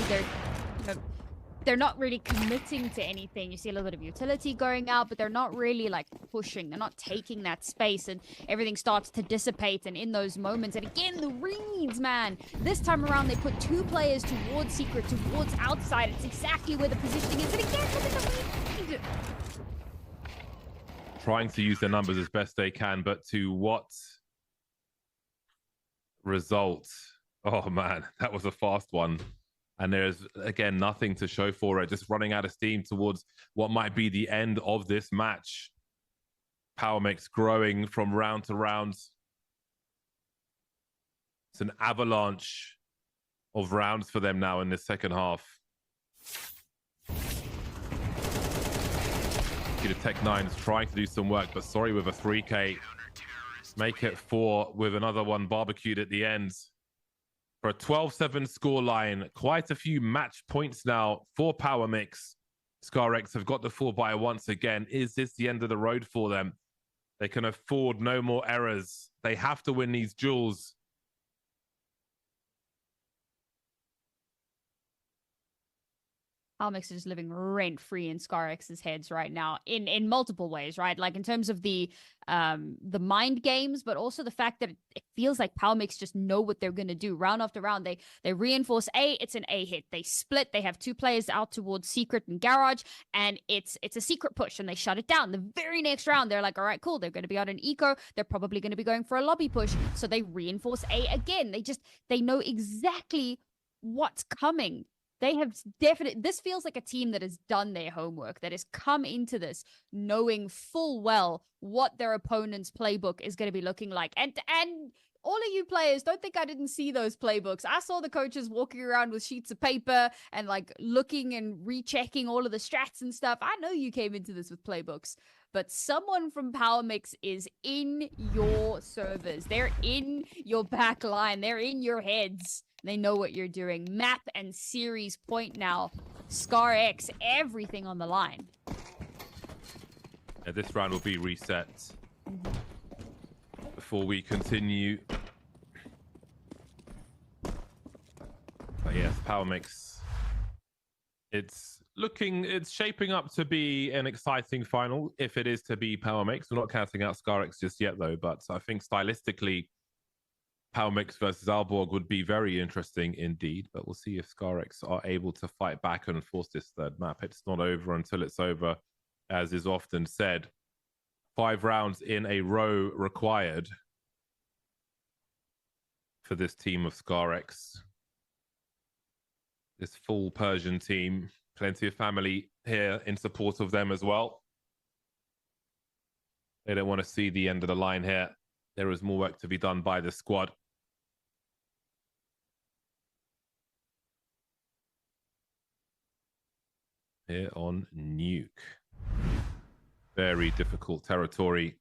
they're not really committing to anything. You see a little bit of utility going out, but they're not really like pushing. They're not taking that space, and everything starts to dissipate. And in those moments, and again, the reads, man. This time around, they put two players towards Secret, towards outside. It's exactly where the positioning is. And again, look at the read. Trying to use their numbers as best they can, but to what result? Oh man, that was a fast one. And there's, again, nothing to show for it. Just running out of steam towards what might be the end of this match. PowerMix growing from round to round. It's an avalanche of rounds for them now in this second half. The Tech9's trying to do some work, but sorry with a 3K. Make it 4 with another one barbecued at the end. For a 12-7 scoreline, quite a few match points now for PowerMix. ScarX have got the 4-buy once again. Is this the end of the road for them? They can afford no more errors. They have to win these duels. PowerMix is living rent-free in ScarX's heads right now in multiple ways, right? Like in terms of the mind games, but also the fact that it feels like PowerMix just know what they're going to do. Round after round, they reinforce A, it's an A hit. They split, they have two players out towards Secret and Garage, and it's a Secret push, and they shut it down. The very next round, they're like, all right, cool, they're going to be on an eco. They're probably going to be going for a lobby push, so they reinforce A again. They know exactly what's coming. They have definitely, this feels like a team that has done their homework, that has come into this knowing full well what their opponent's playbook is going to be looking like. And all of you players, don't think I didn't see those playbooks. I saw the coaches walking around with sheets of paper and like looking and rechecking all of the strats and stuff. I know you came into this with playbooks, but someone from Power Mix is in your servers. They're in your back line. They're in your heads. They know what you're doing. Map and series point now. Scar X, everything on the line. Yeah, this round will be reset. Before we continue. But yes, Power Mix. It's shaping up to be an exciting final, if it is to be Power Mix. We're not counting out Scarx just yet, though, but I think stylistically, Power Mix versus Aalborg would be very interesting indeed, but we'll see if Scarx are able to fight back and force this third map. It's not over until it's over, as is often said. 5 rounds in a row required for this team of Scarx. This full Persian team, plenty of family here in support of them as well. They don't want to see the end of the line here. There is more work to be done by the squad. Here on Nuke. Very difficult territory.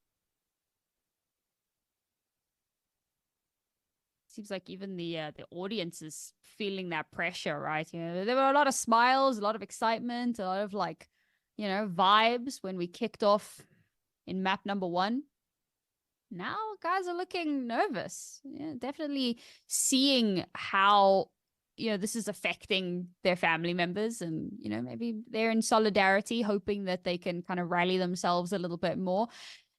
Seems like even the audience is feeling that pressure, right? You know, there were a lot of smiles, a lot of excitement, a lot of like, you know, vibes when we kicked off in map number 1. Now guys are looking nervous. Yeah, definitely seeing how, you know, this is affecting their family members, and, you know, maybe they're in solidarity, hoping that they can kind of rally themselves a little bit more.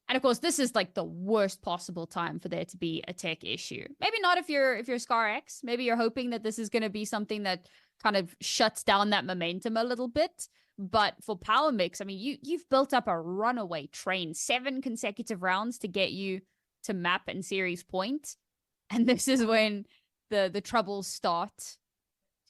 And of course, this is like the worst possible time for there to be a tech issue. Maybe not if you're Scarx. Maybe you're hoping that this is going to be something that kind of shuts down that momentum a little bit. But for Power Mix, I mean, you've built up a runaway train, 7 consecutive rounds to get you to map and series point. And this is when the troubles start.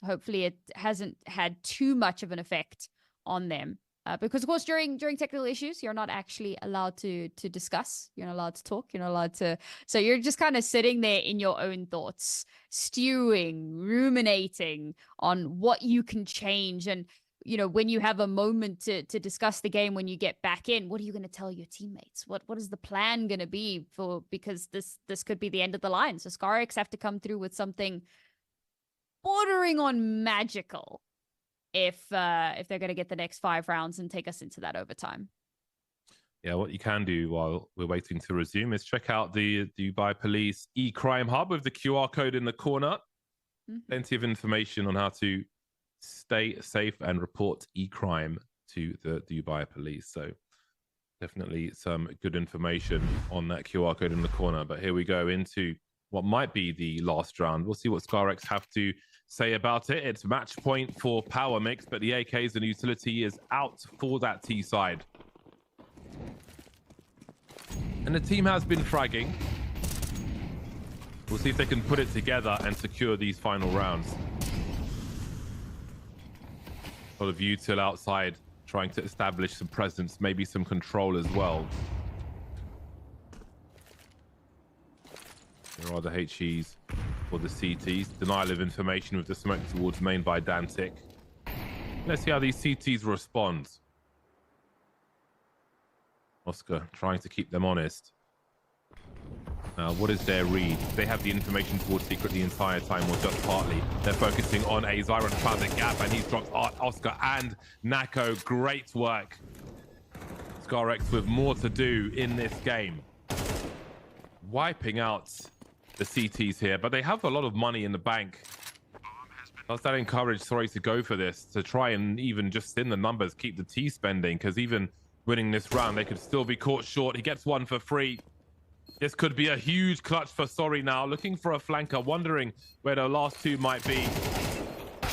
Hopefully it hasn't had too much of an effect on them. Because, of course, during technical issues, you're not actually allowed to discuss. You're not allowed to talk. You're not allowed to... So you're just kind of sitting there in your own thoughts, stewing, ruminating on what you can change. And, you know, when you have a moment to discuss the game, when you get back in, what are you going to tell your teammates? What is the plan going to be for... Because this could be the end of the line. So Scarx have to come through with something bordering on magical if they're going to get the next 5 rounds and take us into that overtime. Yeah, what you can do while we're waiting to resume is check out the Dubai Police e-crime hub with the QR code in the corner. Plenty of information on how to stay safe and report e-crime to the Dubai Police. So definitely some good information on that QR code in the corner. But here we go into what might be the last round. We'll see what Scarx have to say about it. It's match point for Power Mix, but the AKs and utility is out for that T side. And the team has been fragging. We'll see if they can put it together and secure these final rounds. A lot of util outside trying to establish some presence, maybe some control as well. There are the HEs for the CTs. Denial of information with the smoke towards main by Dantic. Let's see how these CTs respond. Oscar trying to keep them honest. What is their read? They have the information towards secret the entire time, or just partly. They're focusing on a Zyron found the gap, and he's dropped Oscar and Nako. Great work. Scarx with more to do in this game. Wiping out the CTs here, but they have a lot of money in the bank. Does that encourage Sorry to go for this, to try and even just thin the numbers, keep the T spending, because even winning this round, they could still be caught short. He gets one for free. This could be a huge clutch for Sorry now, looking for a flanker, wondering where the last 2 might be.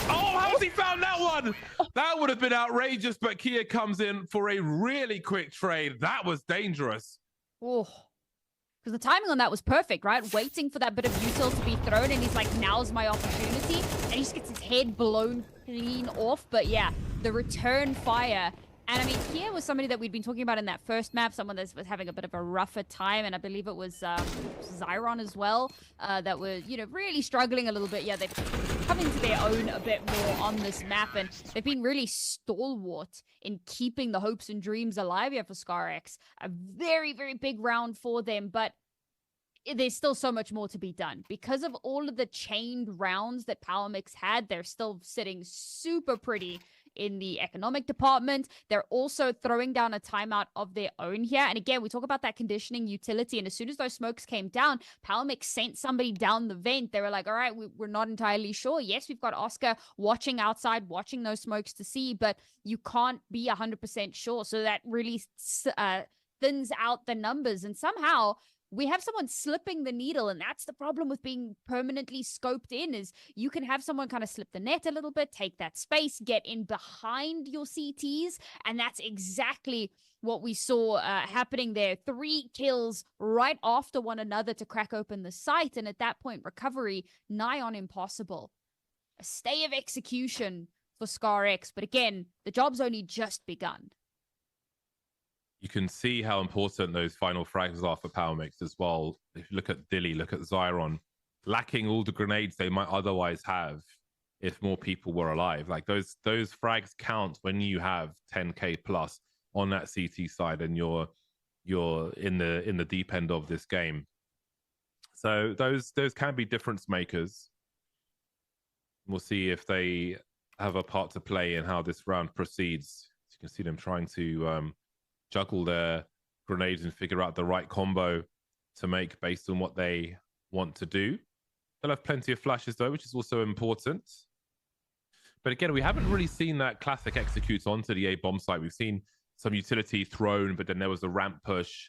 Oh, how's he found that one? That would have been outrageous, but Kia comes in for a really quick trade. That was dangerous. Oh. Because the timing on that was perfect, right? Waiting for that bit of util to be thrown, and he's like, now's my opportunity. And he just gets his head blown clean off. But yeah, the return fire. And I mean, Kia was somebody that we'd been talking about in that first map, someone that was having a bit of a rougher time, and I believe it was Zyron as well, that were, you know, really struggling a little bit. Yeah, they've come into their own a bit more on this map, and they've been really stalwart in keeping the hopes and dreams alive here for ScarX. A very, very big round for them, but there's still so much more to be done. Because of all of the chained rounds that Power Mix had, they're still sitting super pretty in the economic department. They're also throwing down a timeout of their own here. And again, we talk about that conditioning utility. And as soon as those smokes came down, Power Mix sent somebody down the vent. They were like, all right, we're not entirely sure. Yes, we've got Oscar watching outside, watching those smokes to see, but you can't be 100% sure. So that really thins out the numbers. And somehow we have someone slipping the needle, and that's the problem with being permanently scoped in, is you can have someone kind of slip the net a little bit, take that space, get in behind your CTs, and that's exactly what we saw happening there. 3 kills right after one another to crack open the site, and at that point, recovery nigh on impossible. A stay of execution for ScarX, but again, the job's only just begun. You can see how important those final frags are for Power Mix as well. If you look at Dilly, look at Zyron, lacking all the grenades they might otherwise have if more people were alive. Like those frags count when you have 10k plus on that CT side and you're in the deep end of this game. So those can be difference makers. We'll see if they have a part to play in how this round proceeds. As you can see them trying to juggle their grenades and figure out the right combo to make based on what they want to do. They'll have plenty of flashes though, which is also important. But again, we haven't really seen that classic execute onto the A bomb site. We've seen some utility thrown, but then there was a ramp push.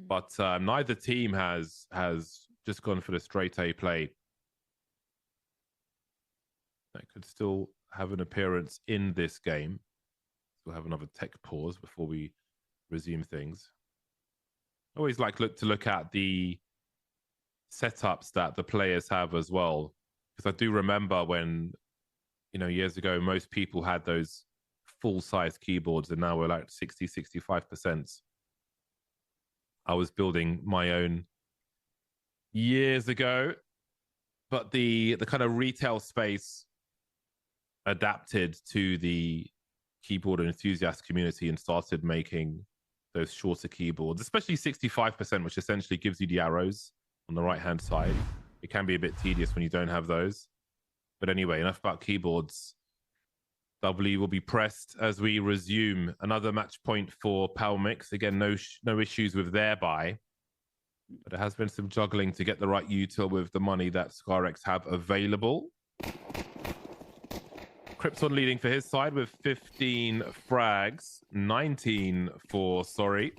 But neither team has just gone for the straight A play. That could still have an appearance in this game. We'll have another tech pause before we resume things. I always like to look at the setups that the players have as well, because I do remember when, you know, years ago most people had those full-size keyboards, and now we're like 60-65%. I was building my own years ago, but the kind of retail space adapted to the keyboard enthusiast community and started making those shorter keyboards, especially 65%, which essentially gives you the arrows on the right-hand side. It can be a bit tedious when you don't have those. But anyway, enough about keyboards. W will be pressed as we resume. Another match point for Power Mix. Again, no issues with their buy. But there has been some juggling to get the right util with the money that ScarX have available. Krypton leading for his side with 15 frags, 19 for Sorry.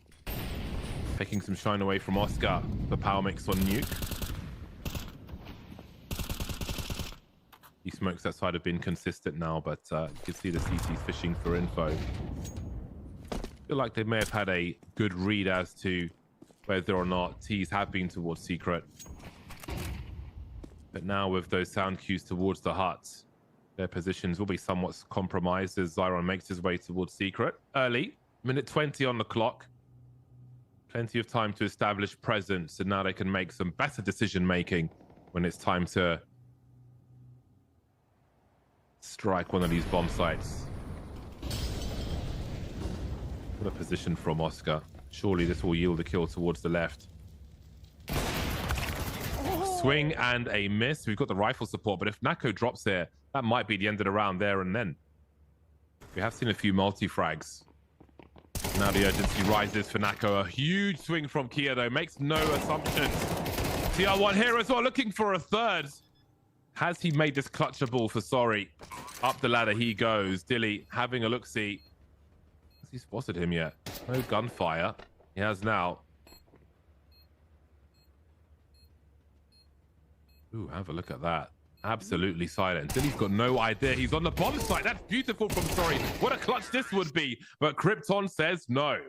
Taking some shine away from Oscar for Power Mix on Nuke. These smokes that side have been consistent now, but you can see the CT's fishing for info. I feel like they may have had a good read as to whether or not T's have been towards Secret. But now with those sound cues towards the hut, their positions will be somewhat compromised as Zyron makes his way towards Secret. Early, minute 20 on the clock. Plenty of time to establish presence, and now they can make some better decision-making when it's time to strike one of these bomb sites. What a position from Oscar. Surely this will yield a kill towards the left. Swing and a miss. We've got the rifle support, but if Nako drops here, that might be the end of the round there and then. We have seen a few multi-frags. Now the urgency rises for Nako. A huge swing from Kia, though. Makes no assumptions. TR1 here as well, looking for a third. Has he made this clutchable for Sorry? Up the ladder he goes. Dilly having a look-see. Has he spotted him yet? No gunfire. He has now. Ooh, have a look at that. Absolutely silent. Dilly's got no idea. He's on the bomb site. That's beautiful from Sorry. What a clutch this would be. But Krypton says no.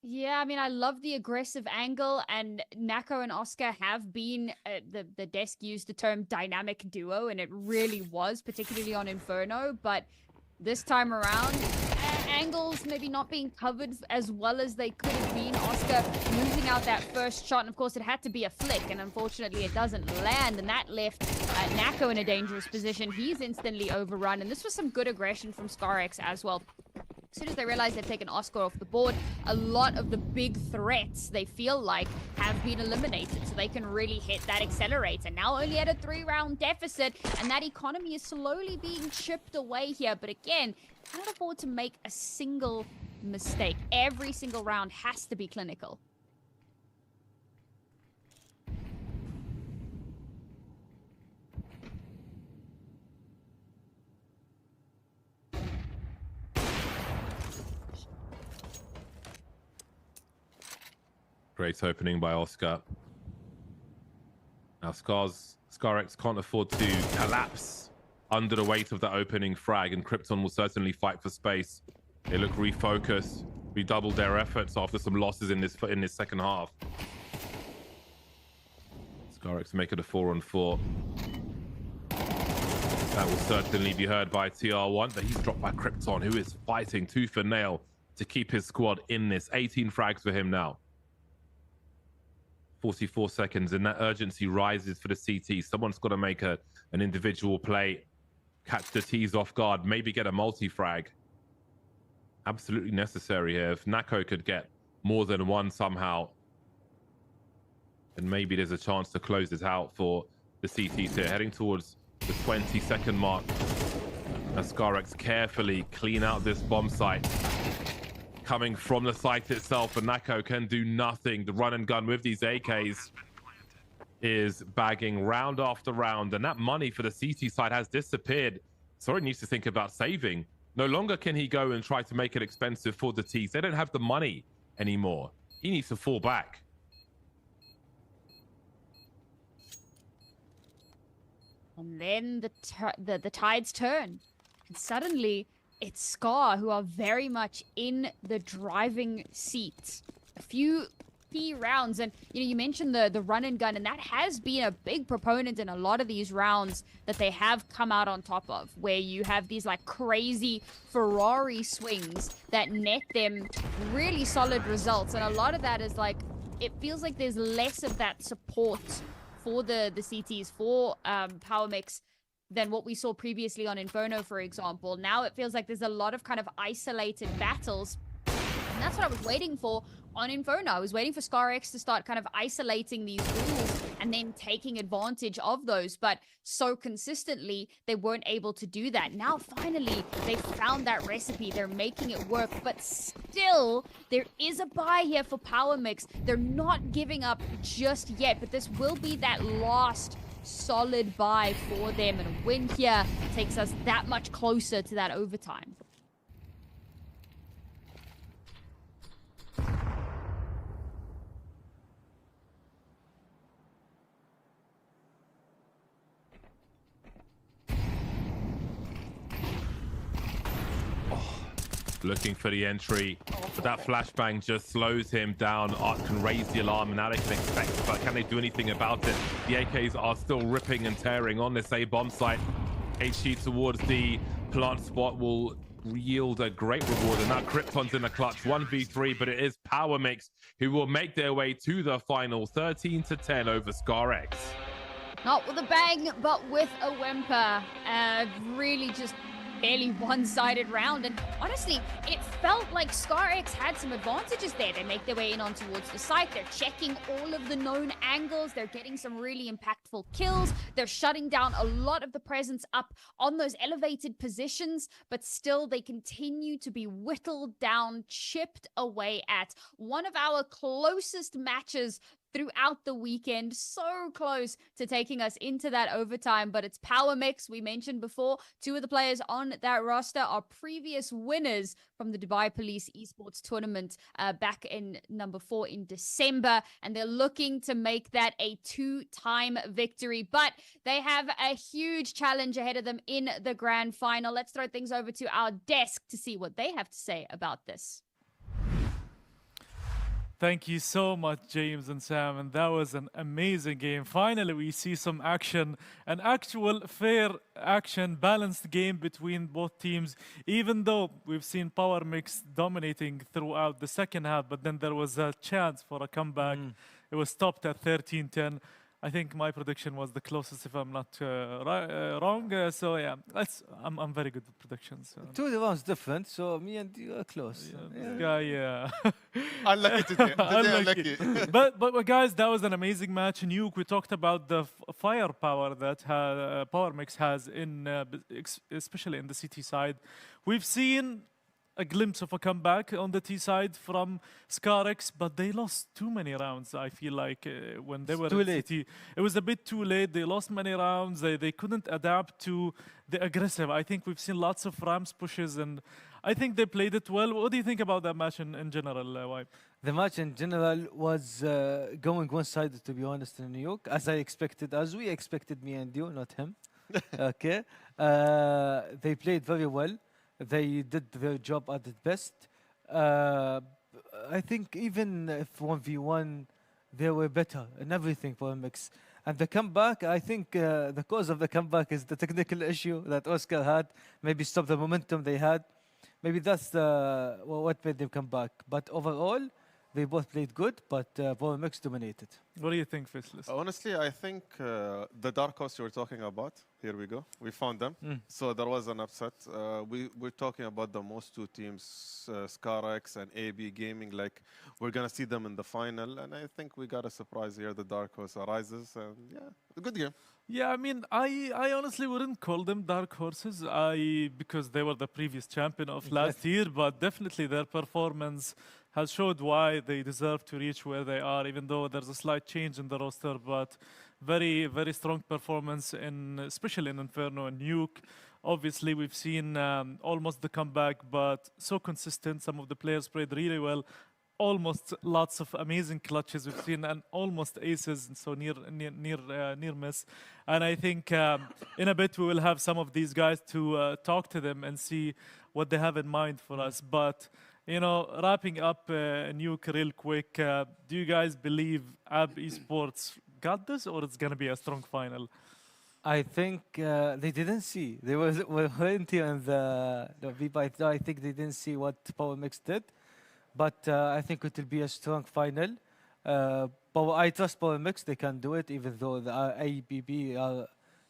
Yeah, I mean, I love the aggressive angle, and Nako and Oscar have been, the desk used the term dynamic duo, and it really was, particularly on Inferno, but this time around, angles maybe not being covered as well as they could have been. Oscar losing out that first shot, and of course it had to be a flick, and unfortunately it doesn't land, and that left Nako in a dangerous position. He's instantly overrun, and this was some good aggression from ScarX as well. As soon as they realize they've taken Oscar off the board, a lot of the big threats, they feel like, have been eliminated. So they can really hit that accelerator. Now only at a 3-round deficit, and that economy is slowly being chipped away here. But again, can't afford to make a single mistake. Every single round has to be clinical. Great opening by Oscar. Now ScarX can't afford to collapse under the weight of that opening frag, and Krypton will certainly fight for space. They look refocused, redoubled their efforts after some losses in this second half. ScarX make it a 4-on-4. That will certainly be heard by TR1, but he's dropped by Krypton, who is fighting tooth and nail to keep his squad in this. 18 frags for him now. 44 seconds, and that urgency rises for the CT. Someone's got to make an individual play, catch the T's off guard, maybe get a multi-frag. Absolutely necessary here. If Nako could get more than one somehow, then maybe there's a chance to close this out for the CTs here. Heading towards the 20-second mark, as ScarX carefully clean out this bomb site. Coming from the site itself, and Nako can do nothing. The run and gun with these AKs is bagging round after round, and that money for the CT side has disappeared. Soren needs to think about saving. No longer can he go and try to make it expensive for the T's. They don't have the money anymore. He needs to fall back. And then the tides turn, and suddenly it's Scar who are very much in the driving seat. A few key rounds, and you mentioned the run and gun, and that has been a big proponent in a lot of these rounds that they have come out on top of, where you have these like crazy Ferrari swings that net them really solid results. And a lot of that is like, it feels like there's less of that support for the CTs, for Power Mix, than what we saw previously on Inferno, for example. Now it feels like there's a lot of kind of isolated battles, and that's what I was waiting for on Inferno. I was waiting for ScarX to start kind of isolating these rules and then taking advantage of those, but so consistently they weren't able to do that. Now finally they found that recipe, they're making it work, but still there is a buy here for Power Mix. They're not giving up just yet, but this will be that last solid buy for them, and a win here takes us that much closer to that overtime. Looking for the entry, but that flashbang just slows him down. Art can raise the alarm, and now they can expect, but can they do anything about it? The AKs are still ripping and tearing on this A-bomb site. HG towards the plant spot will yield a great reward, and now Krypton's in the clutch. 1v3, but it is Power Mix who will make their way to the final. 13-10 over ScarX. Not with a bang, but with a whimper. Really just barely one-sided round, and honestly it felt like ScarX had some advantages there. They make their way in on towards the site, they're checking all of the known angles, they're getting some really impactful kills, they're shutting down a lot of the presence up on those elevated positions, but still they continue to be whittled down, chipped away at. One of our closest matches throughout the weekend, so close to taking us into that overtime, but it's Power Mix. We mentioned before, two of the players on that roster are previous winners from the Dubai Police Esports tournament back in number 4 in December, and they're looking to make that a 2-time victory, but they have a huge challenge ahead of them in the grand final. Let's throw things over to our desk to see what they have to say about this. Thank you so much, James and Sam. And that was an amazing game. Finally, we see some action, an actual fair action, balanced game between both teams. Even though we've seen Power Mix dominating throughout the second half, but then there was a chance for a comeback. It was stopped at 13-10. I think my prediction was the closest, if I'm not wrong. So yeah, I'm very good with predictions. So. 2 rounds different, so me and you are close. Yeah. Unlucky today. Unlucky. but guys, that was an amazing match. Nuke, we talked about the firepower that Power Mix has in, especially in the CT side. We've seen a glimpse of a comeback on the T side from Scarex, but they lost too many rounds. I feel like when they were too at late. CT, it was a bit too late. They lost many rounds. They couldn't adapt to the aggressive. I think we've seen lots of Rams pushes, and I think they played it well. What do you think about that match in general, Wipe? The match in general was going one-sided, to be honest, in New York, as I expected, as we expected, me and you, not him. Okay. They played very well. They did their job at the best. I think even if 1v1, they were better in everything for MX. And the comeback, I think the cause of the comeback is the technical issue that Oscar had. Maybe stop the momentum they had. Maybe that's what made them come back. But overall, they both played good, but MX dominated. What do you think, Finalist? Honestly, I think the dark horse you were talking about, here we go. We found them. So there was an upset. We're talking about the most two teams, Scarex and AB Gaming. Like, we're going to see them in the final. And I think we got a surprise here. The dark horse arises. And yeah, a good game. Yeah, I mean, I honestly wouldn't call them dark horses because they were the previous champion of last year, but definitely their performance has showed why they deserve to reach where they are, even though there's a slight change in the roster, but very, very strong performance, especially in Inferno and Nuke. Obviously, we've seen almost the comeback, but so consistent. Some of the players played really well. Almost lots of amazing clutches we've seen, and almost aces, so near miss. And I think in a bit we will have some of these guys to talk to them and see what they have in mind for us. But you know, wrapping up Nuke real quick, do you guys believe AB Esports got this, or it's gonna be a strong final? I think they didn't see. They were plenty on the V-Byte. I think they didn't see what Power Mix did. But I think it will be a strong final. I trust Power Mix, they can do it, even though the ABB are,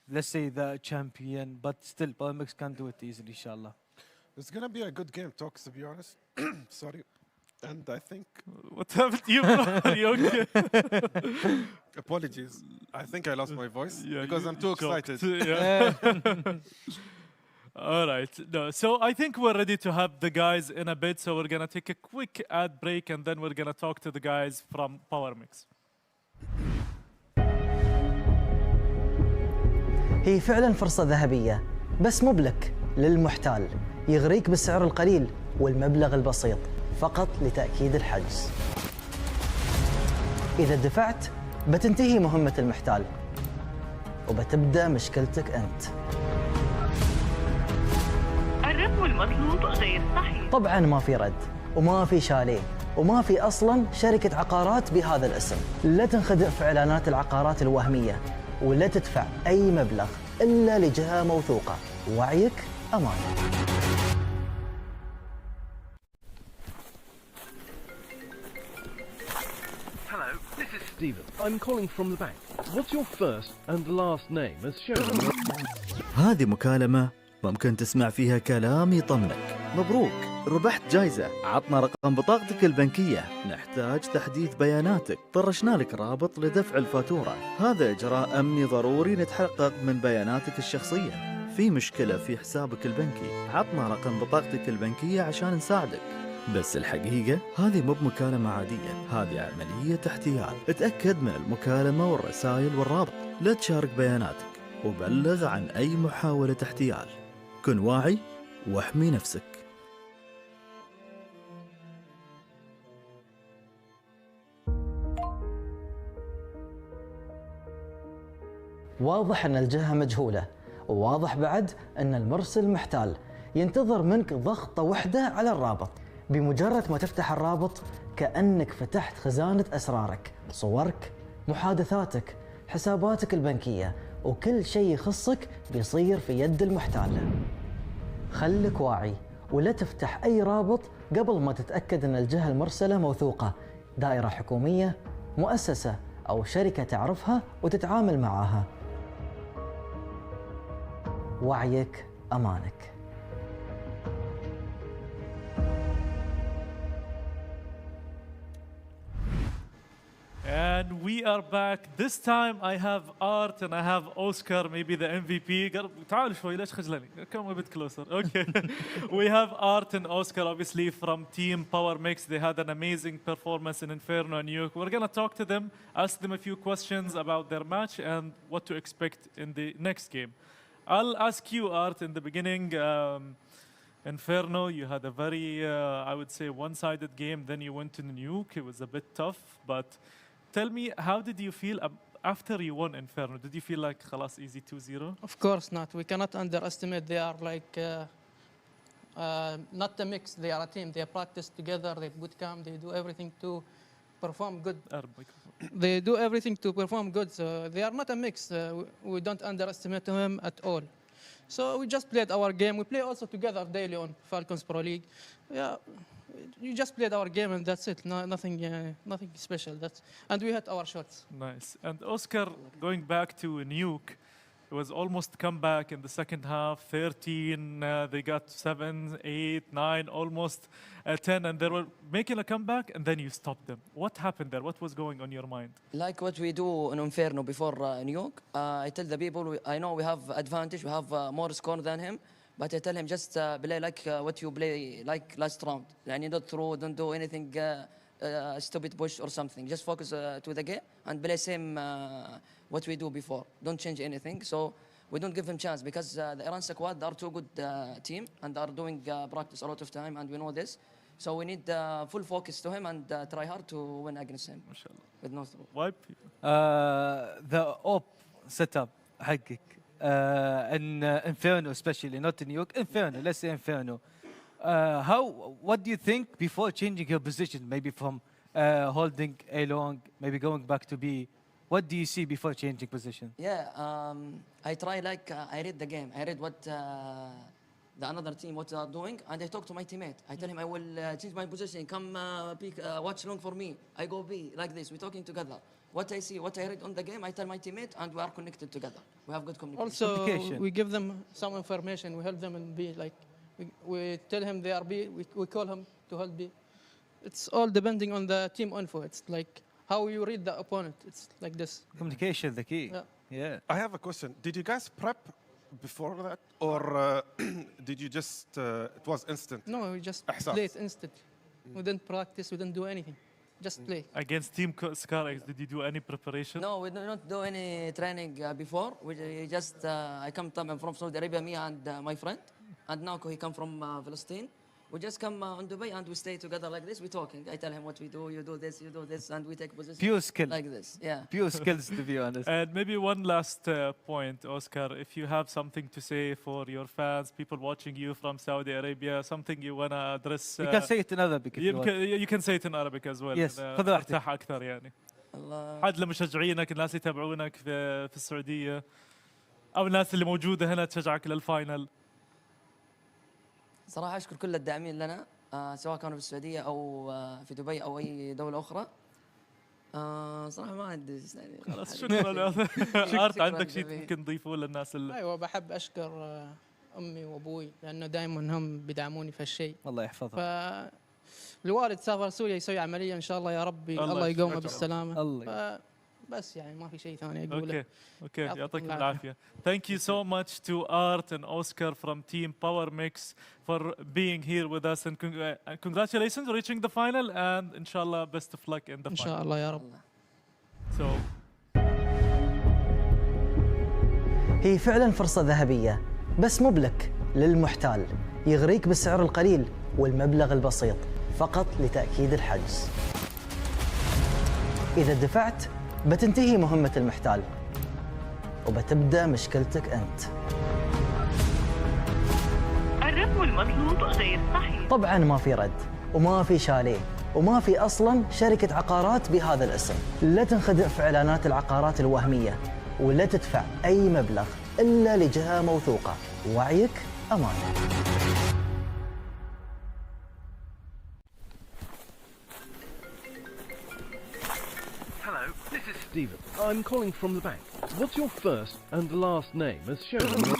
let's say, the champion. But still, Power Mix can do it easily, inshallah. It's going to be a good game, Talks, to be honest. Sorry. And I think... What happened to you, bro? Are you okay? Apologies. I think I lost my voice Yeah, because I'm too excited. Yeah. All right. No, so I think we're ready to have the guys in a bit. So we're going to take a quick ad break and then we're going to talk to the guys from Power Mix. هي فعلا فرصة ذهبية، بس مو بلك، للمحتال، يغريك بالسعر القليل والمبلغ البسيط فقط لتأكيد الحجز. إذا دفعت بتنتهي مهمة المحتال وبتبدأ مشكلتك أنت. الرقم المطلوب غير صحيح. طبعا ما في رد وما في شاليه وما في أصلا شركة عقارات بهذا الاسم. لا تنخدع في إعلانات العقارات الوهمية ولا تدفع أي مبلغ إلا لجهة موثوقة. وعيك أمانة. Hello, this is Stephen. I'm calling from the bank. What's your first and last name as shown? هذه مكالمة ممكن تسمع فيها كلام يطمنك. مبروك، ربحت جايزة. عطنا رقم بطاقتك البنكية. نحتاج تحديث بياناتك. طرشنا لك رابط لدفع الفاتورة. هذا إجراء أمني ضروري نتحقق من بياناتك الشخصية. في مشكلة في حسابك البنكي. عطنا رقم بطاقتك البنكية عشان نساعدك. بس الحقيقة هذه مو بمكالمة عادية، هذه عملية احتيال. اتأكد من المكالمة والرسائل والرابط. لا تشارك بياناتك وبلغ عن أي محاولة احتيال. كن واعي واحمي نفسك. واضح أن الجهة مجهولة، وواضح بعد أن المرسل محتال. ينتظر منك ضغطة واحدة على الرابط. بمجرد ما تفتح الرابط كأنك فتحت خزانة أسرارك، صورك، محادثاتك، حساباتك البنكية، وكل شيء يخصك بيصير في يد المحتال. خلك واعي ولا تفتح أي رابط قبل ما تتأكد أن الجهة المرسلة موثوقة، دائرة حكومية، مؤسسة أو شركة تعرفها وتتعامل معها. وعيك أمانك. And we are back. This time I have Art and I have Oscar, maybe the MVP. تعال شوي ليش خجلاني? Come a bit closer. Okay. We have Art and Oscar, obviously from Team Power Mix. They had an amazing performance in Inferno and Nuke. We're gonna talk to them, ask them a few questions about their match and what to expect in the next game. I'll ask you, Art, in the beginning. Inferno, you had a very, I would say, one-sided game. Then you went to Nuke. It was a bit tough, but tell me, how did you feel after you won Inferno? Did you feel like خلاص easy 2-0? Of course not. We cannot underestimate. They are like not a mix. They are a team. They practice together. They boot camp. They do everything to perform good. They do everything to perform good. So they are not a mix. We don't underestimate them at all. So we just played our game. We play also together daily on Falcons Pro League. Yeah. You just played our game and that's it. No, nothing special. And we hit our shots. Nice. And Oscar, going back to Nuke, it was almost comeback in the second half. 13, they got 7, 8, 9, almost 10, and they were making a comeback, and then you stopped them. What happened there? What was going on your mind? Like what we do in Inferno before Nuke, I tell the people, I know we have advantage, we have more score than him. But I tell him just play like what you play like last round. And don't throw, don't do anything stupid push or something. Just focus to the game and play same what we do before. Don't change anything. So we don't give him chance because the Iran squad are too good team and are doing practice a lot of time and we know this. So we need full focus to him and try hard to win against him. With no throw. Wipe. The op setup حقك. In Inferno especially, not in Nuke, Inferno, let's say Inferno. What do you think before changing your position, maybe from holding A long, maybe going back to B? What do you see before changing position? Yeah, I try like, I read the game. I read what the another team, what they are doing, and I talk to my teammate. I tell him I will change my position, come watch long for me. I go B, like this, we're talking together. What I see, what I read on the game, I tell my teammate, and we are connected together. We have good communication. Also, we give them some information. We help them in B. Like, we tell him they are B. We call him to hold B. It's all depending on the team info. It's like how you read the opponent. It's like this. Communication, the key. Yeah. I have a question. Did you guys prep before that, or did you just? It was instant. No, we just played instant. We didn't practice. We didn't do anything. Just play. Against Team ScarX, did you do any preparation? No, we did not do any training before. We just, I come from Saudi Arabia, me and my friend. And now he come from Palestine. We just come on Dubai and we stay together like this. We're talking. I tell him what we do, you do this, and we take position. Pure skill. Like this, yeah. Pure skills, to be honest. And maybe one last point, Oscar, if you have something to say for your fans, people watching you from Saudi Arabia, something you want to address. You can say it in Arabic. You can say it in Arabic as well. Yes. ارتاح أكثر يعني. حد لمشجعينك، الناس اللي يتابعونك في السعودية، أو الناس اللي موجودة هنا تشجعك للفاينل. صراحة أشكر كل الداعمين لنا سواء كانوا في السعودية أو في دبي أو أي دولة أخرى. صراحة ما عندي يعني. خلاص شكرا. أرت عندك شيء ممكن تضيفه للناس أيوة، بحب أشكر أمي وأبوي لأنه دائما هم بيدعموني في هالشيء. الله يحفظهم. الوالد سافر سوريا يسوي عملية إن شاء الله يا ربي الله يقومه بالسلامة. بس يعني ما في شيء ثاني أقوله. Okay, يعطيكم العافية. Thank you so much to Art and Oscar from Team Power Mix for being here with us and congratulations on reaching the final and inshallah best of luck in the final. إن شاء الله يا رب. So. هي فعلا فرصة ذهبية بس مو بلك، للمحتال يغريك بالسعر القليل والمبلغ البسيط فقط لتأكيد الحجز. إذا دفعت بتنتهي مهمة المحتال وبتبدأ مشكلتك أنت. الرقم المطلوب غير صحيح. طبعا ما في رد وما في شاليه وما في أصلاً شركة عقارات بهذا الاسم. لا تنخدع في إعلانات العقارات الوهمية ولا تدفع أي مبلغ إلا لجهة موثوقة. وعيك أمانة. Hello, this is Stephen. I'm calling from the bank. What's your first and last name as shown on your...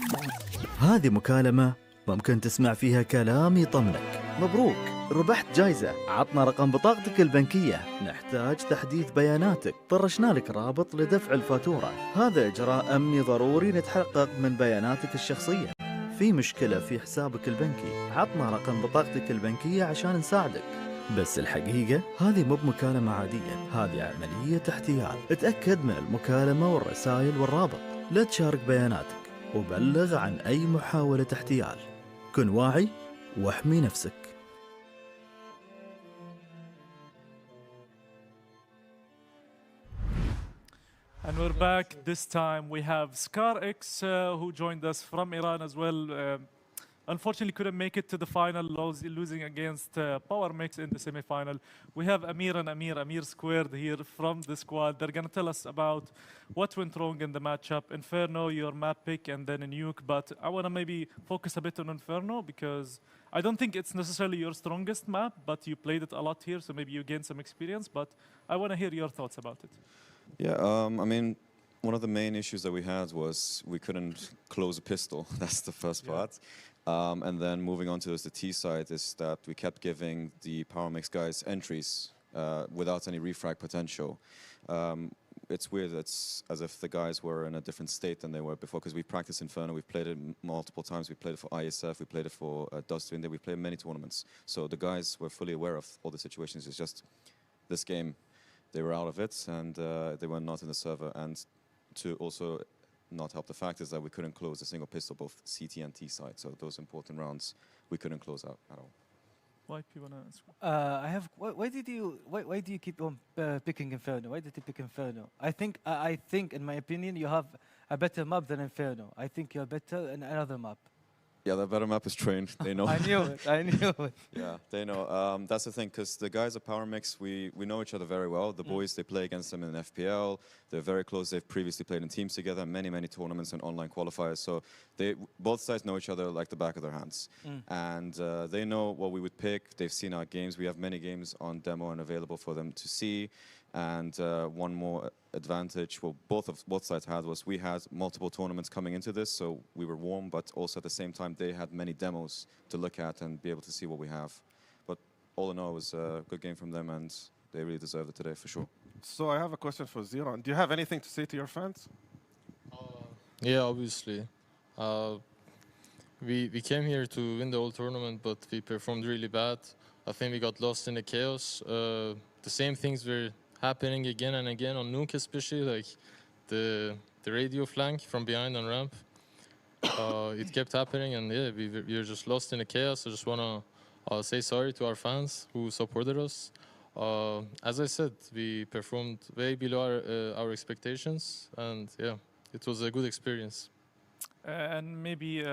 هذه مكالمة ممكن تسمع فيها كلام يطمنك. مبروك، ربحت جايزة. عطنا رقم بطاقتك البنكية. نحتاج تحديث بياناتك. طرشنا لك رابط لدفع الفاتورة. هذا إجراء أمني ضروري نتحقق من بياناتك الشخصية. في مشكلة في حسابك البنكي، عطنا رقم بطاقتك البنكية عشان نساعدك. بس الحقيقة هذه مو بمكالمة عادية، هذه عملية احتيال. اتأكد من المكالمة والرسائل والرابط. لا تشارك بياناتك وبلغ عن أي محاولة احتيال. كن واعي واحمي نفسك. And we're back. This time we have ScarX who joined us from Iran as well. Unfortunately couldn't make it to the final, losing against Power Mix in the semi-final. We have Amir and Amir squared here from the squad. They're gonna tell us about what went wrong in the matchup. Inferno, your map pick, and then a Nuke. But I wanna maybe focus a bit on Inferno because I don't think it's necessarily your strongest map, but you played it a lot here, so maybe you gained some experience. But I wanna hear your thoughts about it. Yeah, I mean, one of the main issues that we had was we couldn't close a pistol. That's the first part. And then moving on to the T side is that we kept giving the Power Mix guys entries without any refrag potential. It's weird. It's as if the guys were in a different state than they were before, because we practiced Inferno. We've played it multiple times. We played it for ISF. We played it for Dust to India. We played many tournaments. So the guys were fully aware of all the situations. It's just this game, they were out of it, and they were not in the server. And to also not help the fact is that we couldn't close a single pistol, both CT and T side. So those important rounds we couldn't close out at all. Why do you wanna answer? I have. Why do you keep on picking Inferno? Why did you pick Inferno? I think, in my opinion, you have a better map than Inferno. I think you're better in another map. Yeah, the better map is trained. They know. I knew it. I knew it. Yeah, they know. That's the thing, because the guys at Power Mix, we know each other very well. The boys, they play against them in FPL. They're very close. They've previously played in teams together, many tournaments and online qualifiers. So both sides know each other like the back of their hands. And they know what we would pick. They've seen our games. We have many games on demo and available for them to see. And one more advantage, well, both sides had, was we had multiple tournaments coming into this, so we were warm, but also at the same time they had many demos to look at and be able to see what we have. But all in all, it was a good game from them, and they really deserved it today for sure. So I have a question for Ziran. Do you have anything to say to your fans? Yeah, obviously. We came here to win the whole tournament, but we performed really bad. I think we got lost in the chaos. The same things were happening again and again on Nuke, especially like the radio flank from behind on ramp. It kept happening, and yeah, we were just lost in the chaos. I just wanna say sorry to our fans who supported us. As I said, we performed way below our expectations, and yeah, it was a good experience. And maybe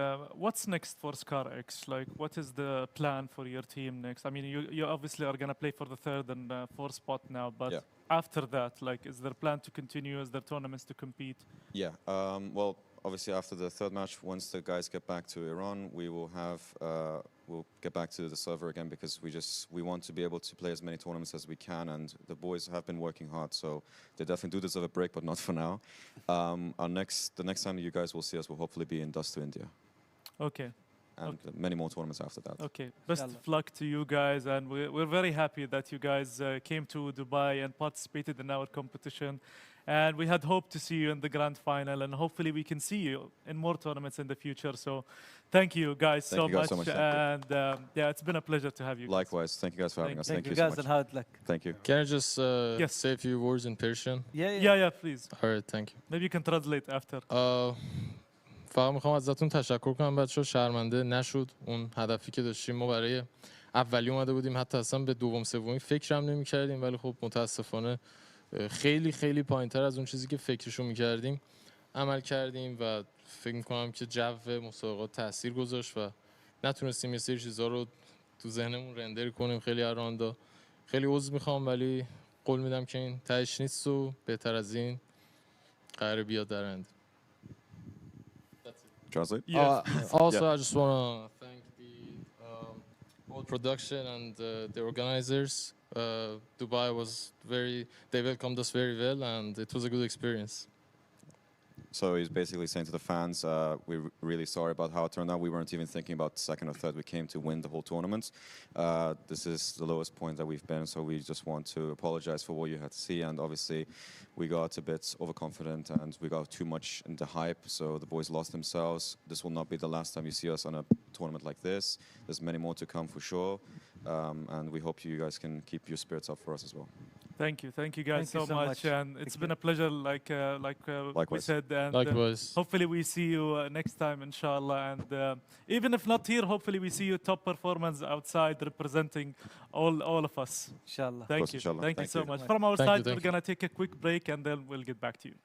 what's next for ScarX? Like, what is the plan for your team next? I mean, you obviously are gonna play for the third and fourth spot now, but after that, like, is there a plan to continue? Is there tournaments to compete? Yeah. Well, obviously after the third match, once the guys get back to Iran, we will have we'll get back to the server again, because we want to be able to play as many tournaments as we can, and the boys have been working hard, so they definitely do deserve a break, but not for now. The next time you guys will see us will hopefully be in Dust to India. Okay. And many more tournaments after that. Okay, best of luck to you guys, and we're very happy that you guys came to Dubai and participated in our competition. And we had hoped to see you in the grand final, and hopefully we can see you in more tournaments in the future. So thank you guys so much. And yeah, it's been a pleasure to have you. Likewise. Thank you guys for having us. Thank you guys, and hard luck. Thank you. Can I just say a few words in Persian? Yeah, please. All right, thank you. Maybe you can translate after. فقط میخوام ازتون تشکر کنم بچه‌ها، شرمنده نشد اون هدفی که داشتیم. ما برای اولی اومده بودیم، حتی اصلا به دوم سومی فکرم نمی‌کردیم، ولی خب متاسفانه خیلی پایین‌تر از اون چیزی که فکرشو می‌کردیم عمل کردیم و فکر می‌کنم که جو مسابقات تاثیر گذاشت و نتونستیم یه سری چیزا رو تو ذهنمون رندر کنیم خیلی از راندا. خیلی عذر میخوام ولی قول میدم که این تهش نیست و بهتر از این قراره بیاد در آینده. Translate? Also, I just want to thank the whole production and the organizers. Dubai was they welcomed us very well, and it was a good experience. So he's basically saying to the fans, we're really sorry about how it turned out. We weren't even thinking about second or third. We came to win the whole tournament. This is the lowest point that we've been, so we just want to apologize for what you had to see. And obviously, we got a bit overconfident and we got too much in the hype, so the boys lost themselves. This will not be the last time you see us on a tournament like this. There's many more to come for sure. And we hope you guys can keep your spirits up for us as well. Thank you guys so much, and it's been a pleasure, like we said, and Likewise. hopefully we see you next time, inshallah, and even if not here, hopefully we see you top performance outside representing all of us. Inshallah. Thank you, inshallah. thank you Thank so you. much. From our Thank side, you, thank we're gonna take a quick break and then we'll get back to you.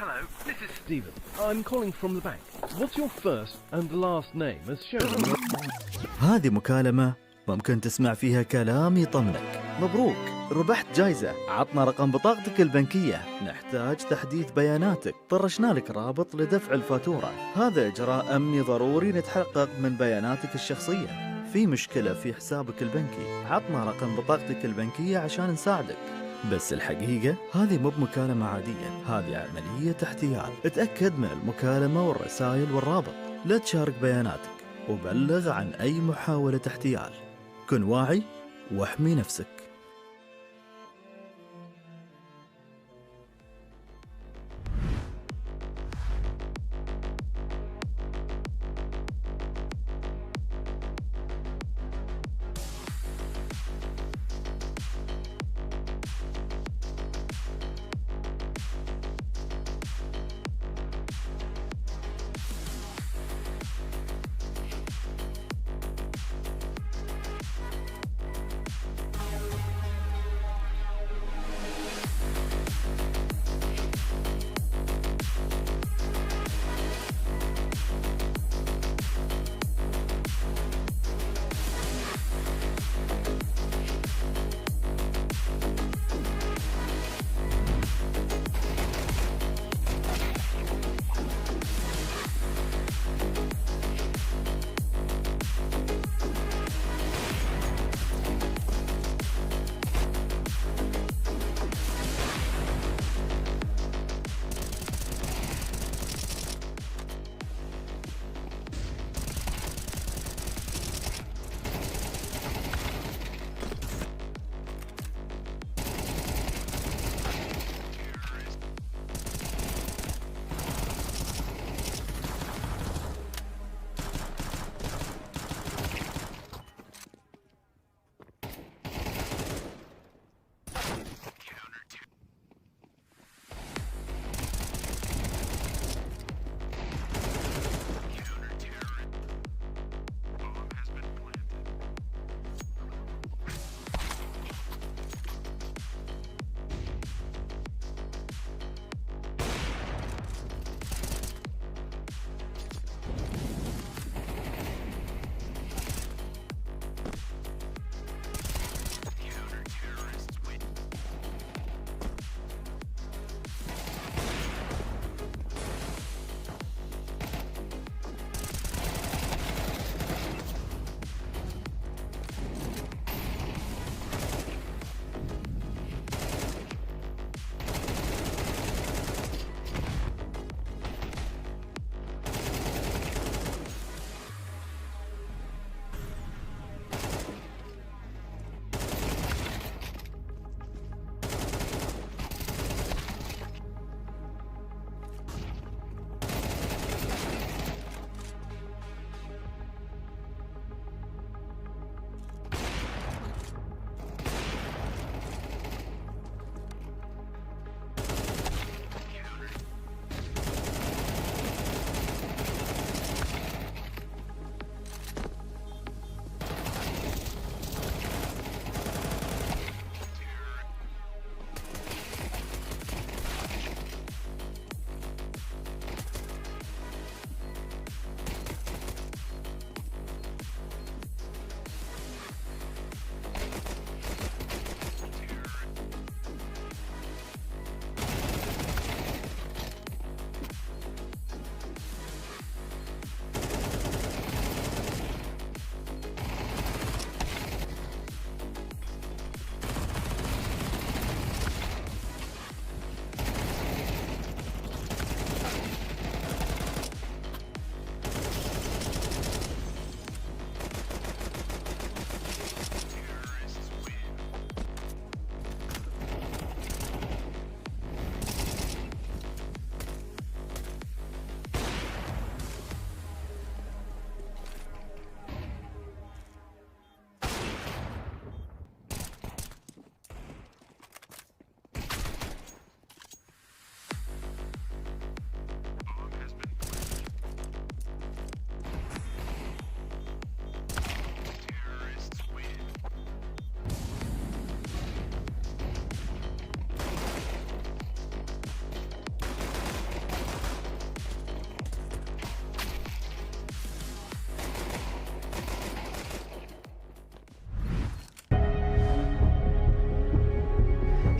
Hello, this is Stephen. I'm calling from the bank. What's your first and last name as shown on your... هذه مكالمة ممكن تسمع فيها كلام يطمنك. مبروك، ربحت جايزة. عطنا رقم بطاقتك البنكية. نحتاج تحديث بياناتك. طرشنا لك رابط لدفع الفاتورة. هذا إجراء أمني ضروري نتحقق من بياناتك الشخصية. في مشكلة في حسابك البنكي. عطنا رقم بطاقتك البنكية عشان نساعدك. بس الحقيقة هذه مو بمكالمة عادية، هذه عملية احتيال. اتأكد من المكالمة والرسائل والرابط. لا تشارك بياناتك وبلغ عن أي محاولة احتيال. كن واعي واحمي نفسك.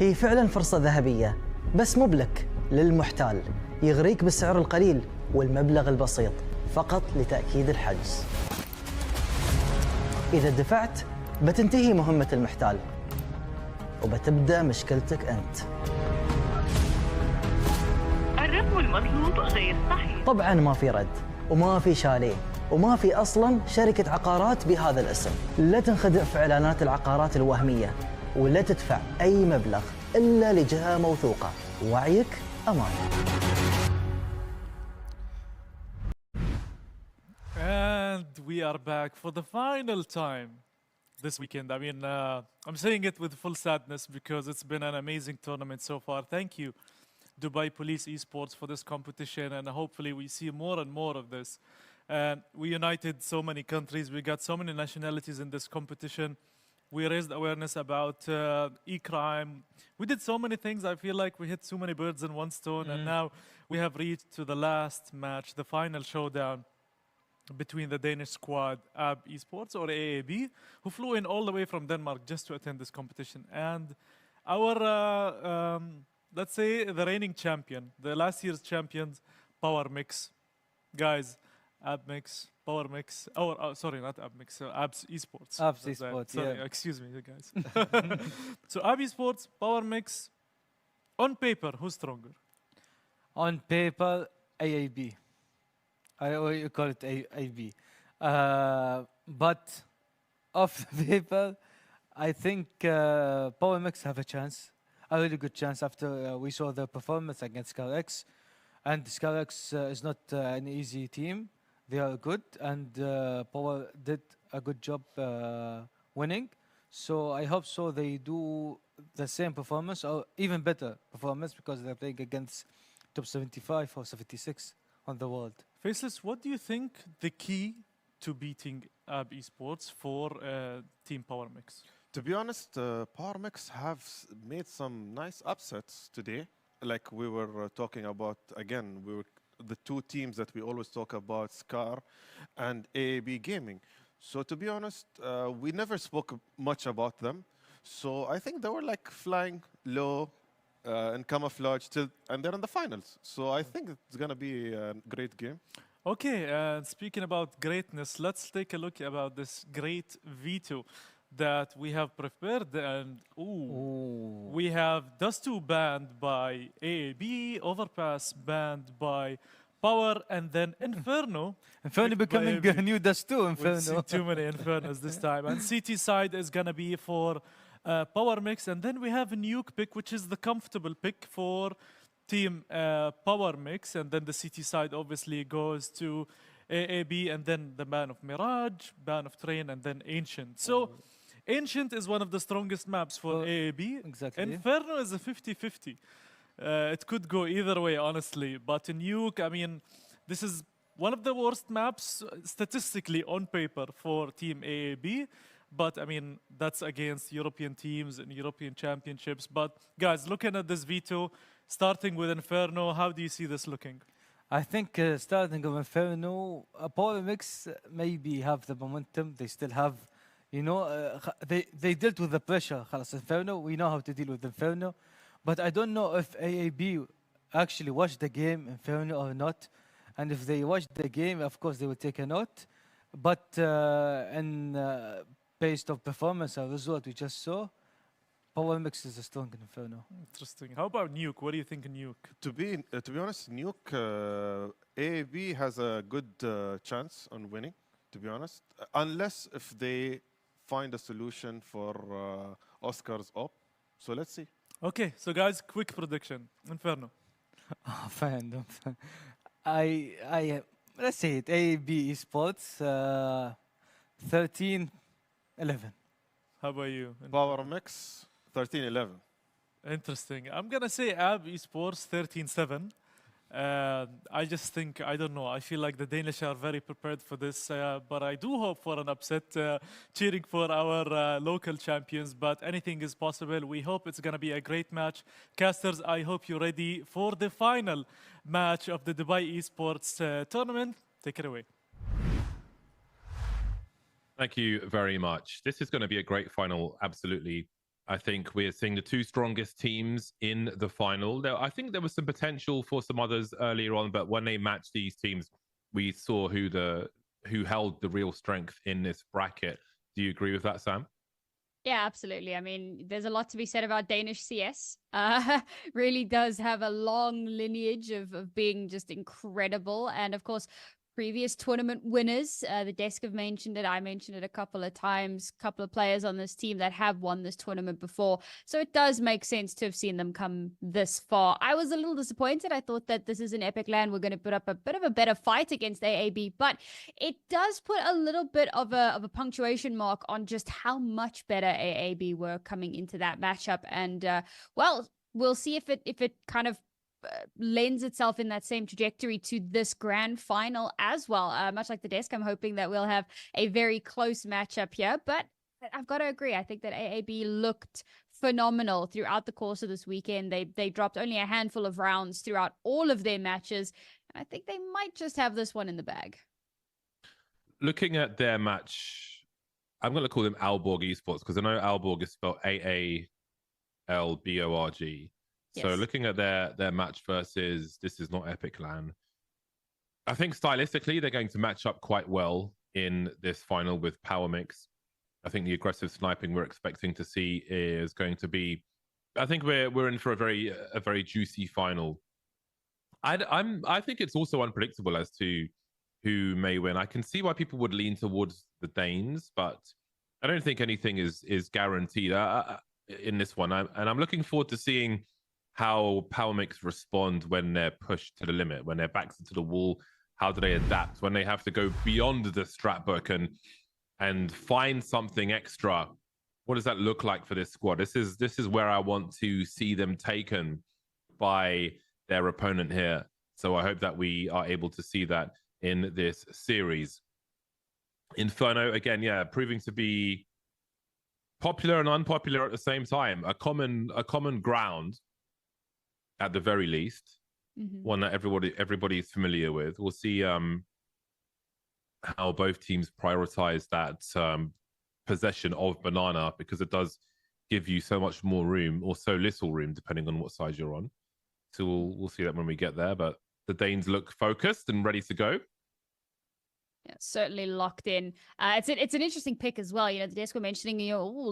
هي فعلا فرصة ذهبية، بس مو بلك، للمحتال يغريك بالسعر القليل والمبلغ البسيط فقط لتأكيد الحجز. إذا دفعت بتنتهي مهمة المحتال وبتبدأ مشكلتك أنت. الرقم المطلوب غير صحيح. طبعا ما في رد وما في شاليه وما في أصلا شركة عقارات بهذا الاسم. لا تنخدع في إعلانات العقارات الوهمية ولا تدفع أي مبلغ إلا لجهة موثوقة. وعيك أمان. And we are back for the final time this weekend. I mean, I'm saying it with full sadness because it's been an amazing tournament so far. Thank you, Dubai Police Esports, for this competition, and hopefully we see more and more of this. We united so many countries. We got so many nationalities in this competition. We raised awareness about e-crime. We did so many things. I feel like we hit too many birds in one stone, and now we have reached to the last match, the final showdown between the Danish squad, AB Esports, or AAB, who flew in all the way from Denmark just to attend this competition. And our, let's say, the reigning champion, the last year's champions, Power Mix. Guys, AB Mix, Power Mix, sorry, not AB Mix, Abs Esports. Abs Esports, sorry, yeah. excuse me, guys. So AB Esports, Power Mix, on paper, who's stronger? On paper, AAB. I call it AB. But off the paper, I think Power Mix have a chance, a really good chance after we saw their performance against ScarX. And ScarX is not an easy team. They are good, and Power did a good job winning. So I hope so they do the same performance or even better performance because they're playing against top 75 or 76 on the world. Faceless, what do you think the key to beating AB Esports for Team Power Mix? To be honest, Power Mix have made some nice upsets today. Like we were talking about, again, the two teams that we always talk about, Scar and AAB Gaming. So to be honest, we never spoke much about them. So I think they were like flying low and camouflage and they're in the finals. So I think it's going to be a great game. Okay, speaking about greatness, let's take a look about this great veto that we have prepared. And we have Dust 2 banned by AAB, Overpass banned by Power, and then Inferno. Inferno becoming a new Dust 2, Inferno. We've seen too many Infernos this time. And CT side is going to be for Power Mix. And then we have a Nuke pick, which is the comfortable pick for Team Power Mix. And then the CT side obviously goes to AAB, and then the ban of Mirage, ban of Train, and then Ancient. So Ancient is one of the strongest maps for AAB. Exactly. Inferno is a 50-50. It could go either way, honestly. But in Nuke, I mean, this is one of the worst maps statistically on paper for Team AAB. But, I mean, that's against European teams and European championships. But, guys, looking at this veto, starting with Inferno, how do you see this looking? I think starting with Inferno, Power Mix maybe have the momentum. They still have, you know, they dealt with the pressure. خلاص, Inferno, we know how to deal with Inferno. But I don't know if AAB actually watched the game, Inferno, or not. And if they watched the game, of course, they will take a note. But based on performance or result we just saw, Power Mix is a strong Inferno. Interesting. How about Nuke? What do you think of Nuke? To be honest, Nuke, AAB has a good chance on winning, to be honest. Unless if they find a solution for Oscar's op. So let's see. Okay, so guys, quick prediction. Inferno. Oh, fandom. Let's say it. AAB Esports, 13-11. How about you? Power Mix, 13-11. Interesting. I'm going to say AB Esports, 13-7. I just think, I don't know, I feel like the Danish are very prepared for this, but I do hope for an upset, cheering for our local champions, but anything is possible. We hope it's going to be a great match. Casters, I hope you're ready for the final match of the Dubai Esports tournament. Take it away. Thank you very much. This is going to be a great final, absolutely. I think we're seeing the two strongest teams in the final. I think there was some potential for some others earlier on, but when they matched these teams, we saw who held the real strength in this bracket. Do you agree with that, Sam? Yeah, absolutely. I mean, there's a lot to be said about Danish CS. Really does have a long lineage of being just incredible. And of course, previous tournament winners. The desk have mentioned it. I mentioned it a couple of times. Couple of players on this team that have won this tournament before. So it does make sense to have seen them come this far. I was a little disappointed. I thought that this is an epic land. We're going to put up a bit of a better fight against AAB, but it does put a little bit of a punctuation mark on just how much better AAB were coming into that matchup. And well, we'll see if it kind of lends itself in that same trajectory to this grand final as well. Much like the desk, I'm hoping that we'll have a very close matchup here, but I've got to agree. I think that AAB looked phenomenal throughout the course of this weekend. They dropped only a handful of rounds throughout all of their matches. And I think they might just have this one in the bag. Looking at their match, I'm going to call them Aalborg Esports because I know Aalborg is spelled AALBORG. So looking at their match versus This Is Not Epic Land, I think stylistically they're going to match up quite well in this final with Power Mix. I think the aggressive sniping we're expecting to see is going to be. I think we're in for a very juicy final. I think it's also unpredictable as to who may win. I can see why people would lean towards the Danes, but I don't think anything is guaranteed in this one. I'm looking forward to seeing how Power Mix respond when they're pushed to the limit, when their backs into the wall. How do they adapt when they have to go beyond the strat book and find something extra? What does that look like for this squad? This is where I want to see them taken by their opponent here. So I hope that we are able to see that in this series. Inferno, again, proving to be popular and unpopular at the same time. A common ground, at the very least, one that everybody's familiar with. We'll see how both teams prioritize that possession of banana, because it does give you so much more room, or so little room, depending on what side you're on. So we'll see that when we get there. But the Danes look focused and ready to go. Yeah, certainly locked in. It's an interesting pick as well. You know, the desk were mentioning,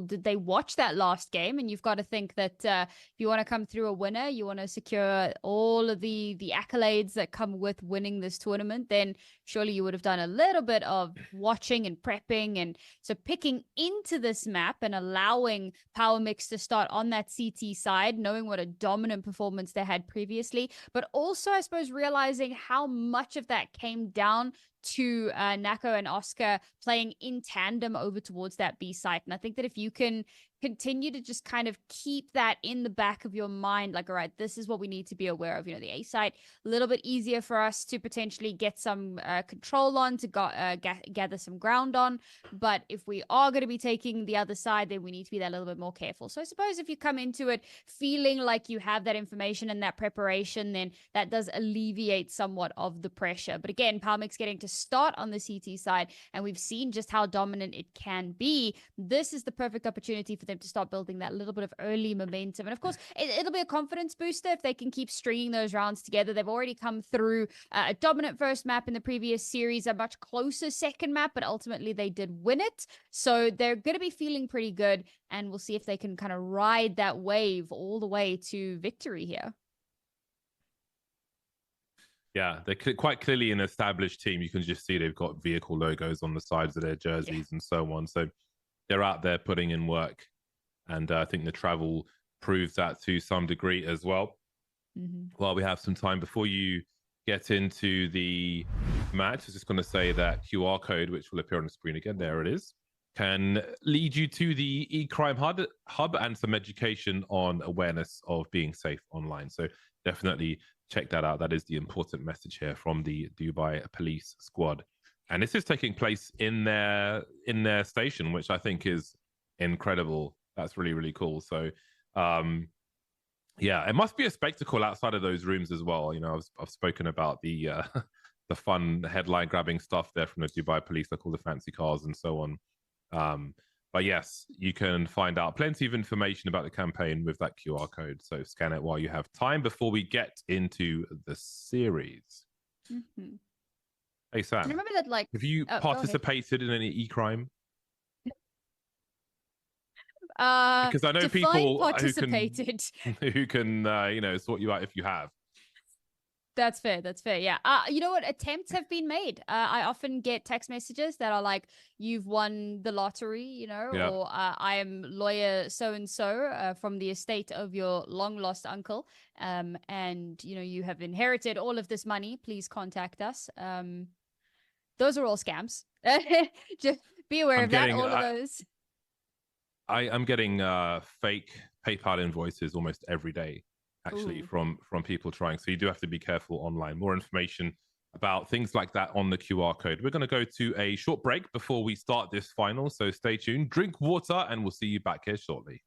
did they watch that last game? And you've got to think that if you want to come through a winner, you want to secure all of the accolades that come with winning this tournament, then surely you would have done a little bit of watching and prepping. And so picking into this map and allowing Power Mix to start on that CT side, knowing what a dominant performance they had previously, but also, I suppose, realizing how much of that came down to Nako and Oscar playing in tandem over towards that B site. And I think that if you can continue to just kind of keep that in the back of your mind, like, all right, this is what we need to be aware of. You know, the A site, a little bit easier for us to potentially get some control on, to gather some ground on. But if we are going to be taking the other side, then we need to be that little bit more careful. So I suppose if you come into it feeling like you have that information and that preparation, then that does alleviate somewhat of the pressure. But again, Power Mix getting to start on the CT side, and we've seen just how dominant it can be. This is the perfect opportunity for them to start building that little bit of early momentum. And of course, it'll be a confidence booster if they can keep stringing those rounds together. They've already come through a dominant first map in the previous series, a much closer second map, but ultimately they did win it. So they're going to be feeling pretty good, and we'll see if they can kind of ride that wave all the way to victory here. Yeah, they're quite clearly an established team. You can just see they've got vehicle logos on the sides of their jerseys and so on. So they're out there putting in work. And I think the travel proves that to some degree as well. While we have some time before you get into the match, I was just going to say that QR code, which will appear on the screen again, there it is, can lead you to the e-crime hub and some education on awareness of being safe online. So definitely check that out. That is the important message here from the Dubai police squad. And this is taking place in their station, which I think is incredible. That's really, really cool. So, yeah, it must be a spectacle outside of those rooms as well. You know, I've spoken about the fun headline grabbing stuff there from the Dubai police, like all the fancy cars and so on. But yes, you can find out plenty of information about the campaign with that QR code. So scan it while you have time before we get into the series. Mm-hmm. Hey, Sam. And remember that, like, have you participated in any e-crime? Because I know people participated. who can sort you out if you have. That's fair. That's fair. Yeah. You know what? Attempts have been made. I often get text messages that are like, "You've won the lottery," or "I am lawyer so and so from the estate of your long lost uncle, and you have inherited all of this money. Please contact us." Those are all scams. Just be aware of that. All of those. I'm getting fake PayPal invoices almost every day. Actually, from people trying. So you do have to be careful online. More information about things like that on the QR code. We're going to go to a short break before we start this final. So stay tuned, drink water, and we'll see you back here shortly.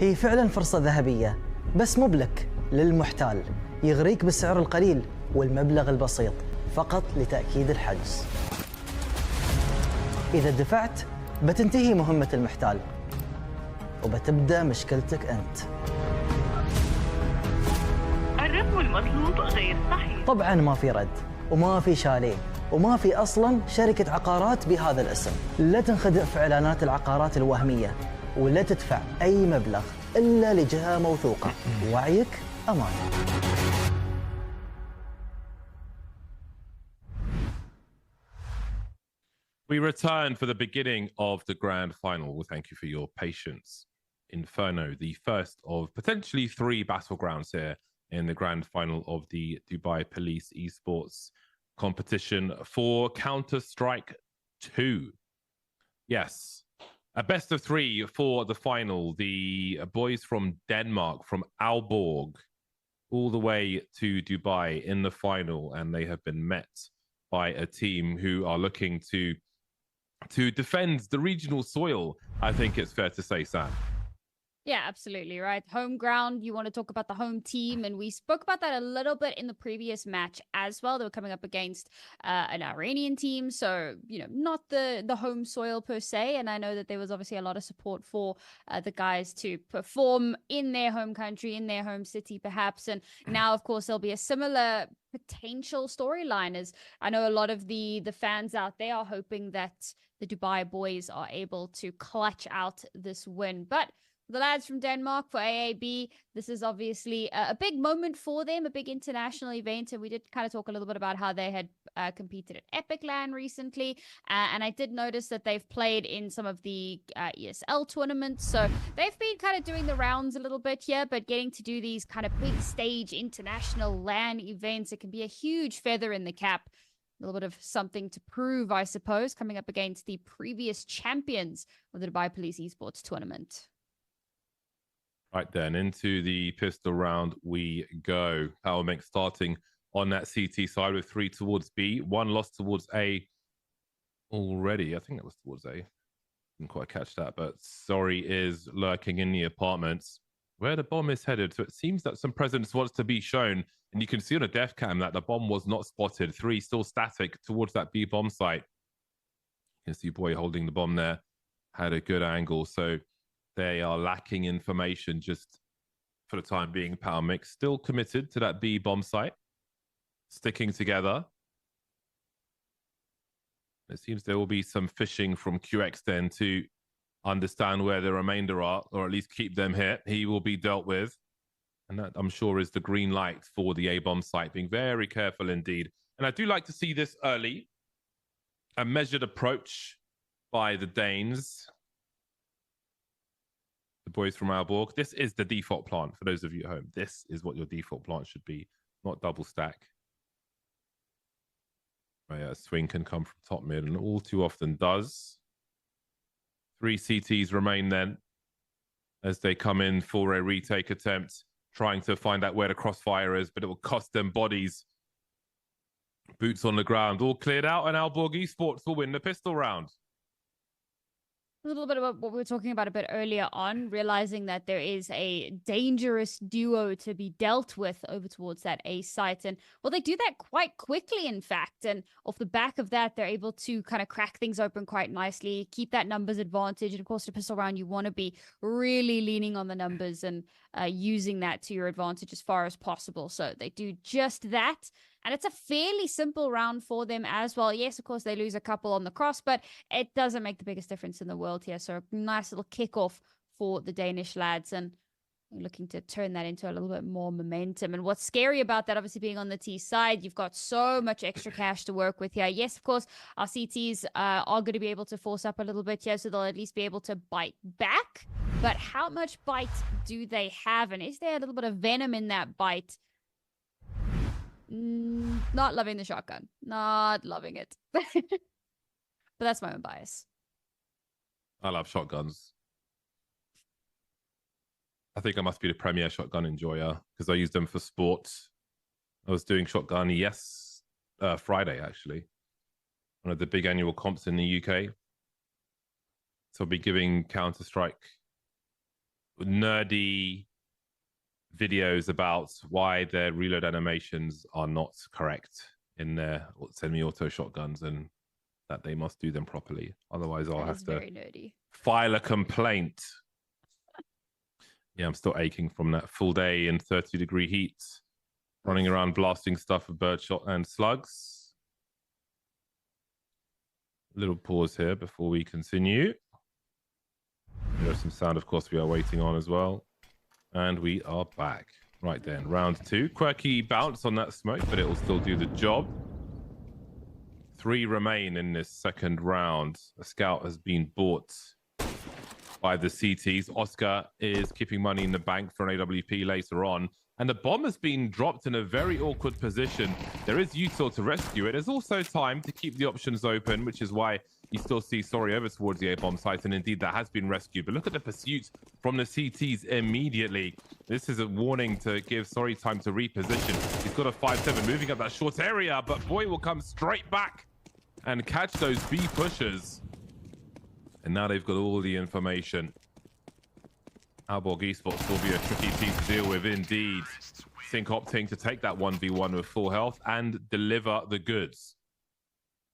هي فعلا فرصة ذهبية، بس مو بلك، للمحتال، يغريك بالسعر القليل والمبلغ البسيط فقط لتأكيد الحجز. إذا دفعت بتنتهي مهمة المحتال وبتبدأ مشكلتك أنت. الرقم المطلوب غير صحيح. طبعا ما في رد وما في شاليه وما في أصلا شركة عقارات بهذا الاسم. لا تنخدع في إعلانات العقارات الوهمية ولا تدفع أي مبلغ إلا لجهة موثوقة. وعيك أمانة. We return for the beginning of the grand final. Well, thank you for your patience. Inferno, the first of potentially 3 battlegrounds here in the grand final of the Dubai Police Esports competition for Counter-Strike 2. Yes, a best of 3 for the final. The boys from Denmark, from Aalborg, all the way to Dubai in the final, and they have been met by a team who are looking to defend the regional soil, I think it's fair to say, Sam. Yeah, absolutely, right. Home ground, you want to talk about the home team, and we spoke about that a little bit in the previous match as well. They were coming up against an Iranian team, so, you know, not the home soil per se, and I know that there was obviously a lot of support for the guys to perform in their home country, in their home city, perhaps, and now, of course, there'll be a similar potential storyline, as I know a lot of the fans out there are hoping that the Dubai boys are able to clutch out this win. But the lads from Denmark, for AAB, this is obviously a big moment for them, a big international event. And we did kind of talk a little bit about how they had competed at Epic LAN recently. And I did notice that they've played in some of the ESL tournaments. So they've been kind of doing the rounds a little bit here, but getting to do these kind of big stage international LAN events, it can be a huge feather in the cap. A little bit of something to prove, I suppose, coming up against the previous champions of the Dubai Police Esports tournament. Right then, into the pistol round we go. Power Mix starting on that CT side with 3 towards B, 1 lost towards A already. I think that was towards A. Didn't quite catch that, but Sorry is lurking in the apartments where the bomb is headed. So it seems that some presence wants to be shown. And you can see on a def cam that the bomb was not spotted. 3 still static towards that B bomb site. You can see boy holding the bomb there. Had a good angle. So they are lacking information just for the time being. Power Mix still committed to that B bomb site. Sticking together. It seems there will be some fishing from QX then to understand where the remainder are, or at least keep them here. He will be dealt with. And that, I'm sure, is the green light for the A-bomb site, being very careful indeed. And I do like to see this early. A measured approach by the Danes. The boys from Aalborg. This is the default plant for those of you at home. This is what your default plant should be, not double stack. Oh yeah, a swing can come from top mid, and all too often does. 3 CTs remain then as they come in for a retake attempt, trying to find out where the crossfire is, but it will cost them bodies. Boots on the ground, all cleared out, and Aalborg Esports will win the pistol round. A little bit about what we were talking about a bit earlier on, realizing that there is a dangerous duo to be dealt with over towards that A site. And well, they do that quite quickly, in fact. And off the back of that, they're able to kind of crack things open quite nicely, keep that numbers advantage. And of course, the pistol round, you want to be really leaning on the numbers and using that to your advantage as far as possible. So they do just that. And it's a fairly simple round for them as well. Yes, of course, they lose a couple on the cross, but it doesn't make the biggest difference in the world here. So a nice little kickoff for the Danish lads. And we're looking to turn that into a little bit more momentum. And what's scary about that, obviously being on the T side, you've got so much extra cash to work with here. Yes, of course, our CTs are going to be able to force up a little bit here, so they'll at least be able to bite back. But how much bite do they have? And is there a little bit of venom in that bite? Not loving the shotgun. Not loving it. But that's my own bias. I love shotguns. I think I must be the premier shotgun enjoyer because I use them for sport. I was doing shotgun, Friday, actually. One of the big annual comps in the UK. So I'll be giving Counter-Strike nerdy videos about why their reload animations are not correct in their semi-auto shotguns and that they must do them properly. Otherwise, I'll have to very nerdy. file a complaint. Yeah, I'm still aching from that full day in 30-degree heat, running around blasting stuff with birdshot and slugs. Little pause here before we continue. There's some sound, of course, we are waiting on as well. And we are back. Right then, round 2. Quirky bounce on that smoke, but it will still do the job. 3 remain in this second round. A scout has been bought by the CTs. Oscar is keeping money in the bank for an AWP later on. And the bomb has been dropped in a very awkward position. There is util to rescue it. There's also time to keep the options open, which is why you still see Sorry over towards the A-bomb site. And indeed, that has been rescued. But look at the pursuit from the CTs immediately. This is a warning to give Sorry time to reposition. He's got a 5-7 moving up that short area, but Boy will come straight back and catch those B pushers. And now they've got all the information. Aalborg Esports will be a tricky team to deal with indeed. Sync opting to take that 1v1 with full health and deliver the goods.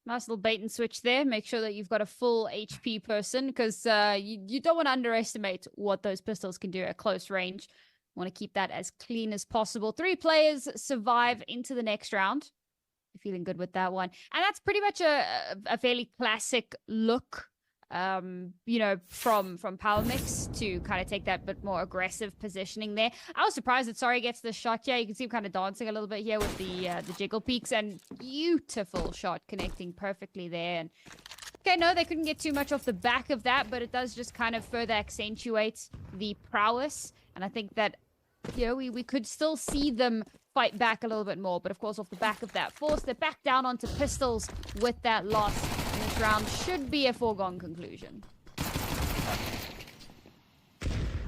Nice little bait and switch there. Make sure that you've got a full HP person because you don't want to underestimate what those pistols can do at close range. Want to keep that as clean as possible. 3 players survive into the next round. Feeling good with that one. And that's pretty much a fairly classic look, you know, from Power Mix to kind of take that bit more aggressive positioning there. I was surprised that Sorry gets the shot here. You can see him kind of dancing a little bit here with the jiggle peaks, and beautiful shot connecting perfectly there. And okay, no, they couldn't get too much off the back of that, but it does just kind of further accentuate the prowess. And I think that, you know, we could still see them fight back a little bit more, but of course off the back of that force, they're back down onto pistols with that loss. And this round should be a foregone conclusion.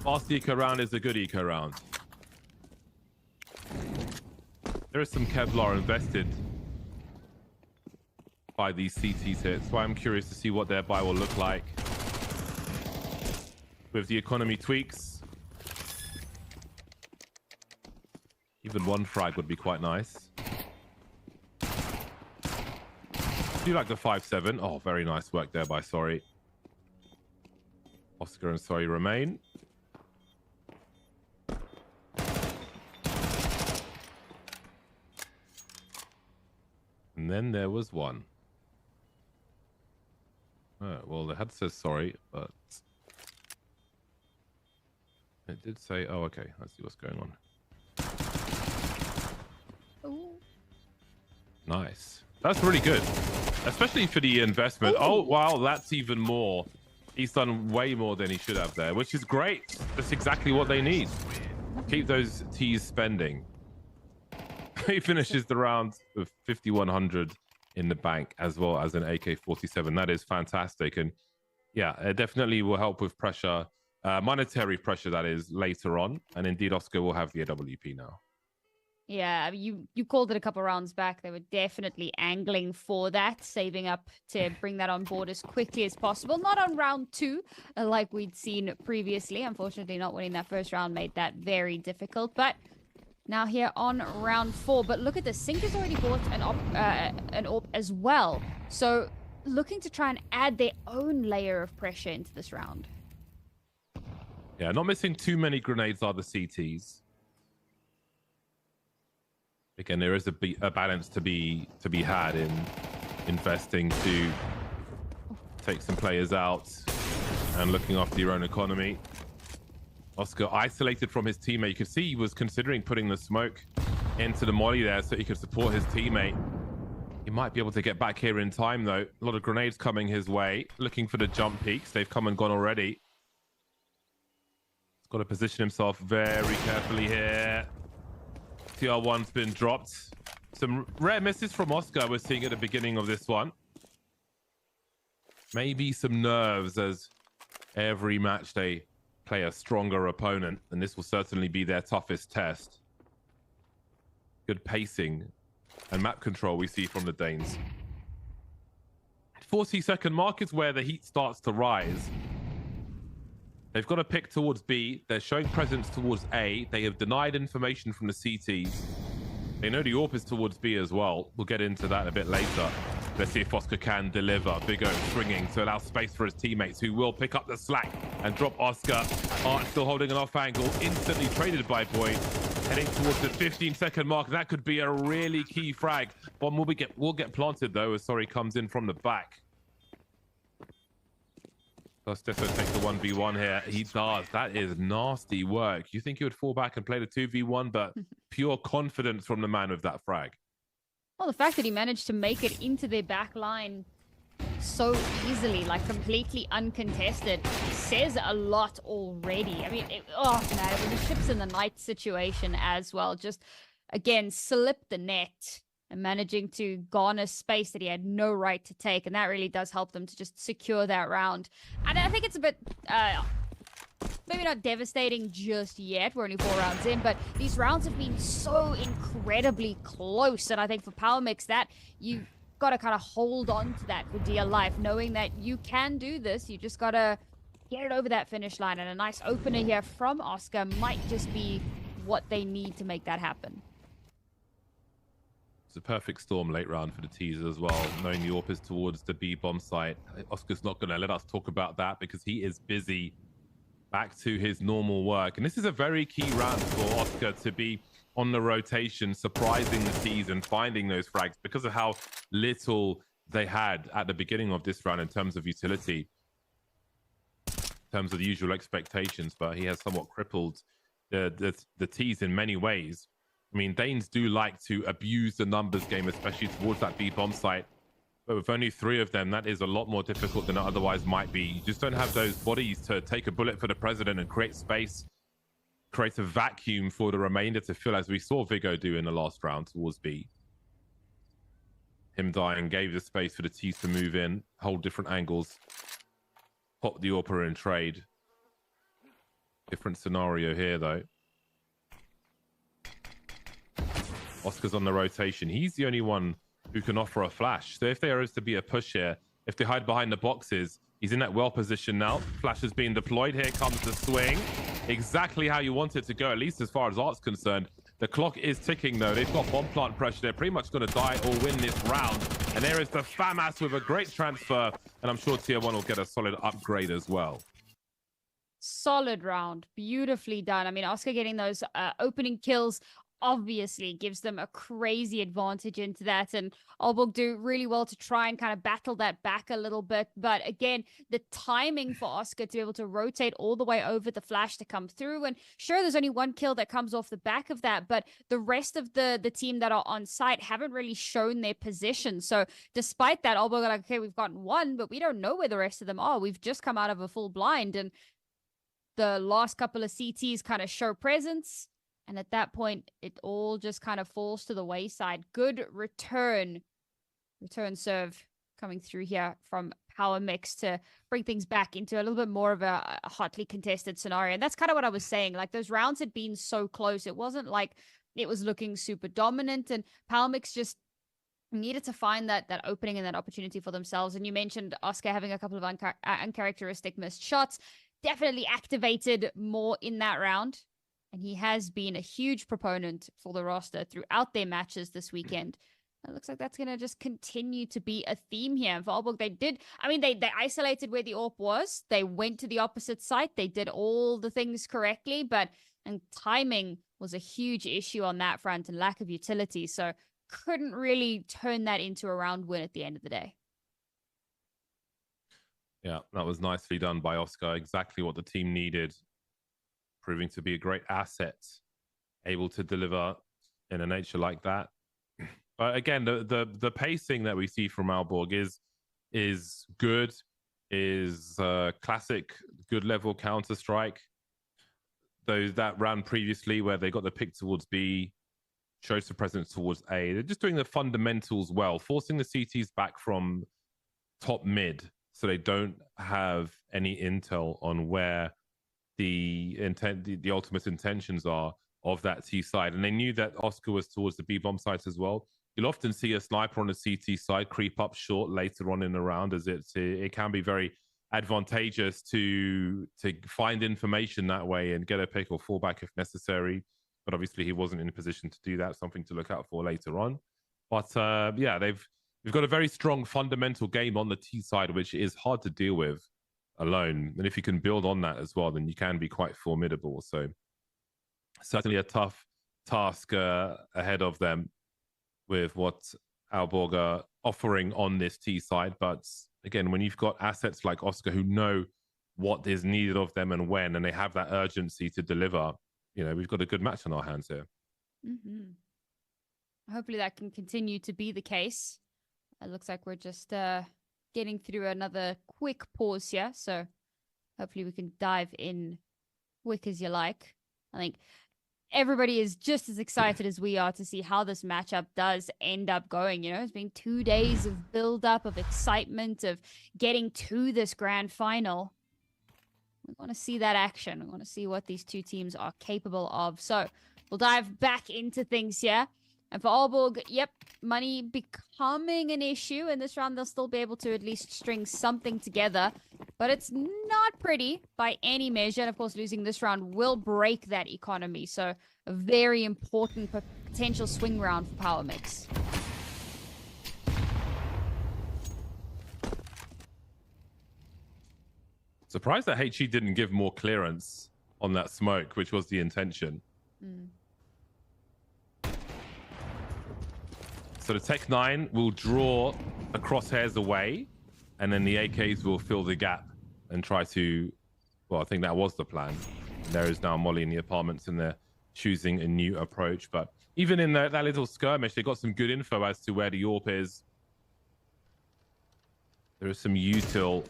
Fast eco round is a good eco round. There is some Kevlar invested by these CTs here, so I'm curious to see what their buy will look like. With the economy tweaks, even 1 frag would be quite nice. Do you like the 5-7? Oh, very nice work there by Sorry. Oscar and Sorry remain. And then there was one. Oh, well, the head says Sorry, but it did say, oh, okay, let's see what's going on. Nice. That's really good, especially for the investment. Ooh. Oh, wow, that's even more. He's done way more than he should have there, which is great. That's exactly what they need. Keep those T's spending. He finishes the round with 5,100 in the bank, as well as an AK-47. That is fantastic. And yeah, it definitely will help with pressure, monetary pressure, that is, later on. And indeed, Oscar will have the AWP now. Yeah, you called it a couple rounds back. They were definitely angling for that, saving up to bring that on board as quickly as possible. Not on round 2, like we'd seen previously. Unfortunately, not winning that first round made that very difficult. But now here on round 4. But look at this. Sync has already bought an AWP as well. So looking to try and add their own layer of pressure into this round. Yeah, not missing too many grenades are the CTs. Again, there is a balance to be had in investing to take some players out and looking after your own economy. Oscar isolated from his teammate. You could see he was considering putting the smoke into the molly there so he could support his teammate. He might be able to get back here in time, though. A lot of grenades coming his way, looking for the jump peaks. They've come and gone already. He's got to position himself very carefully here. TR1's been dropped. Some rare misses from Oscar we're seeing at the beginning of this one. Maybe some nerves, as every match they play a stronger opponent, and this will certainly be their toughest test. Good pacing and map control we see from the Danes. 40-second mark is where the heat starts to rise. They've got a pick towards B. They're showing presence towards A. They have denied information from the CTs. They know the AWP is towards B as well. We'll get into that a bit later. Let's see if Oscar can deliver. Vigo swinging to allow space for his teammates, who will pick up the slack and drop Oscar. Art still holding an off angle, instantly traded by Boyd. Heading towards the 15-second mark. That could be a really key frag. Bomb will get planted, though, as Sorry comes in from the back. Does Stesso take the 1v1 here? He does. That is nasty work. You think he would fall back and play the 2v1, but pure confidence from the man with that frag. Well, the fact that he managed to make it into their back line so easily, like completely uncontested, says a lot already. I mean, oh man, it was a ships in the night situation as well. Just, again, slip the net and managing to garner space that he had no right to take. And that really does help them to just secure that round. And I think it's a bit, maybe not devastating just yet. We're only 4 rounds in, but these rounds have been so incredibly close. And I think for Power Mix, that you got to kind of hold on to that for dear life, knowing that you can do this. You just got to get it over that finish line. And a nice opener here from Oscar might just be what they need to make that happen. It's a perfect storm late round for the teaser as well, knowing the AWP is towards the B bomb site. Oscar's not going to let us talk about that because he is busy back to his normal work. And this is a very key round for Oscar to be on the rotation, surprising the teas and finding those frags because of how little they had at the beginning of this round in terms of utility, in terms of the usual expectations. But he has somewhat crippled the teas in many ways. I mean, Danes do like to abuse the numbers game, especially towards that B bomb site. But with only 3 of them, that is a lot more difficult than it otherwise might be. You just don't have those bodies to take a bullet for the president and create space, create a vacuum for the remainder to fill, as we saw Vigo do in the last round towards B. Him dying gave the space for the T's to move in, hold different angles, pop the AWP and trade. Different scenario here, though. Oscar's on the rotation. He's the only one who can offer a flash. So if there is to be a push here, if they hide behind the boxes, he's in that well position now. Flash is being deployed. Here comes the swing. Exactly how you want it to go, at least as far as Art's concerned. The clock is ticking, though. They've got bomb plant pressure. They're pretty much going to die or win this round. And there is the FAMAS with a great transfer. And I'm sure Tier 1 will get a solid upgrade as well. Solid round. Beautifully done. I mean, Oscar getting those opening kills obviously gives them a crazy advantage into that, and Aalborg do really well to try and kind of battle that back a little bit. But again, the timing for Oscar to be able to rotate all the way over the flash to come through, and sure, there's only 1 kill that comes off the back of that, but the rest of the team that are on site haven't really shown their position. So despite that, Aalborg are like, okay, we've gotten 1, but we don't know where the rest of them are. We've just come out of a full blind, and the last couple of CTs kind of show presence. And at that point, it all just kind of falls to the wayside. Good return serve coming through here from Power Mix to bring things back into a little bit more of a hotly contested scenario. And that's kind of what I was saying. Like, those rounds had been so close. It wasn't like it was looking super dominant. And Power Mix just needed to find that opening and that opportunity for themselves. And you mentioned Oscar having a couple of uncharacteristic missed shots. Definitely activated more in that round. And he has been a huge proponent for the roster throughout their matches this weekend. It looks like that's going to just continue to be a theme here. For Aalborg, they isolated where the AWP was. They went to the opposite site. They did all the things correctly, and timing was a huge issue on that front and lack of utility. So couldn't really turn that into a round win at the end of the day. Yeah, that was nicely done by Oscar. Exactly what the team needed. Proving to be a great asset, able to deliver in a nature like that. But again, the pacing that we see from Aalborg is good, is classic good level Counter-Strike. That ran previously where they got the pick towards B, shows the presence towards A. They're just doing the fundamentals well, forcing the CTs back from top mid so they don't have any intel on where the ultimate intentions are of that T side. And they knew that Oscar was towards the B bomb sites as well. You'll often see a sniper on the CT side creep up short later on in the round, as it can be very advantageous to find information that way and get a pick or fall back if necessary. But obviously he wasn't in a position to do that. Something to look out for later on. But yeah, we've got a very strong fundamental game on the T side, which is hard to deal with alone. And if you can build on that as well, then you can be quite formidable. So certainly a tough task ahead of them with what Aalborg are offering on this T side. But again, when you've got assets like Oscar who know what is needed of them and when, and they have that urgency to deliver, you know, we've got a good match on our hands here. Hopefully that can continue to be the case. It looks like we're just getting through another quick pause here. So hopefully we can dive in quick as you like. I think everybody is just as excited as we are to see how this matchup does end up going. You know, it's been 2 days of build-up, of excitement, of getting to this grand final. We want to see that action. We want to see what these two teams are capable of. So we'll dive back into things here. And for Aalborg, yep, money becoming an issue. In this round, they'll still be able to at least string something together. But it's not pretty by any measure. And of course, losing this round will break that economy. So a very important potential swing round for Power Mix. Surprised that HE didn't give more clearance on that smoke, which was the intention. So the Tech 9 will draw the crosshairs away, and then the AKs will fill the gap and try to, well, I think that was the plan. And there is now Molly in the apartments, and they're choosing a new approach. But even in that little skirmish, they got some good info as to where the AWP is. There is some util.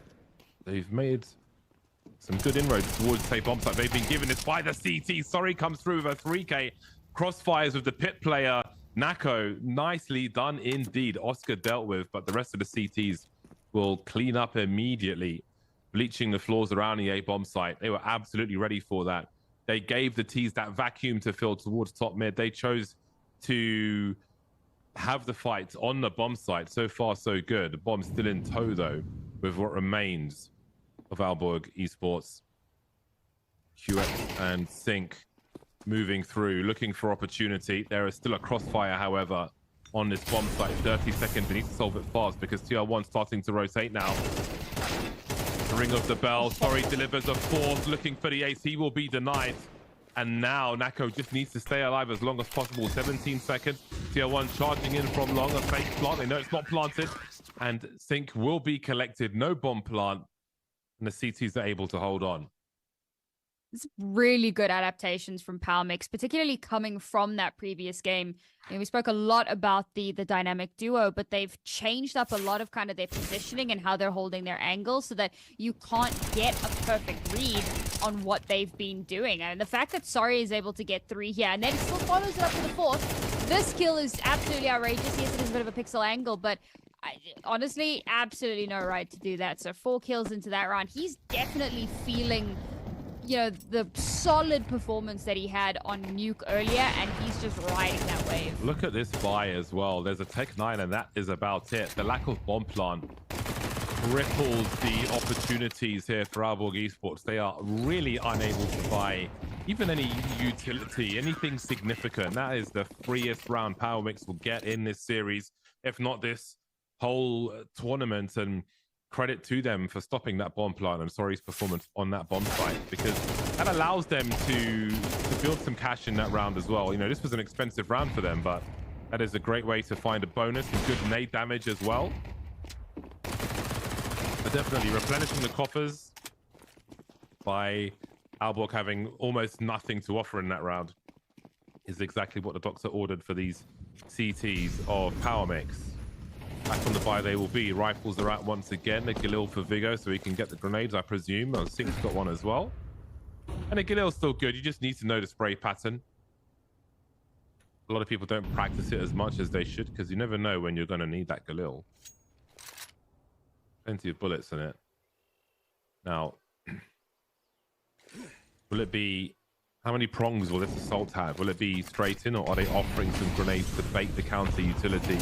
They've made some good inroads towards safe bomb site. They've been given this by the CT. Sorry comes through with a 3K. Crossfires with the pit player. Nako, nicely done indeed. Oscar dealt with, but the rest of the CTs will clean up immediately, bleaching the floors around the A-bomb site. They were absolutely ready for that. They gave the Ts that vacuum to fill towards top mid. They chose to have the fight on the bomb site. So far, so good. The bomb's still in tow, though, with what remains of Aalborg Esports. QX and Sync moving through, looking for opportunity. There is still a crossfire, however, on this bomb site. 30 seconds. They need to solve it fast because TR1 starting to rotate now. Ring of the bell. Sorry, delivers a fourth. Looking for the ace. He will be denied. And now Nako just needs to stay alive as long as possible. 17 seconds. TR1 charging in from long. A fake plant. They know it's not planted. And Sync will be collected. No bomb plant. And the CTs are able to hold on. It's really good adaptations from Power Mix, particularly coming from that previous game. I mean, we spoke a lot about the dynamic duo, but they've changed up a lot of kind of their positioning and how they're holding their angles so that you can't get a perfect read on what they've been doing. And the fact that Sorry is able to get 3 here and then still follows it up with the 4th. This kill is absolutely outrageous. Yes, it is a bit of a pixel angle, but honestly, absolutely no right to do that. So 4 kills into that round. He's definitely feeling, you know, the solid performance that he had on Nuke earlier, and he's just riding that wave. Look at this buy as well. There's a Tech 9, and that is about it. The lack of bomb plant cripples the opportunities here for Aalborg Esports. They are really unable to buy even any utility, anything significant. That is the freest round Power Mix will get in this series, if not this whole tournament. And credit to them for stopping that bomb plant and Sorry's performance on that bomb site, because that allows them to build some cash in that round as well. You know, this was an expensive round for them, but that is a great way to find a bonus and good nade damage as well. But definitely replenishing the coffers by Aalborg having almost nothing to offer in that round is exactly what the Doctor ordered for these CTs of Power Mix. Back on the buy they will be. Rifles are out once again. A Galil for Vigo so he can get the grenades, I presume. Sync's got one as well. And a Galil's still good. You just need to know the spray pattern. A lot of people don't practice it as much as they should because you never know when you're going to need that Galil. Plenty of bullets in it. Now, will it be... How many prongs will this assault have? Will it be straight in, or are they offering some grenades to bait the counter utility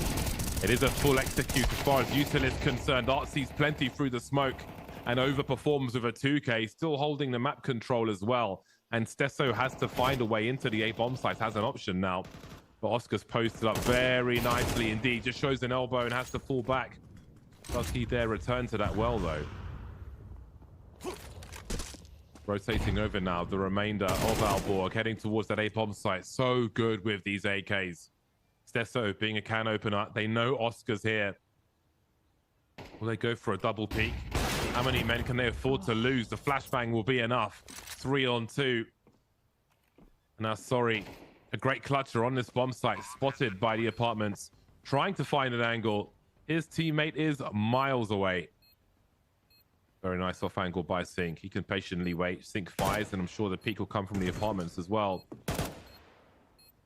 It is a full execute as far as Util is concerned. Art sees plenty through the smoke and overperforms with a 2K, still holding the map control as well. And Stesso has to find a way into the A bomb site, has an option now. But Oscar's posted up very nicely indeed. Just shows an elbow and has to fall back. Does he dare return to that well, though? Rotating over now, the remainder of Alborg heading towards that A bomb site. So good with these AKs. Stesso being a can opener. They know Oscar's here. Will they go for a double peek? How many men can they afford to lose? The flashbang will be enough. 3 on 2. Now, sorry, a great clutcher on this bomb site, spotted by the apartments, trying to find an angle. His teammate is miles away. Very nice off angle by Sync. He can patiently wait. Sync fires, and I'm sure the peak will come from the apartments as well.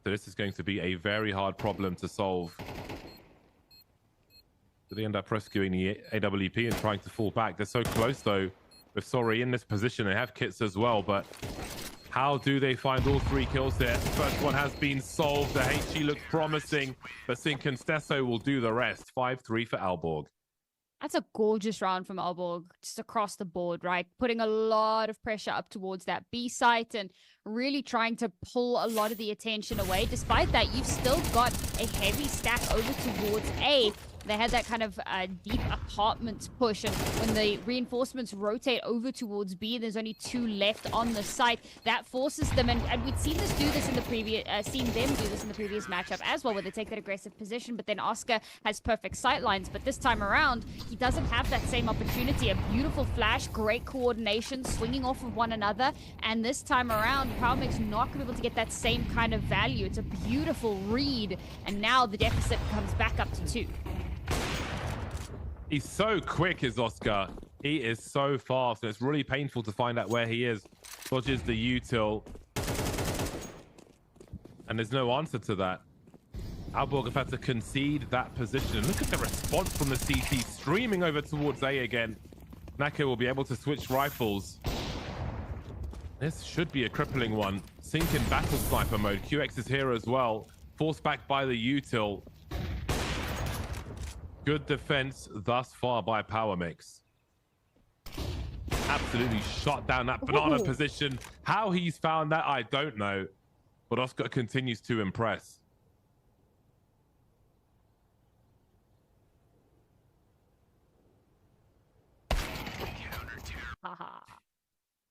So this is going to be a very hard problem to solve. So they end up rescuing the AWP and trying to fall back. They're so close, though, with Sorry in this position. They have kits as well, but how do they find all 3 kills there? The first one has been solved. The HE looks promising, but Sync and Stesso will do the rest. 5-3 for Alborg. That's a gorgeous round from Alborg, just across the board, right? Putting a lot of pressure up towards that B site and really trying to pull a lot of the attention away. Despite that, you've still got a heavy stack over towards A. They had that kind of deep apartments push, and when the reinforcements rotate over towards B, there's only 2 left on the site. That forces them, and we'd seen them do this in the previous matchup as well, where they take that aggressive position. But then Oscar has perfect sight lines. But this time around, he doesn't have that same opportunity. A beautiful flash, great coordination, swinging off of one another. And this time around, PowerMix not going to be able to get that same kind of value. It's a beautiful read, and now the deficit comes back up to 2. He's so quick, is Oscar. He is so fast, and it's really painful to find out where he is. Dodges the util. And there's no answer to that. Alborg have had to concede that position. And look at the response from the CT, streaming over towards A again. Nako will be able to switch rifles. This should be a crippling one. Sync in battle sniper mode. QX is here as well. Forced back by the util. Good defense thus far by PowerMix. Absolutely shot down that banana position. How he's found that, I don't know. But Oscar continues to impress. Haha.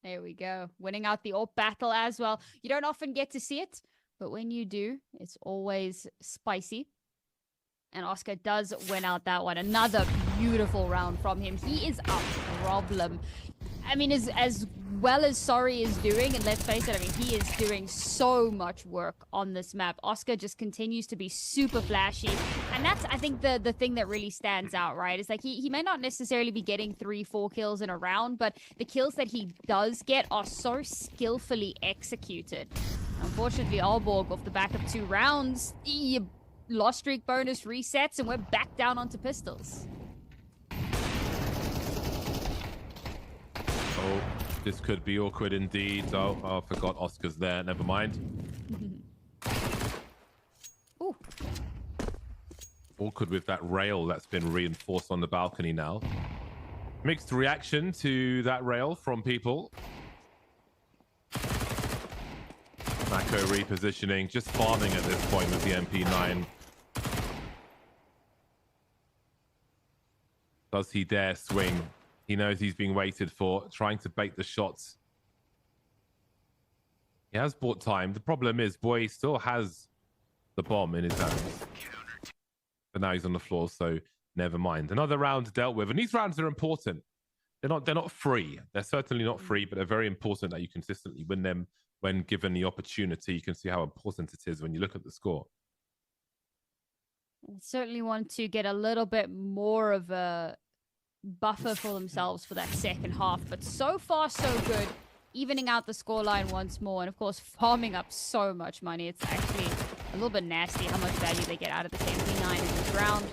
There we go. Winning out the AWP battle as well. You don't often get to see it, but when you do, it's always spicy. And Oscar does win out that one. Another beautiful round from him. He is a problem. I mean, as well as Sorry is doing, and let's face it, I mean, he is doing so much work on this map. Oscar just continues to be super flashy. And that's, I think, the thing that really stands out, right? It's like he may not necessarily be getting 3-4 kills in a round, but the kills that he does get are so skillfully executed. Unfortunately, Alborg, off the back of 2 rounds, lost streak bonus resets, and we're back down onto pistols. Oh, this could be awkward indeed. Oh, I forgot Oscar's there. Never mind. Ooh. Awkward with that rail that's been reinforced on the balcony now. Mixed reaction to that rail from people. Mako repositioning, just farming at this point with the MP9. Does he dare swing? He knows he's being waited for, trying to bait the shots. He has bought time. The problem is, boy, still has the bomb in his hands. But now he's on the floor, so never mind. Another round dealt with, and these rounds are important. They're not free. They're certainly not free, but they're very important that you consistently win them when given the opportunity. You can see how important it is when you look at the score. Certainly want to get a little bit more of a buffer for themselves for that second half, but so far so good, evening out the scoreline once more, and of course farming up so much money. It's actually a little bit nasty how much value they get out of this MP9 in this round.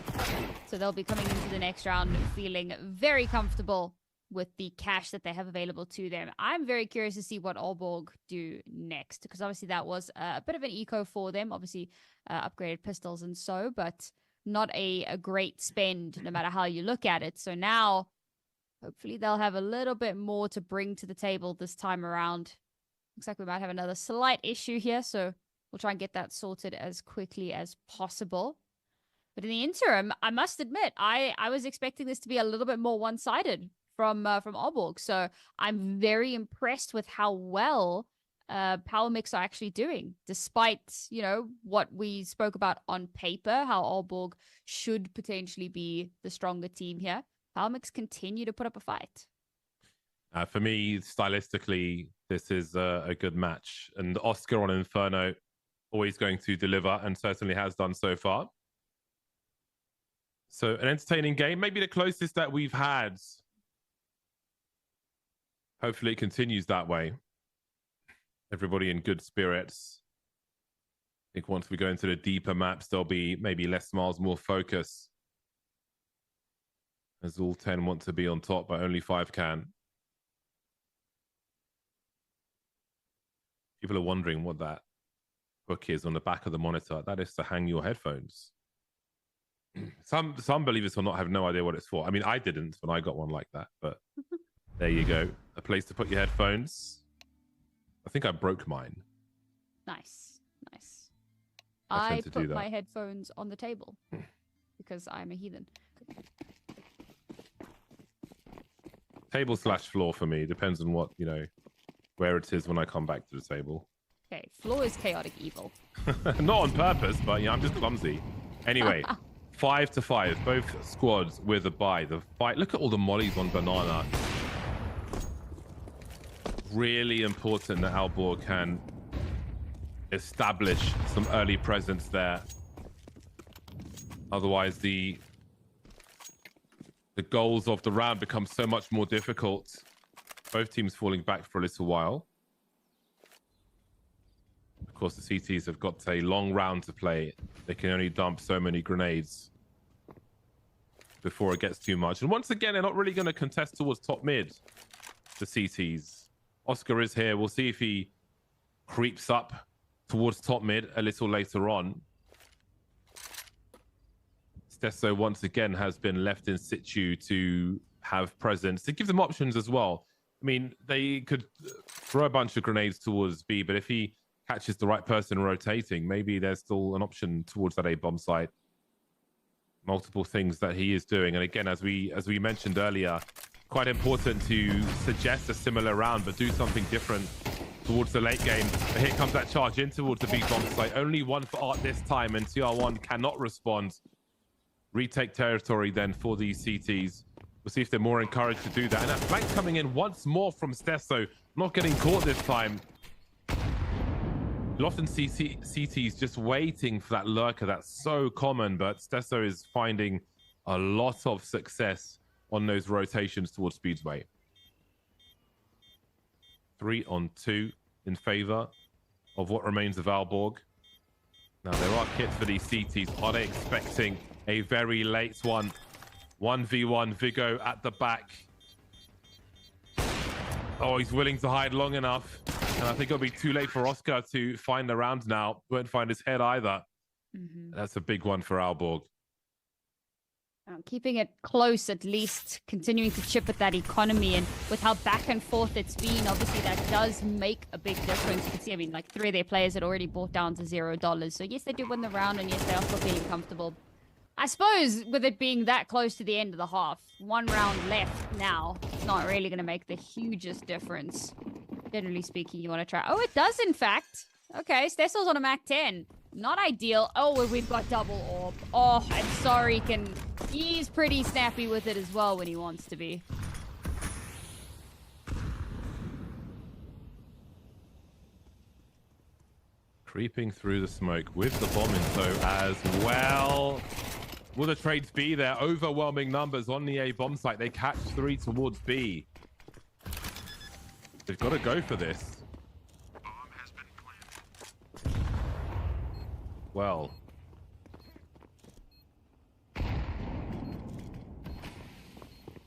So they'll be coming into the next round feeling very comfortable with the cash that they have available to them. I'm very curious to see what Alborg do next, because obviously that was a bit of an eco for them, obviously upgraded pistols and so, but not a great spend, no matter how you look at it. So now, hopefully they'll have a little bit more to bring to the table this time around. Looks like we might have another slight issue here, so we'll try and get that sorted as quickly as possible. But in the interim, I must admit, I was expecting this to be a little bit more one-sided from Aalborg. So I'm very impressed with how well Power Mix are actually doing, despite, you know, what we spoke about on paper, how Aalborg should potentially be the stronger team here. Power Mix continue to put up a fight. For me, stylistically, this is a good match. And Oscar on Inferno, always going to deliver, and certainly has done so far. So an entertaining game, maybe the closest that we've had. Hopefully it continues that way. Everybody in good spirits. I think once we go into the deeper maps, there'll be maybe less smiles, more focus. As all 10 want to be on top, but only 5 can. People are wondering what that hook is on the back of the monitor. That is to hang your headphones. Some believe it or not have no idea what it's for. I mean, I didn't when I got one like that, but there you go. A place to put your headphones. I think I broke mine. Nice, nice. I I tend to do put that. my headphones on the table because I'm a heathen. Table / floor for me. Depends on what, you know, where it is when I come back to the table. Okay, floor is chaotic evil. Not on purpose, but yeah, I'm just clumsy. Anyway, 5-5. Both squads with a bye. The fight. Look at all the mollies on Banana. Really important that Aalborg can establish some early presence there. Otherwise, the goals of the round become so much more difficult. Both teams falling back for a little while. Of course, the CTs have got a long round to play. They can only dump so many grenades before it gets too much. And once again, they're not really going to contest towards top mid, the CTs. Oscar is here. We'll see if he creeps up towards top mid a little later on. Stesso once again has been left in situ to have presence, to give them options as well. I mean, they could throw a bunch of grenades towards B, but if he catches the right person rotating, maybe there's still an option towards that A bomb site. Multiple things that he is doing. And again, as we mentioned earlier, quite important to suggest a similar round, but do something different towards the late game. But here comes that charge in towards the B bomb site. Only one for Art this time, and TR1 cannot respond. Retake territory then for these CTs. We'll see if they're more encouraged to do that. And that flank coming in once more from Stesso. Not getting caught this time. You often see CTs just waiting for that lurker. That's so common, but Stesso is finding a lot of success on those rotations towards Speedway. 3-on-2 in favor of what remains of Aalborg. Now, there are kits for these CTs. Are they expecting a very late one? 1v1, Vigo at the back. Oh, he's willing to hide long enough. And I think it'll be too late for Oscar to find the round now. Won't find his head either. That's a big one for Aalborg. Keeping it close, at least, continuing to chip at that economy, and with how back and forth it's been, obviously that does make a big difference. You can see, I mean, like 3 of their players had already bought down to $0. So yes, they did win the round, and yes, they are still feeling comfortable. I suppose with it being that close to the end of the half, 1 round left now, it's not really going to make the hugest difference. Generally speaking, you want to try. Oh, it does, in fact. Okay, Stessel's on a Mac 10. Not ideal. Oh, we've got double orb. Oh, I'm sorry. He's pretty snappy with it as well when he wants to be. Creeping through the smoke with the bomb info as well. Will the trades be there? Overwhelming numbers on the A bomb site. They catch 3 towards B. They've got to go for this. Well.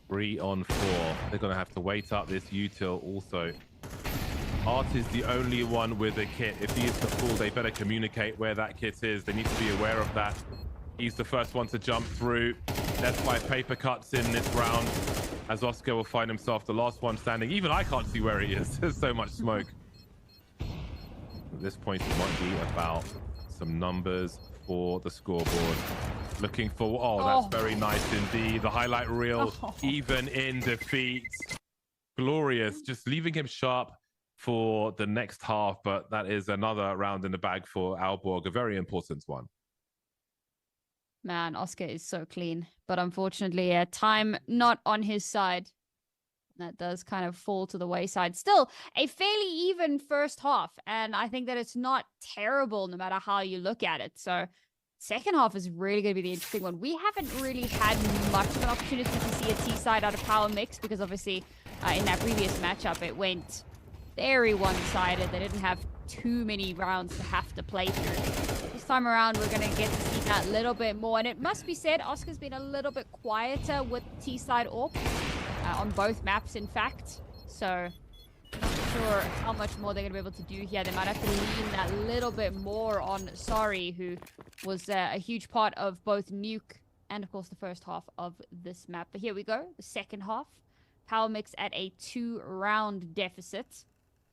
Three on 4. They're going to have to wait up this util also. Art is the only one with a kit. If he is the fool, they better communicate where that kit is. They need to be aware of that. He's the first one to jump through. That's why paper cuts in this round, as Oscar will find himself the last one standing. Even I can't see where he is. There's so much smoke. At this point, it might be about some numbers for the scoreboard. Looking for... Oh, that's very nice indeed. The highlight reel, even in defeat. Glorious. Just leaving him sharp for the next half, but that is another round in the bag for Aalborg, a very important one. Man, Oscar is so clean. But unfortunately, time not on his side. That does kind of fall to the wayside. Still, a fairly even first half. And I think that it's not terrible no matter how you look at it. So second half is really going to be the interesting one. We haven't really had much of an opportunity to see a T-side out of Power Mix because obviously in that previous matchup, it went very one-sided. They didn't have too many rounds to have to play through. This time around, we're going to get to see that a little bit more. And it must be said, Oscar's been a little bit quieter with T-side AWP on both maps, in fact. So not sure how much more they're going to be able to do here. They might have to lean that little bit more on Sari, who was a huge part of both Nuke and, of course, the first half of this map. But here we go, the second half. Power Mix at a 2-round deficit.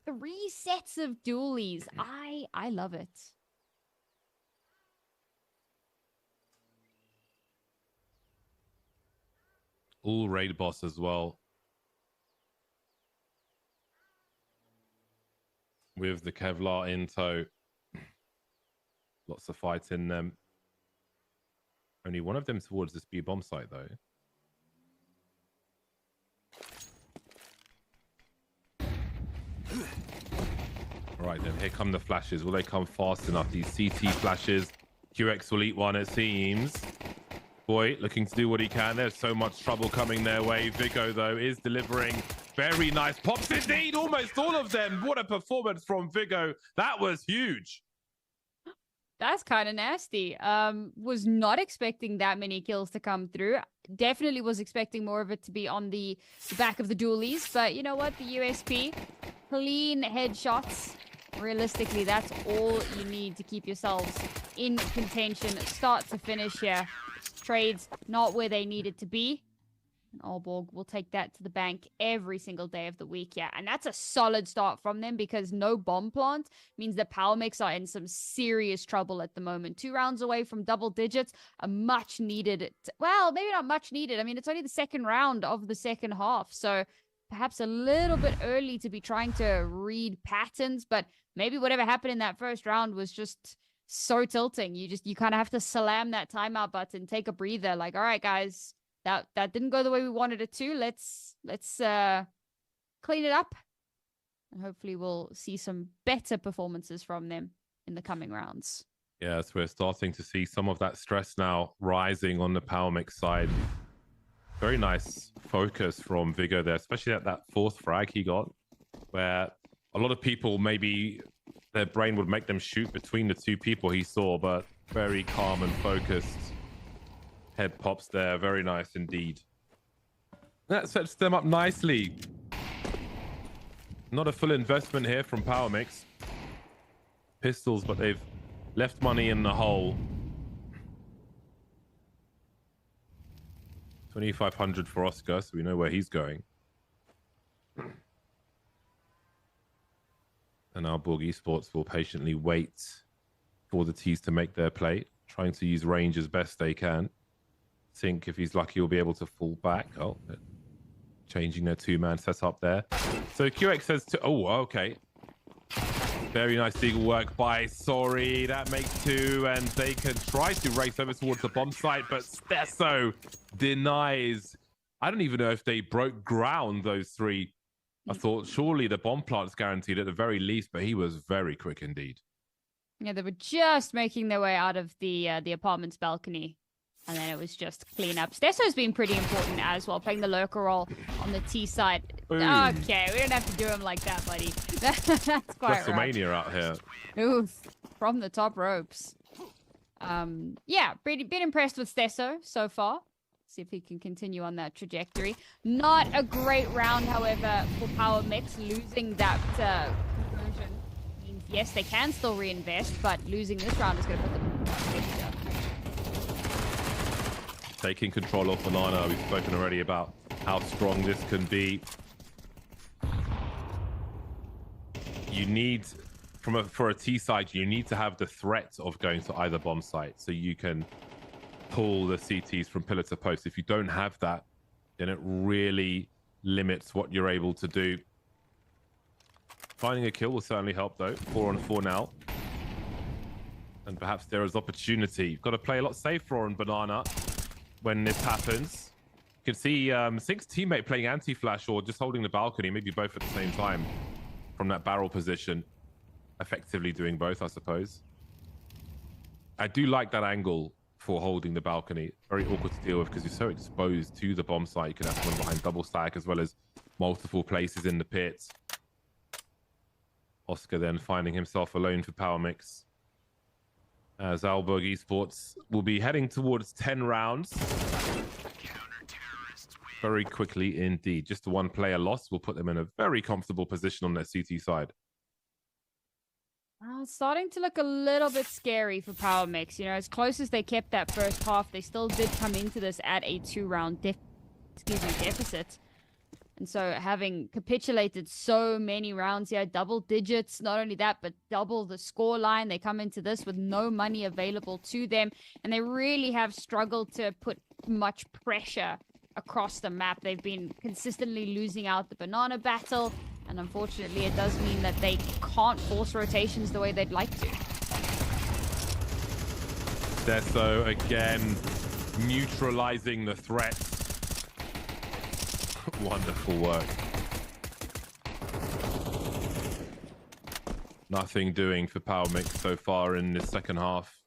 3 sets of dualies. I love it. All raid boss as well. With the Kevlar in tow. Lots of fights in them. Only one of them towards this B bomb site though. All right, then here come the flashes. Will they come fast enough? These CT flashes. QX will eat one, it seems. Boy, looking to do what he can. There's so much trouble coming their way. Vigo, though, is delivering very nice pops indeed. Almost all of them. What a performance from Vigo. That was huge. That's kind of nasty. Was not expecting that many kills to come through. Definitely was expecting more of it to be on the back of the dualies. But you know what? The USP, clean headshots. Realistically, that's all you need to keep yourselves in contention, start to finish here. Trades not where they needed to be. And Aalborg will take that to the bank every single day of the week, yeah. And that's a solid start from them because no bomb plant means that Power Mix are in some serious trouble at the moment. 2 rounds away from double digits, a much needed, well, maybe not much needed. I mean, it's only the second round of the second half, so perhaps a little bit early to be trying to read patterns, but maybe whatever happened in that first round was just so tilting. You kind of have to slam that timeout button, take a breather, like, all right, guys, that didn't go the way we wanted it to. Let's clean it up, and hopefully we'll see some better performances from them in the coming rounds. Yes, we're starting to see some of that stress now rising on the Power Mix side. Very nice focus from Vigo there, especially at that 4th frag he got, where a lot of people maybe their brain would make them shoot between the 2 people he saw, but very calm and focused. Head pops there, very nice indeed. That sets them up nicely. Not a full investment here from Power Mix. Pistols, but they've left money in the hole. 2,500 for Oscar, so we know where he's going. And Aalborg Esports will patiently wait for the T's to make their play, trying to use range as best they can. Think if he's lucky, he'll be able to fall back. Oh, changing their 2-man setup there. So QX says to, oh, okay. Very nice deagle work by Sori. That makes 2, and they can try to race over towards the bomb site, but Stesso denies. I don't even know if they broke ground, those 3. I thought surely the bomb plant's guaranteed at the very least, but he was very quick indeed. Yeah, they were just making their way out of the apartment's balcony. And then it was just cleanup. Stesso's been pretty important as well, playing the lurker role on the T side. Boom. Okay, we don't have to do him like that, buddy. That's quite WrestleMania out here. Oof, from the top ropes. Yeah, been impressed with Stesso so far. See if he can continue on that trajectory. Not a great round, however, for Power Mix. Losing that conversion means, yes, they can still reinvest, but losing this round is going to put them in taking control of Banana. We've spoken already about how strong this can be. You need, for a T side, you need to have the threat of going to either bomb site so you can pull the CTs from pillar to post. If you don't have that, then it really limits what you're able to do. Finding a kill will certainly help though. 4-on-4 now. And perhaps there is opportunity. You've got to play a lot safer on Banana when this happens. You can see Sync's teammate playing anti-flash or just holding the balcony, maybe both at the same time from that barrel position. Effectively doing both, I suppose. I do like that angle for holding the balcony. Very awkward to deal with because you're so exposed to the bomb site. You can have someone behind double stack as well as multiple places in the pit. Oscar then finding himself alone for Power Mix. As Aalborg Esports will be heading towards 10 rounds. Very quickly indeed. Just a one player loss will put them in a very comfortable position on their CT side. Starting to look a little bit scary for Power Mix. You know, as close as they kept that first half, they still did come into this at a 2-round deficit. And so having capitulated so many rounds here, double digits, not only that, but double the score line. They come into this with no money available to them. And they really have struggled to put much pressure across the map. They've been consistently losing out the banana battle. And unfortunately, it does mean that they can't force rotations the way they'd like to. Deso again neutralizing the threat. Wonderful work. Nothing doing for Power Mix so far in this second half.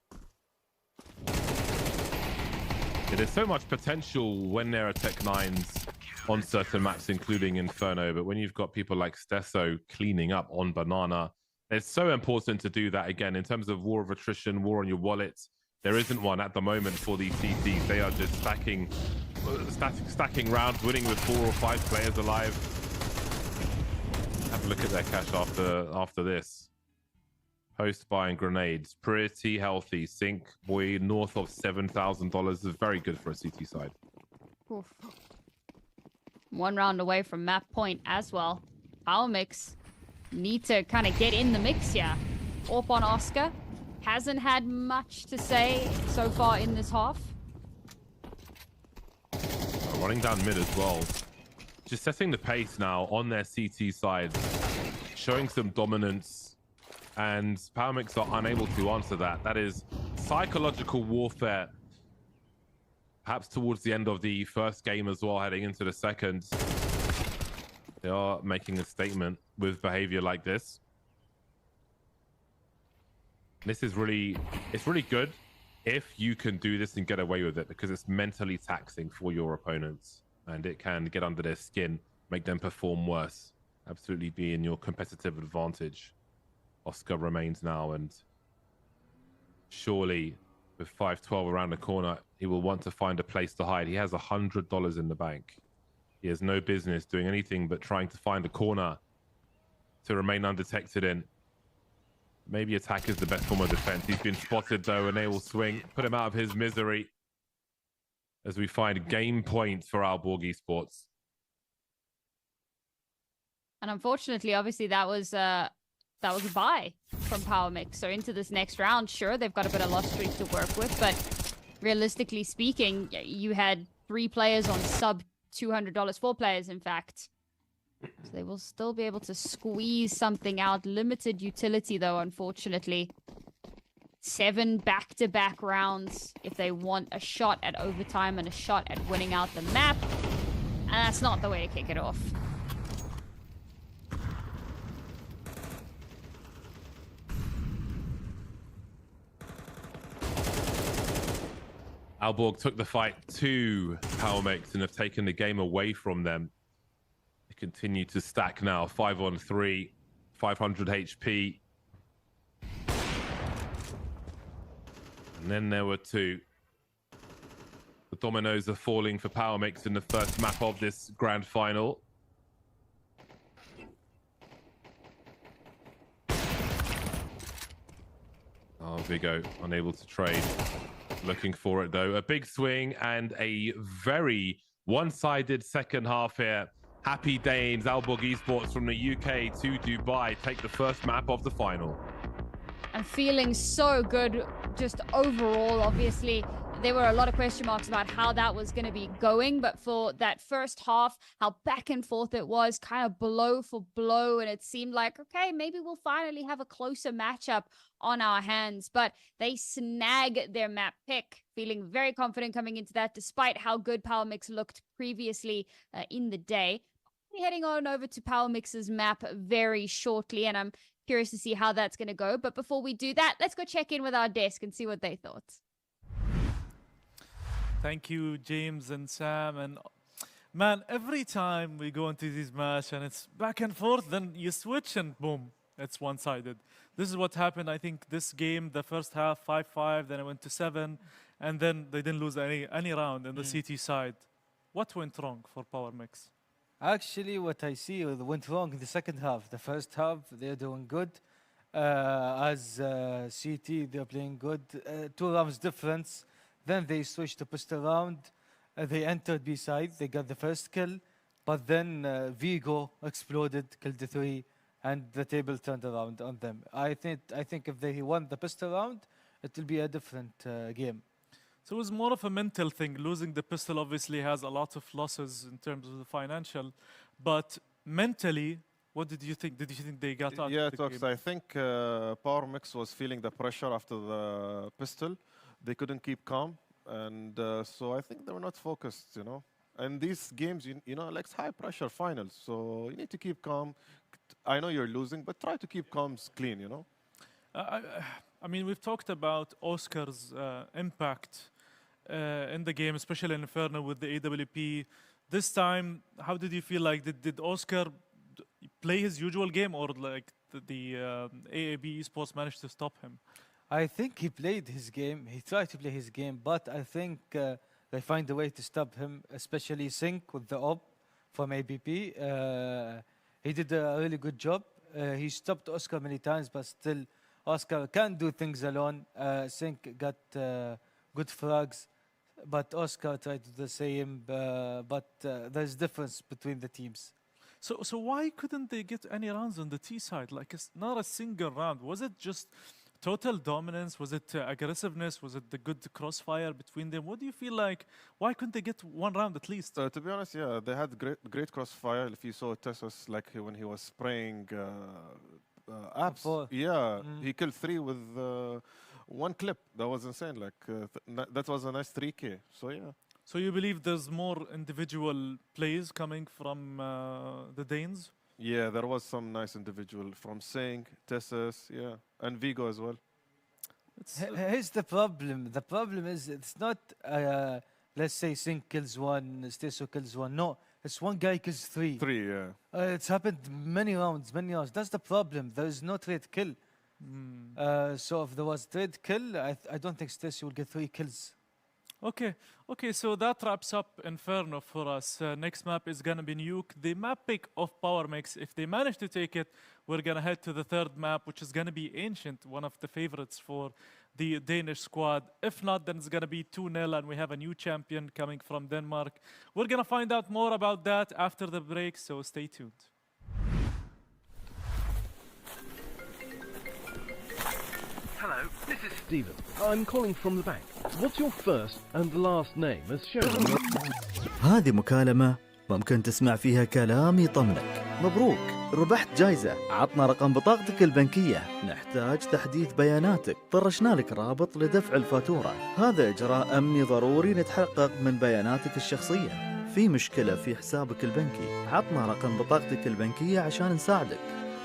There's so much potential when there are Tech 9s on certain maps, including Inferno, but when you've got people like Stesso cleaning up on Banana, it's so important to do that again. In terms of war of attrition, war on your wallet, there isn't one at the moment for these CTs. They are just stacking rounds, winning with 4 or 5 players alive. Have a look at their cash after this. Post buying grenades, pretty healthy. Sync boy north of $7,000 is very good for a CT side. Oof. 1 round away from map point as well. Power Mix need to kind of get in the mix here. Orp on Oscar hasn't had much to say so far in this half. Running down mid as well. Just setting the pace now on their CT side. Showing some dominance. And Power Mix are unable to answer that. That is psychological warfare. Perhaps towards the end of the first game as well, heading into the second. They are making a statement with behavior like this. This is really good if you can do this and get away with it, because it's mentally taxing for your opponents and it can get under their skin, make them perform worse. Absolutely be in your competitive advantage. Oscar remains now, and surely with 5-12 around the corner, he will want to find a place to hide. He has $100 in the bank. He has no business doing anything but trying to find a corner to remain undetected in. Maybe attack is the best form of defense. He's been spotted though, and they will swing, put him out of his misery as we find game point for Aalborg Esports. And unfortunately, obviously, that was a buy from Power Mix. So into this next round, sure, they've got a bit of loss streak to work with, but realistically speaking, you had 3 players on sub $200, 4 players, in fact. So they will still be able to squeeze something out. Limited utility, though, unfortunately. 7 back-to-back rounds if they want a shot at overtime and a shot at winning out the map. And that's not the way to kick it off. Aalborg took the fight to Power Mix and have taken the game away from them. They continue to stack now, 5-on-3, 500 HP. And then there were 2. The dominoes are falling for Power Mix in the first map of this grand final. Oh, Vigo unable to trade. Looking for it though. A big swing and a very one-sided second half here. Happy Danes, Aalborg Esports from the UK to Dubai take the first map of the final. I'm feeling so good just overall. Obviously, there were a lot of question marks about how that was going to be going, but for that first half, how back and forth it was, kind of blow for blow, and it seemed like, okay, maybe we'll finally have a closer matchup on our hands, but they snag their map pick, feeling very confident coming into that, despite how good Power Mix looked previously in the day. We'll be heading on over to Power Mix's map very shortly, and I'm curious to see how that's going to go. But before we do that, let's go check in with our desk and see what they thought. Thank you, James and Sam. And man, every time we go into this match and it's back and forth, then you switch and boom, it's one-sided. This is what happened, I think, this game, the first half, 5-5, then it went to 7, and then they didn't lose any round in the CT side. What went wrong for Power Mix? Actually, what I see went wrong in the second half. The first half, they're doing good. As CT, they're playing good. 2 rounds difference. Then they switched to pistol round. They entered B side. They got the first kill. But then Vigo exploded, killed the 3, and the table turned around on them. I think if they won the pistol round, it will be a different game. So it was more of a mental thing. Losing the pistol obviously has a lot of losses in terms of the financial. But mentally, what did you think? Did you think they got out of the Tox, game? I think Power Mix was feeling the pressure after the pistol. They couldn't keep calm. And so I think they were not focused, you know. And these games, you know, like high pressure finals. So you need to keep calm. I know you're losing, but try to keep calm clean, you know. I mean, we've talked about Oscar's impact in the game, especially in Inferno with the AWP. This time, how did you feel like? Did Oscar play his usual game, or like the AAB Esports managed to stop him? I think he played his game. He tried to play his game, but I think they find a way to stop him, especially Sync with the op from ABP. He did a really good job. He stopped Oscar many times, but still, Oscar can't do things alone. Sync got good frags, but Oscar tried to do the same. But there's difference between the teams. So why couldn't they get any rounds on the T side? Like, it's not a single round. Was it just total dominance? Was it aggressiveness? Was it the good crossfire between them? What do you feel like? Why couldn't they get one round at least? To be honest, yeah, they had great crossfire. If you saw Tessos, like when he was spraying apps, yeah, he killed 3 with 1 clip. That was insane. Like that was a nice 3K. So yeah. So you believe there's more individual plays coming from the Danes? Yeah, there was some nice individual from Sing, Tessus, yeah, and Vigo as well. Here's the problem. The problem is it's not, let's say, Sing kills 1, Steso kills 1. No, it's 1 guy kills 3. 3, yeah. It's happened many rounds. That's the problem. There is no trade kill. So if there was trade kill, I don't think Steso will get 3 kills. Okay, so that wraps up Inferno for us. Next map is going to be Nuke, the map pick of Power Mix. If they manage to take it, we're going to head to the 3rd map, which is going to be Ancient, one of the favorites for the Danish squad. If not, then it's going to be 2-0, and we have a new champion coming from Denmark. We're going to find out more about that after the break, so stay tuned. Hello, this is Stephen. I'm calling from the bank. What's your first and last name as shown on your... هذه مكالمة ممكن تسمع فيها كلام يطمنك. مبروك، ربحت جايزة. عطنا رقم بطاقتك البنكية. نحتاج تحديث بياناتك. طرشنا لك رابط لدفع الفاتورة. هذا إجراء أمني ضروري نتحقق من بياناتك الشخصية. في مشكلة في حسابك البنكي. عطنا رقم بطاقتك البنكية عشان نساعدك.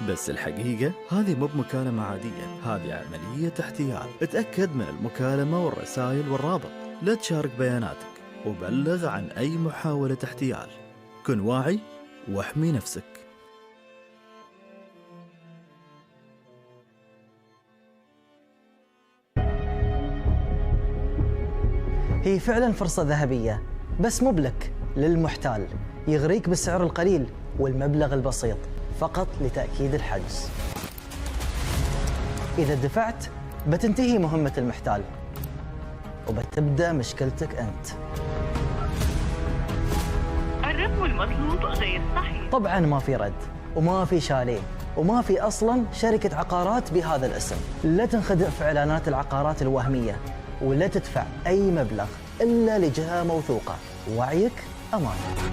بس الحقيقة هذه مو بمكالمة عادية، هذه عملية احتيال. اتأكد من المكالمة والرسائل والرابط، لا تشارك بياناتك، وبلغ عن أي محاولة احتيال. كن واعي واحمي نفسك. هي فعلا فرصة ذهبية، بس مو بلك، للمحتال. يغريك بالسعر القليل والمبلغ البسيط فقط لتأكيد الحجز. إذا دفعت بتنتهي مهمة المحتال. وبتبدأ مشكلتك أنت. الرقم المطلوب غير صحيح. طبعا ما في رد وما في شاليه وما في أصلا شركة عقارات بهذا الاسم. لا تنخدع في إعلانات العقارات الوهمية ولا تدفع أي مبلغ إلا لجهة موثوقة. وعيك أمانة.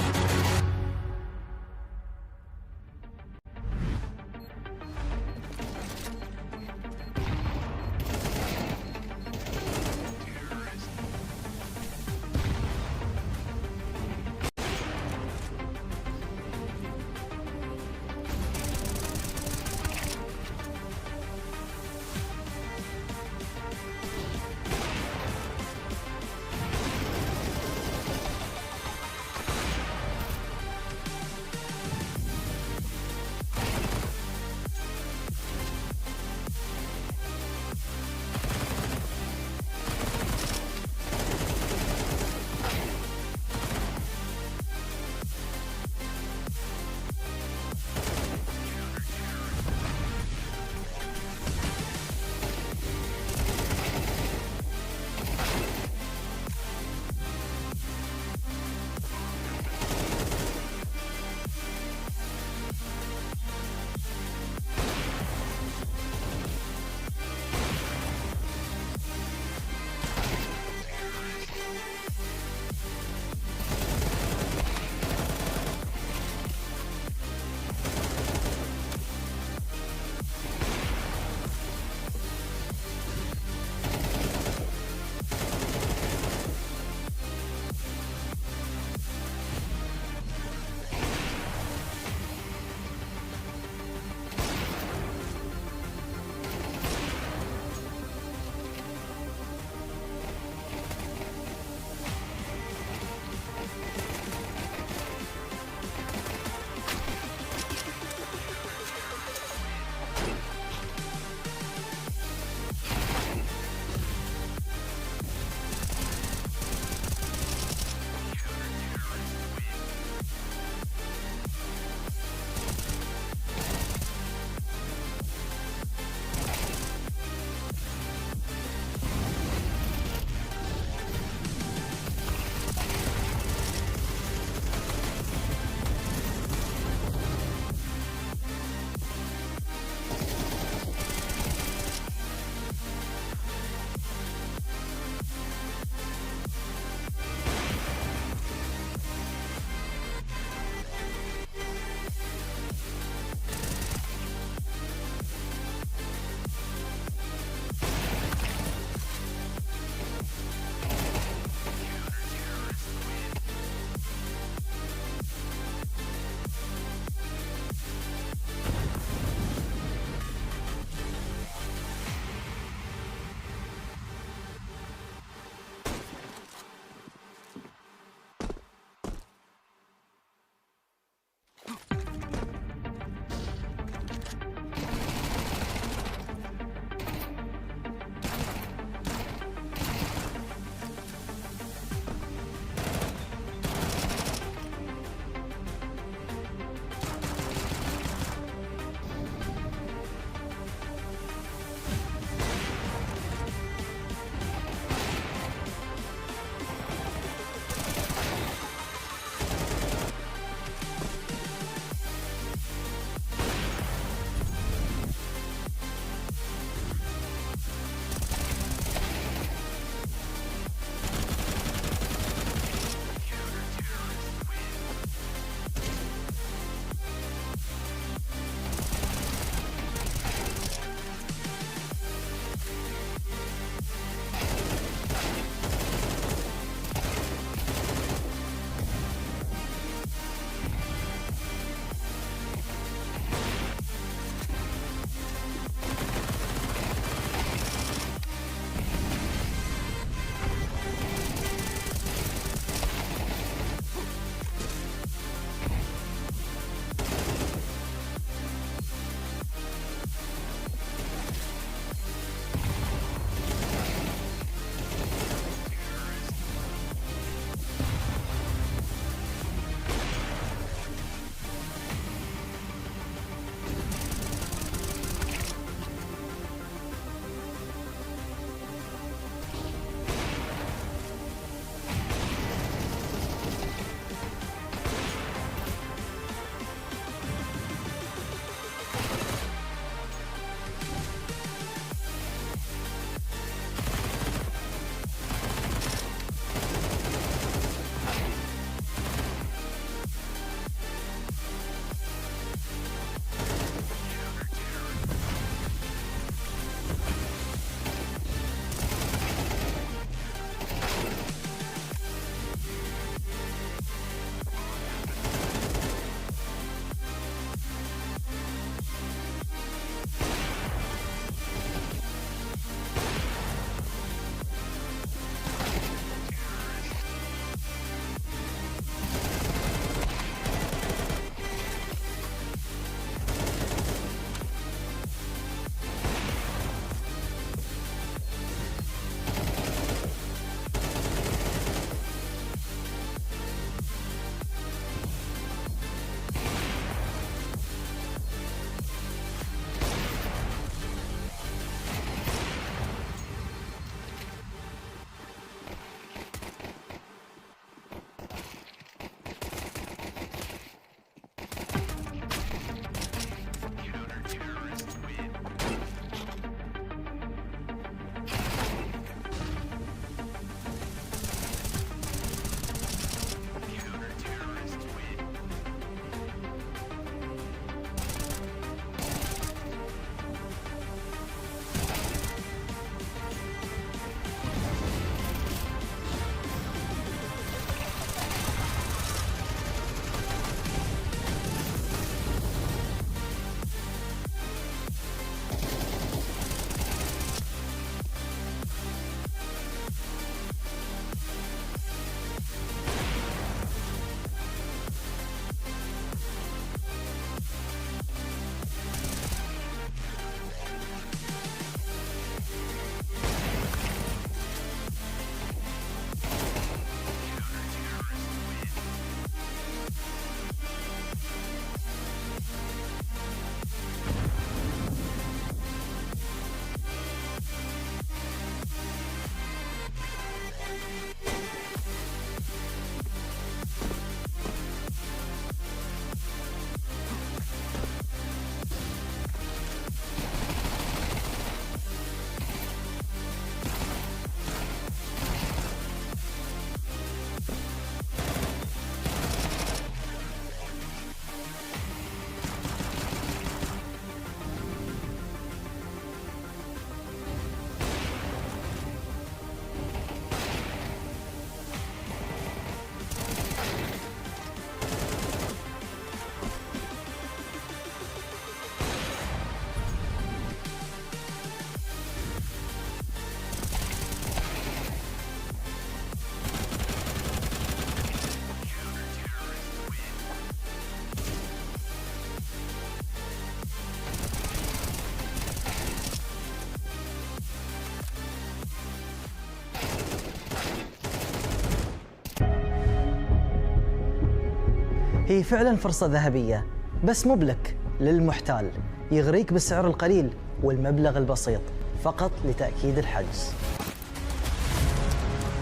هي فعلا فرصة ذهبية، بس مو بلك، للمحتال يغريك بالسعر القليل والمبلغ البسيط فقط لتأكيد الحجز.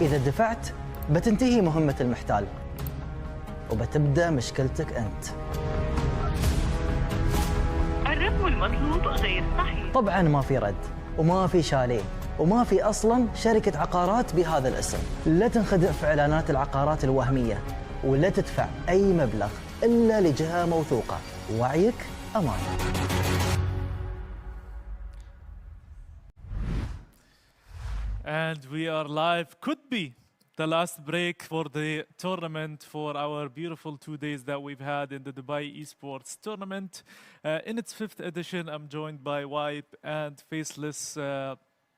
إذا دفعت بتنتهي مهمة المحتال وبتبدأ مشكلتك أنت. الرقم المطلوب غير صحيح. طبعا ما في رد وما في شاليه وما في أصلا شركة عقارات بهذا الاسم. لا تنخدع في إعلانات العقارات الوهمية ولا تدفع أي مبلغ إلا لجهة موثوقة. وعيك أمانة. And we are live. Could be the last break for the tournament, for our beautiful 2 days that we've had in the Dubai Esports tournament. In its 5th edition, I'm joined by Wipe and Faceless,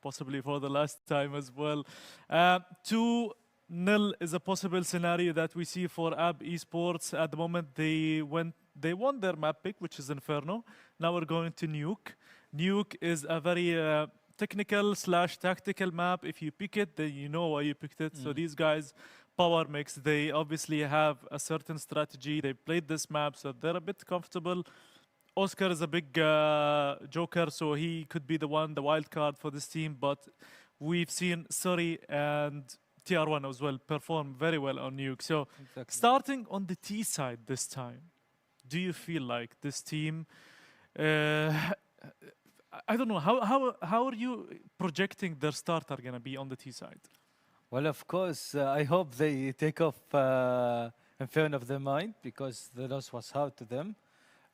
possibly for the last time as well. 2-0 is a possible scenario that we see for AB Esports. At the moment, they won their map pick, which is Inferno. Now we're going to Nuke. Nuke is a very technical/tactical map. If you pick it, then you know why you picked it. So these guys, Power Mix, they obviously have a certain strategy. They played this map, so they're a bit comfortable. Oscar is a big joker, so he could be the wild card for this team. But we've seen Suri and TR1 as well perform very well on Nuke. So starting on the T side this time, do you feel like this team... I don't know, how are you projecting their starter going to be on the T side? Well, of course, I hope they take off Inferno of their mind, because the loss was hard to them.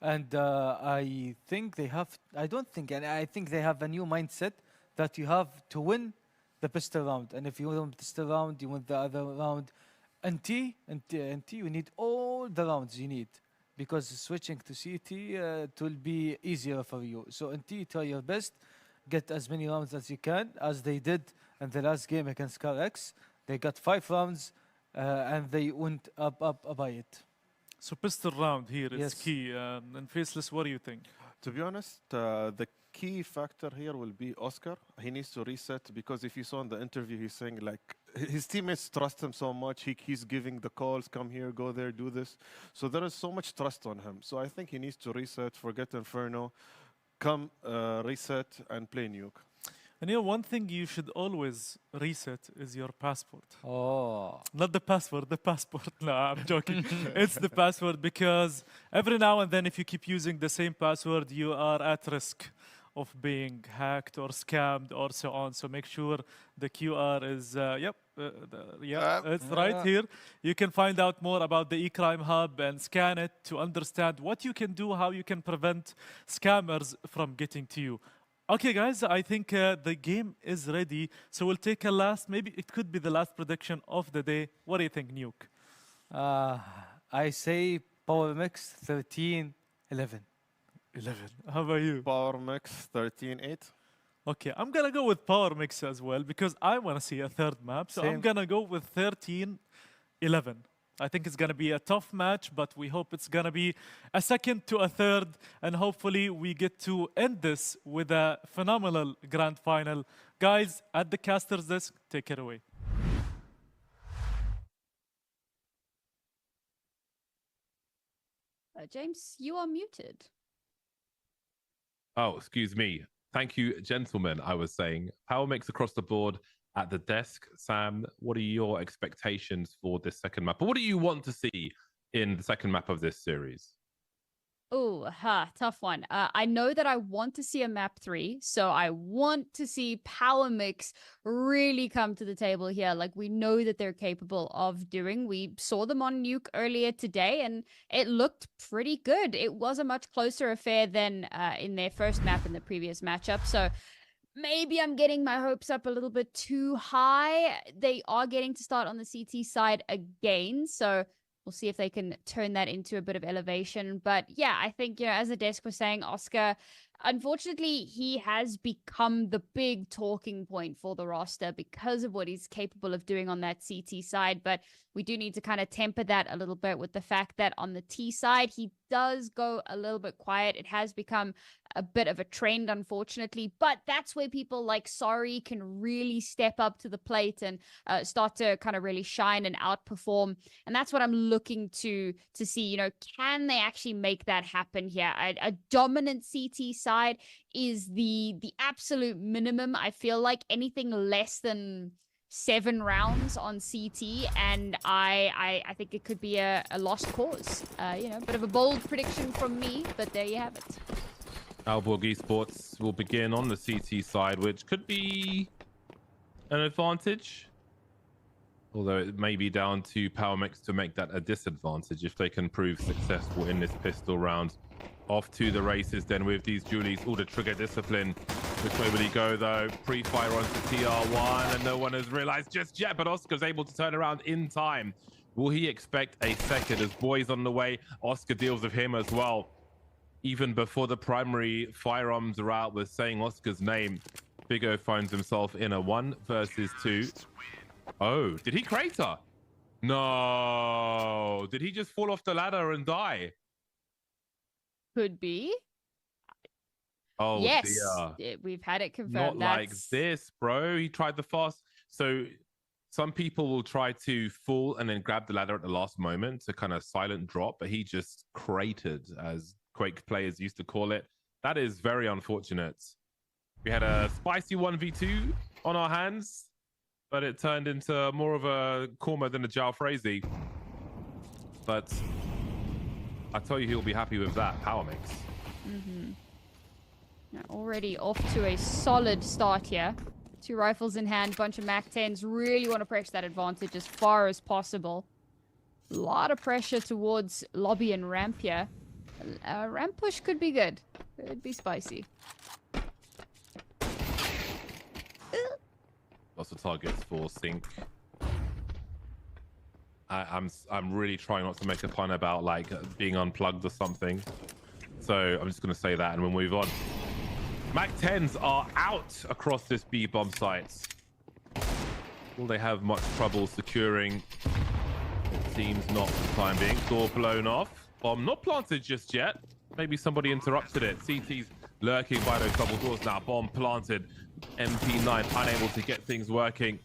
And I think they have, I don't think, and I think they have a new mindset that you have to win the pistol round. And if you win the pistol round, you win the other round. And T, you need all the rounds you need, because switching to CT, it will be easier for you. So in T, try your best, get as many rounds as you can, as they did in the last game against CarX. They got 5 rounds, and they went up by it. So pistol round here is key. And Faceless, what do you think? To be honest, the key factor here will be Oscar. He needs to reset, because if you saw in the interview, he's saying like his teammates trust him so much. He's giving the calls, come here, go there, do this. So there is so much trust on him. So I think he needs to reset, forget Inferno, come reset and play Nuke. And you know, one thing you should always reset is your passport. Oh. Not the password, the passport. No, I'm joking. It's the password, because every now and then, if you keep using the same password, you are at risk of being hacked or scammed or so on. So make sure the QR is, it's right here. You can find out more about the eCrime Hub and scan it to understand what you can do, how you can prevent scammers from getting to you. Okay, guys, I think the game is ready. So we'll take a last, maybe it could be the last prediction of the day. What do you think, Nuke? I say Power Mix 13-11. 11. How about you? Power Mix 13-8. Okay, I'm going to go with Power Mix as well, because I want to see a third map. So I'm going to go with 13-11. I think it's going to be a tough match, but we hope it's going to be a second to a third. And hopefully we get to end this with a phenomenal grand final. Guys, at the caster's desk, take it away. James, you are muted. Oh, excuse me. Thank you, gentlemen. I was saying Power Mix across the board at the desk. Sam, what are your expectations for this second map? Or what do you want to see in the second map of this series? Oh, tough one. I know that I want to see a map 3, so I want to see Power Mix really come to the table here. Like, we know that they're capable of doing. We saw them on Nuke earlier today, and it looked pretty good. It was a much closer affair than in their first map in the previous matchup, so maybe I'm getting my hopes up a little bit too high. They are getting to start on the CT side again, so we'll see if they can turn that into a bit of elevation. But yeah, I think, you know, as the desk was saying, Oscar, unfortunately, he has become the big talking point for the roster because of what he's capable of doing on that CT side. But we do need to kind of temper that a little bit with the fact that on the T side, he does go a little bit quiet. It has become a bit of a trend, unfortunately. But that's where people like Sari can really step up to the plate and start to kind of really shine and outperform. And that's what I'm looking to see. You know, can they actually make that happen here? A dominant CT side is the absolute minimum. I feel like anything less than 7 rounds on CT, and I think it could be a lost cause. You know, bit of a bold prediction from me, but there you have it. Aalborg Esports will begin on the CT side, which could be an advantage. Although it may be down to PowerMix to make that a disadvantage if they can prove successful in this pistol round. Off to the races then with these Julies. All the trigger discipline. Which way will he go though? Pre-fire onto TR1 and no one has realized just yet, but Oscar's able to turn around in time. Will he expect a second as Boy's on the way? Oscar deals with him as well. Even before the primary firearms are out with saying Oscar's name, Bigo finds himself in a 1 versus 2. Oh, did he crater? No. Did he just fall off the ladder and die? Could be. Oh, yes, dear. we've had it confirmed. Not like this, bro. He tried the fast. So some people will try to fall and then grab the ladder at the last moment to kind of silent drop, but he just cratered, as Quake players used to call it. That is very unfortunate. We had a spicy 1v2 on our hands, but it turned into more of a Korma than a Jalfrezi. But I tell you, he'll be happy with that power mix. Already off to a solid start here. 2 rifles in hand, bunch of MAC-10s. Really want to press that advantage as far as possible. A lot of pressure towards lobby and ramp here. Ramp push could be good. Could be spicy. Lots of targets for Sync. I'm really trying not to make a pun about like being unplugged or something. So I'm just going to say that and we'll move on. MAC-10s are out across this B-bomb site. Will they have much trouble securing? It seems not for the time being. Door blown off. Bomb not planted just yet. Maybe somebody interrupted it. CT's lurking by those double doors now. Bomb planted. MP9 unable to get things working.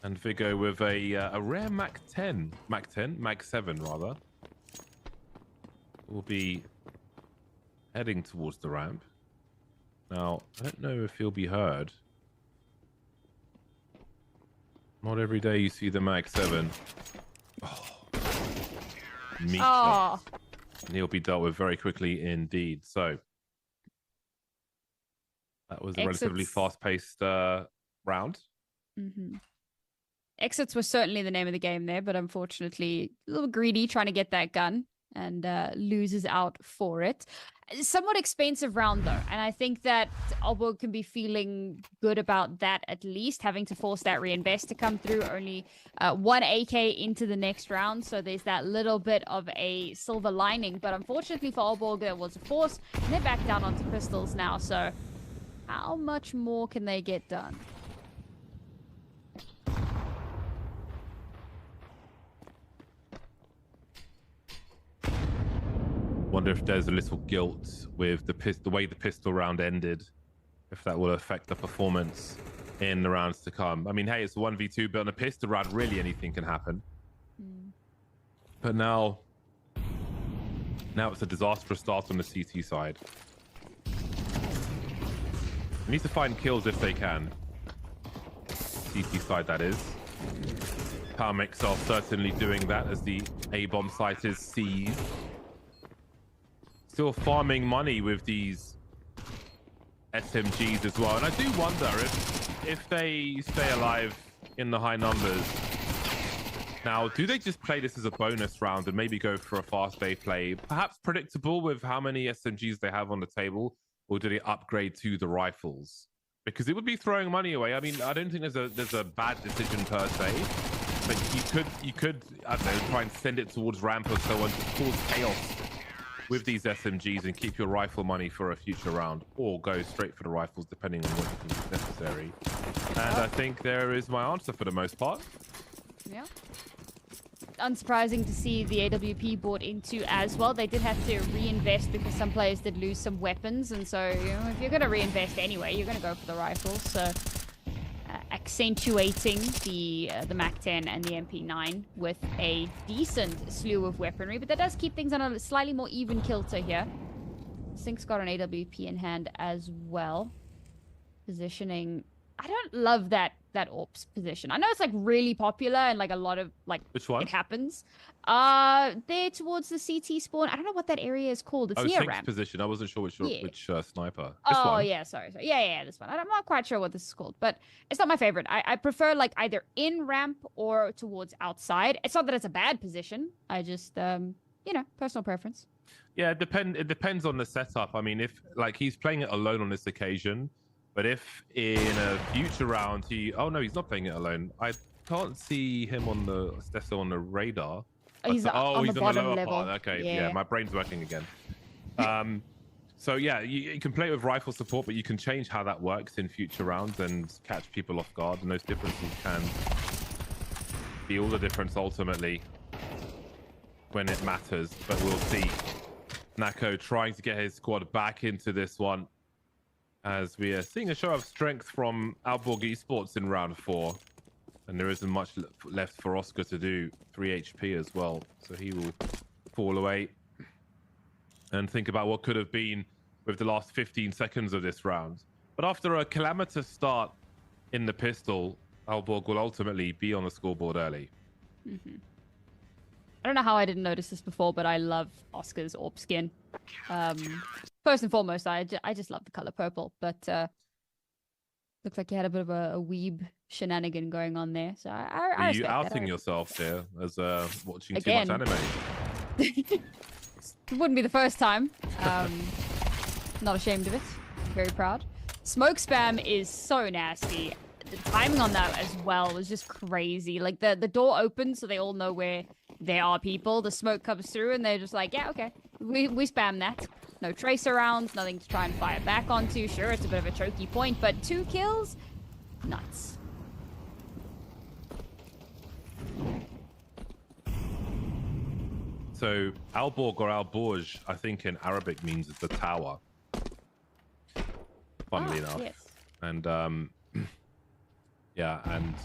And Vigo with a rare MAC-10. MAC-10? MAC-7 rather. Will be heading towards the ramp. Now, I don't know if he'll be heard. Not every day you see the MAC-7. Oh. Meat shot. And he'll be dealt with very quickly indeed. So, that was a relatively fast-paced round. Exits was certainly the name of the game there, but unfortunately, a little greedy trying to get that gun and loses out for it. Somewhat expensive round though, and I think that Aalborg can be feeling good about that, at least having to force that reinvest to come through. Only 1 AK into the next round, so there's that little bit of a silver lining, but unfortunately for Aalborg there was a force, and they're back down onto pistols now, so how much more can they get done? Wonder if there's a little guilt with the way the pistol round ended, if that will affect the performance in the rounds to come. I mean, hey, it's a 1v2, but on a pistol round, really anything can happen. But now it's a disastrous start on the CT side. They need to find kills if they can. CT side, that is. PowerMix are certainly doing that as the A-bomb site is seized. Still farming money with these SMGs as well. And I do wonder if they stay alive in the high numbers. Now, do they just play this as a bonus round and maybe go for a fast day play? Perhaps predictable with how many SMGs they have on the table, or do they upgrade to the rifles? Because it would be throwing money away. I mean, I don't think there's a bad decision per se, but you could I don't know, try and send it towards ramp or so on to cause chaos with these SMGs and keep your rifle money for a future round, or go straight for the rifles depending on what you think is necessary. And I think there is my answer for the most part. Yeah. unsurprising to see the AWP bought into as well. They did have to reinvest because some players did lose some weapons, and so if you're going to reinvest anyway, you're going to go for the rifles. So accentuating the MAC-10 and the MP9 with a decent slew of weaponry, but that does keep things on a slightly more even kilter here. Sync's got an AWP in hand as well. Positioning. I don't love that AWP's position. I know it's like really popular and like a lot of like which one? It happens. There towards the CT spawn. I don't know what that area is called. It's near Sync's ramp. position. I wasn't sure which sniper. This Oh one. yeah, sorry. Yeah, this one. I'm not quite sure what this is called, but it's not my favorite. I prefer like either in ramp or towards outside. It's not that it's a bad position. I just you know, personal preference. Yeah, it depends on the setup. I mean, if like he's playing it alone on this occasion, but if in a future round he's not playing it alone. I can't see him on the Stesso on the radar. He's on the the bottom lower level. part. Okay, yeah, my brain's working again. So yeah, you can play with rifle support, but you can change how that works in future rounds and catch people off guard, and those differences can be all the difference ultimately when it matters. But we'll see. Nako trying to get his squad back into this one, as we are seeing a show of strength from Aalborg Esports in round 4. And there isn't much left for Oscar to do. 3 HP as well. So he will fall away and think about what could have been with the last 15 seconds of this round. But after a calamitous start in the pistol, Aalborg will ultimately be on the scoreboard early. Mm-hmm. I don't know how I didn't notice this before, but I love Oscar's AWP skin. First and foremost, I just love the color purple, but looks like he had a bit of a weeb shenanigan going on there. So I Are you respect outing that. yourself here as watching Again. too much anime? It wouldn't be the first time. Not ashamed of it. Very proud. Smoke spam is so nasty. The timing on that as well was just crazy. Like the door opens so they all know where there are people. The smoke comes through and they're just like, yeah, okay. We spam that. No tracer rounds, nothing to try and fire back onto. Sure, it's a bit of a choky point, but 2 kills? Nuts. So Aalborg or Aalborg, I think in Arabic means the tower. Funnily enough. Yes. And yeah, and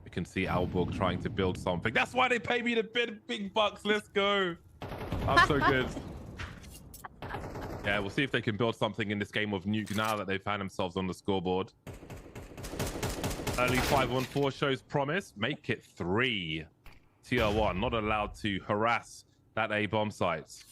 we can see Aalborg trying to build something. That's why they pay me the big bucks. Let's go. I'm so good. Yeah, we'll see if they can build something in this game of Nuke now that they've found themselves on the scoreboard. Early 5-on-4 shows promise. Make it 3. Tier 1, not allowed to harass that A bomb site.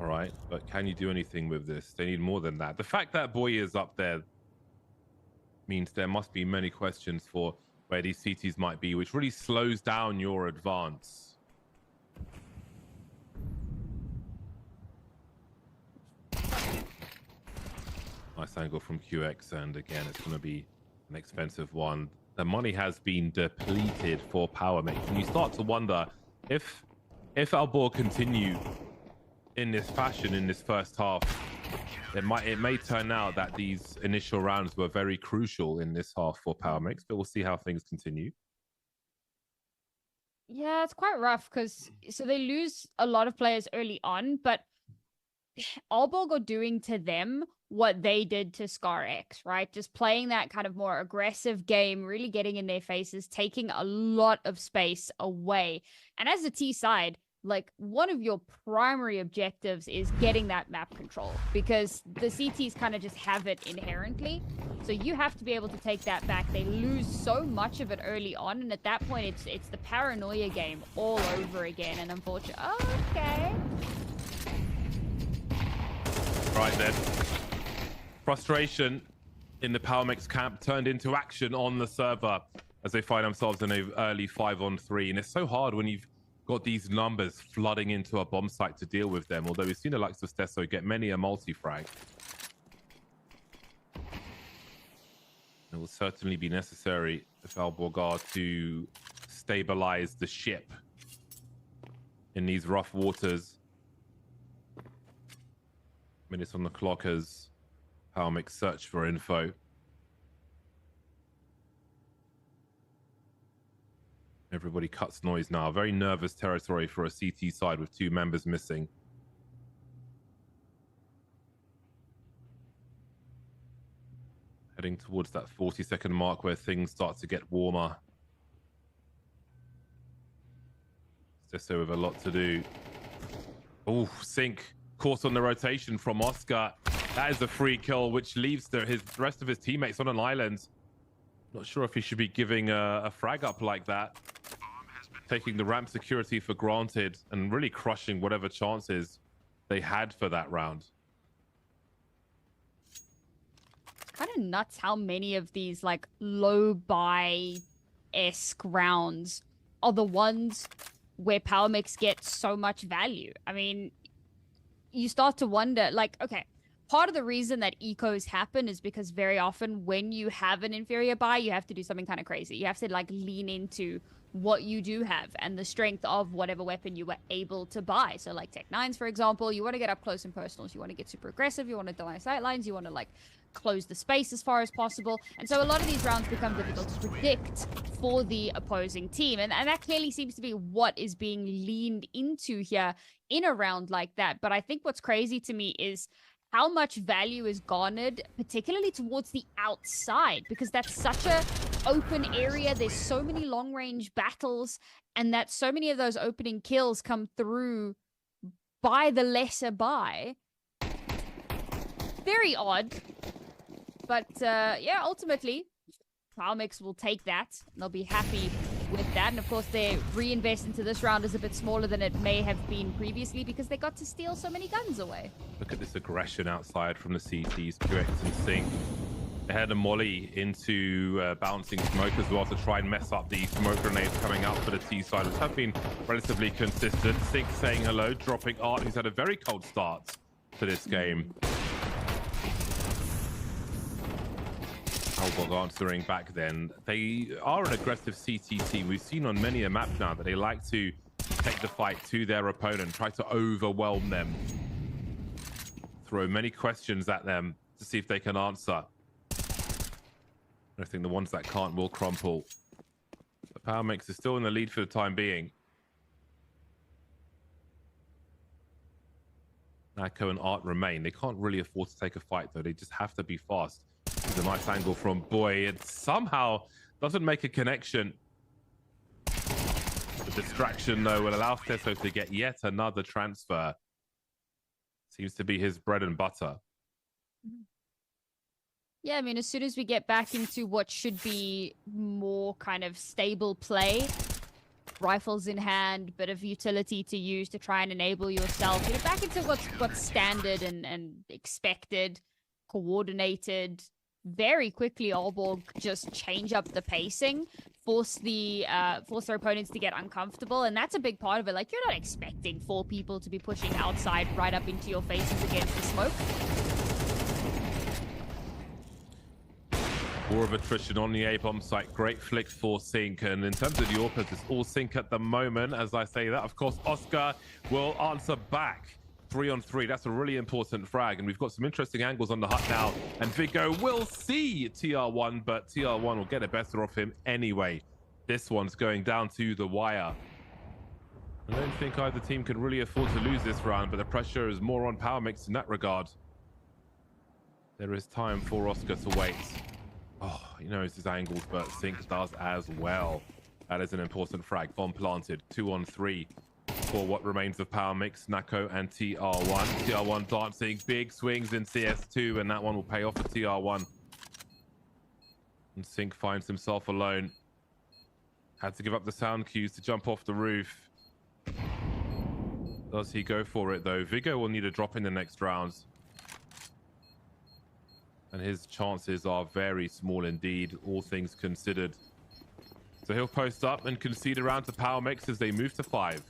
All right, but can you do anything with this? They need more than that. The fact that Boy is up there means there must be many questions for where these CTs might be, which really slows down your advance. Nice angle from QX, and again, it's going to be an expensive one. The money has been depleted for Power Mix, and you start to wonder if Aalborg continue in this fashion in this first half, it may turn out that these initial rounds were very crucial in this half for Power Mix, but we'll see how things continue. Yeah, it's quite rough because so they lose a lot of players early on, but Aalborg are doing to them what they did to Scar X, right? Just playing that kind of more aggressive game, really getting in their faces, taking a lot of space away. And as a T side, like one of your primary objectives is getting that map control because the CTs kind of just have it inherently. So you have to be able to take that back. They lose so much of it early on, and at that point, it's the paranoia game all over again. And unfortunately, okay. Right then. Frustration in the Power Mix camp turned into action on the server as they find themselves in an early 5-on-3. And it's so hard when you've got these numbers flooding into a bomb site to deal with them, although we've seen the likes of Stesso get many a multi-frag. It will certainly be necessary if Aalborg are to stabilize the ship in these rough waters. Minutes on the clock as Palmix search for info. Everybody cuts noise now. Very nervous territory for a CT side with 2 members missing. Heading towards that 40-second mark where things start to get warmer. Stesso with a lot to do. Oh, Sync caught on the rotation from Oscar. That is a free kill, which leaves the rest of his teammates on an island. Not sure if he should be giving a frag up like that. Taking the ramp security for granted and really crushing whatever chances they had for that round. It's kind of nuts how many of these like low buy-esque rounds are the ones where Power Mix gets so much value. I mean, you start to wonder, like, okay, part of the reason that ecos happen is because very often when you have an inferior buy, you have to do something kind of crazy. You have to like lean into what you do have and the strength of whatever weapon you were able to buy. So like Tech9s, for example, you want to get up close and personal. You want to get super aggressive. You want to deny sightlines. You want to like close the space as far as possible. And so a lot of these rounds become difficult to predict for the opposing team. And that clearly seems to be what is being leaned into here in a round like that. But I think what's crazy to me is how much value is garnered, particularly towards the outside, because that's such a open area. There's so many long-range battles, and that so many of those opening kills come through by the lesser buy. Very odd. But, yeah, ultimately, Palmix will take that. They'll be happy with that. And, of course, their reinvest into this round is a bit smaller than it may have been previously because they got to steal so many guns away. Look at this aggression outside from the CTs, QX and Sync. They had a molly into bouncing smoke as well to try and mess up the smoke grenades coming out for the T side, which have been relatively consistent. Sync saying hello, dropping Art, who's had a very cold start to this game. Albog answering back then. They are an aggressive CT team. We've seen on many a map now that they like to take the fight to their opponent, try to overwhelm them, throw many questions at them to see if they can answer. I think the ones that can't will crumple. The Power Mix is still in the lead for the time being. Nako and Art remain. They can't really afford to take a fight though. They just have to be fast. It's a nice angle from Boy. It somehow doesn't make a connection. The distraction though will allow Tesso to get yet another transfer. Seems to be his bread and butter. Yeah, I mean, as soon as we get back into what should be more kind of stable play, rifles in hand, bit of utility to use to try and enable yourself, you know, back into what's standard and expected, coordinated. Very quickly, Aalborg just change up the pacing, force their opponents to get uncomfortable, and that's a big part of it. Like, you're not expecting 4 people to be pushing outside right up into your faces against the smoke. War of attrition on the A-bomb site. Great flick for Sync. And in terms of the AWPers, it's all Sync at the moment. As I say that, of course, Oscar will answer back. 3-on-3. That's a really important frag. And we've got some interesting angles on the hut now. And Vigo will see TR1, but TR1 will get the better of him anyway. This one's going down to the wire. I don't think either team can really afford to lose this round, but the pressure is more on Power Mix in that regard. There is time for Oscar to wait. Oh, he knows his angles, but Sync does as well. That is an important frag. Bomb planted. 2-on-3 for what remains of Power Mix. Nako and TR1. TR1 dancing big swings in CS2, and that one will pay off for TR1. And Sync finds himself alone. Had to give up the sound cues to jump off the roof. Does he go for it, though? Vigo will need a drop in the next rounds. And his chances are very small indeed, all things considered. So he'll post up and concede around to Power Mix as they move to 5.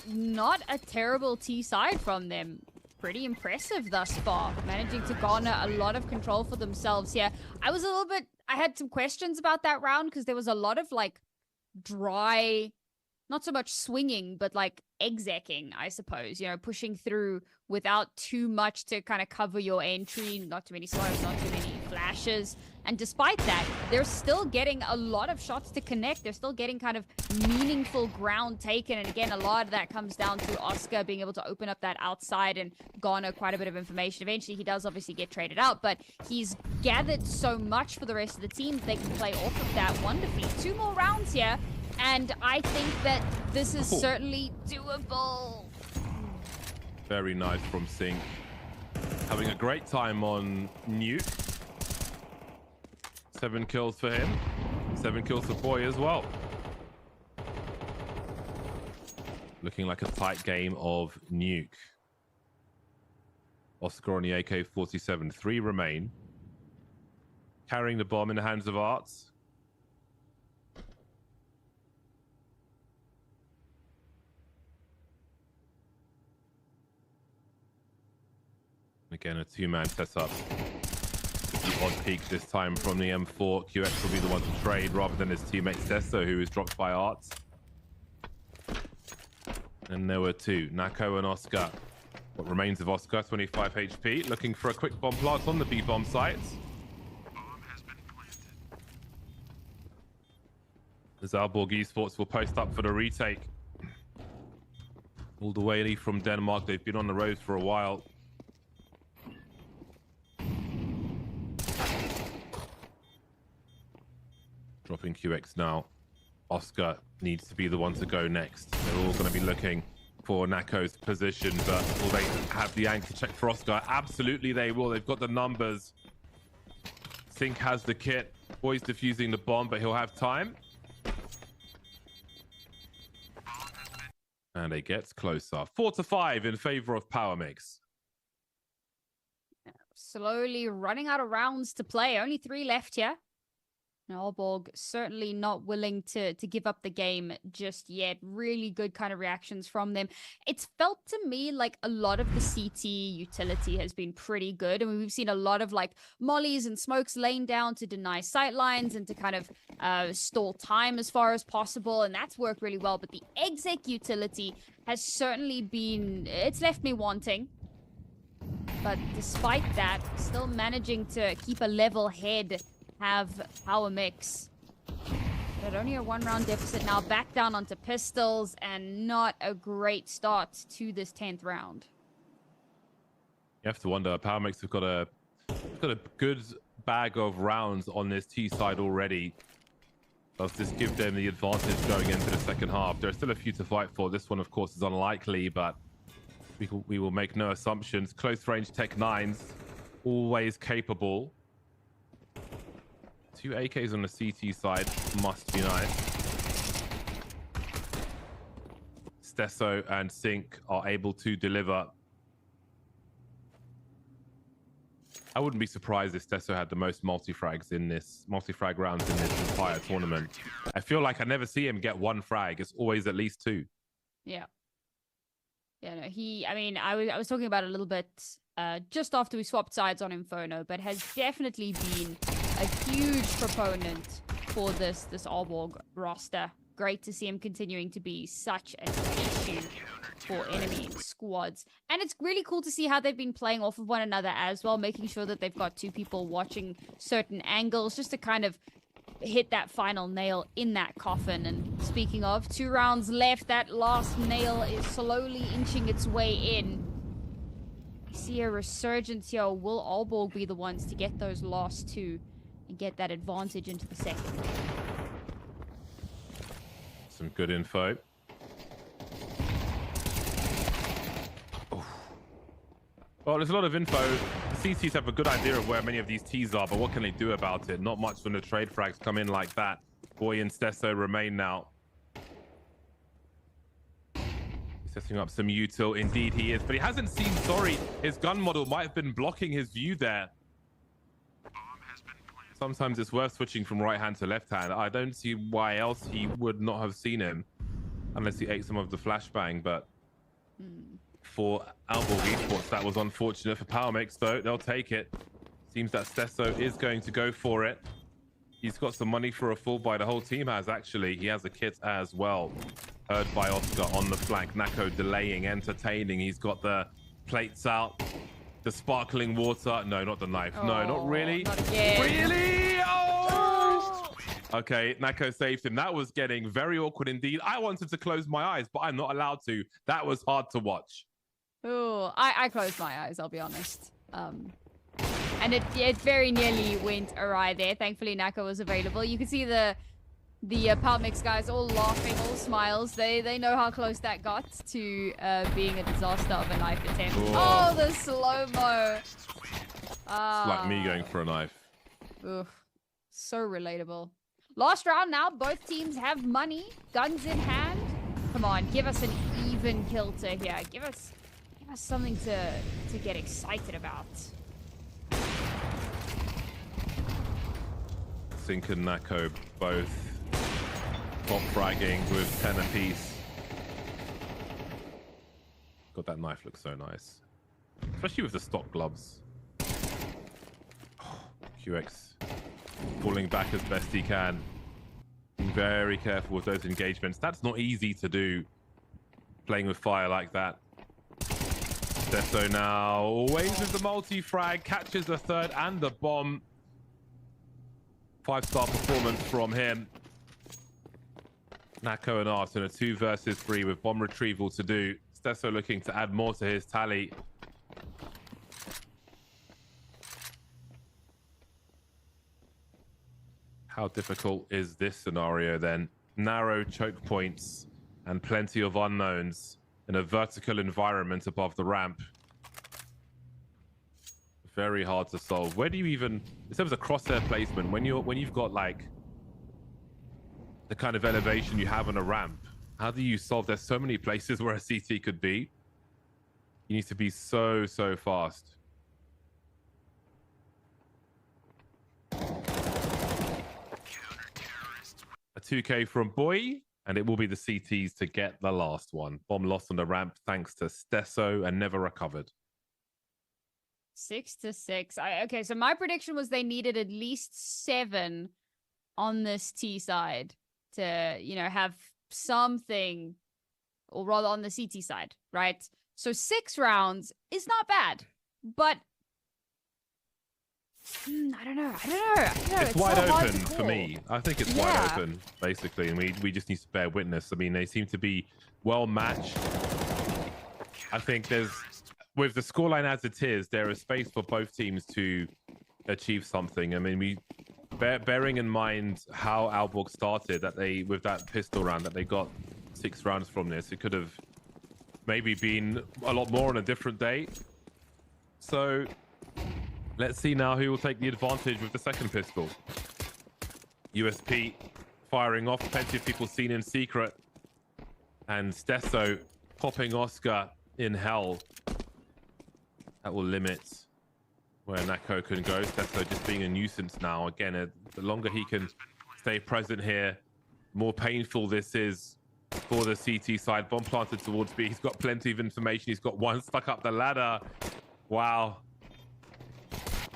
Not a terrible T side from them. Pretty impressive thus far. Managing to garner a lot of control for themselves here. I had some questions about that round because there was a lot of like dry not so much swinging, but like execing, I suppose, you know, pushing through without too much to kind of cover your entry, not too many smokes, not too many flashes. And despite that, they're still getting a lot of shots to connect. They're still getting kind of meaningful ground taken. And again, a lot of that comes down to Oscar being able to open up that outside and garner quite a bit of information. Eventually, he does obviously get traded out, but he's gathered so much for the rest of the team that they can play off of that. One defeat, 2 more rounds here. And I think that this is certainly doable. Very nice from Sync. Having a great time on Nuke. 7 kills for him. 7 kills for Boy as well. Looking like a tight game of Nuke. Oscar on the AK-47. 3 remain. Carrying the bomb in the hands of Arts. Again, a 2-man setup. Odd peek this time from the M4. QX will be the one to trade rather than his teammate Stesso, who is dropped by Arts. And there were 2, Nako and Oscar. What remains of Oscar, 25 HP, looking for a quick bomb plant on the B bomb site. As Aalborg Esports will post up for the retake. All the way from Denmark, they've been on the road for a while. Dropping QX now. Oscar needs to be the one to go next. They're all going to be looking for Nako's position, but will they have the anchor check for Oscar? Absolutely they will. They've got the numbers. Sync has the kit. Boy's defusing the bomb, but he'll have time. And it gets closer. 4-5 in favor of Power Mix. Slowly running out of rounds to play. Only 3 left here. Aalborg certainly not willing to give up the game just yet. Really good kind of reactions from them. It's felt to me like a lot of the CT utility has been pretty good. I mean, we've seen a lot of like mollies and smokes laying down to deny sightlines and to kind of stall time as far as possible. And that's worked really well. But the exec utility has certainly been, it's left me wanting. But despite that, still managing to keep a level head. Have Power Mix. But only a 1-round deficit now, back down onto pistols, and not a great start to this 10th round. You have to wonder, Power Mix have got a good bag of rounds on this T side already. Does this give them the advantage going into the second half? There's still a few to fight for. This one, of course, is unlikely, but we will make no assumptions. Close range Tech 9s, always capable. 2 AKs on the CT side must be nice. Stesso and Sync are able to deliver. I wouldn't be surprised if Stesso had the most multi-frags in this, multi-frag rounds in this entire tournament. I feel like I never see him get 1 frag. It's always at least 2. Yeah. Yeah, no, I mean, I was talking about it a little bit just after we swapped sides on Inferno, but has definitely been a huge proponent for this Aalborg roster. Great to see him continuing to be such an issue for enemy squads. And it's really cool to see how they've been playing off of one another as well, making sure that they've got 2 people watching certain angles just to kind of hit that final nail in that coffin. And speaking of 2 rounds left, that last nail is slowly inching its way in. We see a resurgence here. Will Aalborg be the ones to get those last 2 and get that advantage into the second? Some good info. Oof. Well, there's a lot of info. The CTs have a good idea of where many of these Ts are, but what can they do about it? Not much when the trade frags come in like that. Boy and Stesso remain now. Setting up some util. Indeed he is, but he hasn't seen Sorry. His gun model might have been blocking his view there. Sometimes it's worth switching from right hand to left hand. I don't see why else he would not have seen him unless he ate some of the flashbang, but for Aalborg Esports, that was unfortunate. For Power Mix, though, they'll take it. Seems that Stesso is going to go for it. He's got some money for a full buy. The whole team has, actually. He has a kit as well. Heard by Oscar on the flank. Nako delaying, entertaining. He's got the plates out. The sparkling water. No, not the knife. No, not really. Not again. Really? Oh! Okay, Nako saved him. That was getting very awkward indeed. I wanted to close my eyes, but I'm not allowed to. That was hard to watch. Oh, I closed my eyes, I'll be honest. And it very nearly went awry there. Thankfully, Nako was available. You can see the Palmix guys all laughing, all smiles. They know how close that got to being a disaster of a knife attempt. Whoa. Oh, the slow-mo. It's like me going for a knife. Oof. So relatable. Last round now, both teams have money, guns in hand. Come on, give us an even kilter here. Give us something to get excited about. Sink and Nako both top fragging with 10 apiece. God, that knife looks so nice. Especially with the stock gloves. QX falling back as best he can. Being very careful with those engagements. That's not easy to do, playing with fire like that. Deso now waves the multi-frag, catches the third and the bomb. 5-star performance from him. Nako and Art in a 2 versus 3 with bomb retrieval to do. Deso looking to add more to his tally. How difficult is this scenario then? Narrow choke points and plenty of unknowns in a vertical environment above the ramp. Very hard to solve. Where do you even, in terms of crosshair placement, when you've got like the kind of elevation you have on a ramp, how do you solve? There's so many places where a CT could be. You need to be so fast. A 2K from Boy, and it will be the CTs to get the last one. Bomb lost on the ramp thanks to Stesso and never recovered. 6-6. Okay, so my prediction was they needed at least 7 on this T side to, you know, have something, or rather on the CT side, right? So 6 rounds is not bad, but I don't know. It's wide open for me. I think it's wide open, basically, and we just need to bear witness. I mean, they seem to be well matched. I think there's, with the scoreline as it is, there is space for both teams to achieve something. I mean, bearing in mind how Aalborg started, that they, with that pistol round, that they got 6 rounds from this, it could have maybe been a lot more on a different day. So let's see now who will take the advantage with the second pistol. USP firing off, plenty of people seen in secret, and Stesso popping Oscar in hell. That will limit where Nako can go. Stesso just being a nuisance now. Again, the longer he can stay present here, more painful this is for the CT side. Bomb planted towards B. He's got plenty of information. He's got one stuck up the ladder. Wow.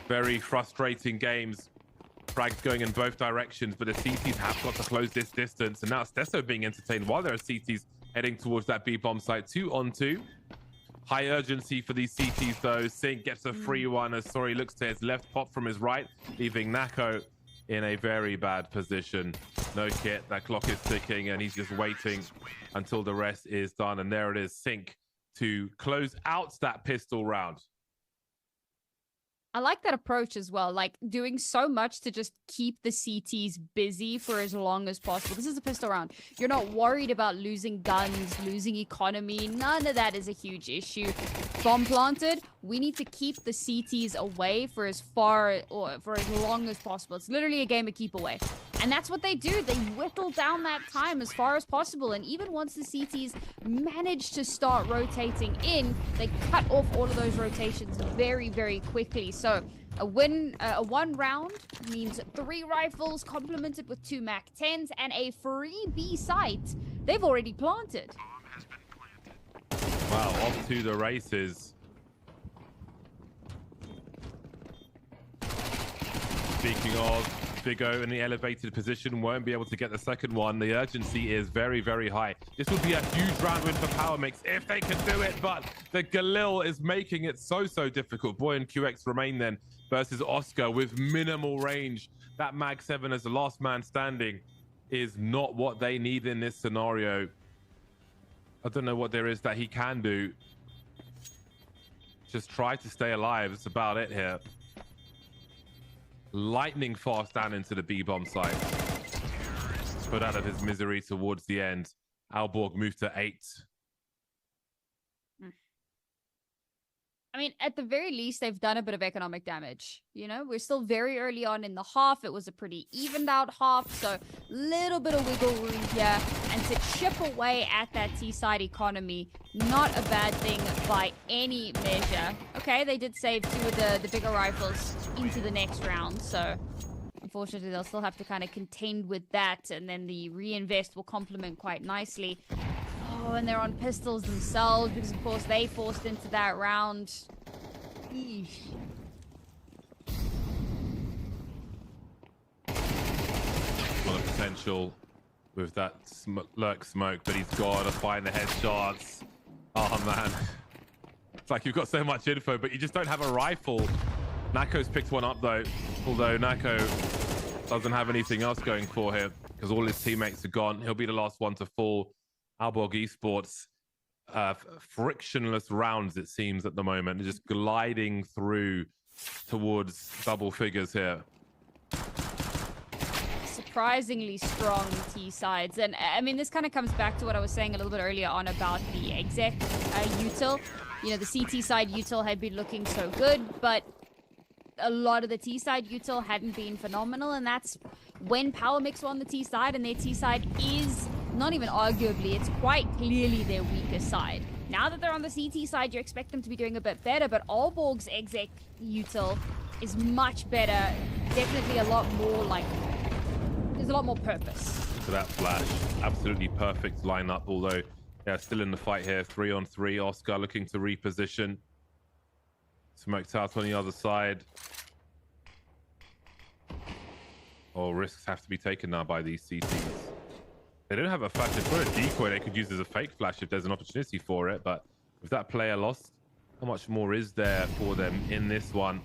Very frustrating games. Frags going in both directions, but the CTs have got to close this distance. And now Stesso being entertained while there are CTs heading towards that B bomb site. 2-on-2. High urgency for these CTs though. Sink gets a free one as Sori looks to his left, pop from his right, leaving Nako in a very bad position. No kit, that clock is ticking and he's just waiting until the rest is done. And there it is, Sink to close out that pistol round. I like that approach as well, like doing so much to just keep the CTs busy for as long as possible. This is a pistol round. You're not worried about losing guns, losing economy. None of that is a huge issue. Bomb planted, we need to keep the CTs away for as far or for as long as possible. It's literally a game of keep away. And that's what they do. They whittle down that time as far as possible. And even once the CTs manage to start rotating in, they cut off all of those rotations very, very quickly. So a win, a 1 round means 3 rifles complemented with 2 MAC-10s and a free B site. They've already planted. Wow, off to the races. Speaking of Vigo in the elevated position, won't be able to get the second one. The urgency is very, very high. This would be a huge round win for Power Mix if they can do it, but the Galil is making it so difficult. Boy and QX remain then versus Oscar with minimal range. That Mag 7 as the last man standing is not what they need in this scenario. I don't know what there is that he can do. Just try to stay alive. That's about it here. Lightning fast down into the B-bomb site. Put out of his misery towards the end. Aalborg moved to 8. I mean, at the very least, they've done a bit of economic damage. You know, we're still very early on in the half. It was a pretty evened out half, so little bit of wiggle room here. And to chip away at that T-side economy, not a bad thing by any measure. Okay, they did save 2 of the bigger rifles into the next round, so unfortunately they'll still have to kind of contend with that, and then the reinvest will complement quite nicely. Oh, and they're on pistols themselves because, of course, they forced into that round. Eesh. Well, the potential with that lurk smoke, but he's got to find the headshots. Oh, man. It's like you've got so much info, but you just don't have a rifle. Nako's picked one up, though, although Nako doesn't have anything else going for him because all his teammates are gone. He'll be the last one to fall. Aalborg Esports, frictionless rounds, it seems, at the moment. They're just gliding through towards double figures here. Surprisingly strong T-sides. And, I mean, this kind of comes back to what I was saying a little bit earlier on about the exec util. You know, the CT side util had been looking so good, but a lot of the T-side util hadn't been phenomenal, and that's when Power Mix were on the T-side, and their T-side is... not even arguably, it's quite clearly their weaker side. Now that they're on the CT side, you expect them to be doing a bit better, but Aalborg's exec util is much better. Definitely a lot more like, there's a lot more purpose. To that flash, absolutely perfect lineup, although yeah, still in the fight here. 3-on-3, Oscar looking to reposition. Smoked out on the other side. Oh, risks have to be taken now by these CTs. They don't have a flash. They've got a decoy they could use as a fake flash if there's an opportunity for it. But with that player lost, how much more is there for them in this one?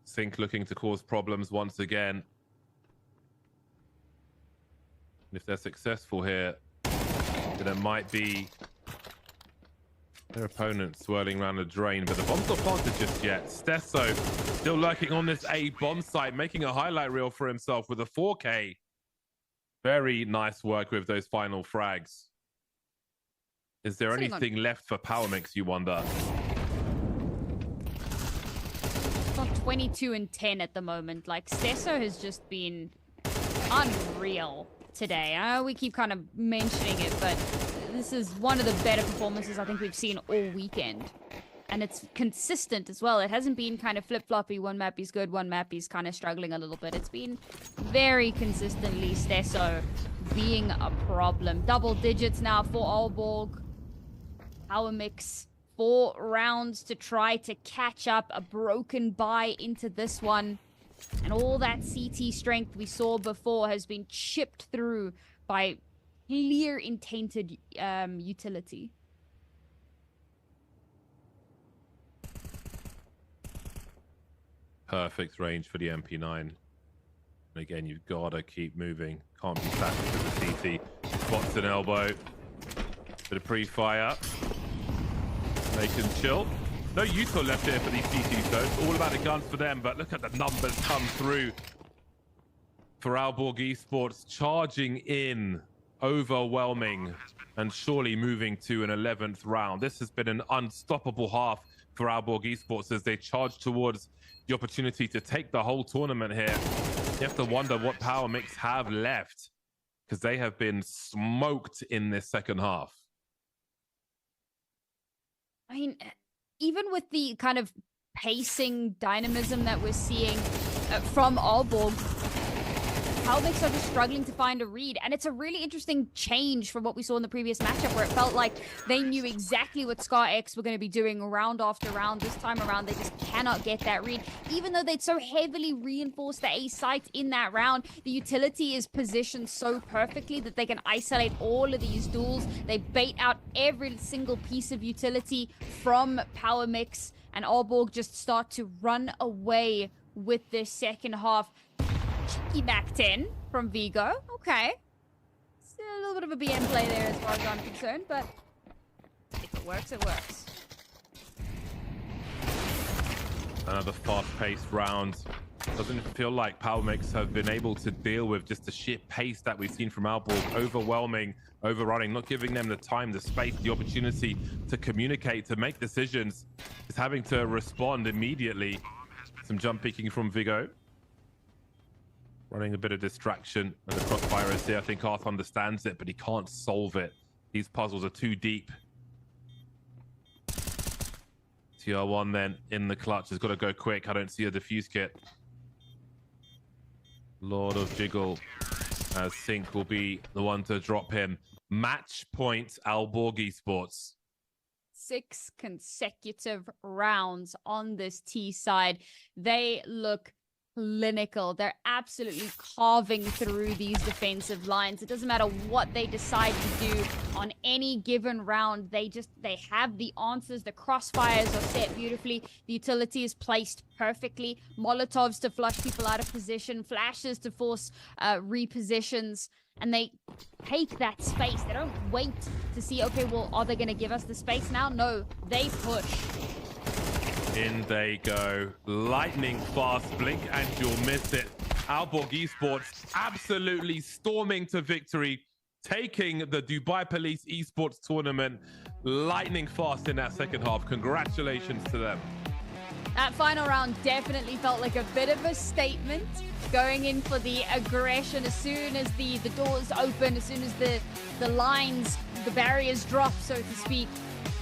Sync looking to cause problems once again. And if they're successful here, then it might be their opponent swirling around the drain, but the bomb's not planted just yet. Stesso still lurking on this A bomb site, making a highlight reel for himself with a 4K. Very nice work with those final frags. Is there anything left for Power Mix, you wonder? It's on 22-10 at the moment. Like, Stesso has just been unreal today. I know we keep kind of mentioning it, but this is one of the better performances I think we've seen all weekend. And it's consistent as well. It hasn't been kind of flip-floppy. One map is good, one map is kind of struggling a little bit. It's been very consistently Stesso being a problem. Double digits now for Aalborg. Power Mix, 4 rounds to try to catch up. A broken bye into this one. And all that CT strength we saw before has been chipped through by clear intended utility. Perfect range for the MP9. And again, you've got to keep moving. Can't be static with the CT. Spots an elbow. Bit of pre-fire. They can chill. No util left here for these CTs though. It's all about the guns for them, but look at the numbers come through for Aalborg Esports, charging in, overwhelming, and surely moving to an 11th round. This has been an unstoppable half for Aalborg Esports as they charge towards the opportunity to take the whole tournament here. You have to wonder what Power Mix have left, because they have been smoked in this second half. I mean, even with the kind of pacing dynamism that we're seeing from Aalborg, Powermix are just struggling to find a read, and it's a really interesting change from what we saw in the previous matchup, where it felt like they knew exactly what ScarX were going to be doing round after round. This time around, they just cannot get that read. Even though they'd so heavily reinforced the A site in that round, the utility is positioned so perfectly that they can isolate all of these duels. They bait out every single piece of utility from Powermix, and Aalborg just start to run away with this second half. Cheeky back 10 from Vigo. Okay. It's a little bit of a BM play there as far as I'm concerned, but if it works, it works. Another fast-paced round. Doesn't feel like Powermix have been able to deal with just the sheer pace that we've seen from Aalborg. Overwhelming, overrunning, not giving them the time, the space, the opportunity to communicate, to make decisions. Just having to respond immediately. Some jump peeking from Vigo. Running a bit of distraction. And the crossfire is here. I think Arth understands it, but he can't solve it. These puzzles are too deep. TR1 then in the clutch has got to go quick. I don't see a defuse kit. Lord of Jiggle, as Sync will be the one to drop him. Match point, Aalborg Esports. 6 consecutive rounds on this T side. They look clinical. They're absolutely carving through these defensive lines. It doesn't matter what they decide to do on any given round. They have the answers. The crossfires are set beautifully. The utility is placed perfectly. Molotovs to flush people out of position. Flashes to force repositions. And they take that space. They don't wait to see, okay, well, are they going to give us the space now? No, they push. In they go. Lightning fast. Blink and you'll miss it. Aalborg Esports absolutely storming to victory, taking the Dubai Police Esports tournament lightning fast in that second half. Congratulations to them. That final round definitely felt like a bit of a statement, going in for the aggression as soon as the doors open, as soon as the lines, the barriers drop, so to speak.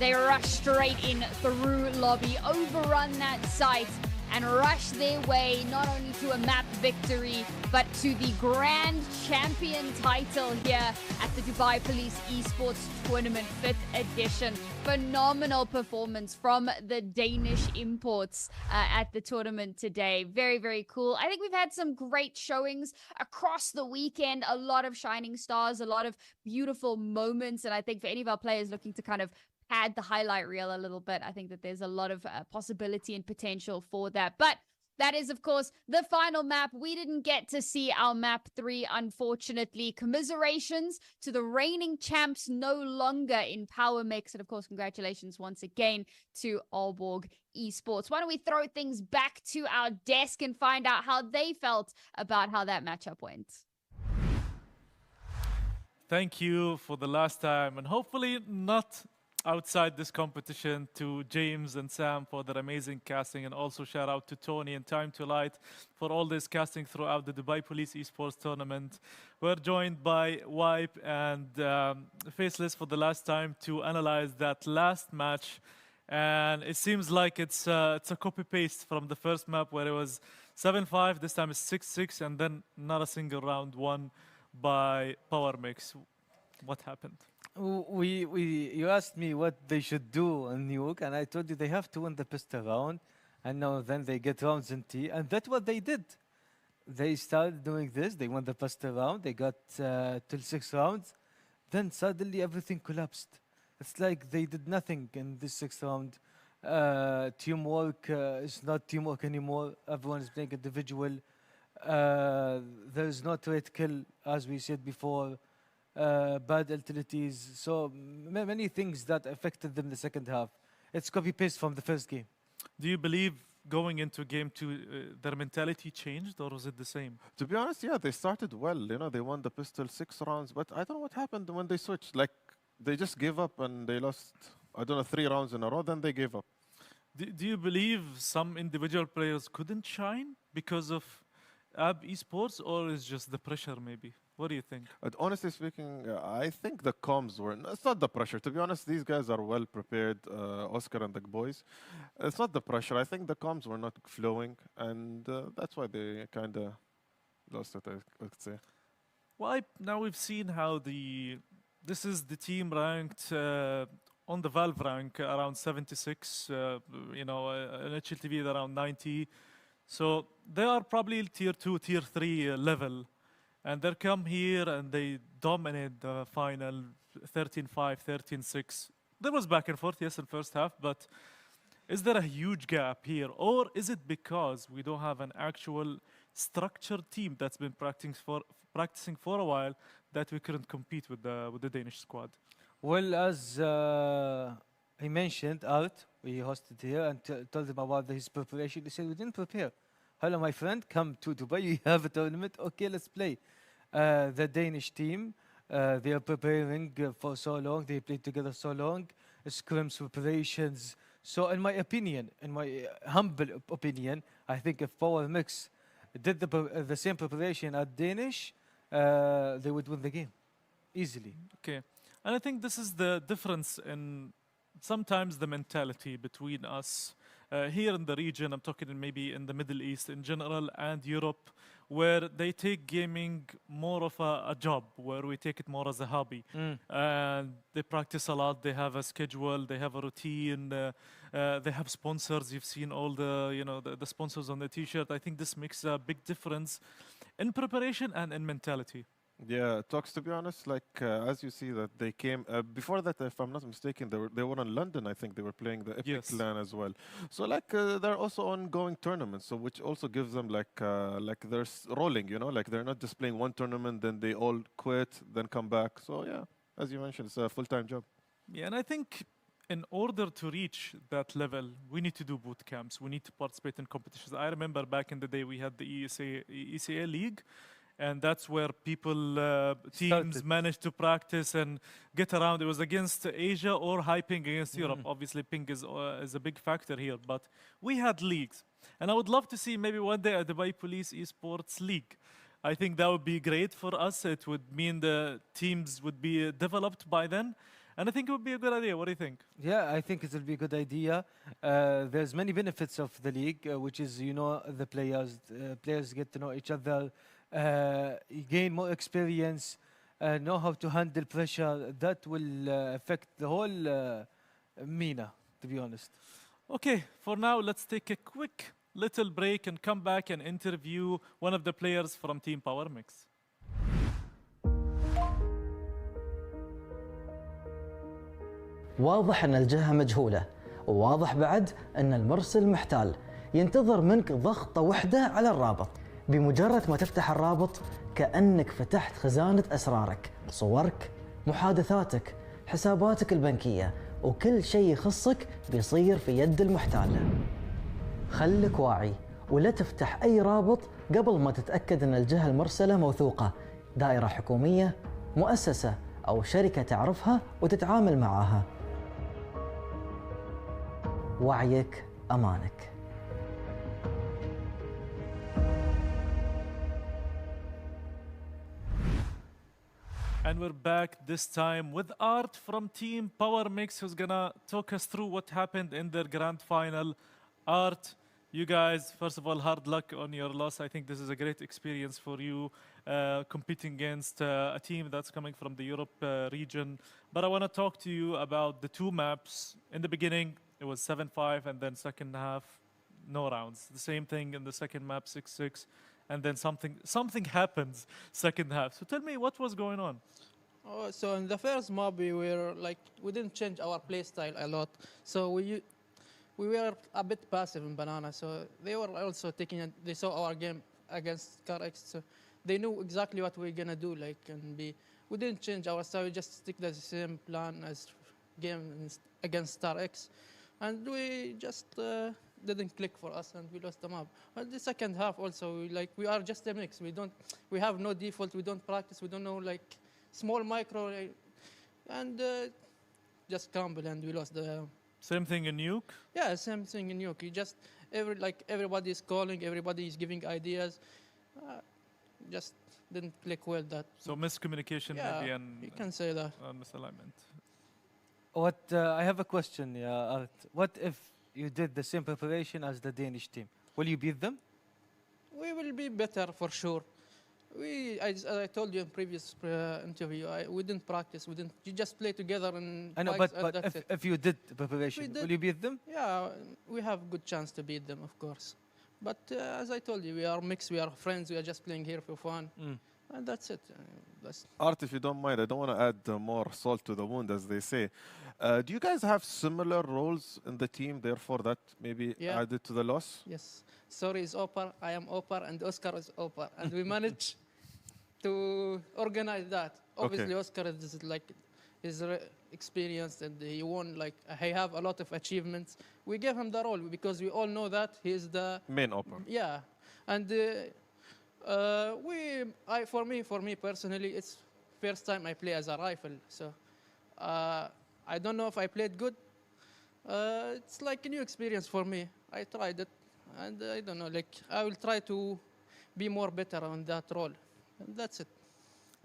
They rush straight in through lobby, overrun that site, and rush their way not only to a map victory, but to the grand champion title here at the Dubai Police Esports Tournament 5th edition. Phenomenal performance from the Danish imports at the tournament today. Very, very cool. I think we've had some great showings across the weekend. A lot of shining stars, a lot of beautiful moments. And I think for any of our players looking to kind of pad the highlight reel a little bit, I think that there's a lot of possibility and potential for that. But that is, of course, the final map. We didn't get to see our map 3, unfortunately. Commiserations to the reigning champs no longer in Powermix. And, of course, congratulations once again to Aalborg Esports. Why don't we throw things back to our desk and find out how they felt about how that matchup went. Thank you for the last time, and hopefully not outside this competition, to James and Sam for their amazing casting, and also shout out to Tony and Time to Light for all this casting throughout the Dubai Police Esports tournament. We're joined by Wipe and Faceless for the last time to analyze that last match, and it seems like it's a copy-paste from the first map where it was 7-5, this time it's 6-6, and then not a single round won by Powermix. What happened? You asked me what they should do on Nuke, and I told you they have to win the pistol round, and now then they get rounds in T, and that's what they did. They started doing this, they won the pistol round, they got till 6 rounds, then suddenly everything collapsed. It's like they did nothing in this 6th round. Teamwork is not teamwork anymore, everyone is playing individual. There is no trade kill, as we said before. Bad utilities, so many things that affected them in the second half. It's copy-paste from the first game. Do you believe going into game 2, their mentality changed, or was it the same? To be honest, yeah, they started well. You know, they won the pistol 6 rounds, but I don't know what happened when they switched. Like, they just gave up and they lost, I don't know, 3 rounds in a row, then they gave up. Do you believe some individual players couldn't shine because of AB Esports, or is just the pressure maybe? What do you think? Honestly speaking, I think the comms were... It's not the pressure. To be honest, these guys are well prepared, Oscar and the boys. It's not the pressure. I think the comms were not flowing, and that's why they kind of lost it, I could say. Well, now we've seen how this is the team ranked on the Valve rank around 76. You know, an HLTV is around 90. So they are probably tier 2, tier 3 level. And they come here and they dominate the final 13-5, 13-6. There was back and forth, yes, in first half, but is there a huge gap here? Or is it because we don't have an actual structured team that's been practicing for a while that we couldn't compete with the Danish squad? Well, as he mentioned, Art, we hosted here and told him about his preparation. He said, we didn't prepare. Hello, my friend, come to Dubai. You have a tournament. Okay, let's play. The Danish team, they are preparing for so long. They played together so long. Scrims, preparations. So, in my opinion, in my humble opinion, I think if Power Mix did the same preparation at Danish, they would win the game easily. Okay. And I think this is the difference in sometimes the mentality between us here in the region. I'm talking maybe in the Middle East in general and Europe, where they take gaming more of a job, where we take it more as a hobby. And they practice a lot. They have a schedule. They have a routine. They have sponsors. You've seen all the sponsors on the T-shirt. I think this makes a big difference in preparation and in mentality. Yeah, talks, to be honest, like as you see that they came before that, if I'm not mistaken, they were in London. I think they were playing the Epic LAN as well. So like they're also ongoing tournaments, so which also gives them like they're rolling, you know, like they're not just playing one tournament, then they all quit, then come back. So yeah, as you mentioned, it's a full-time job. Yeah, and I think in order to reach that level, we need to do boot camps. We need to participate in competitions. I remember back in the day we had the ECA League. And that's where teams managed to practice and get around. It was against Asia or high ping against Europe. Obviously, ping is a big factor here. But we had leagues. And I would love to see maybe one day a Dubai Police Esports League. I think that would be great for us. It would mean the teams would be developed by then. And I think it would be a good idea. What do you think? Yeah, I think it will be a good idea. There's many benefits of the league, which is, you know, the players get to know each other. You gain more experience, know how to handle pressure. That will affect the whole MENA, to be honest. Okay, for now, let's take a quick little break and come back and interview one of the players from Team Power Mix. واضح أن الجهة مجهولة، وواضح بعد أن المرسل محتال. ينتظر منك ضغطة واحدة على الرابط. بمجرد ما تفتح الرابط كأنك فتحت خزانة أسرارك، صورك، محادثاتك، حساباتك البنكية، وكل شيء يخصك بيصير في يد المحتال. خلك واعي ولا تفتح أي رابط قبل ما تتأكد أن الجهة المرسلة موثوقة، دائرة حكومية، مؤسسة أو شركة تعرفها وتتعامل معها. وعيك أمانك. And we're back this time with Art from Team Power Mix, who's gonna talk us through what happened in their grand final. Art, you guys, first of all, hard luck on your loss. I think this is a great experience for you, competing against a team that's coming from the Europe region. But I want to talk to you about the two maps. In the beginning, it was 7-5, and then second half, no rounds. The same thing in the second map, 6-6. And then something happens second half. So tell me, what was going on? Oh, so in the first mob, we didn't change our play style a lot. So we were a bit passive in Banana. So they were also they saw our game against CarX. So they knew exactly what we were gonna do. We didn't change our style. We just stick to the same plan as game against StarX, and we just didn't click for us, and we lost the map. But the second half also, we are just a mix. We have no default. We don't practice. We don't know small micro, and just crumble, and we lost the. Same thing in Nuke. Yeah, same thing in Nuke. You just everybody is calling, everybody is giving ideas. Just didn't click well that. So miscommunication maybe, and you can say that. Misalignment. I have a question, Art. What if you did the same preparation as the Danish team? Will you beat them? We will be better for sure. As I told you in previous interview, we didn't practice. We didn't. You just play together and. I know, fights, but that's it. if you did preparation, will you beat them? Yeah, we have good chance to beat them, of course. But as I told you, we are mixed. We are friends. We are just playing here for fun, and that's it. Art, if you don't mind, I don't want to add more salt to the wound, as they say. Do you guys have similar roles in the team, therefore that maybe added to the loss? Yes. Sorry is Opar, I am Opar, and Oscar is Opar. And we managed to organize that. Obviously, Oscar is experienced and he won, he have a lot of achievements. We gave him the role because we all know that he is the main Opar. Yeah. And for me personally, it's first time I play as a rifle. So I don't know if I played good. It's like a new experience for me. I tried it. And I don't know, I will try to be more better on that role. And that's it.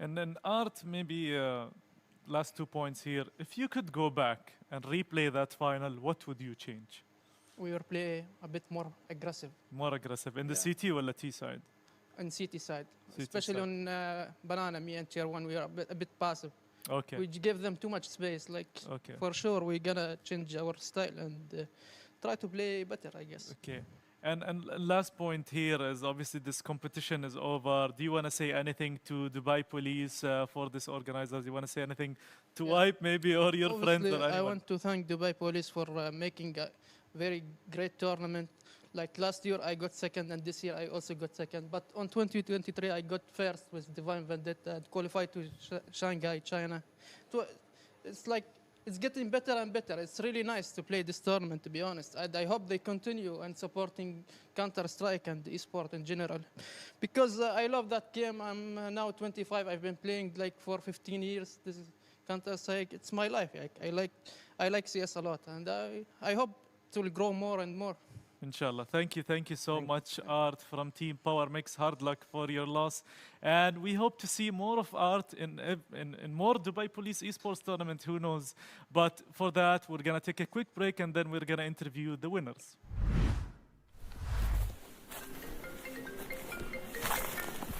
And then Art, maybe last 2 points here. If you could go back and replay that final, what would you change? We will play a bit more aggressive. More aggressive. In the CT or the T side? On CT side. CT Especially side. on Banana, me and Tier 1, we are a bit passive. Okay. We give them too much space. For sure, we're going to change our style and try to play better, I guess. Okay. And last point here is obviously this competition is over. Do you want to say anything to Dubai Police for this organizers? Do you want to say anything to Wipe maybe or your friends or anyone? I want to thank Dubai Police for making a very great tournament. Like last year I got second and this year I also got second. But on 2023 I got first with Divine Vendetta and qualified to Shanghai, China. It's getting better and better. It's really nice to play this tournament, to be honest. And I hope they continue and supporting Counter-Strike and esports in general. Because I love that game. I'm now 25. I've been playing for 15 years. This is Counter-Strike. It's my life. I like CS a lot. And I hope it will grow more and more. Inshallah. Thank you so much, Art from Team Power Mix. Hard luck for your loss. And we hope to see more of Art in more Dubai Police Esports tournament, who knows. But for that, we're going to take a quick break and then we're going to interview the winners.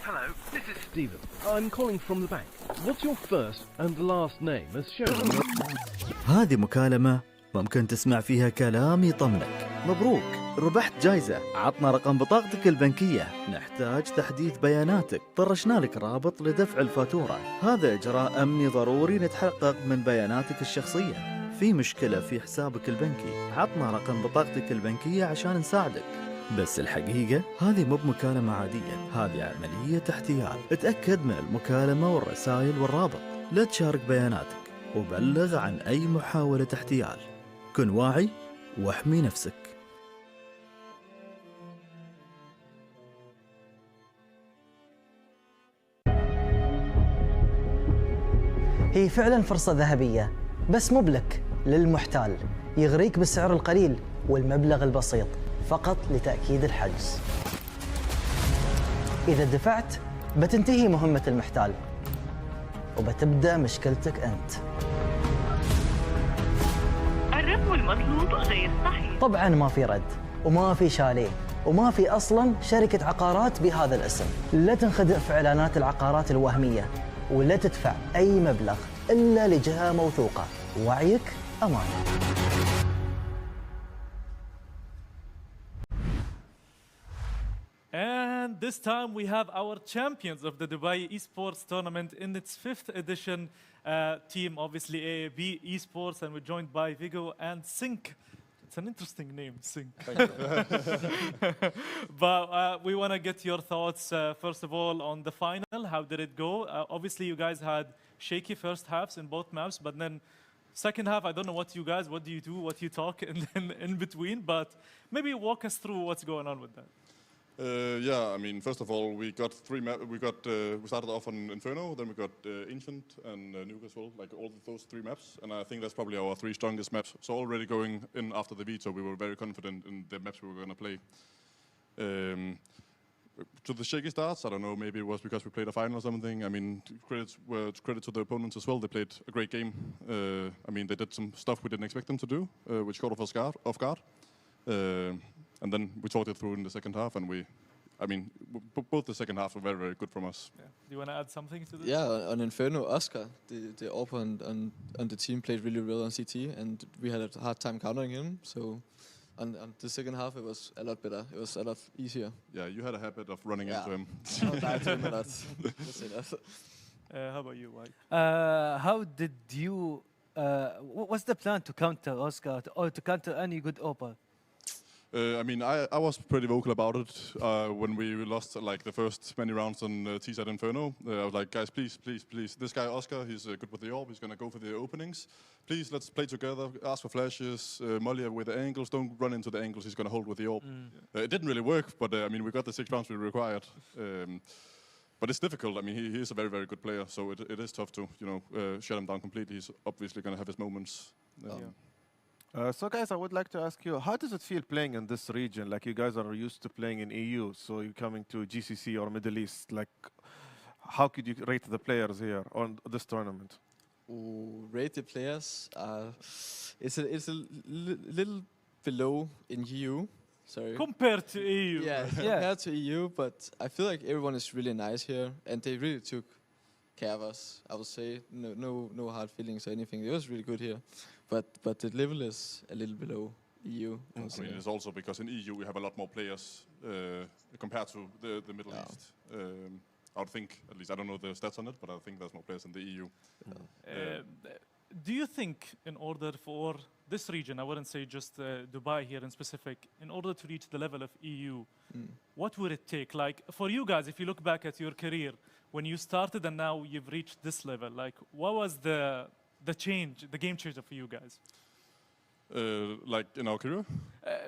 Hello, this is Stephen. I'm calling from the bank. What's your first and last name as shown? هذه مكالمة ممكن تسمع فيها كلام يطمنك. مبروك، ربحت جايزة. عطنا رقم بطاقتك البنكية. نحتاج تحديث بياناتك. طرشنا لك رابط لدفع الفاتورة. هذا إجراء أمني ضروري نتحقق من بياناتك الشخصية. في مشكلة في حسابك البنكي. عطنا رقم بطاقتك البنكية عشان نساعدك. بس الحقيقة هذه مو بمكالمة عادية، هذه عملية احتيال. اتأكد من المكالمة والرسائل والرابط. لا تشارك بياناتك وبلغ عن أي محاولة احتيال. كن واعي واحمي نفسك. هي فعلا فرصة ذهبية، بس مو بلك، للمحتال. يغريك بالسعر القليل والمبلغ البسيط فقط لتأكيد الحجز. إذا دفعت بتنتهي مهمة المحتال وبتبدأ مشكلتك أنت. الرقم المطلوب غير صحيح. طبعا ما في رد وما في شاليه وما في أصلا شركة عقارات بهذا الاسم. لا تنخدع في إعلانات العقارات الوهمية ولا تدفع أي مبلغ إلا لجهة موثوقة. وعيك أمانة. And this time we have our champions of the Dubai Esports Tournament in its 5th edition team, obviously AAB Esports, and we're joined by Vigo and Sync. It's an interesting name, Sync. But we want to get your thoughts, first of all, on the final. How did it go? Obviously, you guys had shaky first halves in both maps, but then second half, I don't know what you do, what you talk in between, but maybe walk us through what's going on with that. Yeah, I mean, first of all, we got three maps. We started off on Inferno, then we got Infant and Nuke as well, like all those three maps. And I think that's probably our three strongest maps. So already going in after the veto, we were very confident in the maps we were going to play. To the shaky starts, I don't know, maybe it was because we played a final or something. I mean, credit to the opponents as well. They played a great game. I mean, they did some stuff we didn't expect them to do, which caught us off guard. And then we talked it through in the second half, and we I mean, both the second half were very, very good from us. Yeah. Do you want to add something to this? Yeah, on Inferno, Oscar, the AWP on the team played really well on CT, and we had a hard time countering him. So on the second half, it was a lot better. It was a lot easier. Yeah, you had a habit of running into him. I died to him a lot. Let's say that. How about you, Mike? How did you? What's the plan to counter Oscar or to counter any good AWP? I mean, I was pretty vocal about it when we lost like the first many rounds on T-side Inferno. I was like, guys, please, please, please. This guy Oscar, he's good with the AWP. He's gonna go for the openings. Please, let's play together. Ask for flashes. Molly with the angles. Don't run into the angles. He's gonna hold with the AWP. It didn't really work, but I mean, we got the 6 rounds we required. But it's difficult. I mean, he is a very, very good player, so it is tough to shut him down completely. He's obviously gonna have his moments. So guys, I would like to ask you, how does it feel playing in this region? Like you guys are used to playing in EU, so you're coming to GCC or Middle East. Like, how could you rate the players here on this tournament? Rate the players? It's a little below in EU. Sorry. Compared to EU. Yeah, compared to EU, but I feel like everyone is really nice here, and they really took care of us. I would say no hard feelings or anything. It was really good here. But the level is a little below EU. I mean, it's also because in EU we have a lot more players compared to the Middle East. I would think, at least I don't know the stats on it, but I think there's more players in the EU. Do you think in order for this region, I wouldn't say just Dubai here in specific, in order to reach the level of EU, what would it take? Like for you guys, if you look back at your career, when you started and now you've reached this level, like what was the change, the game changer for you guys? Like in our career?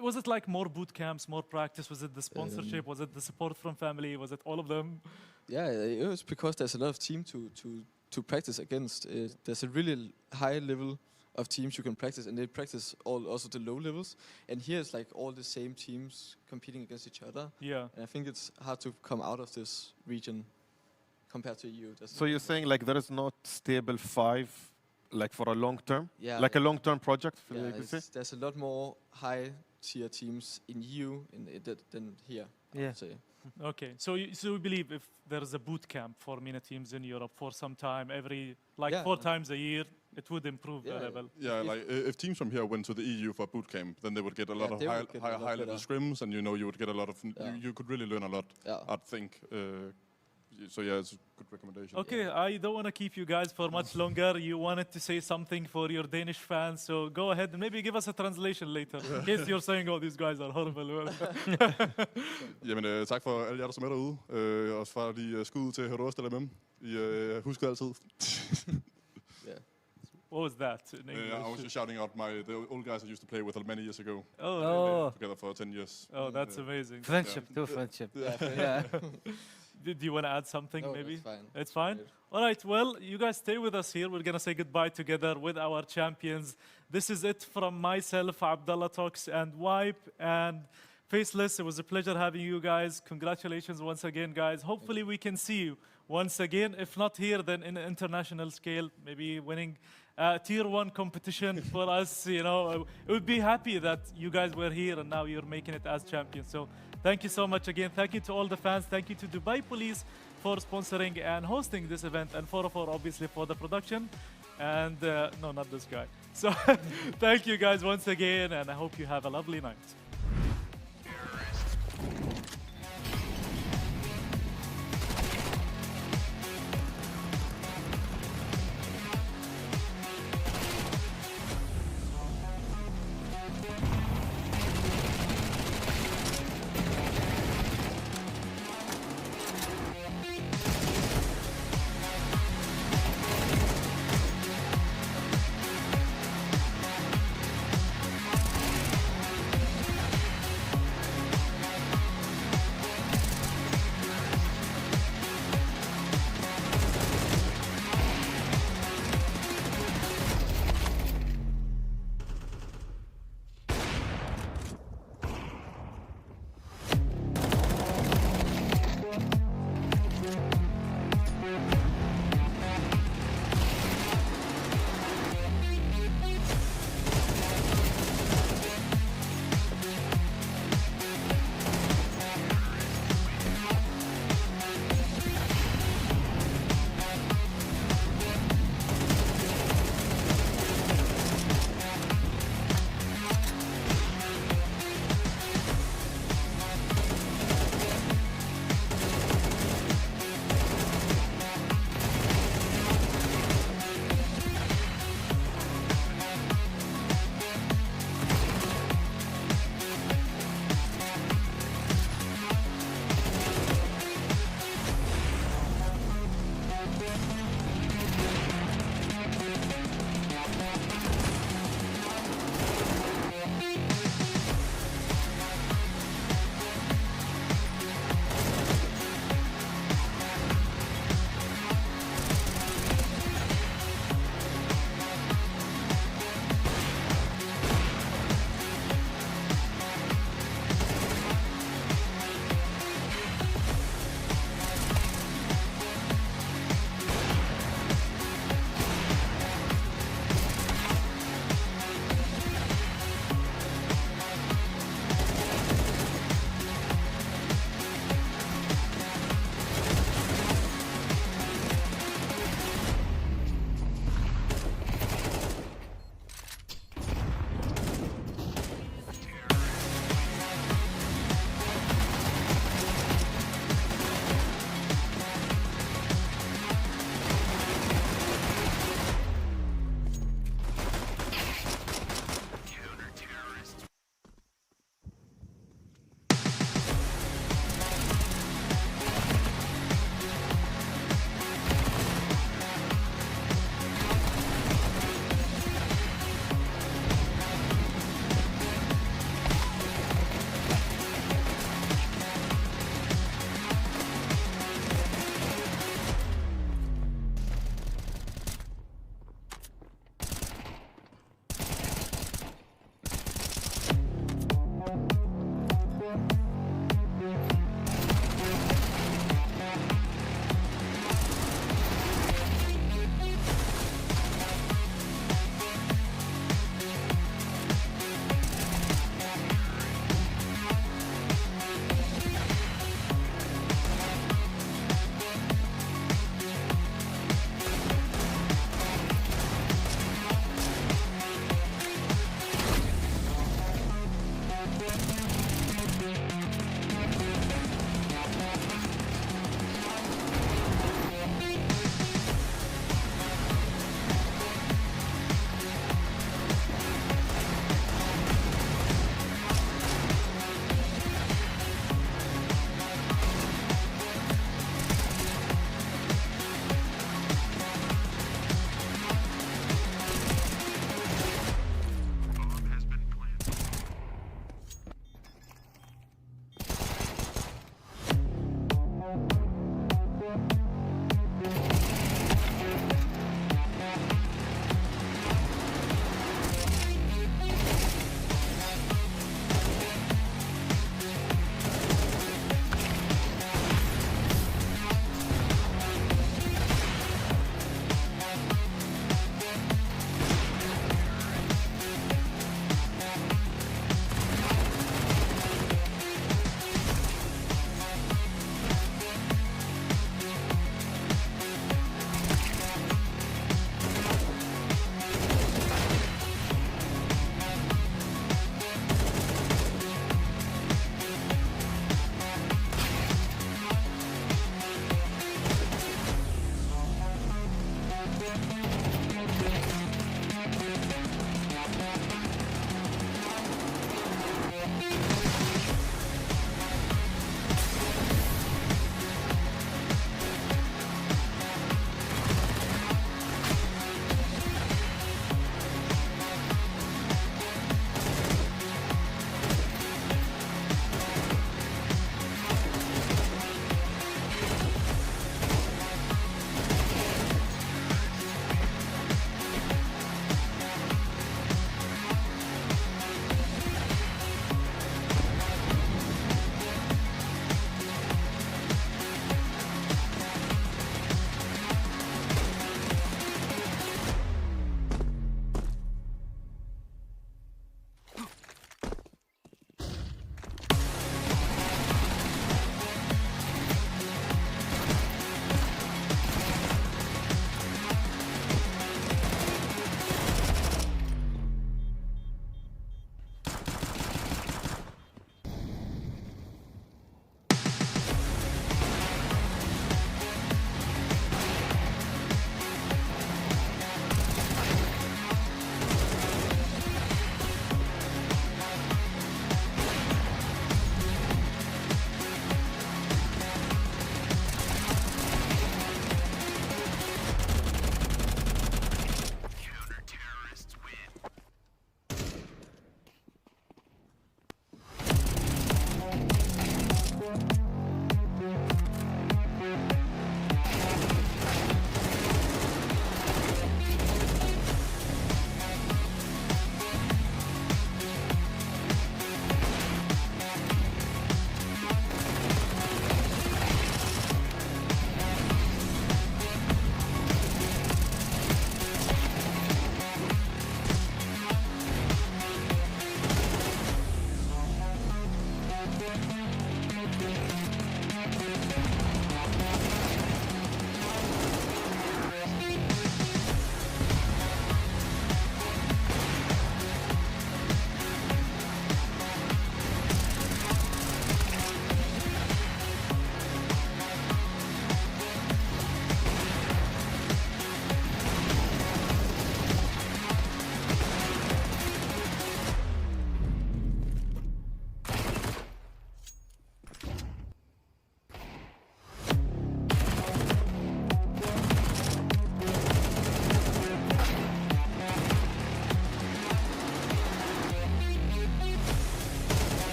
Was it like more boot camps, more practice? Was it the sponsorship? Was it the support from family? Was it all of them? Yeah, it was because there's a lot of team to practice against. There's a really high level of teams you can practice, and they practice also the low levels. And here it's like all the same teams competing against each other. Yeah. And I think it's hard to come out of this region compared to EU. So you're saying like there is not stable 5 like for a long term? Yeah. Like a long term project? Yeah, there's a lot more high tier teams in EU than here, I would say. Okay, so we believe if there is a boot camp for MENA teams in Europe for some time, every 4 times a year, it would improve the level. Yeah, like if teams from here went to the EU for boot camp, then they would get a lot of high level scrims, and you would get a lot of you could really learn a lot. I think. So yeah, it's a good recommendation. Okay, I don't want to keep you guys for much longer. You wanted to say something for your Danish fans, so go ahead and maybe give us a translation later, in case you're saying, oh, these guys are horrible. Jamen, tak for alle jer, der er med derude. Også for lige skud til Hero Stelem. Husk det altid. What was that in English? I was just shouting out the old guys I used to play with many years ago. Oh. Together for 10 years. Oh, that's amazing. Friendship, friendship. Yeah. Do you want to add something, maybe? It's fine. It's fine? All right, well, you guys stay with us here. We're going to say goodbye together with our champions. This is it from myself, Abdullah Talks, and Wipe, and Faceless. It was a pleasure having you guys. Congratulations once again, guys. Hopefully we can see you once again. If not here, then in an international scale, maybe winning tier 1 competition for us. You know, I would be happy that you guys were here and now you're making it as champions. So thank you so much again. Thank you to all the fans. Thank you to Dubai Police for sponsoring and hosting this event, and 404 obviously for the production. And no, not this guy. So thank you guys once again, and I hope you have a lovely night.